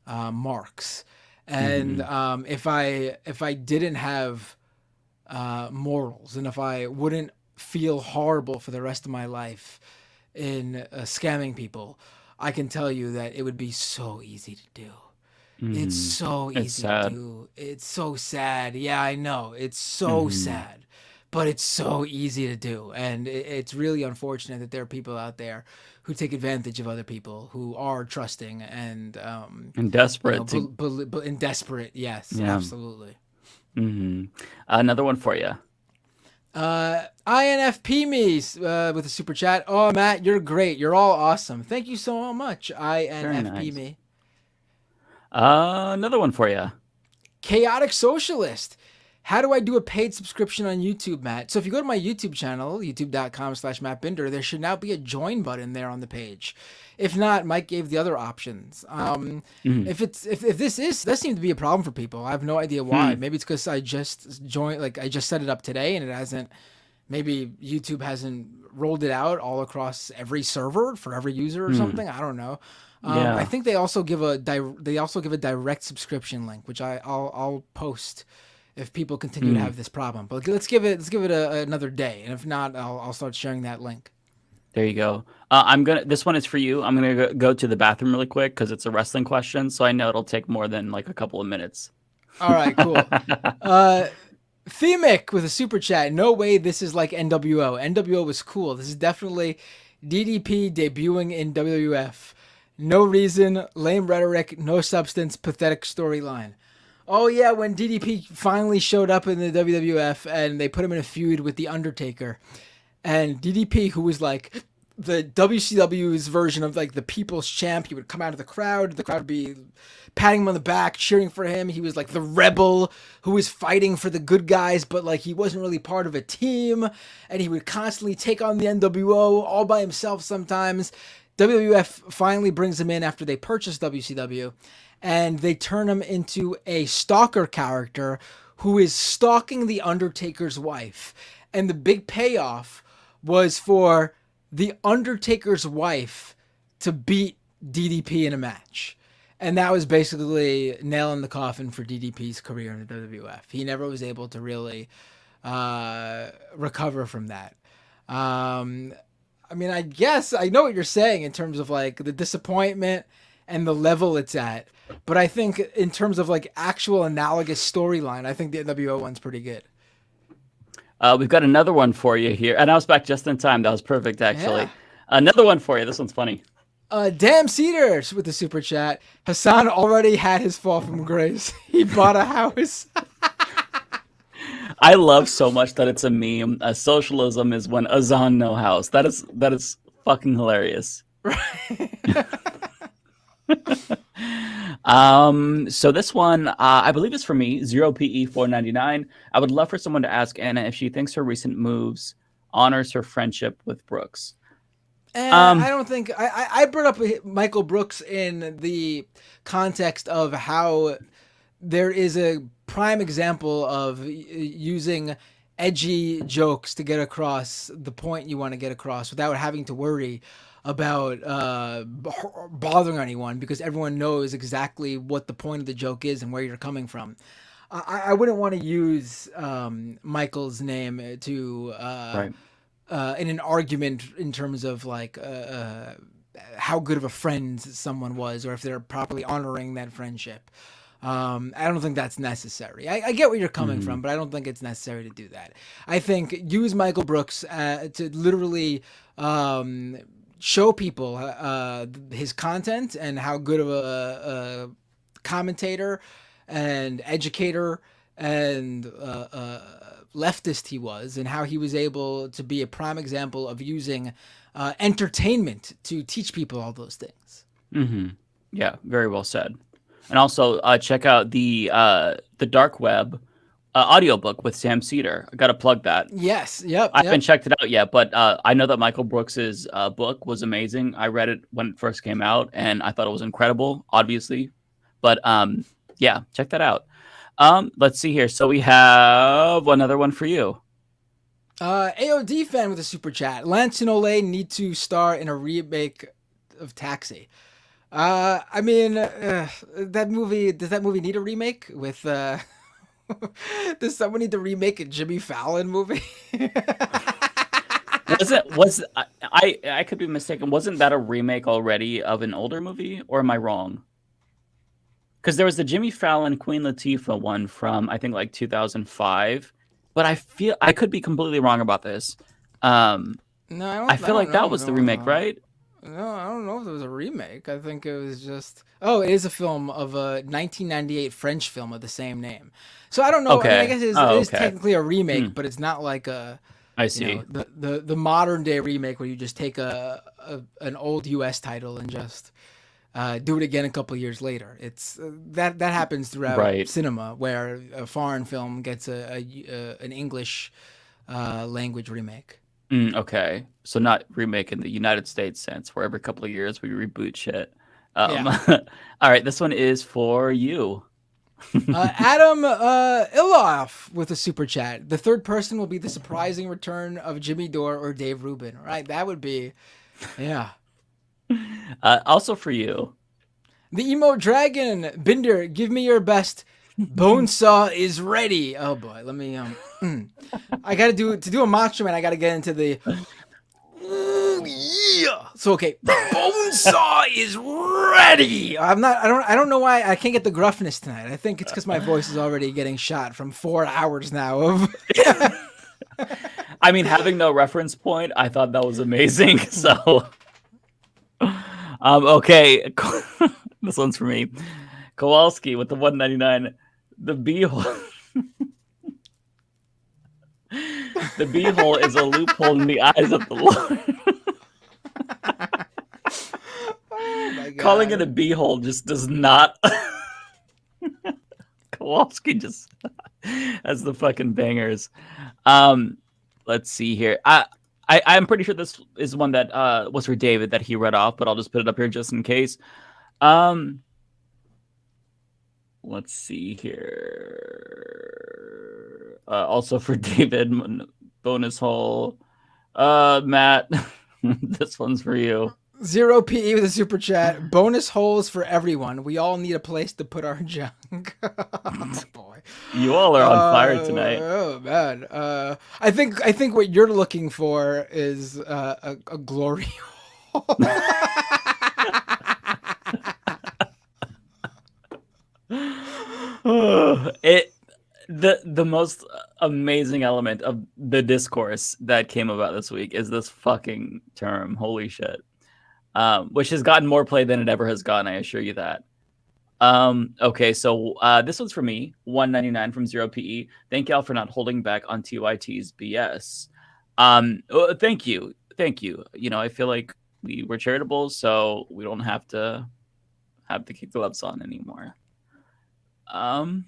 marks. And if I didn't have morals, and if I wouldn't feel horrible for the rest of my life in scamming people, I can tell you that it would be so easy to do. It's so easy to do. It's so sad. Yeah, I know. It's so sad, but it's so easy to do. And it's really unfortunate that there are people out there who take advantage of other people who are trusting and desperate. And desperate. Yes, absolutely. Another one for you. INFP me with a super chat. Oh, Matt, you're great. You're all awesome. Thank you so much. INFP me. Another one for you. Chaotic Socialist. How do I do a paid subscription on YouTube, Matt? So if you go to my YouTube channel, youtube.com/MattBinder, there should now be a join button there on the page. If not, Mike gave the other options. If this does seem to be a problem for people. I have no idea why. Maybe it's because I just joined, like I just set it up today and it hasn't, maybe YouTube hasn't rolled it out all across every server for every user or something. I don't know. I think they also give a direct subscription link, which I'll post if people continue to have this problem. But let's give it another day, and if not, I'll start sharing that link. There you go. This one is for you. I'm gonna go to the bathroom really quick because it's a wrestling question, so I know it'll take more than like a couple of minutes. All right, cool. Themic with a super chat. No way this is like NWO. NWO was cool. This is definitely DDP debuting in WWF. No reason, lame rhetoric, no substance, pathetic storyline. Oh yeah, when DDP finally showed up in the WWF and they put him in a feud with The Undertaker. And DDP, who was like the WCW's version of like the people's champ, he would come out of the crowd would be patting him on the back, cheering for him. He was like the rebel who was fighting for the good guys, but like he wasn't really part of a team. And he would constantly take on the NWO all by himself sometimes. WWF finally brings him in after they purchased WCW, and they turn him into a stalker character who is stalking The Undertaker's wife. And the big payoff was for The Undertaker's wife to beat DDP in a match. And that was basically nail in the coffin for DDP's career in the WWF. He never was able to really recover from that. I mean, I guess I know what you're saying in terms of like the disappointment and the level it's at. But I think in terms of like actual analogous storyline, I think the NWO one's pretty good. We've got another one for you here. And I was back just in time. That was perfect, actually. Yeah. Another one for you. This one's funny. Damn Cedars with the super chat. Hassan already had his fall from grace. He bought a house. I love so much that it's a meme. Socialism is when Azan no house. That is fucking hilarious. So this one, I believe is for me, 0PE499. I would love for someone to ask Anna if she thinks her recent moves honors her friendship with Brooks. I don't think I brought up Michael Brooks in the context of how there is a prime example of using edgy jokes to get across the point you want to get across without having to worry about bothering anyone, because everyone knows exactly what the point of the joke is and where you're coming from. I wouldn't want to use Michael's name to in an argument in terms of like how good of a friend someone was, or if they're properly honoring that friendship. I don't think that's necessary. I get where you're coming from, but I don't think it's necessary to do that. I think use Michael Brooks to literally show people his content and how good of a commentator and educator and leftist he was, and how he was able to be a prime example of using entertainment to teach people all those things. Yeah, very well said. And also check out the Dark Web audiobook with Sam Cedar. I got to plug that. Yes. Yep. I haven't checked it out yet, but I know that Michael Brooks's book was amazing. I read it when it first came out, and I thought it was incredible, obviously. But yeah, check that out. Let's see here. So we have another one for you. AOD fan with a super chat. Lance and Olay need to star in a remake of Taxi. I mean, that movie, does that movie need a remake with, does someone need to remake a Jimmy Fallon movie? I could be mistaken. Wasn't that a remake already of an older movie, or am I wrong? Because there was the Jimmy Fallon, Queen Latifah one from, I think, like 2005, but I feel I could be completely wrong about this. No, I feel like that was the remake, right? No, I don't know if it was a remake. I think it was just. Oh, it is a film of a 1998 French film of the same name. So I don't know. Okay. I mean, I guess it is technically a remake, but it's not like a. I see. The modern day remake where you just take an old U.S. title and just do it again a couple of years later. It's that happens throughout cinema, where a foreign film gets an English language remake. Okay, so not remake in the United States sense, where every couple of years we reboot shit. All right, this one is for you. Adam Iloff with a super chat. The third person will be the surprising return of Jimmy Dore or Dave Rubin. Right, that would be, yeah. Also for you, the emo dragon Binder. Give me your best. Bonesaw is ready. Oh boy, let me I gotta to do a Macho Man. I gotta get into the. Yeah. So okay, Bonesaw is ready. I don't know why I can't get the gruffness tonight. I think it's because my voice is already getting shot from 4 hours now of. I mean, having no reference point, I thought that was amazing. So, okay, this one's for me. Kowalski with the 199. The beehole. The beehole is a loophole in the eyes of the Lord. Oh my God. Calling it a beehole just does not. Kowalski just has the fucking bangers. Let's see here. I'm pretty sure this is one that was for David that he read off, but I'll just put it up here just in case. Let's see here. Also for David, bonus hole. Matt, this one's for you. 0 PE with a super chat. Bonus holes for everyone. We all need a place to put our junk. Oh, boy. You all are on fire tonight. Oh man. I think what you're looking for is a glory hole. The most amazing element of the discourse that came about this week is this fucking term. Holy shit. Which has gotten more play than it ever has gotten, I assure you that. Okay, so this one's for me, 199 from 0 PE. Thank y'all for not holding back on TYT's BS. Thank you. You know, I feel like we were charitable, so we don't have to kick the gloves on anymore. Oh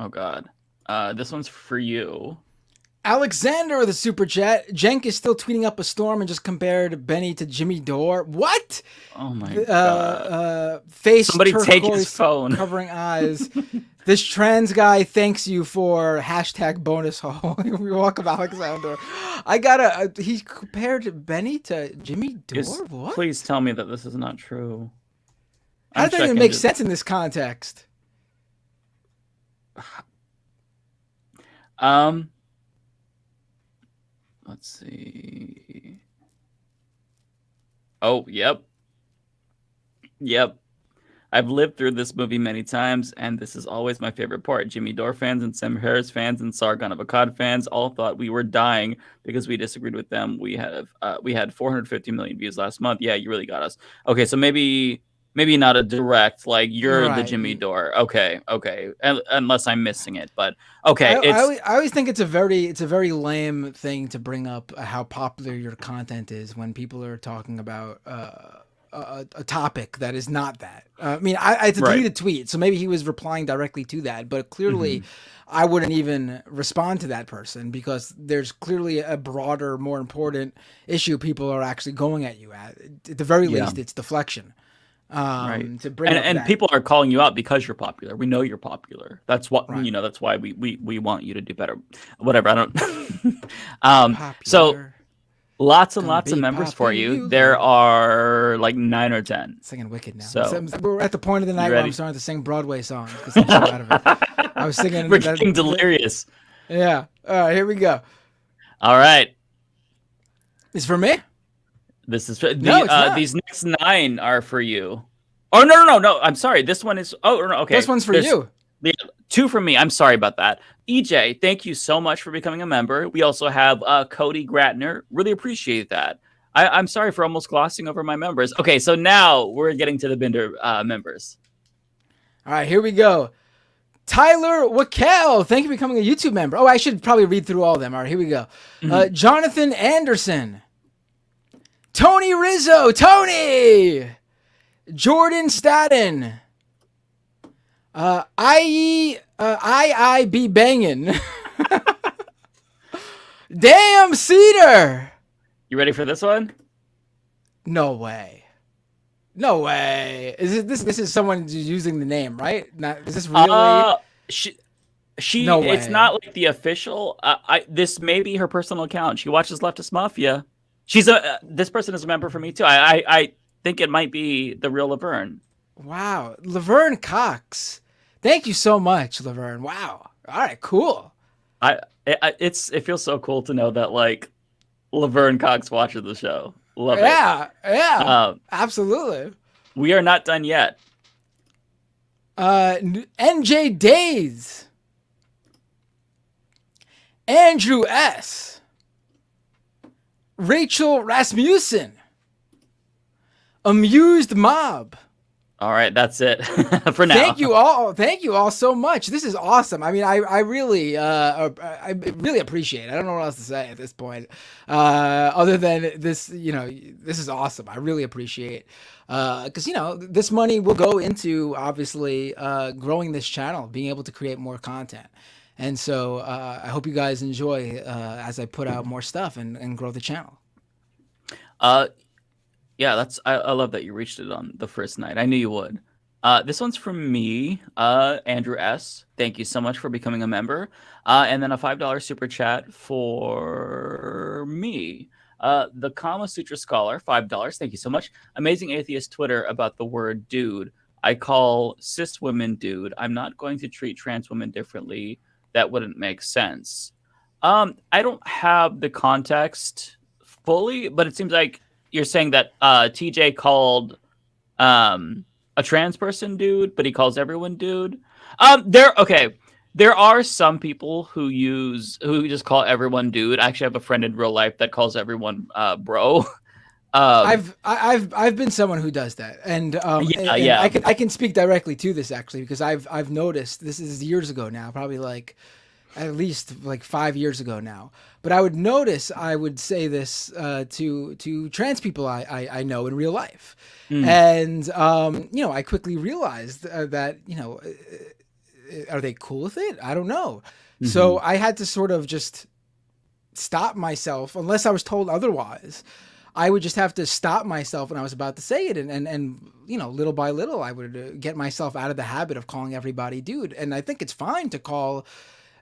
God. This one's for you. Alexander with a super chat. Jenk is still tweeting up a storm and just compared Benny to Jimmy Dore. What? Oh my God. Face somebody take his phone. Covering eyes. This trans guy thanks you for hashtag bonus hole. You're welcome, Alexander. He compared Benny to Jimmy Dore? What? Please tell me that this is not true. How does that even make sense in this context? Let's see. Oh, yep. I've lived through this movie many times, and this is always my favorite part. Jimmy Dore fans and Sam Harris fans and Sargon of Akkad fans all thought we were dying because we disagreed with them. We had 450 million views last month. Yeah, you really got us. Okay, so maybe not a direct, like, you're right. The Jimmy Dore. Okay. Unless I'm missing it, but okay. I always think it's a very lame thing to bring up how popular your content is when people are talking about a topic that is not that. I mean, it's a deleted tweet, so maybe he was replying directly to that, but clearly I wouldn't even respond to that person because there's clearly a broader, more important issue people are actually going at you at. At the very least, it's deflection. To bring and people are calling you out because you're popular. We know you're popular. That's what that's why we want you to do better. Whatever. I don't. So lots and lots of members for you. There are like 9 or 10. Singing Wicked now. So we're at the point of the night where I'm starting to sing Broadway songs because I'm so out of it. I was singing. We're getting delirious. Yeah. All right. Here we go. All right. It's for me. This is these next 9 are for you. Oh no! I'm sorry. This one is. Oh no. Okay. This one's for you. Yeah, 2 from me. I'm sorry about that. EJ, thank you so much for becoming a member. We also have Cody Gratner. Really appreciate that. I'm sorry for almost glossing over my members. Okay, so now we're getting to the Binder members. All right, here we go. Tyler Wackel, thank you for becoming a YouTube member. Oh, I should probably read through all of them. All right, here we go. Jonathan Anderson. Tony Rizzo. Tony! Jordan Staten. I.I.B. Bangin. Damn Cedar. You ready for this one? No way. No way. Is this is someone using the name, right? Not, is this really? She No way. It's not like the official. This may be her personal account. She watches Leftist Mafia. This person is a member for me too. I think it might be the real Laverne. Wow, Laverne Cox. Thank you so much, Laverne. Wow. All right, cool. It feels so cool to know that like Laverne Cox watches the show. Love it. Yeah, absolutely. We are not done yet. NJ Days. Andrew S. Rachel Rasmussen. Amused Mob. All right, that's it for now. Thank you all so much. This is awesome. I mean, I really appreciate it. I don't know what else to say at this point, other than this. This is awesome. I really appreciate, because this money will go into obviously growing this channel, being able to create more content, and so I hope you guys enjoy as I put out more stuff and grow the channel. Yeah, I love that you reached it on the first night. I knew you would. This one's from me, Andrew S. Thank you so much for becoming a member. And then a $5 super chat for me. The Kama Sutra Scholar, $5. Thank you so much. Amazing Atheist Twitter about the word dude. I call cis women dude. I'm not going to treat trans women differently. That wouldn't make sense. I don't have the context fully, but it seems like you're saying that TJ called a trans person dude, but he calls everyone dude. There are some people who just call everyone dude. I actually have a friend in real life that calls everyone bro. I've been someone who does that, and I can speak directly to this actually, because I've noticed, this is years ago now, probably like at least like 5 years ago now. But I would say this to trans people I know in real life. And, I quickly realized that, are they cool with it? I don't know. So I had to sort of just stop myself, unless I was told otherwise. I would just have to stop myself when I was about to say it. And little by little, I would get myself out of the habit of calling everybody dude. And I think it's fine to call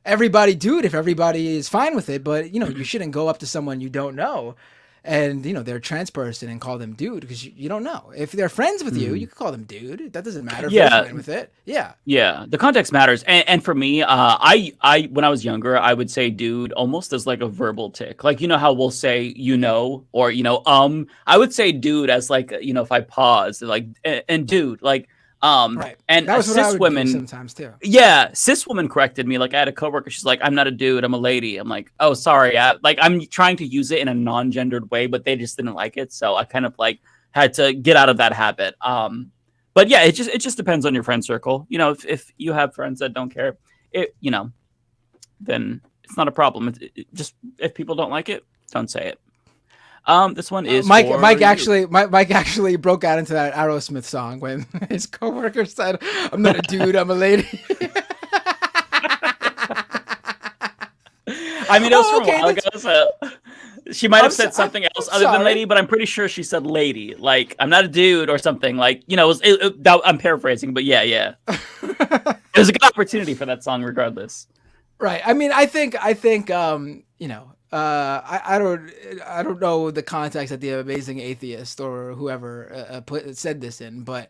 everybody dude if everybody is fine with it, but you shouldn't go up to someone you don't know and they're a trans person and call them dude, because you don't know. If they're friends with you, you can call them dude. That doesn't matter if they're fine with it. Yeah, the context matters. And for me, I when I was younger, I would say dude almost as like a verbal tick. Like, how we'll say or I would say dude as like, if I pause, like, and dude, like, right. And that was cis women sometimes too. Yeah, cis woman corrected me. Like, I had a coworker, she's like, I'm not a dude, I'm a lady. I'm like, oh, sorry. I'm trying to use it in a non-gendered way, but they just didn't like it, so I kind of like had to get out of that habit. But yeah, it just depends on your friend circle. If you have friends that don't care, then it's not a problem. Just if people don't like it, don't say it. This one is Mike actually broke out into that Aerosmith song when his coworker said, "I'm not a dude, I'm a lady." I mean, it was from a while ago, so she might have said something else other than lady, but I'm pretty sure she said lady. Like, I'm not a dude or something. Like, I'm paraphrasing, but yeah. It was a good opportunity for that song, regardless. Right. I mean, I think I don't know the context that the Amazing Atheist or whoever said this in, but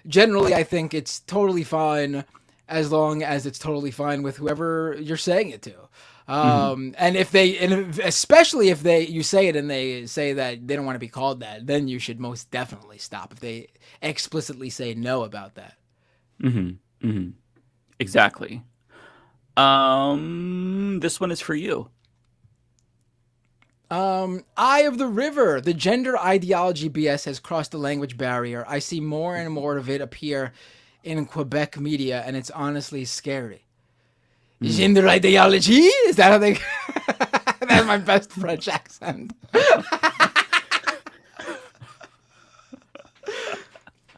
generally I think it's totally fine as long as it's totally fine with whoever you're saying it to. And especially if you say it and they say that they don't want to be called that, then you should most definitely stop if they explicitly say no about that. Exactly. This one is for you. Eye of the River. The gender ideology BS has crossed the language barrier. I see more and more of it appear in Quebec media, and it's honestly scary. Gender ideology? Is that how they... That's my best French accent.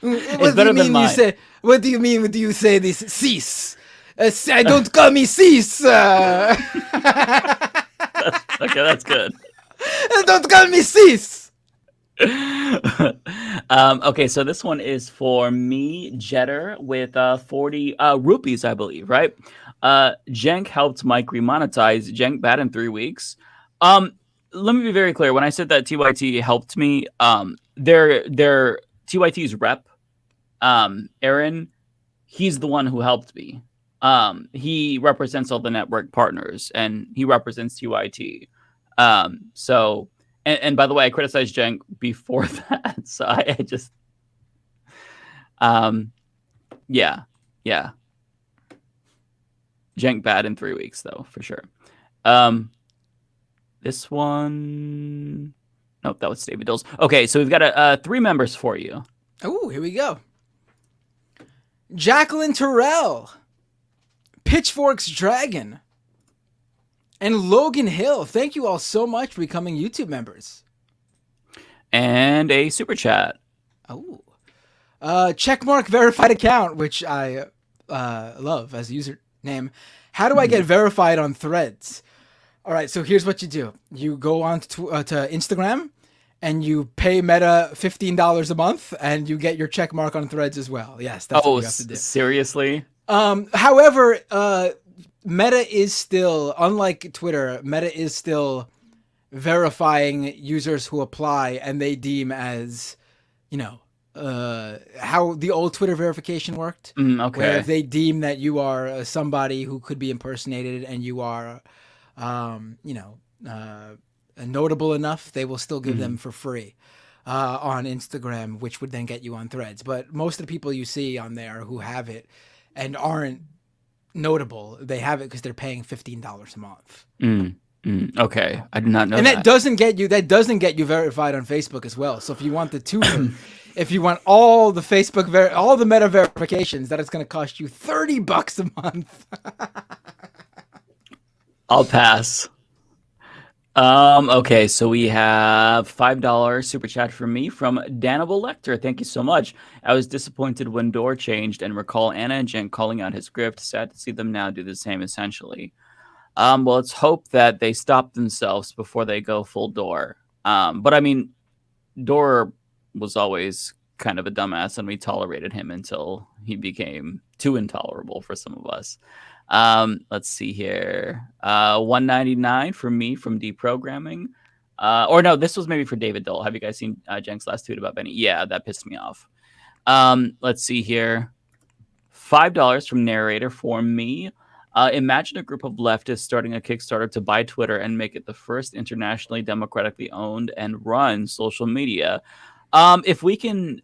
What do you mean you say? What do you mean? What do you say? This cis? Don't call me cis. Okay, that's good. Don't call me cis. Okay, so this one is for me, Jetter, with 40 rupees, I believe, right? Jenk helped Mike remonetize. Jenk bad in 3 weeks. Let me be very clear. When I said that TYT helped me, their TYT's rep, Aaron, he's the one who helped me. He represents all the network partners, and he represents TYT. So, and by the way, I criticized Jenk before that, so I just, yeah. Jenk bad in 3 weeks, though, for sure. This one, nope, that was David Dills. Okay, so we've got 3 members for you. Oh, here we go. Jacqueline Terrell, Pitchfork's Dragon, and Logan Hill. Thank you all so much for becoming YouTube members. And a super chat. Oh, checkmark verified account, which I love as a username. How do I get verified on Threads? All right, so here's what you do. You go on to Instagram, and you pay Meta $15 a month, and you get your check mark on Threads as well. Yes, that's what you have to do. Seriously? However, Meta is still, unlike Twitter, Meta is still verifying users who apply, and they deem as, how the old Twitter verification worked. Okay. Where if they deem that you are somebody who could be impersonated and you are, notable enough, they will still give them for free on Instagram, which would then get you on Threads. But most of the people you see on there who have it and aren't notable, they have it because they're paying $15 a month. Okay, I did not know and that. that doesn't get you verified on Facebook as well. So if you want the two, if you want all the Facebook all the Meta verifications, that is going to cost you $30 a month. I'll pass. Okay, so we have $5 super chat from me from Danable Lecter. Thank you so much. I was disappointed when Door changed and recall Anna and Jen calling out his grift. Sad to see them now do the same, essentially. Well, let's hope that they stop themselves before they go full Door. But I mean, Door was always kind of a dumbass, and we tolerated him until he became too intolerable for some of us. Let's see here. $1.99 from me from Deprogramming. Or no, this was maybe for David Dole. Have you guys seen Jenk's last tweet about Benny? Yeah, that pissed me off. Let's see here. $5 from Narrator for me. Imagine a group of leftists starting a Kickstarter to buy Twitter and make it the first internationally democratically owned and run social media. If we can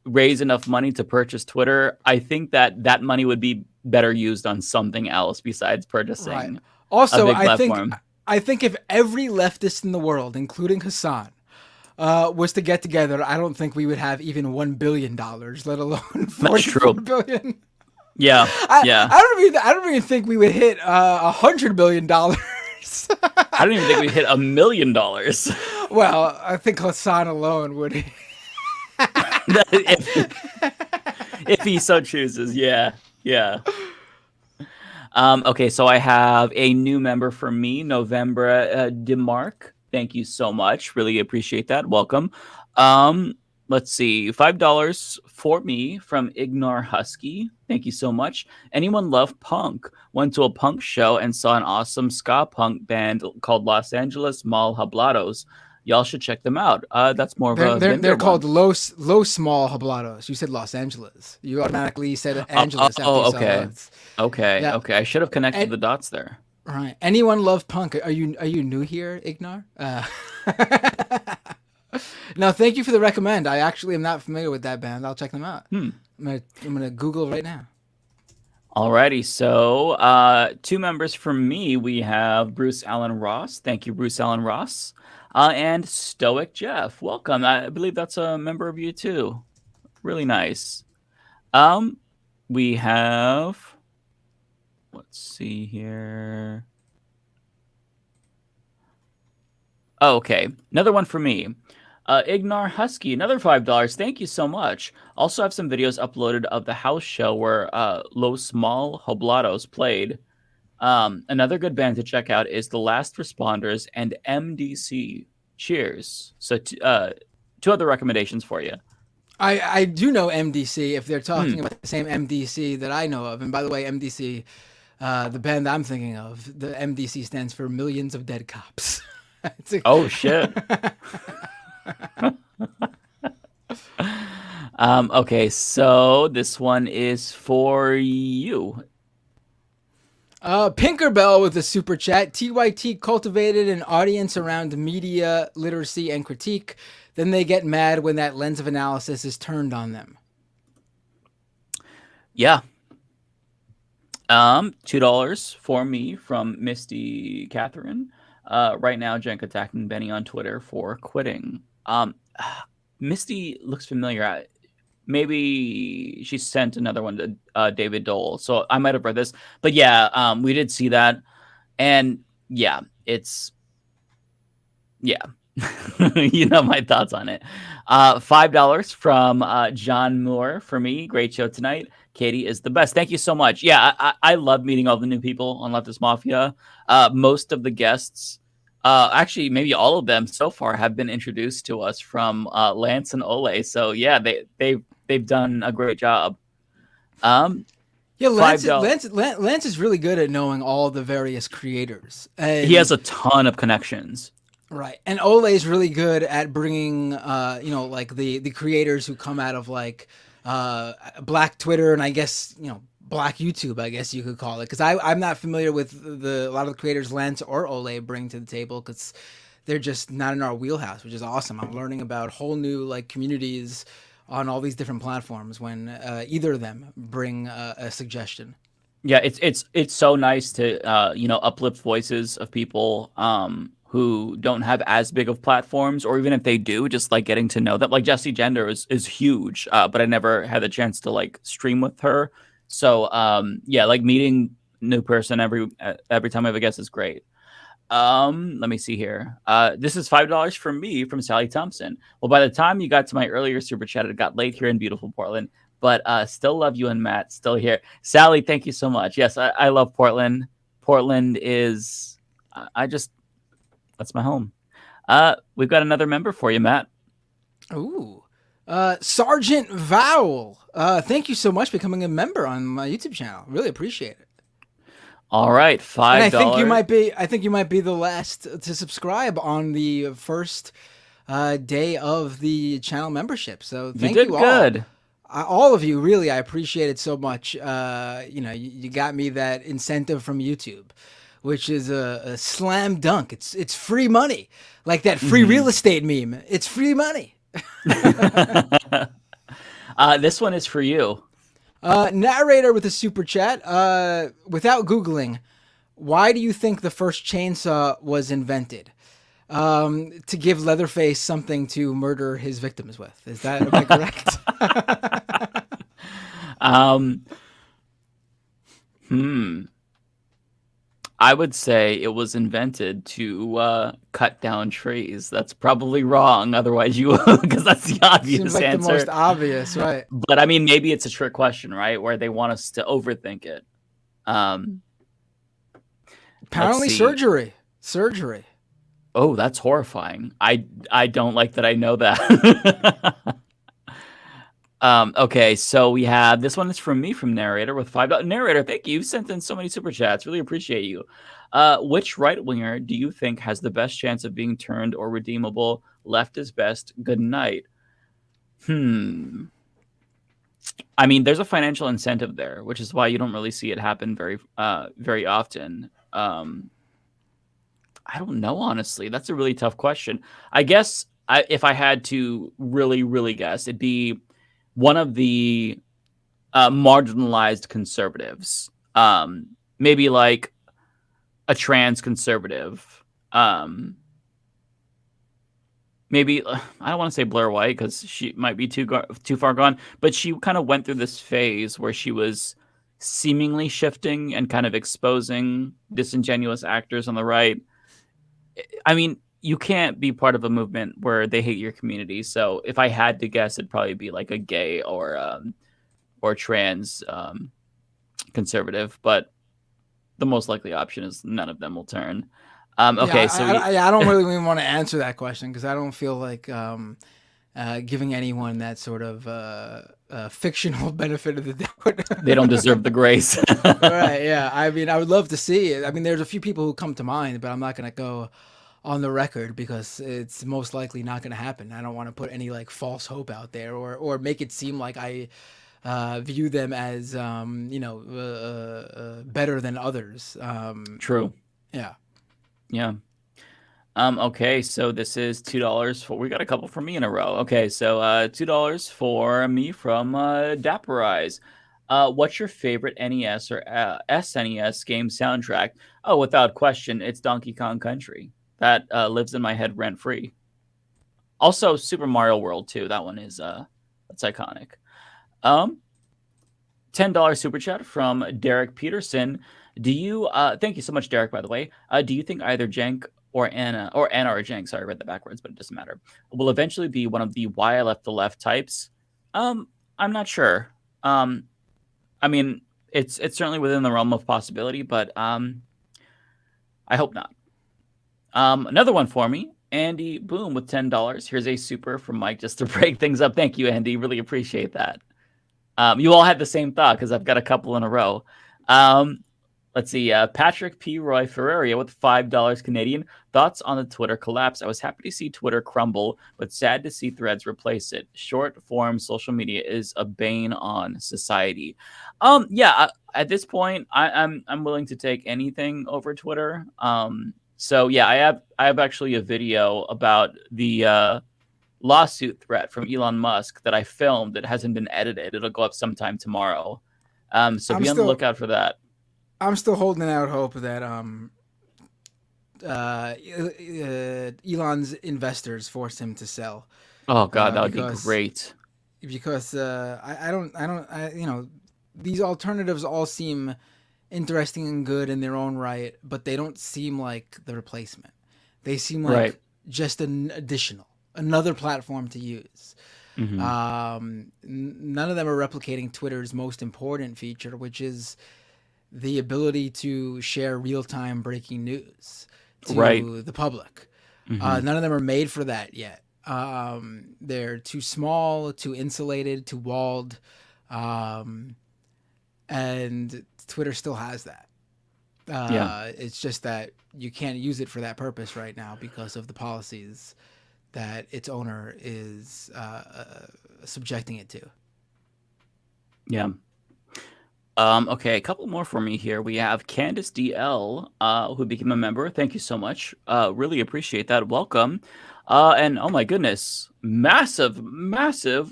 raise enough money to purchase Twitter, I think that money would be better used on something else besides purchasing. Right. Also, a big platform. I think if every leftist in the world, including Hassan, was to get together, I don't think we would have even $1 billion, let alone $44 billion. Yeah, I don't even think we would hit $100 billion. I don't even think we'd hit $1 million. Well, I think Hassan alone would. if he so chooses, yeah. Okay, so I have a new member for me, November DeMarc. Thank you so much. Really appreciate that. Welcome. Let's see, $5 for me from Ignore Husky. Thank you so much. Anyone love punk? Went to a punk show and saw an awesome ska punk band called Los Angeles Mal Hablados. Y'all should check them out. That's more of they're called Los Small Hablados. You said Los Angeles. You automatically said Angeles. Okay. Okay. Yeah. Okay. I should have connected the dots there. Right. Anyone love punk? Are you new here, Ignore? No, thank you for the recommend. I actually am not familiar with that band. I'll check them out. I'm gonna Google right now. Alrighty, so 2 members from me. We have Bruce Allen Ross. Thank you, Bruce Allen Ross. And Stoic Jeff. Welcome. I believe that's a member of you too. Really nice. We have, let's see here. Oh, okay, another one for me. Ignar Husky, another $5. Thank you so much. Also have some videos uploaded of the house show where Los Mal Hoblados played. Another good band to check out is The Last Responders and MDC. Cheers. So 2 other recommendations for you. I do know MDC if they're talking about the same MDC that I know of. And by the way, MDC, the band I'm thinking of, the MDC stands for Millions of Dead Cops. Oh, shit. Okay, so this one is for you. Pinkerbell with a super chat. TYT cultivated an audience around media literacy and critique. Then they get mad when that lens of analysis is turned on them. Yeah. $2 for me from Misty Catherine. Right now, Jenk attacking Benny on Twitter for quitting. Misty looks familiar. Maybe she sent another one to David Dole, so I might have read this. But yeah, we did see that, and yeah, it's you know my thoughts on it. $5 from John Moore for me. Great show tonight. Katy is the best. Thank you so much. Yeah, I love meeting all the new people on Leftist Mafia. Most of the guests, actually maybe all of them so far, have been introduced to us from Lance and Ole. So yeah, they've done a great job. Yeah, Lance is really good at knowing all the various creators. And he has a ton of connections. Right. And Ole is really good at bringing, like the creators who come out of like Black Twitter and I guess, Black YouTube, I guess you could call it. Because I'm not familiar with a lot of the creators Lance or Ole bring to the table because they're just not in our wheelhouse, which is awesome. I'm learning about whole new like communities on all these different platforms when either of them bring a suggestion. Yeah, it's so nice to uplift voices of people who don't have as big of platforms, or even if they do, just like getting to know them. Like Jessie Gender is huge, but I never had the chance to like stream with her. So yeah, like meeting new person every time I have a guest is great. Let me see here. This is $5 from me from Sally Thompson. Well, by the time you got to my earlier super chat, it got late here in beautiful Portland, but still love you and Matt still here. Sally, thank you so much. Yes, I love Portland. Portland is, that's my home. We've got another member for you, Matt. Ooh. Sergeant Vowel. Thank you so much for becoming a member on my YouTube channel. Really appreciate it. All right, $5. And I think you might be the last to subscribe on the first day of the channel membership. So thank you all. Good. All of you, really, I appreciate it so much. You got me that incentive from YouTube, which is a slam dunk. It's free money, like that free real estate meme. It's free money. This one is for you. Narrator with a super chat. Without Googling, why do you think the first chainsaw was invented? To give Leatherface something to murder his victims with. Am I correct? I would say it was invented to cut down trees. That's probably wrong. Otherwise, because that's the obvious Seems like answer. the most obvious, right? But I mean, maybe it's a trick question, right? Where they want us to overthink it. Apparently, surgery. Oh, that's horrifying. I don't like that I know that. Okay, so we have this one is from me from Narrator with $5. Narrator, thank you. You've sent in so many super chats. Really appreciate you. Which right winger do you think has the best chance of being turned or redeemable? Left is best. Good night. I mean, there's a financial incentive there, which is why you don't really see it happen very often. I don't know, honestly. That's a really tough question. I guess if I had to really, really guess, it'd be one of the marginalized conservatives. Maybe like a trans conservative. Maybe I don't want to say Blair White because she might be too far gone, but she kind of went through this phase where she was seemingly shifting and kind of exposing disingenuous actors on the right. I mean, you can't be part of a movement where they hate your community. So if I had to guess, it'd probably be like a gay or trans conservative, but the most likely option is none of them will turn. Okay, yeah, so I don't really even want to answer that question because I don't feel like giving anyone that sort of fictional benefit of the doubt. They don't deserve the grace. Right, yeah. I mean, I would love to see it. I mean, there's a few people who come to mind, but I'm not going to go on the record because it's most likely not going to happen. I don't want to put any like false hope out there or make it seem like I view them as, better than others. True. Yeah. Yeah. Okay, so this is $2 for. We got a couple from me in a row. Okay, so $2 for me from Dapper Eyes. What's your favorite NES or SNES game soundtrack? Oh, without question, it's Donkey Kong Country. That lives in my head rent free. Also, Super Mario World too. That one is that's iconic. $10 super chat from Derek Peterson. Do you thank you so much, Derek, by the way. Do you think either Jenk or Anna or Jenk, sorry, I read that backwards, but it doesn't matter, will eventually be one of the why I left the left types? I'm not sure. I mean, it's certainly within the realm of possibility, but I hope not. Another one for me, Andy Boom with $10. Here's a super from Mike just to break things up. Thank you, Andy. Really appreciate that. You all had the same thought because I've got a couple in a row. Let's see. Patrick P. Roy Ferreria with $5 Canadian. Thoughts on the Twitter collapse? I was happy to see Twitter crumble, but sad to see Threads replace it. Short form social media is a bane on society. Yeah. At this point, I'm willing to take anything over Twitter. So yeah, I have actually a video about the lawsuit threat from Elon Musk that I filmed that hasn't been edited. It'll go up sometime tomorrow. So be on the lookout for that. I'm still holding out hope that Elon's investors force him to sell. Oh God, that would be great. Because these alternatives all seem interesting and good in their own right, but they don't seem like the replacement. They seem like just another platform to use. Mm-hmm. None of them are replicating Twitter's most important feature, which is the ability to share real-time breaking news to the public. Mm-hmm. None of them are made for that yet. They're too small, too insulated, too walled, and Twitter still has that. It's just that you can't use it for that purpose right now because of the policies that its owner is subjecting it to. Yeah. Okay, a couple more for me here. We have Candace DL, who became a member. Thank you so much. Really appreciate that. Welcome. And oh my goodness, massive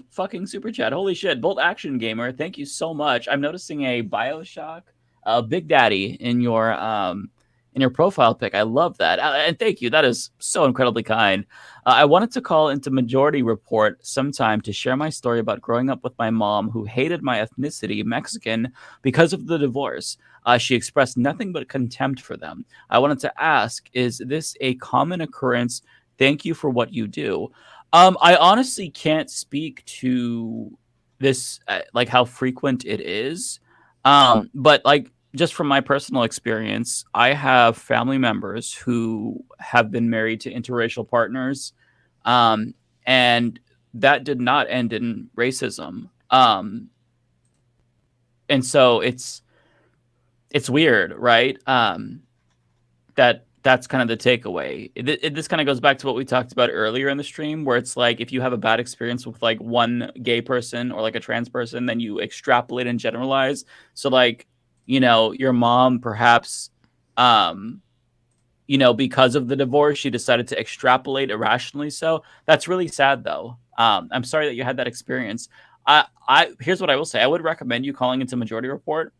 fucking super chat. Holy shit. Bolt Action Gamer, thank you so much. I'm noticing a BioShock Big Daddy in your profile pic. I love that. And thank you. That is so incredibly kind. I wanted to call into Majority Report sometime to share my story about growing up with my mom who hated my ethnicity, Mexican, because of the divorce. She expressed nothing but contempt for them. I wanted to ask, is this a common occurrence? Thank you for what you do. I honestly can't speak to this, like how frequent it is. But like, just from my personal experience, I have family members who have been married to interracial partners, and that did not end in racism. And so it's weird, right? That's kind of the takeaway. This kind of goes back to what we talked about earlier in the stream, where it's like if you have a bad experience with like one gay person or like a trans person, then you extrapolate and generalize. So like, your mom perhaps, because of the divorce, she decided to extrapolate irrationally. So that's really sad, though. I'm sorry that you had that experience. Here's what I will say. I would recommend you calling into Majority Report,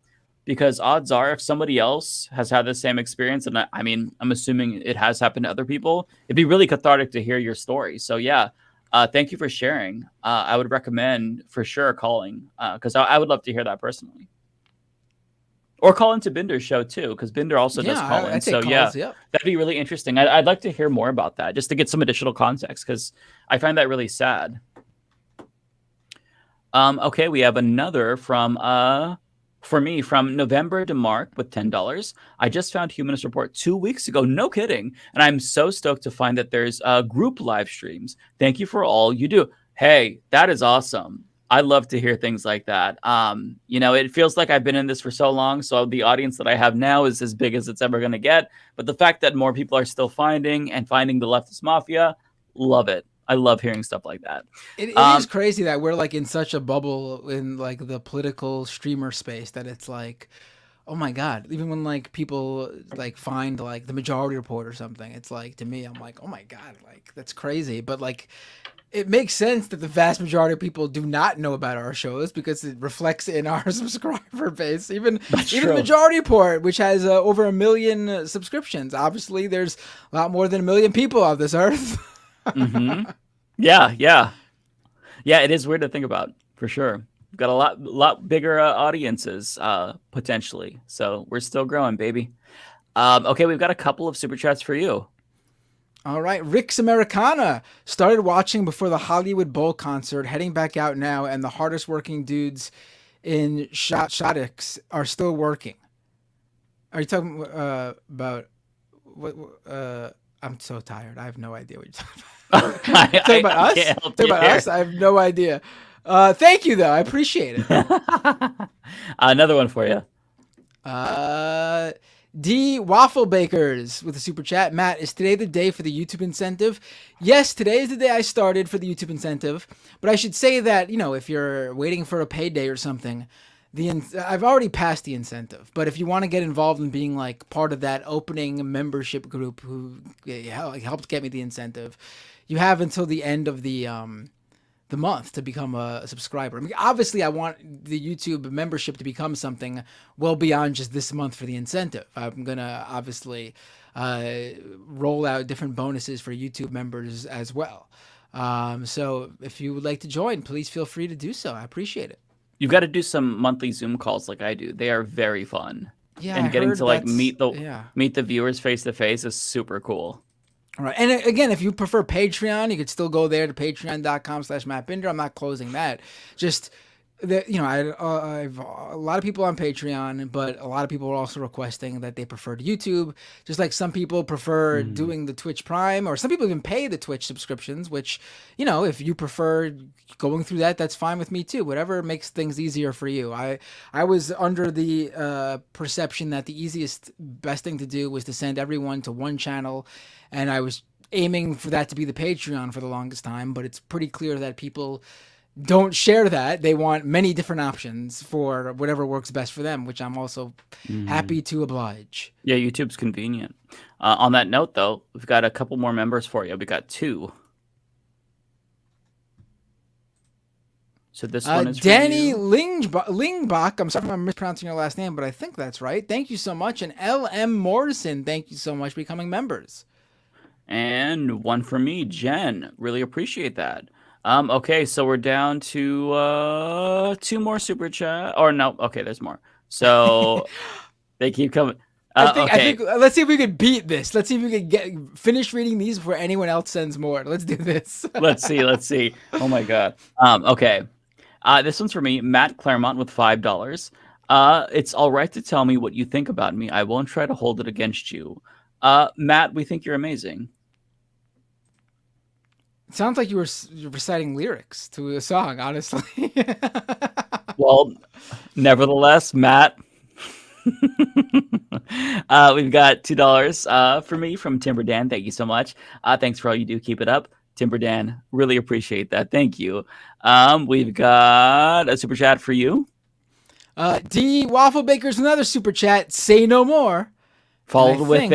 because odds are if somebody else has had the same experience, and I mean, I'm assuming it has happened to other people, it'd be really cathartic to hear your story. So yeah, thank you for sharing. I would recommend for sure calling, because I would love to hear that personally. Or call into Binder's show too, because Binder also does call in. So yeah, that'd be really interesting. I'd like to hear more about that, just to get some additional context, because I find that really sad. Okay, we have another from for me from November to Mark with $10. I just found Humanist Report 2 weeks ago. No kidding. And I'm so stoked to find that there's group live streams. Thank you for all you do. Hey, that is awesome. I love to hear things like that. You know, it feels like I've been in this for so long, so the audience that I have now is as big as it's ever going to get. But the fact that more people are still finding the Leftist Mafia, love it. I love hearing stuff like that. It is crazy that we're like in such a bubble in like the political streamer space that it's like, oh my God, even when like people like find like the Majority Report or something, it's like, to me, I'm like, oh my God, like that's crazy. But like, it makes sense that the vast majority of people do not know about our shows because it reflects in our subscriber base. Even Majority Report, which has over 1 million subscriptions. Obviously, there's a lot more than 1 million people on this earth. Mm-hmm. Yeah. It is weird to think about, for sure. We've got a lot bigger audiences potentially, so we're still growing, baby. Okay, we've got a couple of super chats for you. All right, Rick's Americana started watching before the Hollywood Bowl concert, heading back out now, and the hardest working dudes in Shattucks are still working. Are you talking about what? I'm so tired. I have no idea what you're talking about. Talking about us? Talking about us? I have no idea. Thank you, though. I appreciate it. Another one for you. D Waffle Bakers with a super chat. Matt, is today the day for the YouTube incentive? Yes, today is the day I started for the YouTube incentive. But I should say that, you know, if you're waiting for a payday or something, I've already passed the incentive. But if you want to get involved in being like part of that opening membership group who helped get me the incentive, you have until the end of the month to become a subscriber. I mean, obviously, I want the YouTube membership to become something well beyond just this month for the incentive. I'm going to obviously roll out different bonuses for YouTube members as well. So if you would like to join, please feel free to do so. I appreciate it. You've got to do some monthly Zoom calls like I do. They are very fun. Yeah, and getting to like meet the viewers face to face is super cool. All right. And again, if you prefer Patreon, you could still go there to patreon.com/MattBinder. I'm not closing that. Just, I've a lot of people on Patreon, but a lot of people are also requesting that they prefer to YouTube. Just like some people prefer doing the Twitch Prime, or some people even pay the Twitch subscriptions, which, you know, if you prefer going through that, that's fine with me too. Whatever makes things easier for you. I was under the perception that the best thing to do was to send everyone to one channel, and I was aiming for that to be the Patreon for the longest time, but it's pretty clear that people don't share that. They want many different options for whatever works best for them, which I'm also happy to oblige. Yeah, YouTube's convenient. On that note, though, we've got a couple more members for you. We got 2. So this one is Danny Lingbach. I'm sorry if I'm mispronouncing your last name, but I think that's right. Thank you so much. And LM Morrison, thank you so much for becoming members. And one for me, Jen. Really appreciate that. Okay, so we're down to 2 more super chat. Or no, okay, there's more. So they keep coming. I think let's see if we could beat this. Let's see if we can finish reading these before anyone else sends more. Let's do this. Let's see. Oh my God. Okay. This one's for me, Matt Claremont with $5. It's all right to tell me what you think about me. I won't try to hold it against you. Matt, we think you're amazing. It sounds like you were reciting lyrics to a song, honestly. Well, nevertheless, Matt, we've got $2 for me from Timber Dan. Thank you so much. Thanks for all you do. Keep it up. Timber Dan, really appreciate that. Thank you. We've got a super chat for you. D Waffle Baker's another super chat. Say no more. Followed with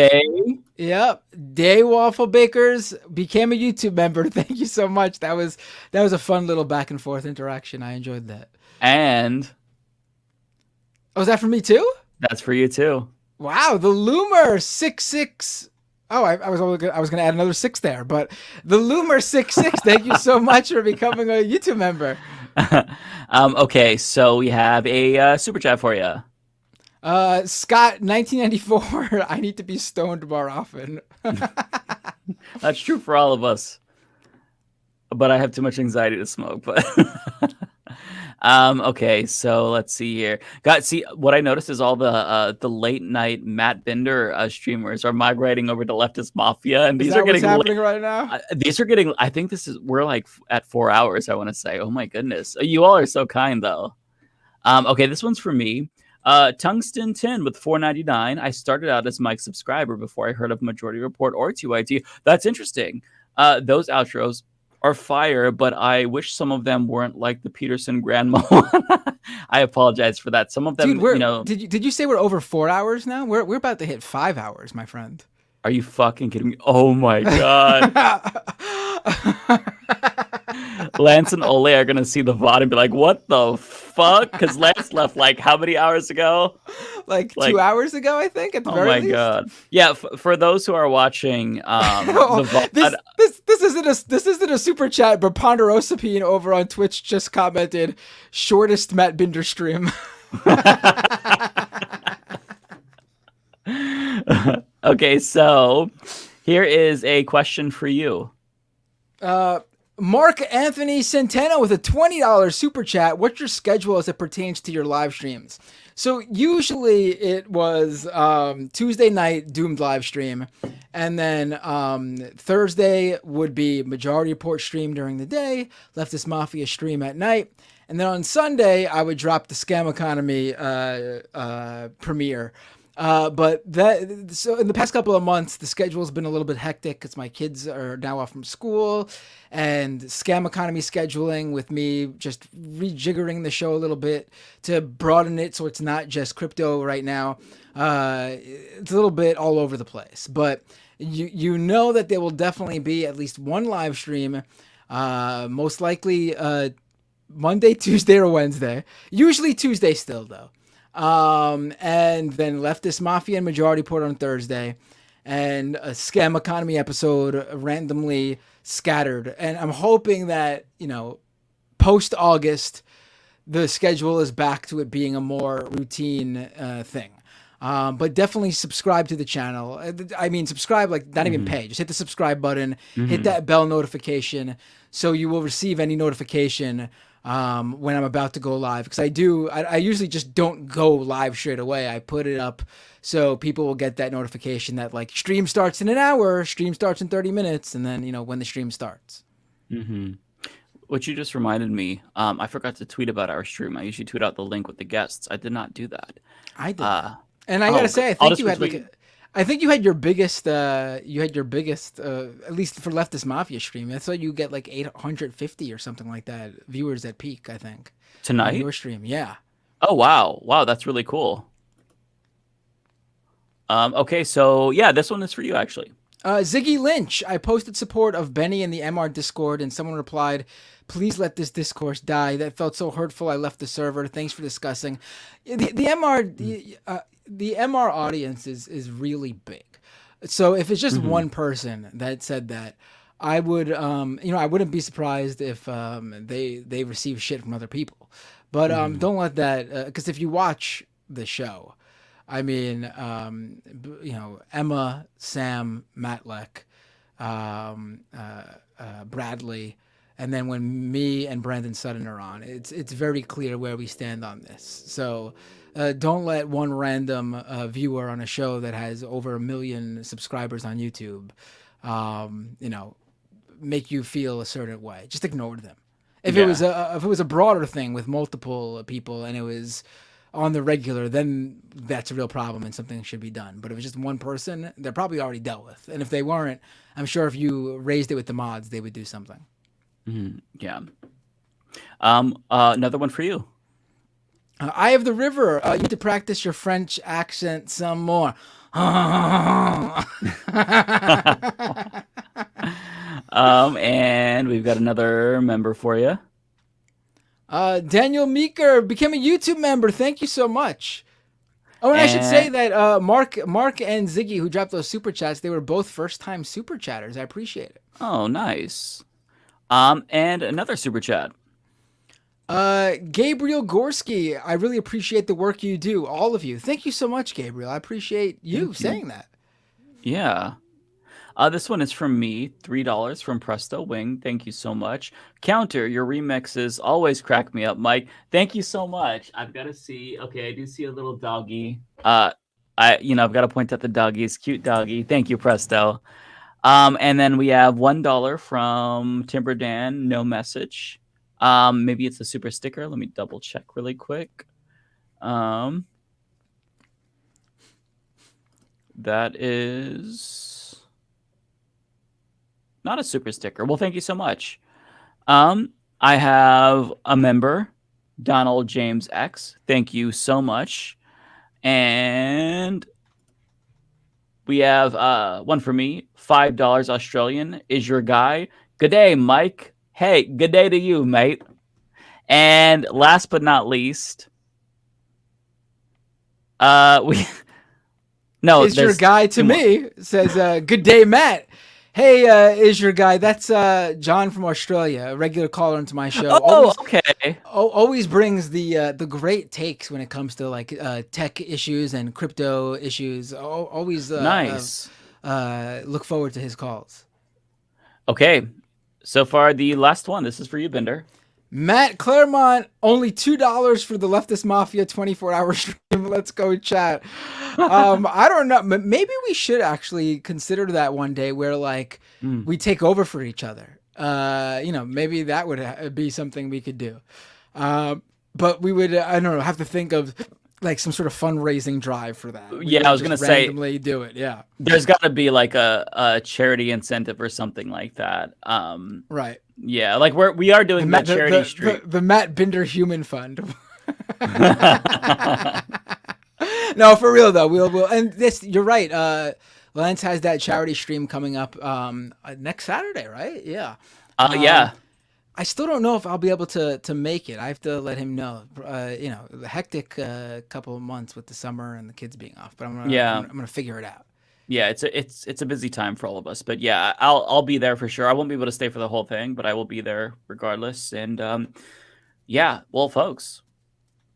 Yep. Day Waffle Bakers became a YouTube member. Thank you so much. That was a fun little back and forth interaction. I enjoyed that. And was that for me too? That's for you too. Wow, the Loomer 66. Oh, I was going to add another 6 there, but the Loomer 66. Thank you so much for becoming a YouTube member. Okay, so we have a super chat for you. Scott, 1994. I need to be stoned more often. That's true for all of us. But I have too much anxiety to smoke. But okay, so let's see here. See what I noticed is all the late night Matt Binder streamers are migrating over to Leftist Mafia, and these are getting happening right now. These are getting. I think we're like at 4 hours. I want to say. Oh my goodness, you all are so kind though. Okay, this one's for me. Tungsten 10 with $4.99. I started out as Mike's subscriber before I heard of Majority Report or 2IT. That's interesting. Those outros are fire, but I wish some of them weren't like the Peterson Grandma one. I apologize for that. Some of them, Dude, did you say we're over 4 hours now? We're about to hit 5 hours, my friend. Are you fucking kidding me? Oh my god. Lance and Ole are gonna see the VOD and be like, "What the fuck?" Because Lance left like how many hours ago? Like 2 hours ago, I think. At the very least. God! Yeah, for those who are watching, the VOD, this isn't a super chat, but Ponderosapine over on Twitch just commented, "Shortest Matt Binder stream." Okay, so here is a question for you. Mark Anthony Centeno with a $20 super chat. What's your schedule as it pertains to your live streams? So usually it was Tuesday night Doomed live stream, and then Thursday would be Majority Report stream during the day, Leftist Mafia stream at night, and then on Sunday I would drop the Scam Economy premiere. So in the past couple of months, the schedule has been a little bit hectic because my kids are now off from school, and Scam Economy scheduling with me just rejiggering the show a little bit to broaden it so it's not just crypto right now. It's a little bit all over the place, but you know that there will definitely be at least one live stream, most likely Monday, Tuesday, or Wednesday. Usually Tuesday still though. And then Leftist Mafia and Majority Report on Thursday, and a Scam Economy episode randomly scattered. And I'm hoping that, post August, the schedule is back to it being a more routine thing. But definitely subscribe to the channel. I mean, subscribe, like not even pay. Just hit the subscribe button, hit that bell notification, so you will receive any notification when I'm about to go live, because I usually just don't go live straight away. I put it up so people will get that notification that like stream starts in an hour, stream starts in 30 minutes, and then when the stream starts. What you just reminded me, I forgot to tweet about our stream. I usually tweet out the link with the guests. I did not do that. I did. And I gotta say, I think you had your biggest, at least for Leftist Mafia stream. I thought you get like 850 or something like that viewers at peak, I think. Tonight? On your stream, yeah. Oh, wow. Wow, that's really cool. Okay, so yeah, this one is for you, actually. Ziggy Lynch, I posted support of Benny in the MR Discord, and someone replied, "Please let this discourse die. That felt so hurtful. I left the server. Thanks for discussing." The MR audience is really big. So if it's just one person that said that, I would I wouldn't be surprised if they receive shit from other people. But don't let that, because if you watch the show, I mean, Emma, Sam, Matlek, Bradley, and then when me and Brandon Sutton are on, it's very clear where we stand on this. So don't let one random viewer on a show that has over 1 million subscribers on YouTube, make you feel a certain way. Just ignore them. If it was a broader thing with multiple people and it was on the regular, then that's a real problem and something should be done. But if it's just one person, they're probably already dealt with. And if they weren't, I'm sure if you raised it with the mods, they would do something. Yeah. Another one for you. Eye of the River. You need to practice your French accent some more. And we've got another member for you. Daniel Meeker became a YouTube member. Thank you so much. Oh, and I should say that Mark and Ziggy, who dropped those super chats, they were both first-time super chatters. I appreciate it. Oh, nice. And another super chat. Gabriel Gorski, I really appreciate the work you do, all of you. Thank you so much, Gabriel. I appreciate you saying that. Yeah. This one is from me, $3 from Presto Wing. Thank you so much. Counter, your remixes always crack me up, Mike. Thank you so much. I've got to see. Okay, I do see a little doggy. I've got to point at the doggies. Cute doggy. Thank you, Presto. And then we have $1 from Timber Dan. No message. Maybe it's a super sticker. Let me double check really quick. That is not a super sticker. Well, thank you so much. I have a member, Donald James X. Thank you so much. And we have one for me, $5 Australian. Is your guy. Good day, Mike. Hey, good day to you, mate. And last but not least, is your guy to me says, good day, Matt. Hey, is your guy? That's John from Australia, a regular caller into my show. Okay. Always brings the great takes when it comes to like tech issues and crypto issues. Always nice. Look forward to his calls. Okay, so far the last one. This is for you, Bender. Matt Claremont, only $2 for the Leftist Mafia 24-hour stream. Let's go chat. I don't know. Maybe we should actually consider that one day where like we take over for each other. Maybe that would be something we could do. But we would, I don't know, have to think of like some sort of fundraising drive for that. I was going to say randomly do it. Yeah. There's got to be like a charity incentive or something like that. Right. Yeah, like we are doing that charity stream. The Matt Binder Human Fund. No, for real though. We'll and this. You're right. Lance has that charity stream coming up next Saturday, right? Yeah. Yeah. I still don't know if I'll be able to make it. I have to let him know. The hectic couple of months with the summer and the kids being off. But I'm gonna figure it out. Yeah, it's a busy time for all of us, but yeah, I'll be there for sure. I won't be able to stay for the whole thing, but I will be there regardless. And well, folks,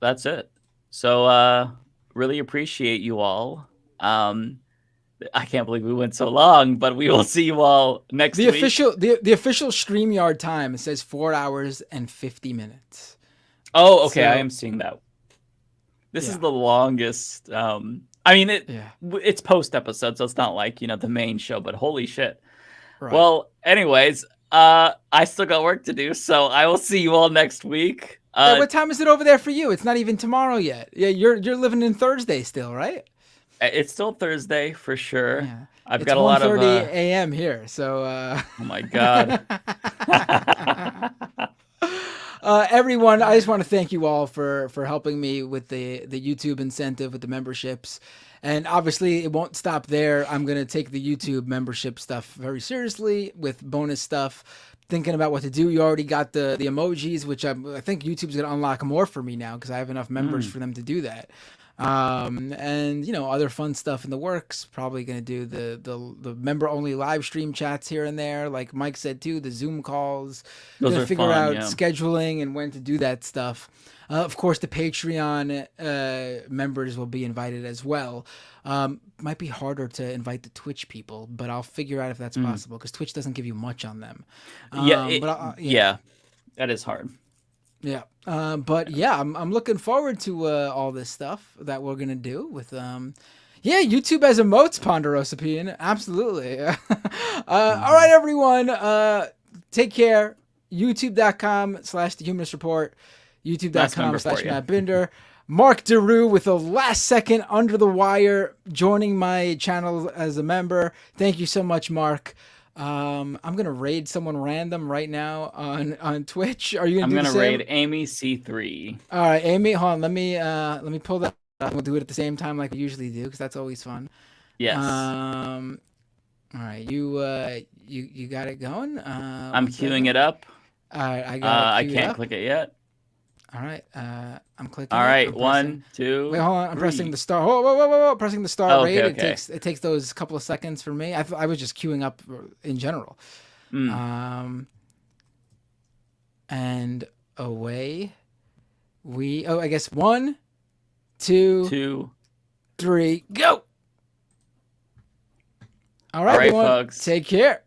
that's it. So really appreciate you all. I can't believe we went so long, but we will see you all next week. The official StreamYard time, it says 4 hours and 50 minutes. Oh, okay, I am seeing that. This is the longest. It's post episode, so it's not like, the main show, but holy shit. Right. Well, anyways, I still got work to do, so I will see you all next week. Hey, what time is it over there for you? It's not even tomorrow yet. Yeah, you're living in Thursday still, right? It's still Thursday for sure. Yeah. I've got a lot of 1:30 a.m. here, so oh my god. Everyone, I just want to thank you all for helping me with the YouTube incentive with the memberships. And obviously it won't stop there. I'm going to take the YouTube membership stuff very seriously with bonus stuff, thinking about what to do. You already got the emojis, which I think YouTube's going to unlock more for me now because I have enough members for them to do that. And other fun stuff in the works. Probably gonna do the member only live stream chats here and there, like Mike said too, the Zoom calls. Those are figure fun, out yeah. scheduling and when to do that stuff. Of course, the Patreon members will be invited as well. Might be harder to invite the Twitch people, but I'll figure out if that's possible because Twitch doesn't give you much on them. Yeah, that is hard. Yeah. But yeah, I'm looking forward to all this stuff that we're going to do with, YouTube as emotes, Ponderosa Pian. Absolutely. All right, everyone. Take care. YouTube.com/The Humanist Report. YouTube.com/Matt Binder. Mark DeRue with a last second under the wire joining my channel as a member. Thank you so much, Mark. I'm gonna raid someone random right now on Twitch. Are you gonna? I'm gonna raid Amy C3. All right, Amy, hold on. Let me pull that up. We'll do it at the same time like we usually do because that's always fun. Yes. All right, you got it going. I'm queuing it up. All right, I got it. I can't click it yet. All right, I'm clicking. All right, I'm 1, 2. Wait, hold on. I'm 3. pressing the star. Whoa! Pressing the star Okay, rate. okay. It takes those couple of seconds for me. I was just queuing up in general. And away we. Oh, I guess 1, 2, 3, go. All right, everyone. Folks. Take care.